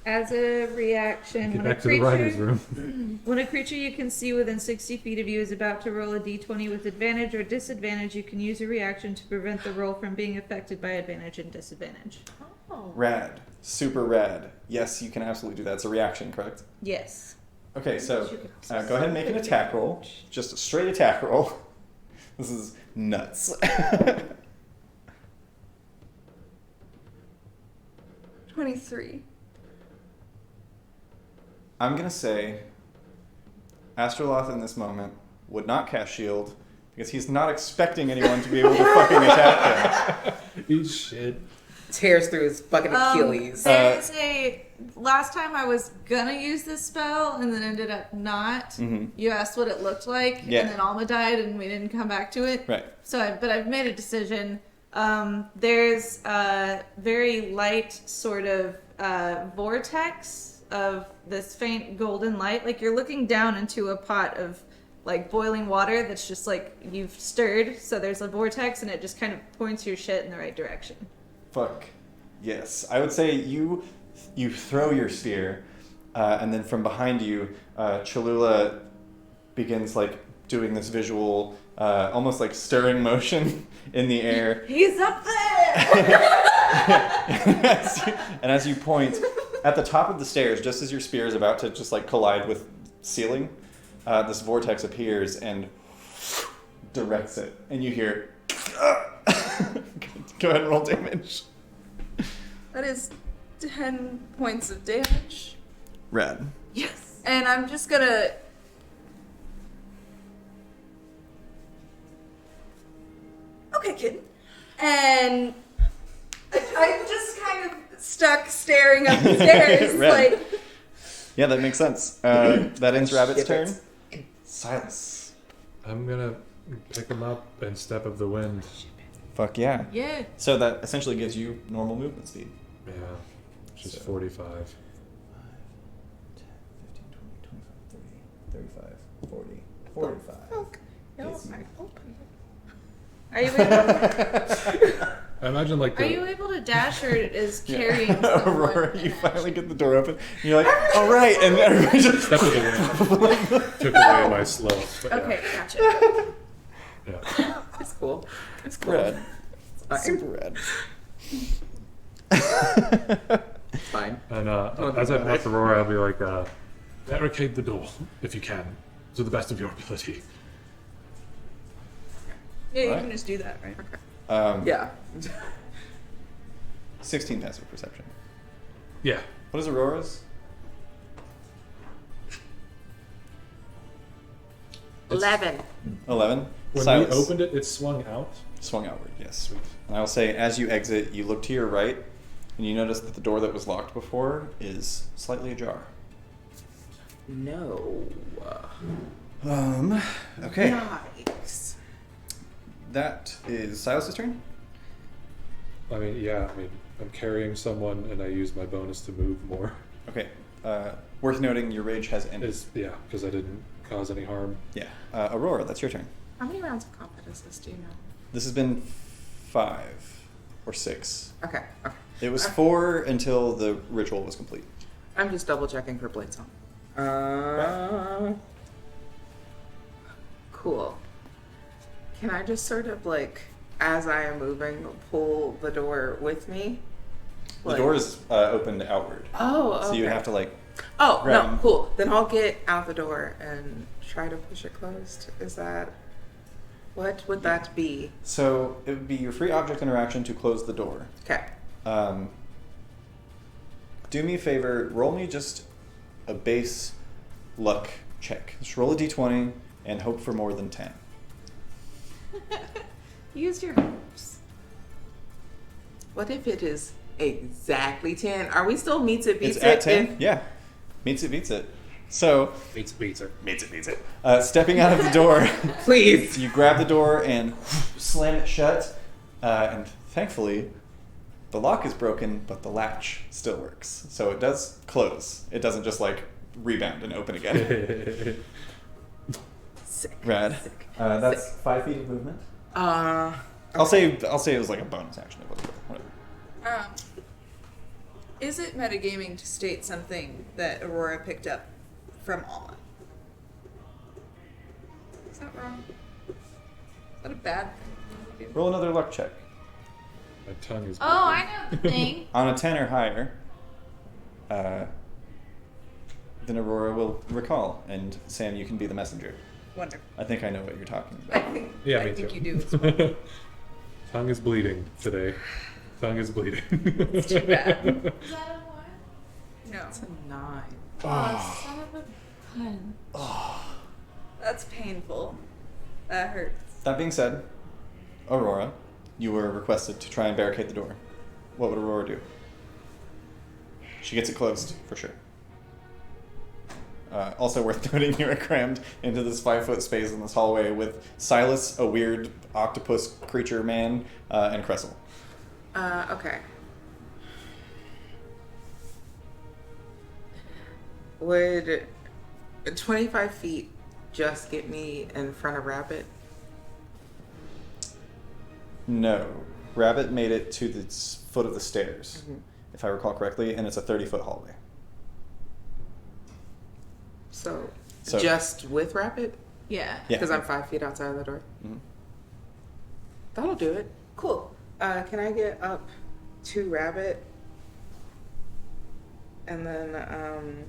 as a reaction, Get when a back to the writer's room. when a creature you can see within 60 feet of you is about to roll a d20 with advantage or disadvantage, you can use a reaction to prevent the roll from being affected by advantage and disadvantage. Rad. Super rad. Yes, you can absolutely do that. It's a reaction, correct? Yes. Okay, so go ahead and make an attack roll. Just a straight attack roll. This is nuts. 23. I'm going to say Astroloth in this moment would not cast shield because he's not expecting anyone to be able to fucking attack him. Eat shit. Tears through his fucking Achilles. There's last time I was gonna use this spell and then ended up not. Mhm. You asked what it looked like, Yeah. and then Alma died, and we didn't come back to it. Right. But I've made a decision. There's a very light sort of vortex of this faint golden light. Like you're looking down into a pot of like boiling water that's just like you've stirred. So there's a vortex, and it just kind of points your shit in the right direction. Fuck. Yes. I would say you throw your spear, and then from behind you, Cholula begins like doing this visual, almost like stirring motion in the air. He's up there! And as you point at the top of the stairs, just as your spear is about to just like collide with ceiling, this vortex appears and directs it, and you hear. Go ahead and roll damage. That is 10 points of damage. Rad. Yes. And I'm just gonna... Okay, kid. And I'm just kind of stuck staring up the stairs, Rad. like... Yeah, that makes sense. That ends Rabbit's Ship it. turn. Silas. I'm gonna pick him up and step of the wind. Fuck yeah. Yeah. So that essentially gives you normal movement speed. Yeah, which is So- 45. 10, 15, 20, 25, 30, 35, 40, 45. Are you able, I imagine like are the you able to dash, or is carrying Yeah. someone? Aurora, you finally get the door open. And you're like, all right, and everybody just step of the wind took away my slow. But yeah. Okay, gotcha. Yeah. It's cool. It's cool. Rad. Fine. Super rad. It's fine. And as I pass Aurora, I'll be like, barricade the door if you can, to the best of your ability. Yeah, you Right. can just do that, right? Yeah. 16 passive perception. Yeah. What is Aurora's? 11. 11. When Silas we opened it, it swung out. swung outward, yes. Sweet. And I will say, as you exit, you look to your right, and you notice that the door that was locked before is slightly ajar. No. Okay. Yikes. That is Silas' turn. I mean, yeah. I mean, I'm carrying someone, and I use my bonus to move more. Okay. Worth noting, your rage has ended. Yeah, because I didn't cause any harm. Yeah. Aurora, that's your turn. How many rounds of combat is this? Do you know? This has been 5 or 6. Okay. Okay. It was 4 until the ritual was complete. I'm just double checking for blade song. Cool. Can I just sort of like, as I am moving, pull the door with me? The door is opened outward. Oh, okay. So you would have to like. Oh, grab no, him. cool. Then I'll get out the door and try to push it closed. Is that... What would that be? So it would be your free object interaction to close the door. Okay. Do me a favor, roll me just a base luck check. Just roll a d20 and hope for more than 10. Use your hopes. What if it is exactly 10? Are we still meets it beats It's at it? 10? Yeah. Meets it, beats it. So, Beats it. meets it. Stepping out of the door, Please. you grab the door and slam it shut. And thankfully, the lock is broken, but the latch still works. So it does close. It doesn't just like rebound and open again. Sick. Rad. Sick. That's Sick. 5 feet of movement. I'll say it was like a bonus action. It wasn't whatever. Is it metagaming to state something that Aurora picked up from Alma? Is that wrong? Is that a bad thing? Roll another luck check. My tongue is. Oh, I know the thing. On a 10 or higher, then Aurora will recall, and Sam, you can be the messenger. Wonderful. I think I know what you're talking I about. think, Yeah, I me think too. you do as well. Tongue is bleeding today. Tongue is bleeding. It's too bad. Is that a what? No. It's a 9. Oh, son of a pun. That's painful. That hurts. That being said, Aurora, you were requested to try and barricade the door. What would Aurora do? She gets it closed, for sure. Also worth noting, you are crammed into this 5-foot space in this hallway with Silas, a weird octopus creature man, and Cressel. Okay. Would 25 feet just get me in front of Rabbit? No. Rabbit made it to the foot of the stairs, if I recall correctly, and it's a 30-foot hallway. So, So- just with Rabbit? Yeah. Yeah. Because I'm 5 feet outside of the door. Mhm. That'll do it. Cool. Can I get up to Rabbit? And then,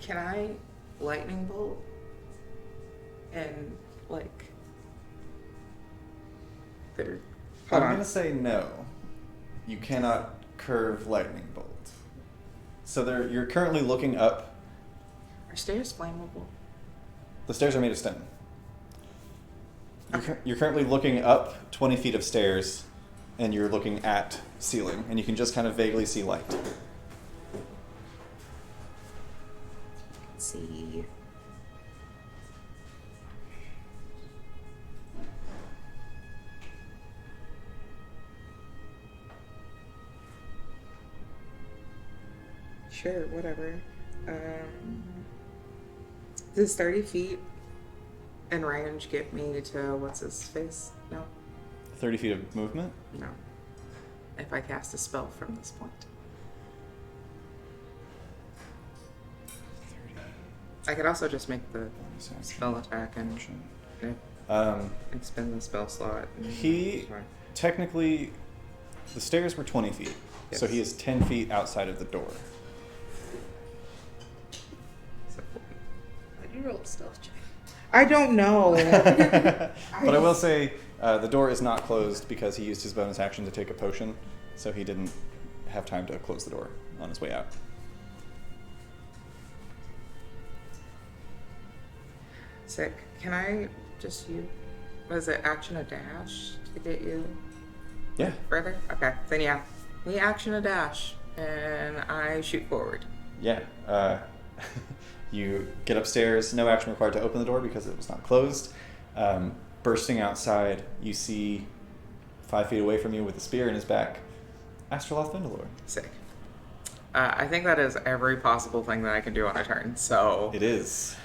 can I lightning bolt? And, like, there. I'm Hold on. going to say no. You cannot curve lightning bolt. So you're currently looking up. Are stairs flammable? The stairs are made of stone. You're currently looking up 20 feet of stairs, and you're looking at ceiling, and you can just kind of vaguely see light. Let's see. Sure, whatever. Does 30 feet in range get me to what's his face? No? 30 feet of movement? No. If I cast a spell from this point. I could also just make the spell attack and spend the spell slot. He technically, the stairs were 20 feet, so Yes. he is 10 feet outside of the door. Why'd you roll a stealth check? I don't know. But I will say, the door is not closed because he used his bonus action to take a potion, so he didn't have time to close the door on his way out. Sick. Can I just use, was it action a dash to get you Yeah. further? Okay, then yeah. We action a dash, and I shoot forward. Yeah. You get upstairs, no action required to open the door because it was not closed. Bursting outside, you see 5 feet away from you with a spear in his back, Astroloth Vindalore. Sick. I think that is every possible thing that I can do on a turn, so... It is.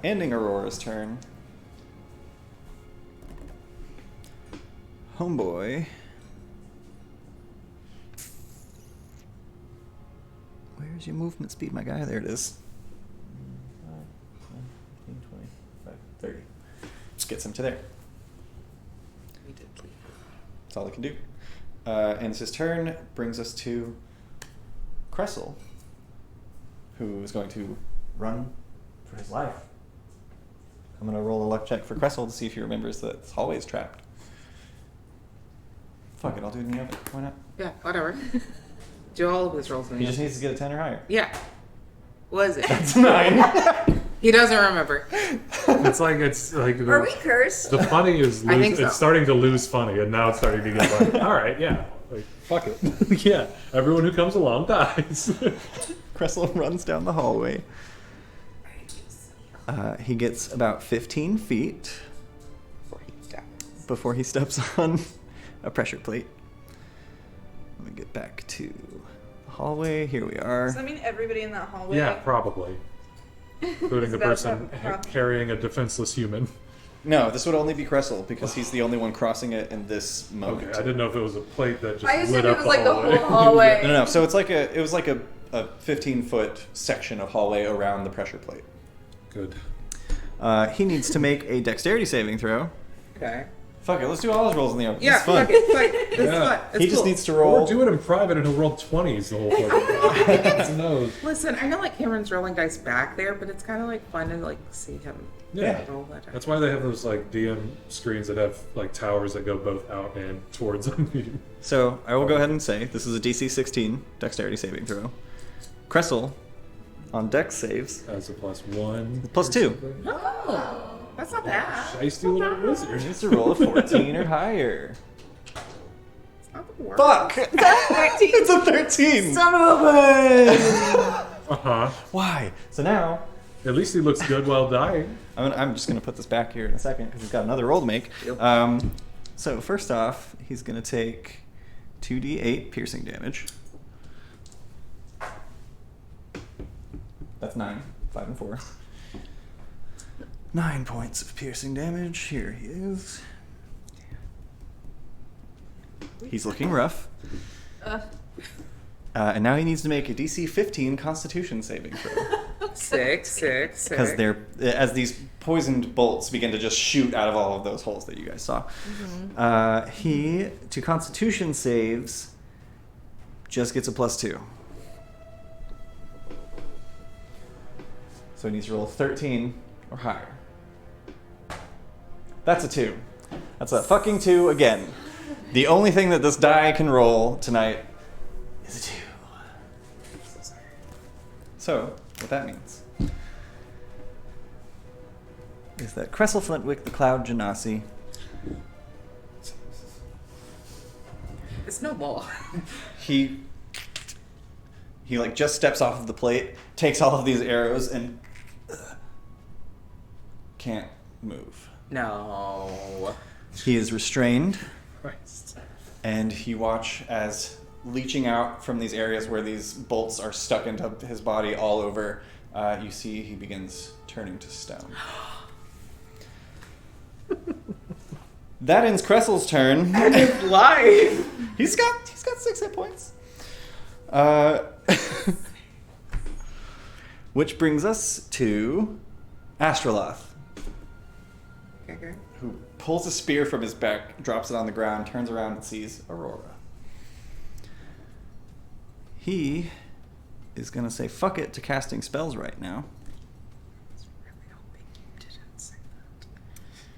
Ending Aurora's turn. Homeboy. Where's your movement speed, my guy? There it is. 5, 10, 15, 20, 30. Just gets him to there. We did leave. That's all he can do. Ends his turn, brings us to Cressel, who is going to run for his life. I'm going to roll a luck check for Cressel to see if he remembers that this hallway is trapped. Fuck it, I'll do it in the oven. Why not? Yeah, whatever. Do all of his rolls in He the just needs to get a 10 or higher. Yeah. Was it? It's 9. He doesn't remember. It's like Are we cursed? the funny is I think so. it's starting to lose funny, and now it's starting to get like, all right, yeah, like, fuck it, yeah. Everyone who comes along dies. Cressel runs down the hallway. He gets about 15 feet before he steps on a pressure plate. Let me get back to the hallway. Here we are. Does that mean everybody in that hallway? Yeah, probably, including the About person to have- carrying a defenseless human. No, this would only be Cressel because he's the only one crossing it in this moment. Okay, I didn't know if it was a plate that just I lit assumed it up was the like the hallway. whole hallway. No. So it's like it was like a 15-foot section of hallway around the pressure plate. Good. He needs to make a dexterity saving throw. Okay. Fuck it, let's do all his rolls in the open. Yeah, It's fun. fuck it. Fuck it. It's Yeah. fun. It's He just cool. needs to Or roll. do it in private and he'll roll 20s the whole fucking Who knows? Listen, I know like Cameron's rolling dice back there, but it's kind of like fun to like see him Yeah. roll that dice. That's why they have those like DM screens that have like towers that go both out and towards them. So I will go ahead and say this is a DC 16 dexterity saving throw. Cressel on dex saves. That's a +1. +2. Oh, that's not bad. Shiesty little wizard. It's a roll of 14 or higher. It's not the worst. Fuck! It's a 13! Son of a bitch! Uh-huh. Why? So now, At least he looks good while dying. I'm just going to put this back here in a second because he's got another roll to make. Yep. So first off, he's going to take 2d8 piercing damage. That's 9. 5 and 4. 9 points of piercing damage. Here he is. He's looking rough. And now he needs to make a DC 15 Constitution saving throw. 6. Because as these poisoned bolts begin to just shoot out of all of those holes that you guys saw. He, to Constitution saves, just gets a +2. So he needs to roll 13 or higher. That's a 2. That's a fucking 2 again. The only thing that this die can roll tonight is a 2. So, what that means is that Cressel Flintwick, the Cloud Genasi, It's no more. he like just steps off of the plate, takes all of these arrows, and can't move. No. He is restrained, Christ. and you watch as leaching out from these areas where these bolts are stuck into his body all over, you see he begins turning to stone. That ends Cressel's turn. And his life. He's got 6 hit points. Which brings us to Astroloth, Okay. who pulls a spear from his back, drops it on the ground, turns around and sees Aurora. He is going to say fuck it to casting spells right now. Really hoping you didn't say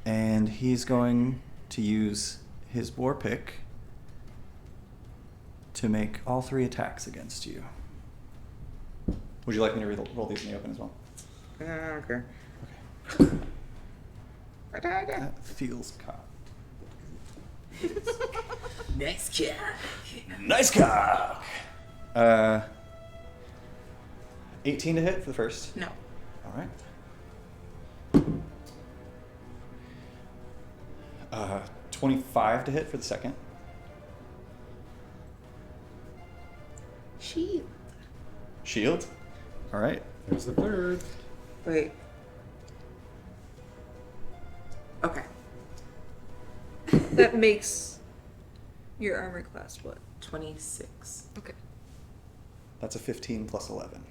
that. And he's going to use his war pick to make all 3 attacks against you. Would you like me to roll these in the open as well? Okay. Okay. That feels cocked. Nice kid. Nice cock! 18 to hit for the first. No. All right. 25 to hit for the second. Shield. Shield. All right. There's the third. Wait. Okay. That makes your armor class what? 26. Okay. That's a 15 plus 11.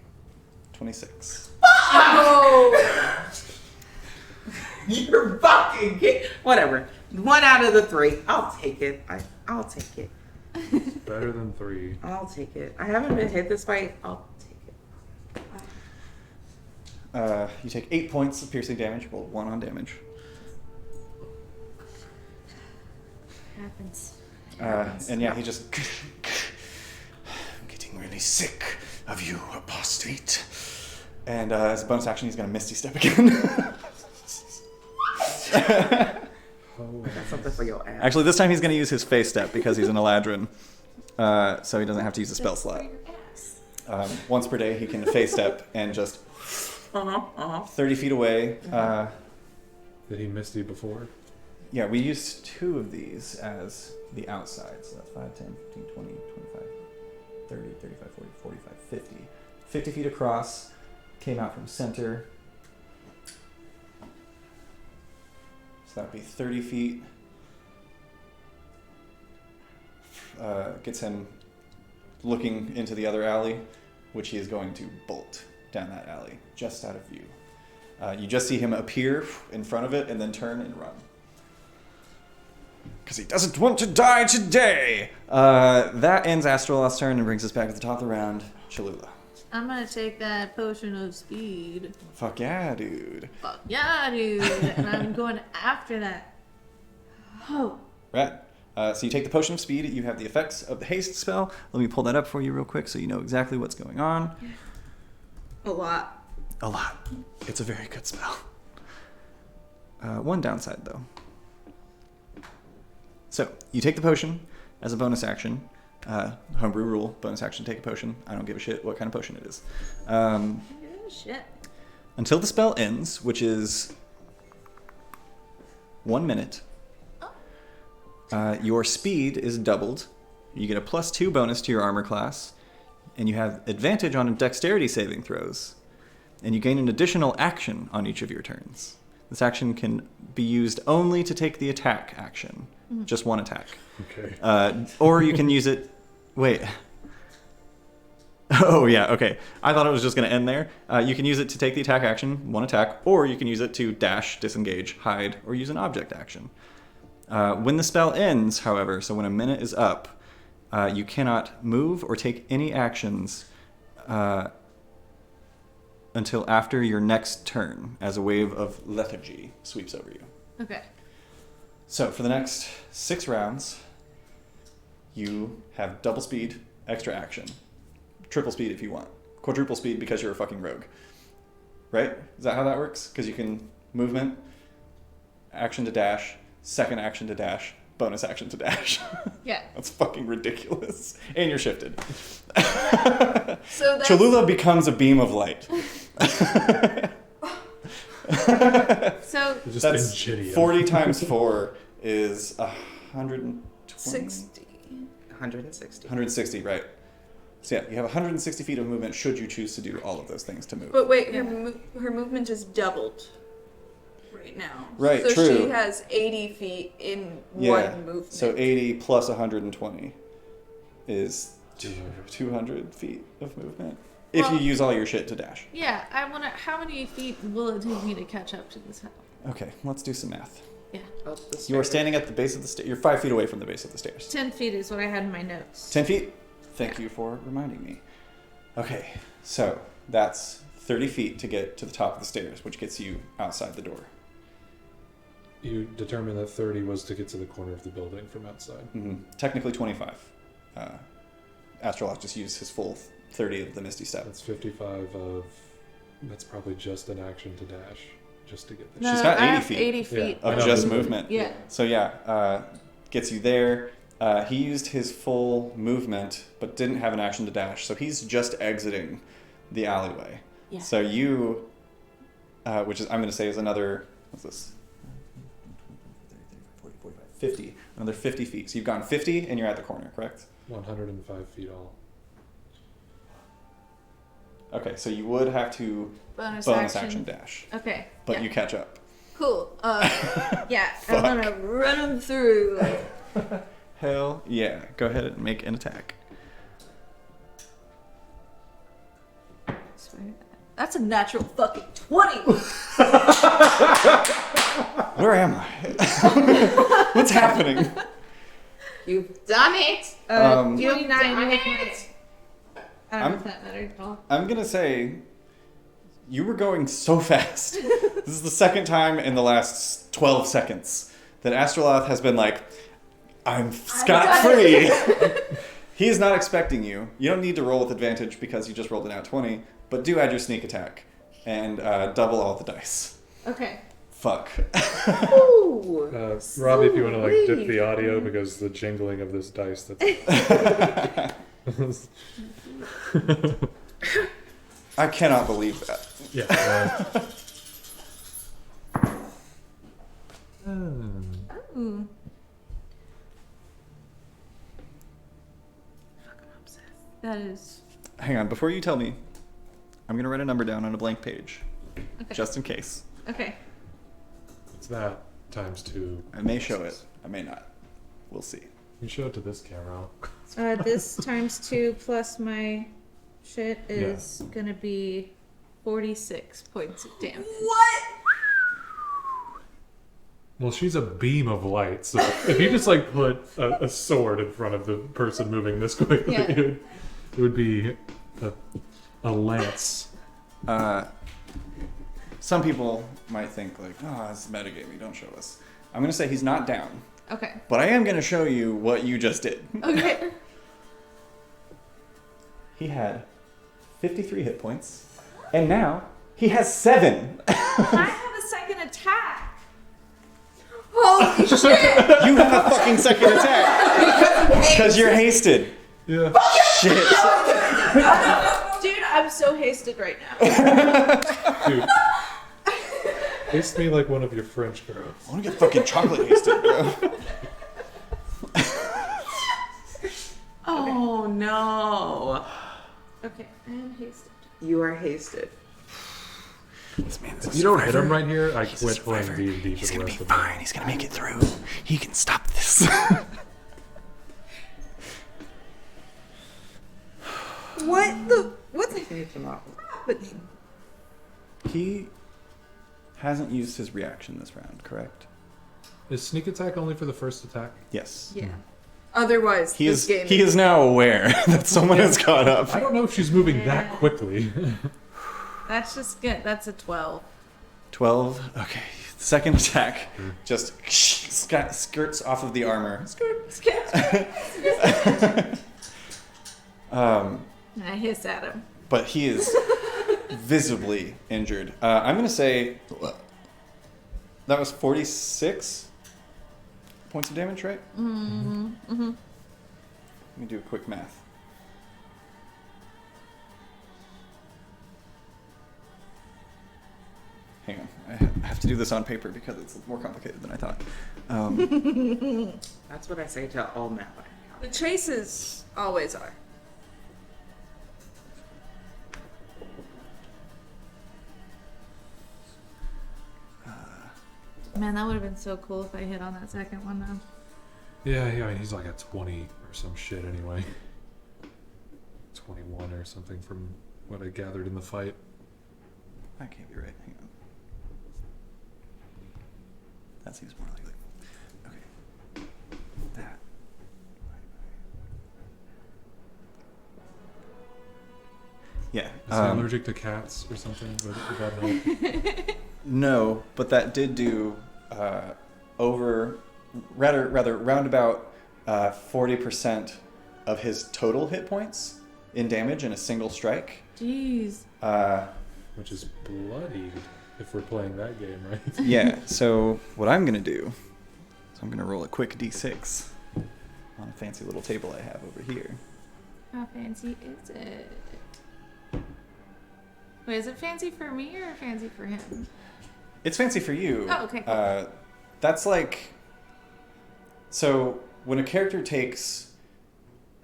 26. Oh! You're fucking kidding. Whatever. 1 out of the 3. I'll take it. I'll take it. Better than 3. I'll take it. I haven't been hit this fight. I'll take it. You take 8 points of piercing damage. Roll 1 on damage. Happens. And yeah, he just... I'm getting really sick of you, apostate. And as a bonus action, he's going to Misty Step again. That's something for your ass. Actually, this time he's going to use his Face Step because he's an Eladrin. So he doesn't have to use a spell slot. Once per day, he can Face Step and just 30 feet away. Did he Misty before? Yeah, we used 2 of these as the outside. So that's 5, 10, 15, 20, 25, 30, 35, 40, 45, 50. 50 feet across, came out from center. So that would be 30 feet. Gets him looking into the other alley, which he is going to bolt down that alley, just out of view. You just see him appear in front of it and then turn and run. Because he doesn't want to die today! That ends Astroloth's turn and brings us back to the top of the round. Cholula. I'm gonna take that potion of speed. Fuck yeah, dude. Fuck yeah, dude. And I'm going after that. Oh. Right. So you take the potion of speed. You have the effects of the haste spell. Let me pull that up for you real quick so you know exactly what's going on. A lot. A lot. It's a very good spell. One downside, though. So, you take the potion as a bonus action. Homebrew rule, bonus action, take a potion. I don't give a shit what kind of potion it is. Shit. Until the spell ends, which is 1 minute, your speed is doubled. You get a +2 bonus to your armor class, and you have advantage on dexterity saving throws. And you gain an additional action on each of your turns. This action can be used only to take the attack action. Just one attack. Okay. Or you can use it... Wait. Oh, yeah, okay. I thought it was just going to end there. You can use it to take the attack action, one attack, or you can use it to dash, disengage, hide, or use an object action. When the spell ends, however, so when a minute is up, you cannot move or take any actions until after your next turn, as a wave of lethargy sweeps over you. Okay. So for the next 6 rounds, you have double speed, extra action. Triple speed if you want. Quadruple speed because you're a fucking rogue. Right? Is that how that works? Because you can movement, action to dash, second action to dash, bonus action to dash. Yeah. That's fucking ridiculous. And you're shifted. So that's... Cholula becomes a beam of light. So Just That's Insidious. 40 times 4 is 120? 60. 160. 160, right. So yeah, you have 160 feet of movement should you choose to do all of those things to move. But wait, her movement is doubled right now. Right, so true. she has 80 feet in Yeah, one movement. so 80 plus 120 is 200 feet of movement. If you Well- use all your shit to dash. yeah, I wanna. How many feet will it take me to catch up to this house? Okay, let's do some math. Yeah, Oh, the You are stairs. standing at the base of the stairs. You're 5 feet away from the base of the stairs. 10 feet is what I had in my notes. 10 feet? Thank you for reminding me. Okay, so that's 30 feet to get to the top of the stairs, which gets you outside the door. You determined that 30 was to get to the corner of the building from outside. Technically 25. Astrolog just used his full 30 of the Misty Step. That's 55 of... That's probably just an action to dash, just to get there. She's got I 80 have feet. 80 feet. I Of know, just but- movement. Yeah. So yeah, gets you there. He used his full movement, but didn't have an action to dash. So he's just exiting the alleyway. Yeah. So you, which is I'm going to say is another, what's this? 40, 45, 50. Another 50 feet. So you've gone 50 and you're at the corner, correct? 105 feet all. Okay, so you would have to Bonus action dash, Okay. but yeah. you catch up. Cool. Yeah, Fuck. I'm gonna run them through. Hell yeah. Go ahead and make an attack. That's a natural fucking 20. Where am I? What's happening? You've done it! Um, 29 with my... I don't know I'm- if that mattered at all. I'm gonna say you were going so fast. This is the second time in the last 12 seconds that Astroloth has been like, I'm scot-free. He is not expecting you. You don't need to roll with advantage because you just rolled an out 20, but do add your sneak attack and double all the dice. Okay. Fuck. Ooh! Robbie, if you want to like dip the audio because the jingling of this dice, that's... I cannot believe that. yeah. Ooh. That is... Hang on, before you tell me, I'm gonna write a number down on a blank page, Okay. just in case. Okay. It's that times 2. I may show it, I may not. We'll see. You show it to this camera. This times 2 plus my shit is gonna be 46 points of damage. What? Well, she's a beam of light, so if you just like put a sword in front of the person moving this quickly, Yeah. it would be a lance. Some people might think like, oh, this is metagaming, don't show us. I'm gonna say he's not down, Okay. but I am gonna show you what you just did. Okay. He had 53 hit points, And now he has 7. I have a second attack. Holy shit! You have a fucking second attack because you're hasted. Yeah. Shit. Dude, I'm so hasted right now. Dude. Taste me like one of your French girls. I want to get fucking chocolate hasted, bro. Oh no. Okay, I am hasted. You are hasted. This man's If you don't hit him right here, I quit playing D&D for the rest of the night. He's gonna make it through. He can stop this. What's Finish him off. happening? He hasn't used his reaction this round, correct? Is sneak attack only for the first attack? Yes. Yeah. Otherwise, He this is. game He is now aware that someone has caught up. I don't know if she's moving that quickly. That's just good. That's a 12. 12. Okay. Second attack just skirts off of the armor. And I hiss at him. But he is visibly injured. I'm going to say that was 46 points of damage, right? Mm-hmm. Mm-hmm. Let me do a quick math. Hang on. I have to do this on paper because it's more complicated than I thought. That's what I say to all melee. The chases always are. Man, that would have been so cool if I hit on that second one, though. Yeah, I mean, he's like at 20 or some shit anyway. 21 or something from what I gathered in the fight. That can't be right. Hang on. That seems more likely. Okay. That. Yeah. Is he allergic to cats or something? Would that help? No, but that did do roundabout 40% of his total hit points in damage in a single strike. Jeez. Which is bloody if we're playing that game, right? Yeah, so what I'm going to do is I'm going to roll a quick d6 on a fancy little table I have over here. How fancy is it? Wait, is it fancy for me or fancy for him? It's fancy for you. Oh, okay, cool. That's like... So when a character takes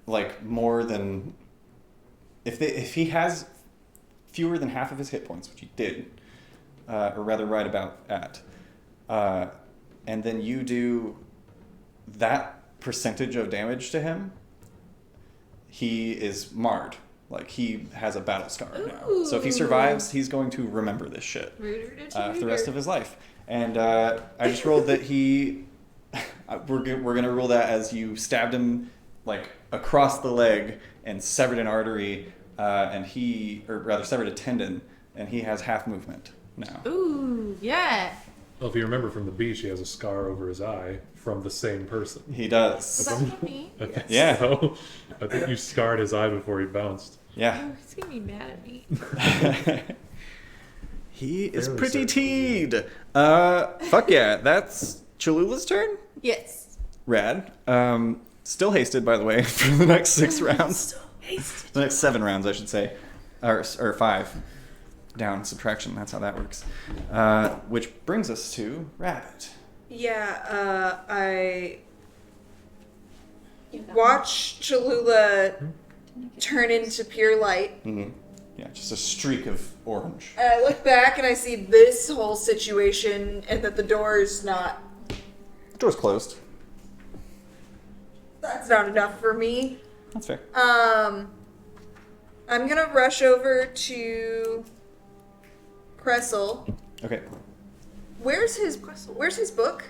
like more than... If he has fewer than half of his hit points, which he did, or rather right about at, and then you do that percentage of damage to him, he is marred. Like, he has a battle scar now. So if he survives, he's going to remember this shit for the rest of his life. And I just rolled that he... We're going to rule that as you stabbed him, like, across the leg and severed an artery, or rather severed a tendon, and he has half movement now. Ooh, yeah. Well, if you remember from the beach, he has a scar over his eye from the same person. He does. Was that from me? Yeah. So, I think you scarred his eye before he bounced. Yeah. Oh, he's gonna be mad at me. He is Fairly pretty certain. teed. Fuck yeah. That's Cholula's turn? Yes. Rad. Still hasted, by the way, for the next 6 rounds. So hasted. The next 7 rounds, I should say. Or 5. Down, subtraction. That's how that works. Which brings us to Rabbit. Yeah, I watch Cholula turn into pure light. Mm-hmm. Yeah, just a streak of orange. And I look back and I see this whole situation and that the door's not... The door's closed. That's not enough for me. That's fair. I'm gonna rush over to Cressel. Okay. Where's his book?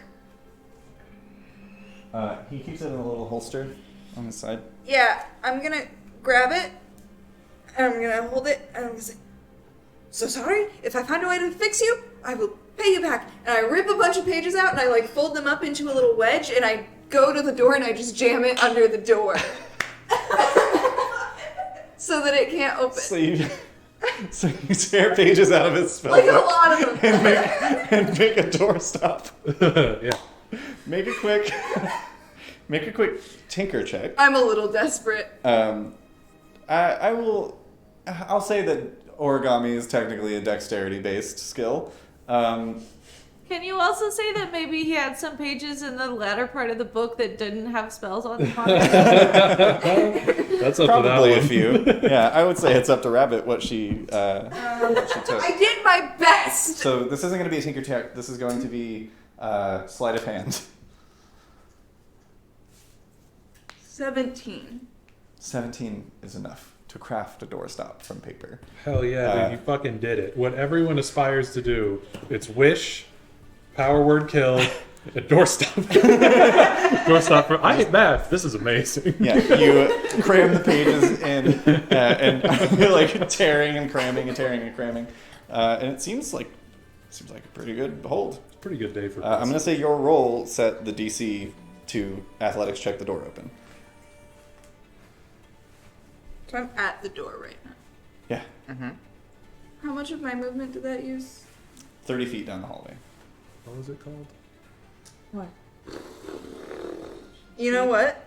He keeps it in a little holster on his side. Yeah, I'm gonna grab it and I'm gonna hold it and I'm gonna say, "So sorry, if I find a way to fix you, I will pay you back." And I rip a bunch of pages out and I like fold them up into a little wedge and I go to the door and I just jam it under the door. So that it can't open. So you So you tear pages out of his spell Like a book lot of them. and make a doorstop. Yeah. Make a quick tinker check. I'm a little desperate. I'll say that origami is technically a dexterity-based skill. Can you also say that maybe he had some pages in the latter part of the book that didn't have spells on them? That's up Probably to a that few. Yeah, I would say it's up to Rabbit what she took. I did my best. So this isn't going to be a tinker check. This is going to be sleight of hand. 17. 17 is enough to craft a doorstop from paper. Hell yeah, dude, you fucking did it. What everyone aspires to do, it's wish, power word kill, a doorstop. Doorstop for, I hate math. This is amazing. Yeah, you cram the pages in and you're like tearing and cramming and tearing and cramming. And it seems like a pretty good hold. It's a pretty good day for I'm going to say your roll set the DC to athletics check the door open. So I'm at the door right now. Yeah, How much of my movement did that use? 30 feet down the hallway. What was it called? What? You know what?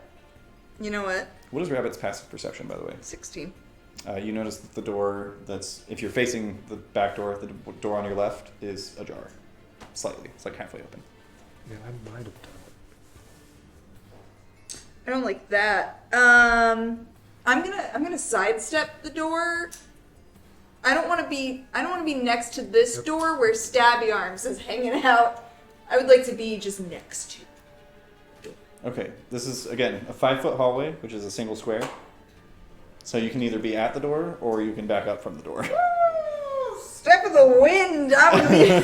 You know what? What is Rabbit's passive perception, by the way? 16. You notice that the door if you're facing the back door, the door on your left is ajar. Slightly. It's like halfway open. Yeah, I might have done it. I don't like that. I'm gonna sidestep the door. I don't want to be next to this door where Stabby Arms is hanging out. I would like to be just next to. Okay, this is, again, a 5-foot hallway, which is a single square. So you can either be at the door, or you can back up from the door. Step of the wind! I'm gonna be away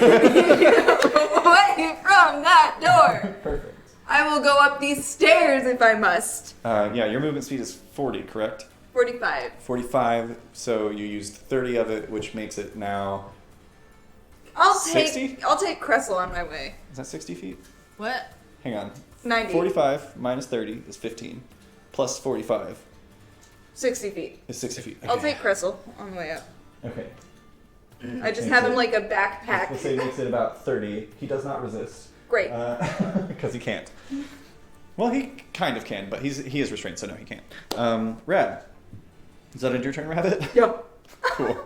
from that door. Perfect. I will go up these stairs if I must. Yeah, your movement speed is 40, correct? 45. 45, so you used 30 of it, which makes it now... I'll 60? take Cressel on my way. Is that 60 feet? What? Hang on. 90. 45 minus 30 is 15. Plus 45 60 feet. is 60 feet. Okay. I'll take Cressel on the way up. Okay. I just have him like a Let's backpack. say he makes it about 30. He does not resist. Great. Because he can't. Well, he kind of can, but he is restrained, so no, he can't. Rad. Is that your turn, Rabbit? Yep. Cool.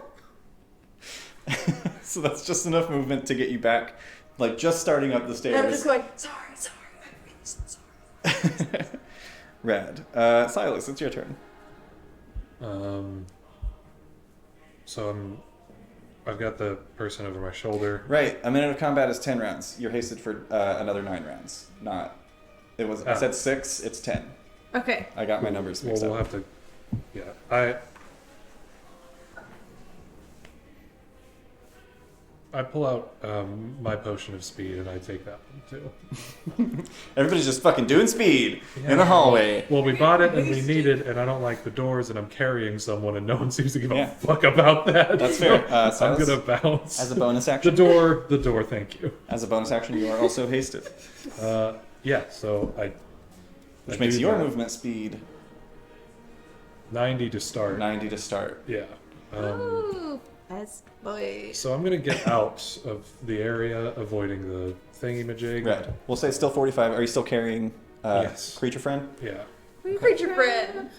So that's just enough movement to get you back, like just starting up the stairs. And I'm just going, sorry, I'm really so sorry. Rad. Silas, it's your turn. So I've got the person over my shoulder. Right. A minute of combat is 10 rounds. You're hasted for another 9 rounds. I said 6, it's 10. Okay. I got my numbers Well, mixed we'll up. have to. Yeah, I pull out my potion of speed and I take that one too. Everybody's just fucking doing speed Yeah. in the hallway. Well, we bought it and we need it, and I don't like the doors, and I'm carrying someone, and no one seems to give Yeah. a fuck about that. That's fair. I'm Silas, gonna bounce. as a bonus the action. door. Thank you. As a bonus action, you are also hasted, Yeah. So which I makes do your that. movement speed 90 to start. 90 to start. Yeah. Ooh, best boy. So I'm gonna get out of the area, avoiding the thingy-majig. Right. We'll say still 45. Are you still carrying Yes. creature friend? Yeah. Creature friend.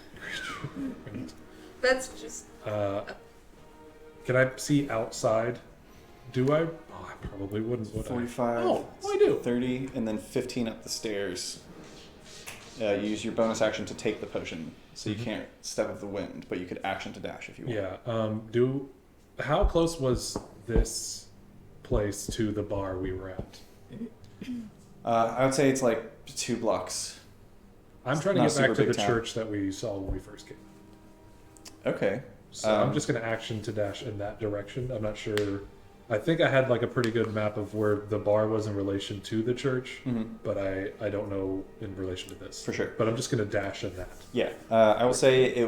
That's just. Can I see outside? Do I? Oh, I probably wouldn't. Would 45. Oh, I do. 30, and then 15 up the stairs. You use your bonus action to take the potion, so you can't step of the wind, but you could action to dash if you want. Yeah. How close was this place to the bar we were at? I would say it's like 2 blocks. I'm trying to Not get back super to the big town. church that we saw when we first came. Okay. So I'm just going to action to dash in that direction. I'm not sure. I think I had like a pretty good map of where the bar was in relation to the church, but I don't know in relation to this. For sure. But I'm just going to dash in that. Yeah. I will say it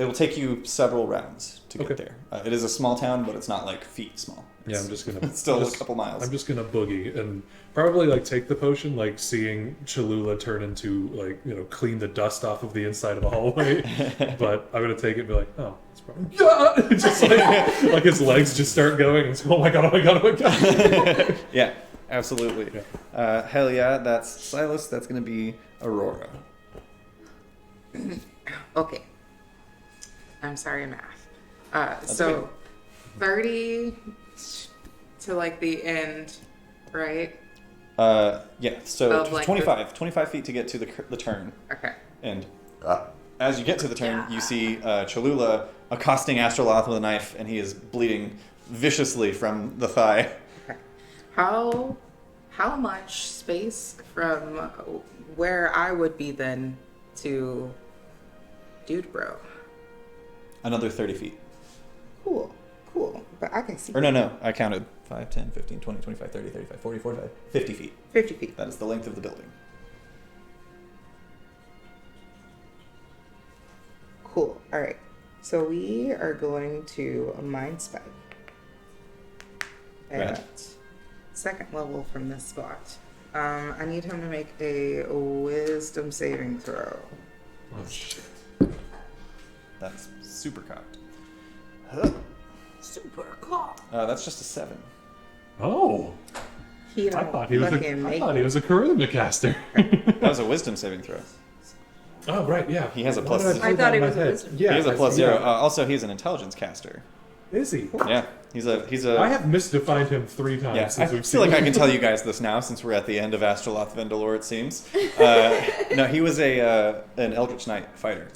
will take you several rounds to get Okay. there. It is a small town, but it's not like feet small. Yeah, I'm just gonna Still just- a couple miles. I'm just gonna boogie and probably like take the potion, like seeing Cholula turn into like clean the dust off of the inside of a hallway. But I'm gonna take it and be like, oh, it's probably just like his legs just start going. And it's oh my god, oh my god, oh my god. Yeah, absolutely. Hell yeah, that's Silas. That's going to be Aurora. Okay. I'm sorry, math. So okay. 30 to like the end, right? Yeah, so Of, like, 25 feet to get to the turn. Okay. And as you get to the turn, you see Cholula accosting Astroloth with a knife, and he is bleeding viciously from the thigh. Okay. How much space from where I would be then to Dude Bro? Another 30 feet. Cool. But I can see. Or no, I counted 5, 10, 15, 20, 25, 30, 35, 40, 45, 50 feet. 50 feet. That is the length of the building. Cool. All right. So we are going to a mind spike at Right. second level from this spot. I need him to make a wisdom saving throw. Oh shit. That's super cocked. Super cool. That's just a 7. Oh, He I don't thought he was fucking I make thought he was a charisma caster. That was a wisdom saving throw. Oh right, yeah. He has a Why plus- did put I that thought in he my was a head? wisdom. Yeah, He has a I plus see 0. that. Also, he's an intelligence caster. Is he? Yeah, he's a. I have misdefined him 3 times Yeah, I since we've feel like seen I can tell you guys this now since we're at the end of Astroloth Vendalore, it seems. No, he was an Eldritch Knight fighter.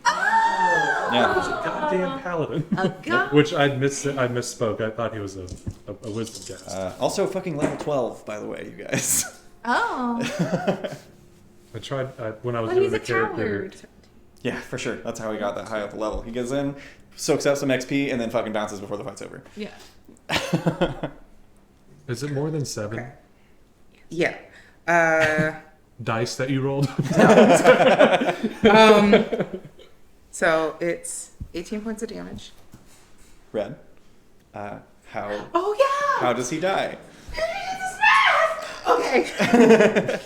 Yeah. goddamn paladin. god. Which I misspoke. I thought he was a wisdom cast. Also fucking level 12, by the way, you guys. Oh. I tried when I was But doing he's the a character. coward. Yeah, for sure. That's how he got that high up the level. He goes in, soaks up some XP, and then fucking bounces before the fight's over. Yeah. Is it more than 7 Okay. Yeah. dice that you rolled? So it's 18 points of damage. Red. How Oh yeah. how does he die? Okay.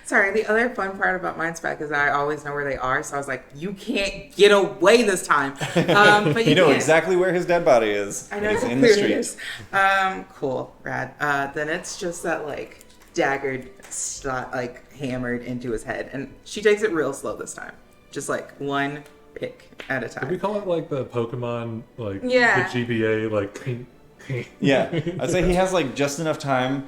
Sorry, the other fun part about Mind Spec is I always know where they are, so I was like, you can't get away this time. But You know can't. exactly where his dead body is. I know He's exactly in the where street. it is. Cool, rad. Then it's just that like daggered, like hammered into his head, and she takes it real slow this time, just like one pick at a Did we time. call it like the Pokemon, like Yeah. the GBA, like? Yeah, I'd say he has like just enough time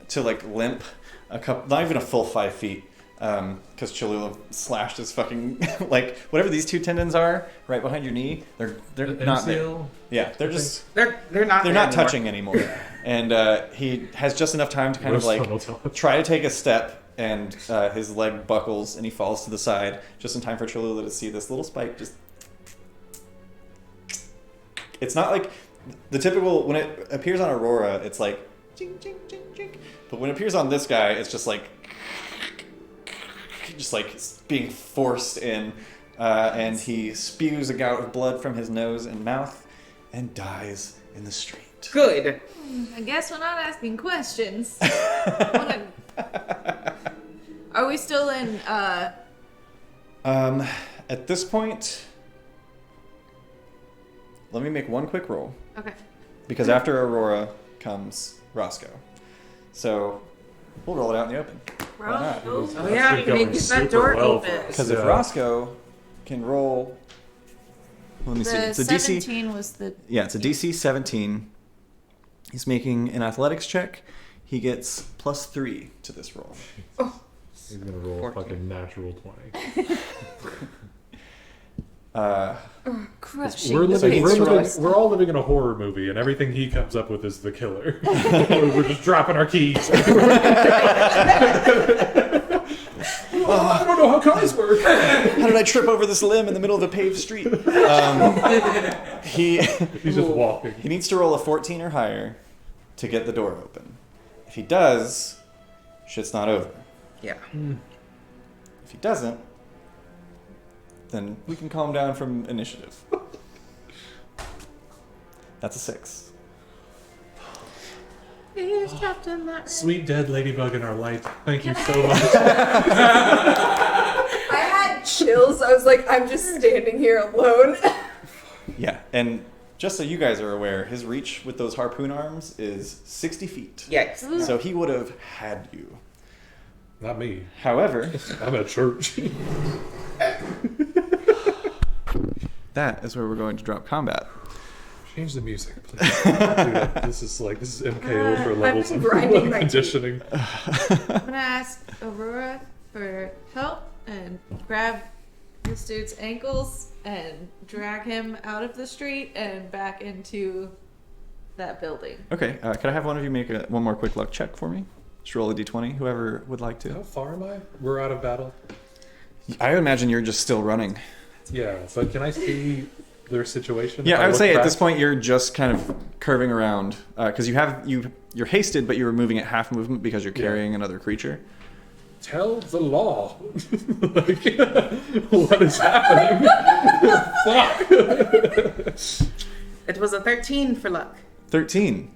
to like limp a couple, not even a full 5 feet, because Cholula slashed his fucking like whatever these 2 tendons are right behind your knee. They're The not there. MCL? Yeah, they're just They're not. they're there not anymore. touching anymore. And he has just enough time to kind of like Tunnel time. try to take a step, and his leg buckles and he falls to the side just in time for Cholula to see this little spike just. It's not like the typical when it appears on Aurora, it's like ching ching ching ching. But when it appears on this guy, it's just like being forced in, and he spews a gout of blood from his nose and mouth, and dies in the street. Good. I guess we're not asking questions. Are we still in At this point, let me make one quick roll. okay. Because after Aurora comes Roscoe. So we'll roll it out in the open. Why not? Oh That's yeah, been we need going to get that super door well for open. us. Because if Yeah. Roscoe can roll, let me see. The It's a DC. 17 was the Yeah, it's a DC 17. He's making an athletics check. He gets +3 to this roll. He's gonna roll a 14. fucking natural 20. crushing. We're Royce. all living in a horror movie, and everything he comes up with is the killer. We're just dropping our keys. I don't know how guys work. How did I trip over this limb in the middle of a paved street? He He's just walking. he needs to roll a 14 or higher to get the door open. If he does, shit's not over. Yeah. If he doesn't, then we can calm down from initiative. That's a 6. He's trapped in that. Sweet dead ladybug in our light. Thank you so much. I had chills. I was like, I'm just standing here alone. Yeah, and just so you guys are aware, his reach with those harpoon arms is 60 feet. Yikes. So he would have had you. Not me. However, I'm at church. that is where we're going to drop combat. Change the music, please. Dude, this is MKO for levels been of grinding my teeth. conditioning. I'm gonna ask Aurora for help and grab this dude's ankles and drag him out of the street and back into that building. Okay, can I have one of you make one more quick luck check for me? Just roll a d20, whoever would like How to. far am I? We're out of battle. I imagine you're just still running. Yeah, but can I see their situation? Yeah, If I would look say at back? this point you're just kind of curving around because you're hasted, but you're moving at half movement because you're carrying another creature. Tell the law. Like, what is happening? Fuck. It was a 13 for luck. 13.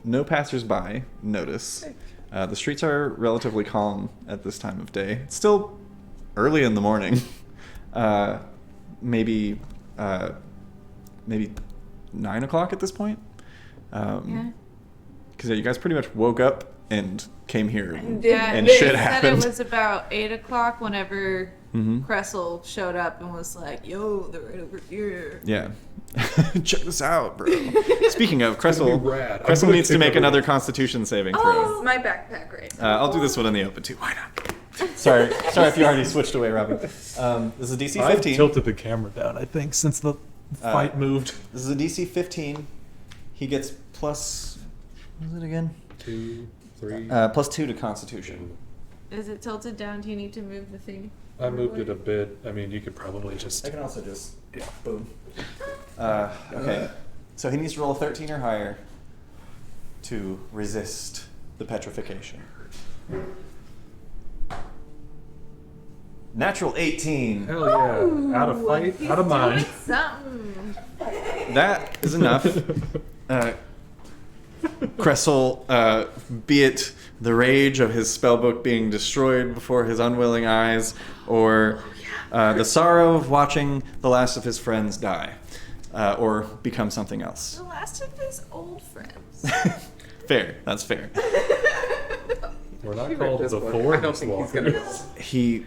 No passersby notice. The streets are relatively calm at this time of day. It's still early in the morning. Maybe 9 o'clock at this point. Yeah. Because you guys pretty much woke up and came here and They shit said happened. it was about 8 o'clock whenever Mhm. Cressel showed up and was like, "Yo, they're right over here." Yeah. Check this out, bro. Speaking of, gonna Cressel, be rad. I'm Cressel gonna needs to take make over. another Constitution saving throw. Oh, my backpack right now. I'll do this one in the open too. Why not? Sorry if you already switched away, Robin. This is a DC I 15. tilted the camera down, I think, since the fight moved. This is a DC 15. He gets plus. What is it again? 2, 3. Plus 2 to Constitution. Is it tilted down? Do you need to move the thing? I moved it a bit. I mean, you could probably just. I can also just boom. Okay, so he needs to roll a 13 or higher to resist the petrification. Natural 18. Hell yeah! Out of fight, He's out of mind. doing something. That is enough. Cressel, be it the rage of his spellbook being destroyed before his unwilling eyes, or the sorrow of watching the last of his friends die, or become something else. The last of his old friends. Fair, that's fair. We're not read called this the book. I Forest don't think he's Walkers. He,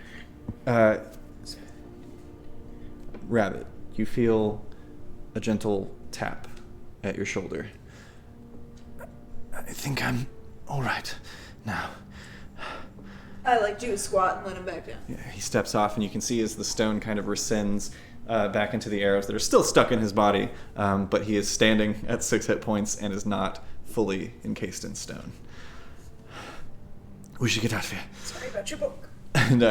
Rabbit, you feel a gentle tap at your shoulder. I think I'm all right now. I do a squat and let him back down. Yeah, he steps off, and you can see as the stone kind of rescinds back into the arrows that are still stuck in his body, but he is standing at 6 hit points and is not fully encased in stone. We should get out of here. Sorry about your book. And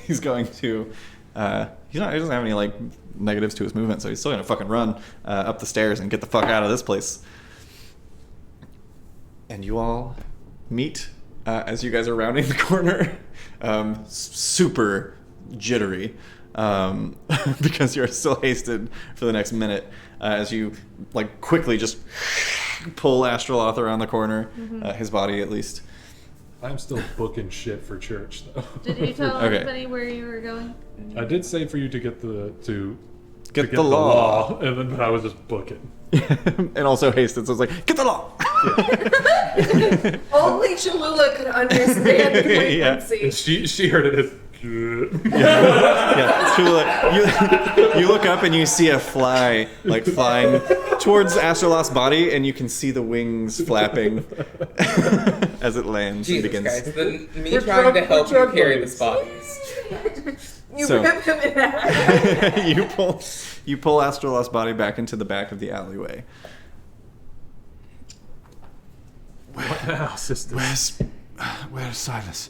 he's going to. He doesn't have any negatives to his movement, so he's still gonna fucking run up the stairs and get the fuck out of this place. And you all meet as you guys are rounding the corner, super jittery, because you're still hasted for the next minute as you quickly just pull Astroloth around the corner, his body at least. I'm still booking shit for church, though. Did you tell Okay. anybody where you were going? I did say for you to get the Get the law. and then but I was just booking. And also hasted, so it's like, get the law! Only Cholula could understand the Yeah. frequency. She heard it as good. Yeah, Shula, you look up and you see a fly flying towards Astroloth's body, and you can see the wings flapping as it lands and Jesus begins. Christ. Me We're trying drug- to help we're you drug carry buddies. this body. You So- rip him in half. you pull Astroloth's body back into the back of the alleyway. What now, sister? Where's Silas?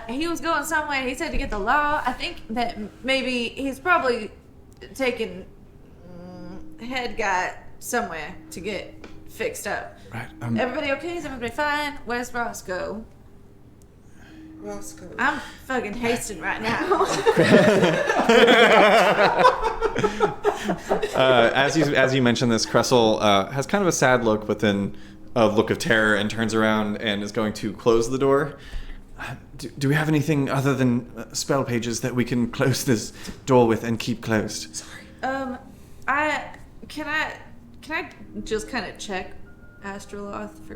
He was going somewhere. He said to get the law. I think that maybe he's probably taking head guy somewhere to get fixed up. Right. Everybody okay? Is everybody fine? Where's Roscoe? Roscoe. I'm fucking hasting right now. As you mention this, Cressel has kind of a sad look, but then a look of terror and turns around and is going to close the door. Do we have anything other than spell pages that we can close this door with and keep closed? Sorry. Can I just kind of check Astroloth for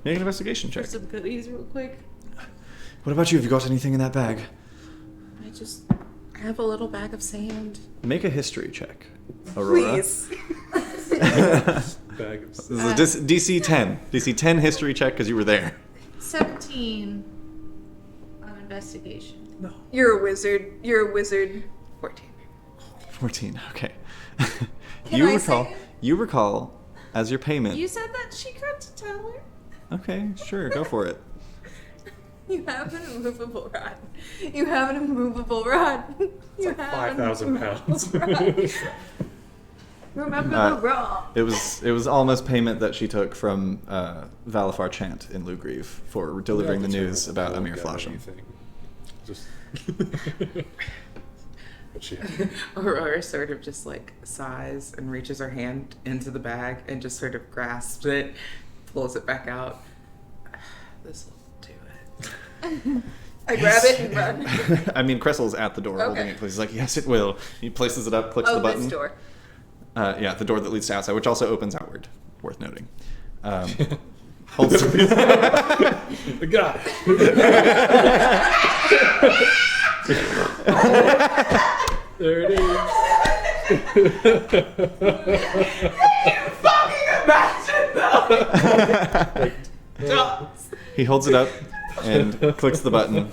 Make an investigation check. some goodies real quick? What about you? Have you got anything in that bag? I have a little bag of sand. Make a history check, Aurora. Please. Bag of This is a DC 10. DC 10 history check because you were there. 17 on investigation. You're a wizard. You're a wizard. 14. 14. Okay. Can I say it? You recall as your payment. You said that she got to tell her. Okay, sure, go for it. You have an immovable rod. You have an immovable rod. You have 5,000 pounds. Remember the raw. It was almost payment that she took from Valafar Chant in Lugrieve for delivering the news about Amir Flasham. Just. Aurora sort of just like sighs and reaches her hand into the bag and just sort of grasps it, pulls it back out. This will do it. I grab it and run. I mean, Cressel's at the door holding Okay. it. He's like, yes, it will. He places it up, clicks the button. This door. Yeah, the door that leads to outside, which also opens outward. Worth noting. Holds The guy. There it is. He holds it up and clicks the button.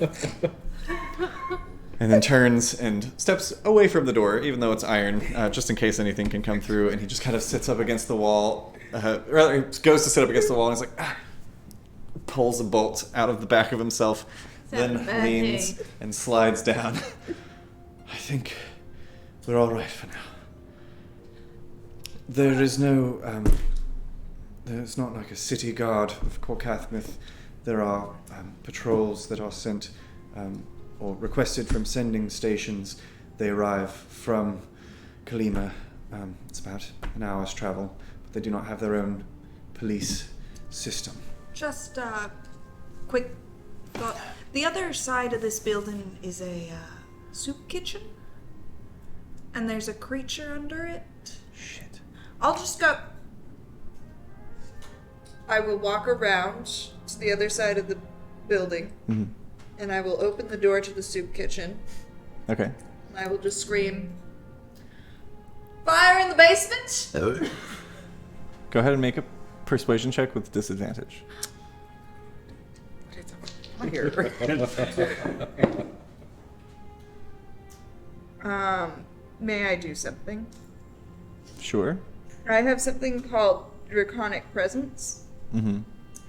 And then turns and steps away from the door, even though it's iron, just in case anything can come through. And he just kind of sits up against the wall. Rather, he goes to sit up against the wall and he's like, pulls a bolt out of the back of himself, then leans and slides down. I think we're all right for now. There is no, there's not like a city guard of Corcathmith. There are patrols that are sent or requested from sending stations. They arrive from Kalima. It's about an hour's travel, but they do not have their own police system. Just quick thought. The other side of this building is a soup kitchen, and there's a creature under it. Shit. I'll just go. I will walk around to the other side of the building, Mm-hmm. and I will open the door to the soup kitchen. Okay. And I will just scream, "Fire in the basement!" Go ahead and make a persuasion check with disadvantage. May I do something? Sure. I have something called Draconic Presence. Mm-hmm.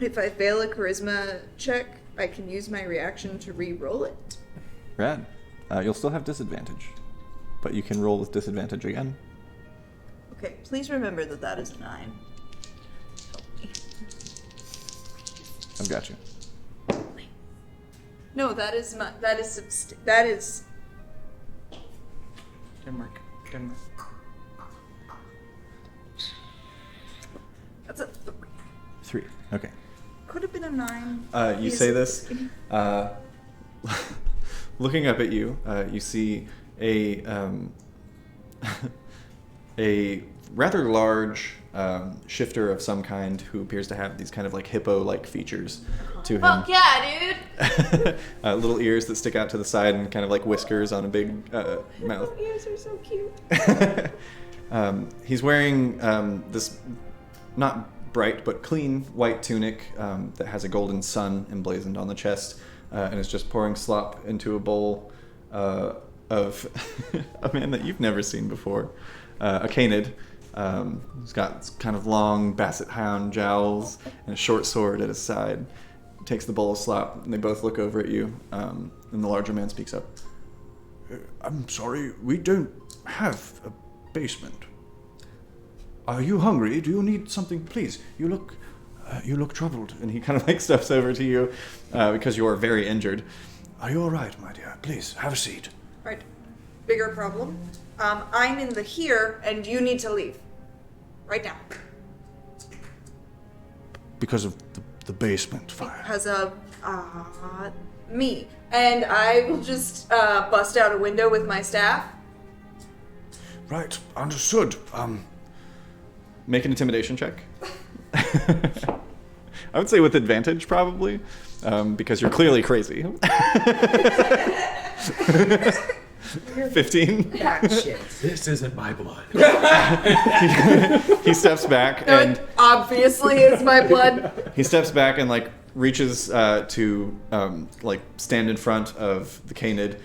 If I fail a charisma check, I can use my reaction to re-roll it. Rad. You'll still have disadvantage, but you can roll with disadvantage again. Okay, please remember that that is a 9. I've got you. No, that is Denmark. that's a 3. Okay. could have been a 9. You say this. Looking up at you, you see a a rather large shifter of some kind who appears to have these kind of like hippo-like features to him. Fuck yeah, dude! Little ears that stick out to the side and kind of like whiskers on a big mouth. Ears are so cute. He's wearing this not bright but clean white tunic that has a golden sun emblazoned on the chest, and is just pouring slop into a bowl of a man that you've never seen before, a Canid. He's got kind of long basset hound jowls and a short sword at his side. He takes the bowl of slop, and they both look over at you, and the larger man speaks up. I'm sorry, we don't have a basement. Are you hungry? Do you need something? Please, you look troubled. And he kind of like steps over to you because you are very injured. Are you all right, my dear? Please, have a seat. Right. Bigger problem. I'm in the here, and you need to leave. Right now. because of the basement fire. Because of me. And I will just bust out a window with my staff. Right, understood. Make an intimidation check. I would say with advantage, probably, because you're clearly crazy. 15. Ah, shit. This isn't my blood. He steps back No, and it obviously is my blood. he steps back and like reaches to like stand in front of the Canid,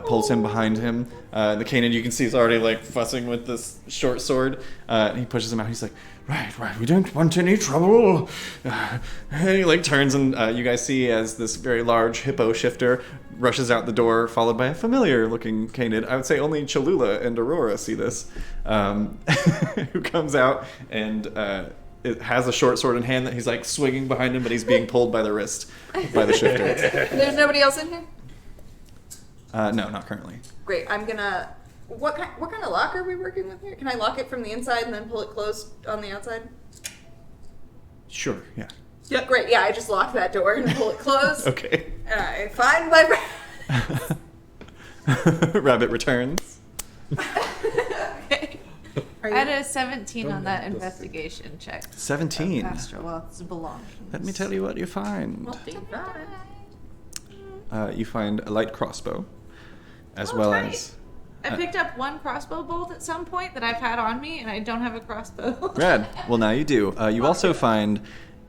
pulls him behind him. The Canid, you can see, is already like fussing with this short sword. And he pushes him out. He's like, right, we don't want any trouble. And he like turns and you guys see as this very large hippo shifter rushes out the door, followed by a familiar looking Canid. I would say only Cholula and Aurora see this, who comes out and it has a short sword in hand that he's like swinging behind him, but he's being pulled by the wrist by the shifter. There's nobody else in here? No, not currently. Great. I'm gonna. What kind of lock are we working with here? Can I lock it from the inside and then pull it closed on the outside? Sure, yeah. Yeah. Great. Yeah, I just lock that door and pull it closed. Okay. And I find my. Rabbit returns. Okay. Are I had you? a 17 on that investigation check. 17. Master Wealth's belongings. Let me tell you what you find. You find a light crossbow, as well tight. as... I picked up one crossbow bolt at some point that I've had on me, and I don't have a crossbow. Rad. Well, now you do. You also find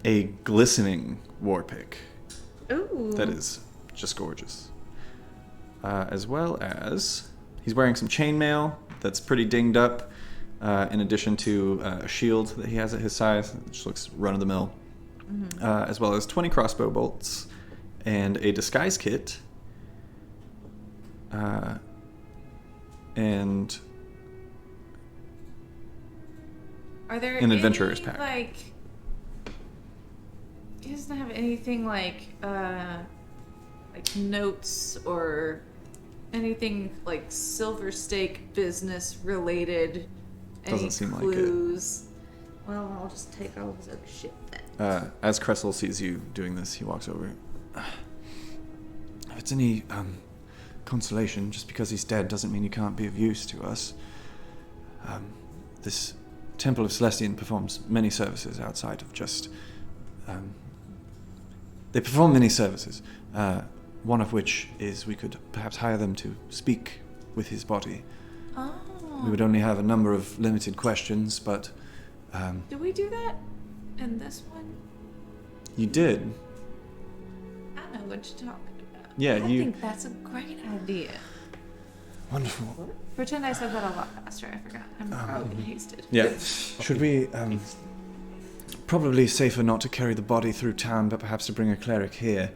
a glistening war pick. Ooh. That is just gorgeous. As well as he's wearing some chainmail that's pretty dinged up, in addition to a shield that he has at his side, which looks run-of-the-mill, as well as 20 crossbow bolts and a disguise kit, and Are there an adventurer's any, pack. Like, he doesn't have anything like notes or anything like Silver Stake business related. Doesn't any seem like it. clues? Well, I'll just take all his other shit then. As Cressel sees you doing this, he walks over. If it's any consolation, just because he's dead doesn't mean he can't be of use to us. This Temple of Celestian performs many services outside of just... they perform many services, one of which is we could perhaps hire them to speak with his body. Oh. We would only have a number of limited questions, but... Did we do that in this one? You did. I know what you're talking about. Yeah, I you... think that's a great idea. Wonderful. Pretend I said that a lot faster. I forgot. I'm fucking hasted. Yeah. Should we... probably safer not to carry the body through town, but perhaps to bring a cleric here.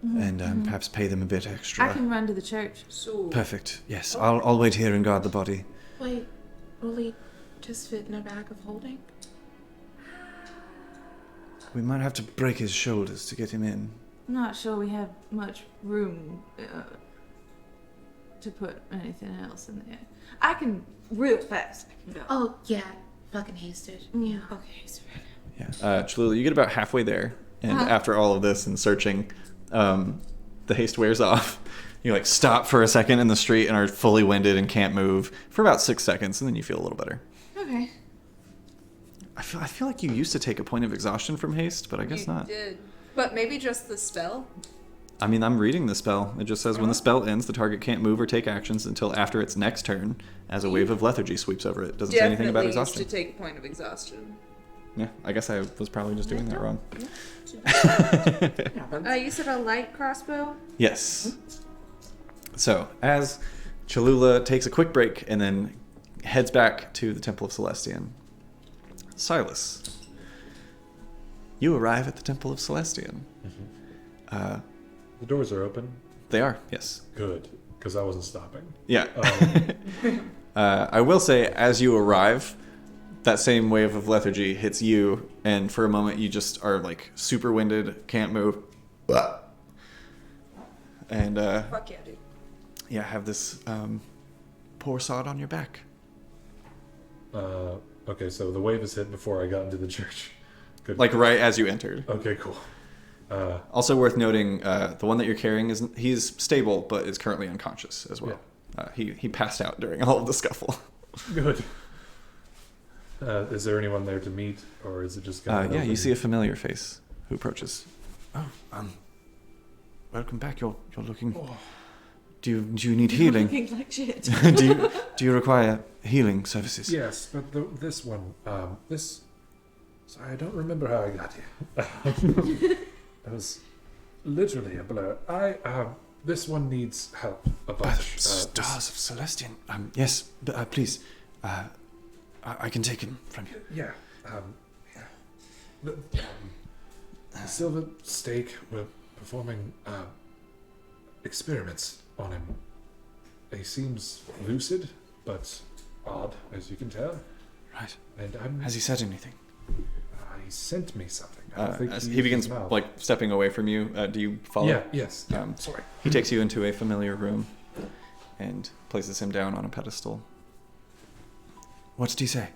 And perhaps pay them a bit extra. I can run to the church. Perfect. Yes, I'll wait here and guard the body. Wait, will he just fit in a bag of holding? We might have to break his shoulders to get him in. I'm not sure we have much room to put anything else in there. I can real fast. I can go. Oh, yeah. Fucking hasted. Yeah. Okay, so Yeah. Cholula, you get about halfway there, and after all of this and searching, the haste wears off. You like stop for a second in the street and are fully winded and can't move for about 6 seconds, and then you feel a little better. Okay. I feel like you used to take a point of exhaustion from haste, but I guess not. Did. But maybe just the spell? I mean, I'm reading the spell. It just says when the spell ends, the target can't move or take actions until after its next turn, as a wave of lethargy sweeps over it. Doesn't say anything about Definitely exhaustion. used to take a point of exhaustion. Yeah, I guess I was probably just doing that wrong. You said a light crossbow? Yes. So, as Cholula takes a quick break and then heads back to the Temple of Celestian, Silas, you arrive at the Temple of Celestian. The doors are open. They are, yes. Good, because I wasn't stopping. Yeah. I will say, as you arrive, that same wave of lethargy hits you, and for a moment you just are like super winded, can't move. And Fuck yeah, dude. yeah, have this poor sod on your back. Okay, so the wave is hit before I got into the church. Good. like right as you entered. Okay, cool. Also worth noting, the one that you're carrying he's stable, but is currently unconscious as well. He passed out during all of the scuffle. Good. Is there anyone there to meet, or is it just kind of... Yeah, you see a familiar face who approaches. Oh, welcome back. You're looking... Oh. Do you need healing? Looking like shit. do you require healing services? Yes, but this one, sorry, I don't remember how I got here. That was literally a blur. This one needs help a By the bunch. stars of Celestian. Yes, but please, I can take him from you. Yeah. The Silver Stake were performing experiments on him. He seems lucid, but odd, as you can tell. Right. And Has he said anything? He sent me something. I think As he he begins used his mouth. like stepping away from you, do you follow? Yeah. Yes. Sorry. He takes you into a familiar room and places him down on a pedestal. What did he say?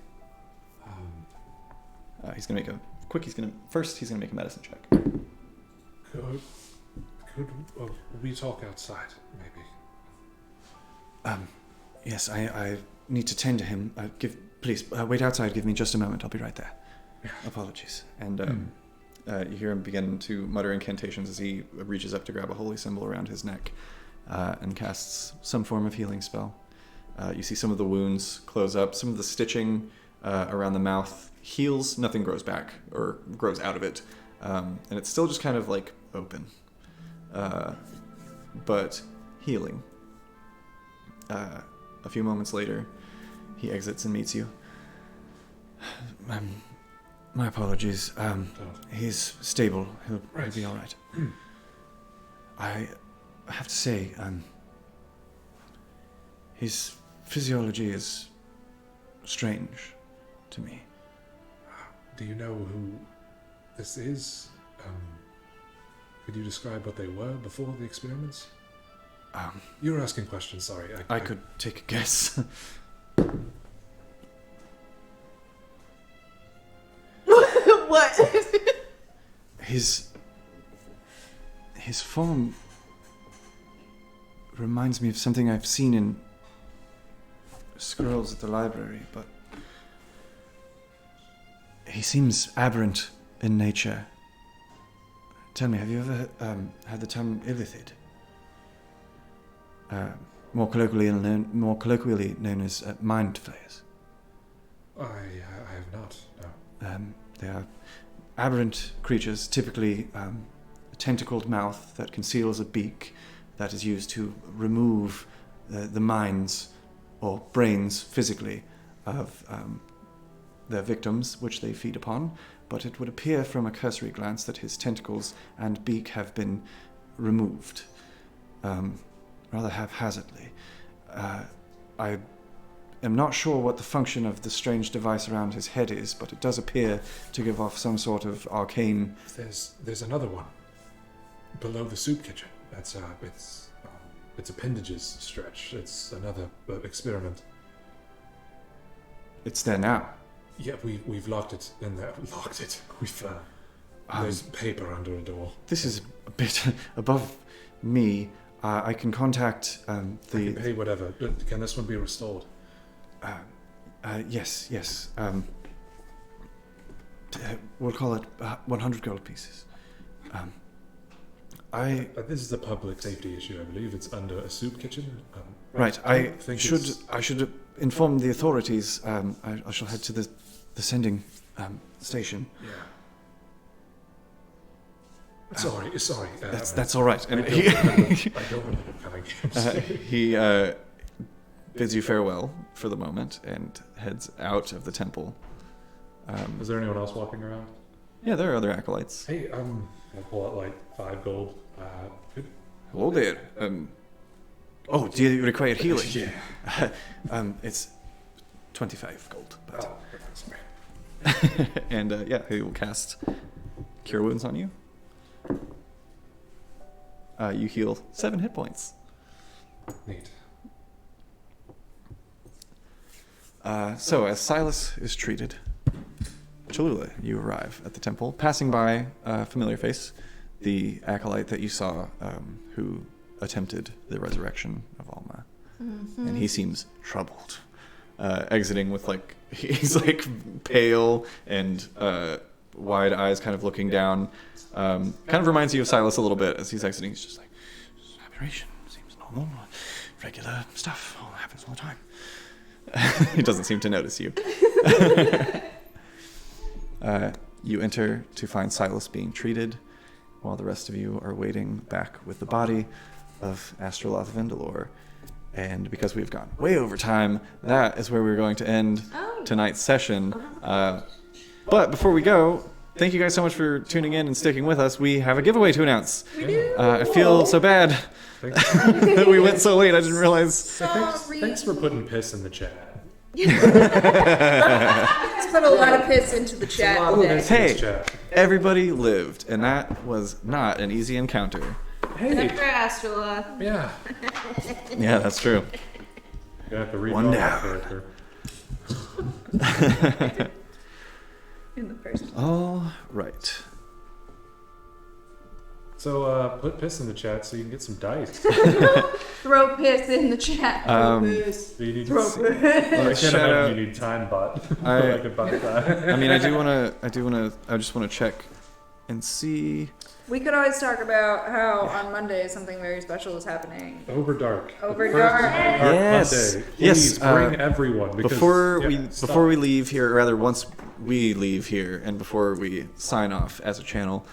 He's gonna make he's gonna make a medicine check. Could we talk outside, maybe? Yes, I need to tend to him. Please wait outside. Give me just a moment. I'll be right there. Yeah. Apologies. And you hear him begin to mutter incantations as he reaches up to grab a holy symbol around his neck and casts some form of healing spell. You see some of the wounds close up, some of the stitching around the mouth heals, nothing grows back or grows out of it, and it's still just kind of like open, but healing. A few moments later, he exits and meets you. My apologies. He's stable. He'll be all right. I have to say, his physiology is strange to me. Do you know who this is? Could you describe what they were before the experiments? You were asking questions, sorry. I could take a guess. What? His form reminds me of something I've seen in scrolls at the library, but he seems aberrant in nature. Tell me, have you ever had the term illithid? More colloquially known as mind flayers. I have not, no. They are aberrant creatures, typically a tentacled mouth that conceals a beak that is used to remove the minds or brains physically of their victims, which they feed upon. But it would appear from a cursory glance that his tentacles and beak have been removed, rather haphazardly. I am not sure what the function of the strange device around his head is, but it does appear to give off some sort of arcane... There's another one below the soup kitchen. That's its appendages stretch. It's another experiment. It's there now. Yeah, we've locked it in there. Locked it. There's paper under a door. This is a bit above me. I can contact I can pay whatever. Can this one be restored? Yes. We'll call it 100 gold pieces. This is a public safety issue, I believe. It's under a soup kitchen. Right. I should inform the authorities. I shall head to the sending station. Yeah. Sorry. That's all right. And I don't remember coming. He bids you farewell for the moment and heads out of the temple. Is there anyone else walking around? Yeah, there are other acolytes. Hey, I'll pull out like 5 gold. Hello there. Oh, do you require healing? Yeah. It's 25 gold. But... Oh, sorry. And he will cast Cure Wounds on you. You heal 7 hit points. Neat. So as Silas is treated, Cholula, you arrive at the temple, passing by a familiar face, the acolyte that you saw who attempted the resurrection of Alma. And he seems troubled, exiting with he's pale and wide eyes, kind of looking down. Kind of reminds you of Silas a little bit as he's exiting. He's just like, aberration, seems normal, regular stuff, all happens all the time. He doesn't seem to notice you. You enter to find Silas being treated, while the rest of you are waiting back with the body of Astroloth Vindalore. And because we've gone way over time, that is where we're going to end tonight's session. But before we go, thank you guys so much for tuning in and sticking with us. We have a giveaway to announce. I feel so bad that we went so late. I didn't realize. Thanks for putting piss in the chat. Let's put a lot of piss into the chat today. Hey, everybody lived, and that was not an easy encounter. Hey. Except for Astroloth. Yeah. Yeah, that's true. You have to read One down. character. In the first. All right. So put piss in the chat so you can get some dice. Throw piss in the chat. Do you need I can't imagine you need time bot. I could buy that. I mean, I just want to check and see. We could always talk about how on Monday something very special is happening. Overdark. Yes. Monday. Yes. Please bring everyone. Because, Before we leave here, or rather once we leave here, and before we sign off as a channel,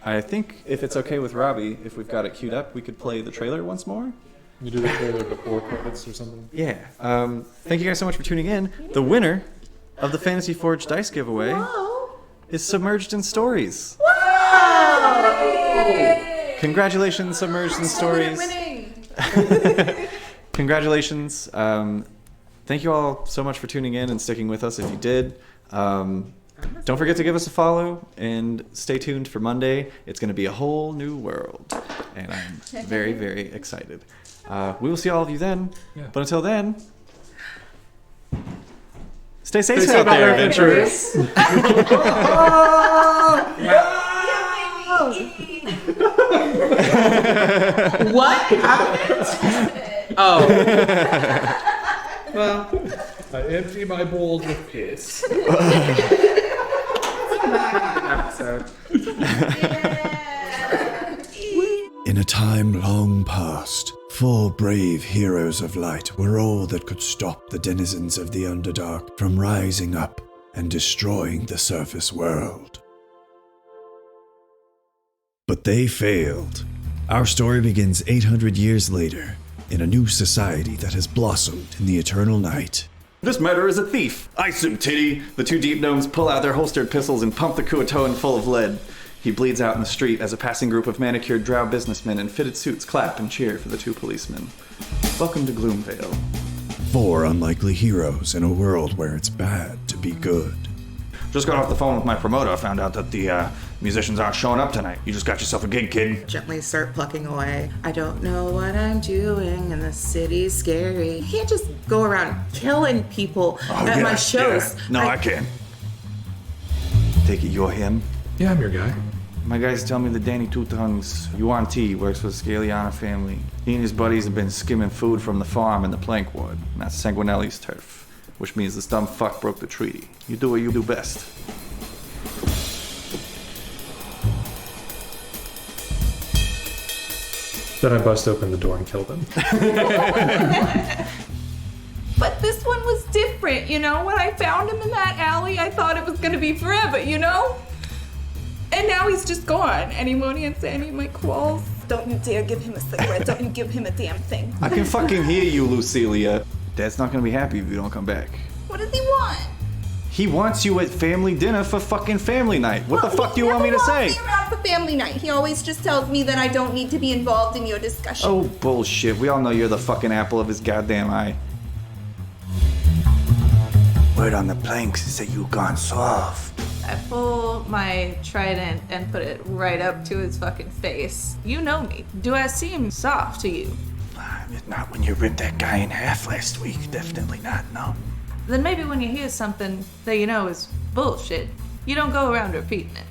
I think if it's okay with Robbie, if we've got it queued up, we could play the trailer once more. You do the trailer before credits or something? Yeah. Thank you guys so much for tuning in. The winner of the Fantasy Forge dice giveaway is Submerged in Stories. Congratulations, Submerged in Stories. Congratulations. Thank you all so much for tuning in and sticking with us if you did. Don't forget to give us a follow and stay tuned for Monday. It's going to be a whole new world. And I'm very, very excited. We will see all of you then. Yeah. But until then, stay safe out there, adventurers. What happened? Oh. Well, I empty my bowls with piss. episode. In a time long past, 4 brave heroes of light were all that could stop the denizens of the Underdark from rising up and destroying the surface world. But they failed. Our story begins 800 years later, in a new society that has blossomed in the eternal night. This murderer is a thief. I sue Titty. The 2 deep gnomes pull out their holstered pistols and pump the Kuatoan full of lead. He bleeds out in the street as a passing group of manicured drow businessmen in fitted suits clap and cheer for the 2 policemen. Welcome to Gloomvale. 4 unlikely heroes in a world where it's bad to be good. Just got off the phone with my promoter. I found out that the musicians aren't showing up tonight. You just got yourself a gig, kid. Gently start plucking away. I don't know what I'm doing, and the city's scary. I can't just go around killing people at my shows. Yeah. No, I can. Take it you're him? Yeah, I'm your guy. My guys tell me that Danny Two Tongues, UNT, works for the Scaliana family. He and his buddies have been skimming food from the farm in the plank wood. And that's Sanguinelli's turf, which means this dumb fuck broke the treaty. You do what you do best. Then I bust open the door and kill them. But this one was different, you know? When I found him in that alley, I thought it was gonna be forever, you know? And now he's just gone, and he won't answer any of my calls. Don't you dare give him a cigarette. Don't you give him a damn thing. I can fucking hear you, Lucilia. Dad's not gonna be happy if you don't come back. What does he want? He wants you at family dinner for fucking family night. What the fuck do you want me to say? He never wants me around for family night. He always just tells me that I don't need to be involved in your discussion. Oh, bullshit. We all know you're the fucking apple of his goddamn eye. Word on the planks is that you gone soft. I pull my trident and put it right up to his fucking face. You know me. Do I seem soft to you? Not when you ripped that guy in half last week. Definitely not, no. then maybe when you hear something that you know is bullshit, you don't go around repeating it.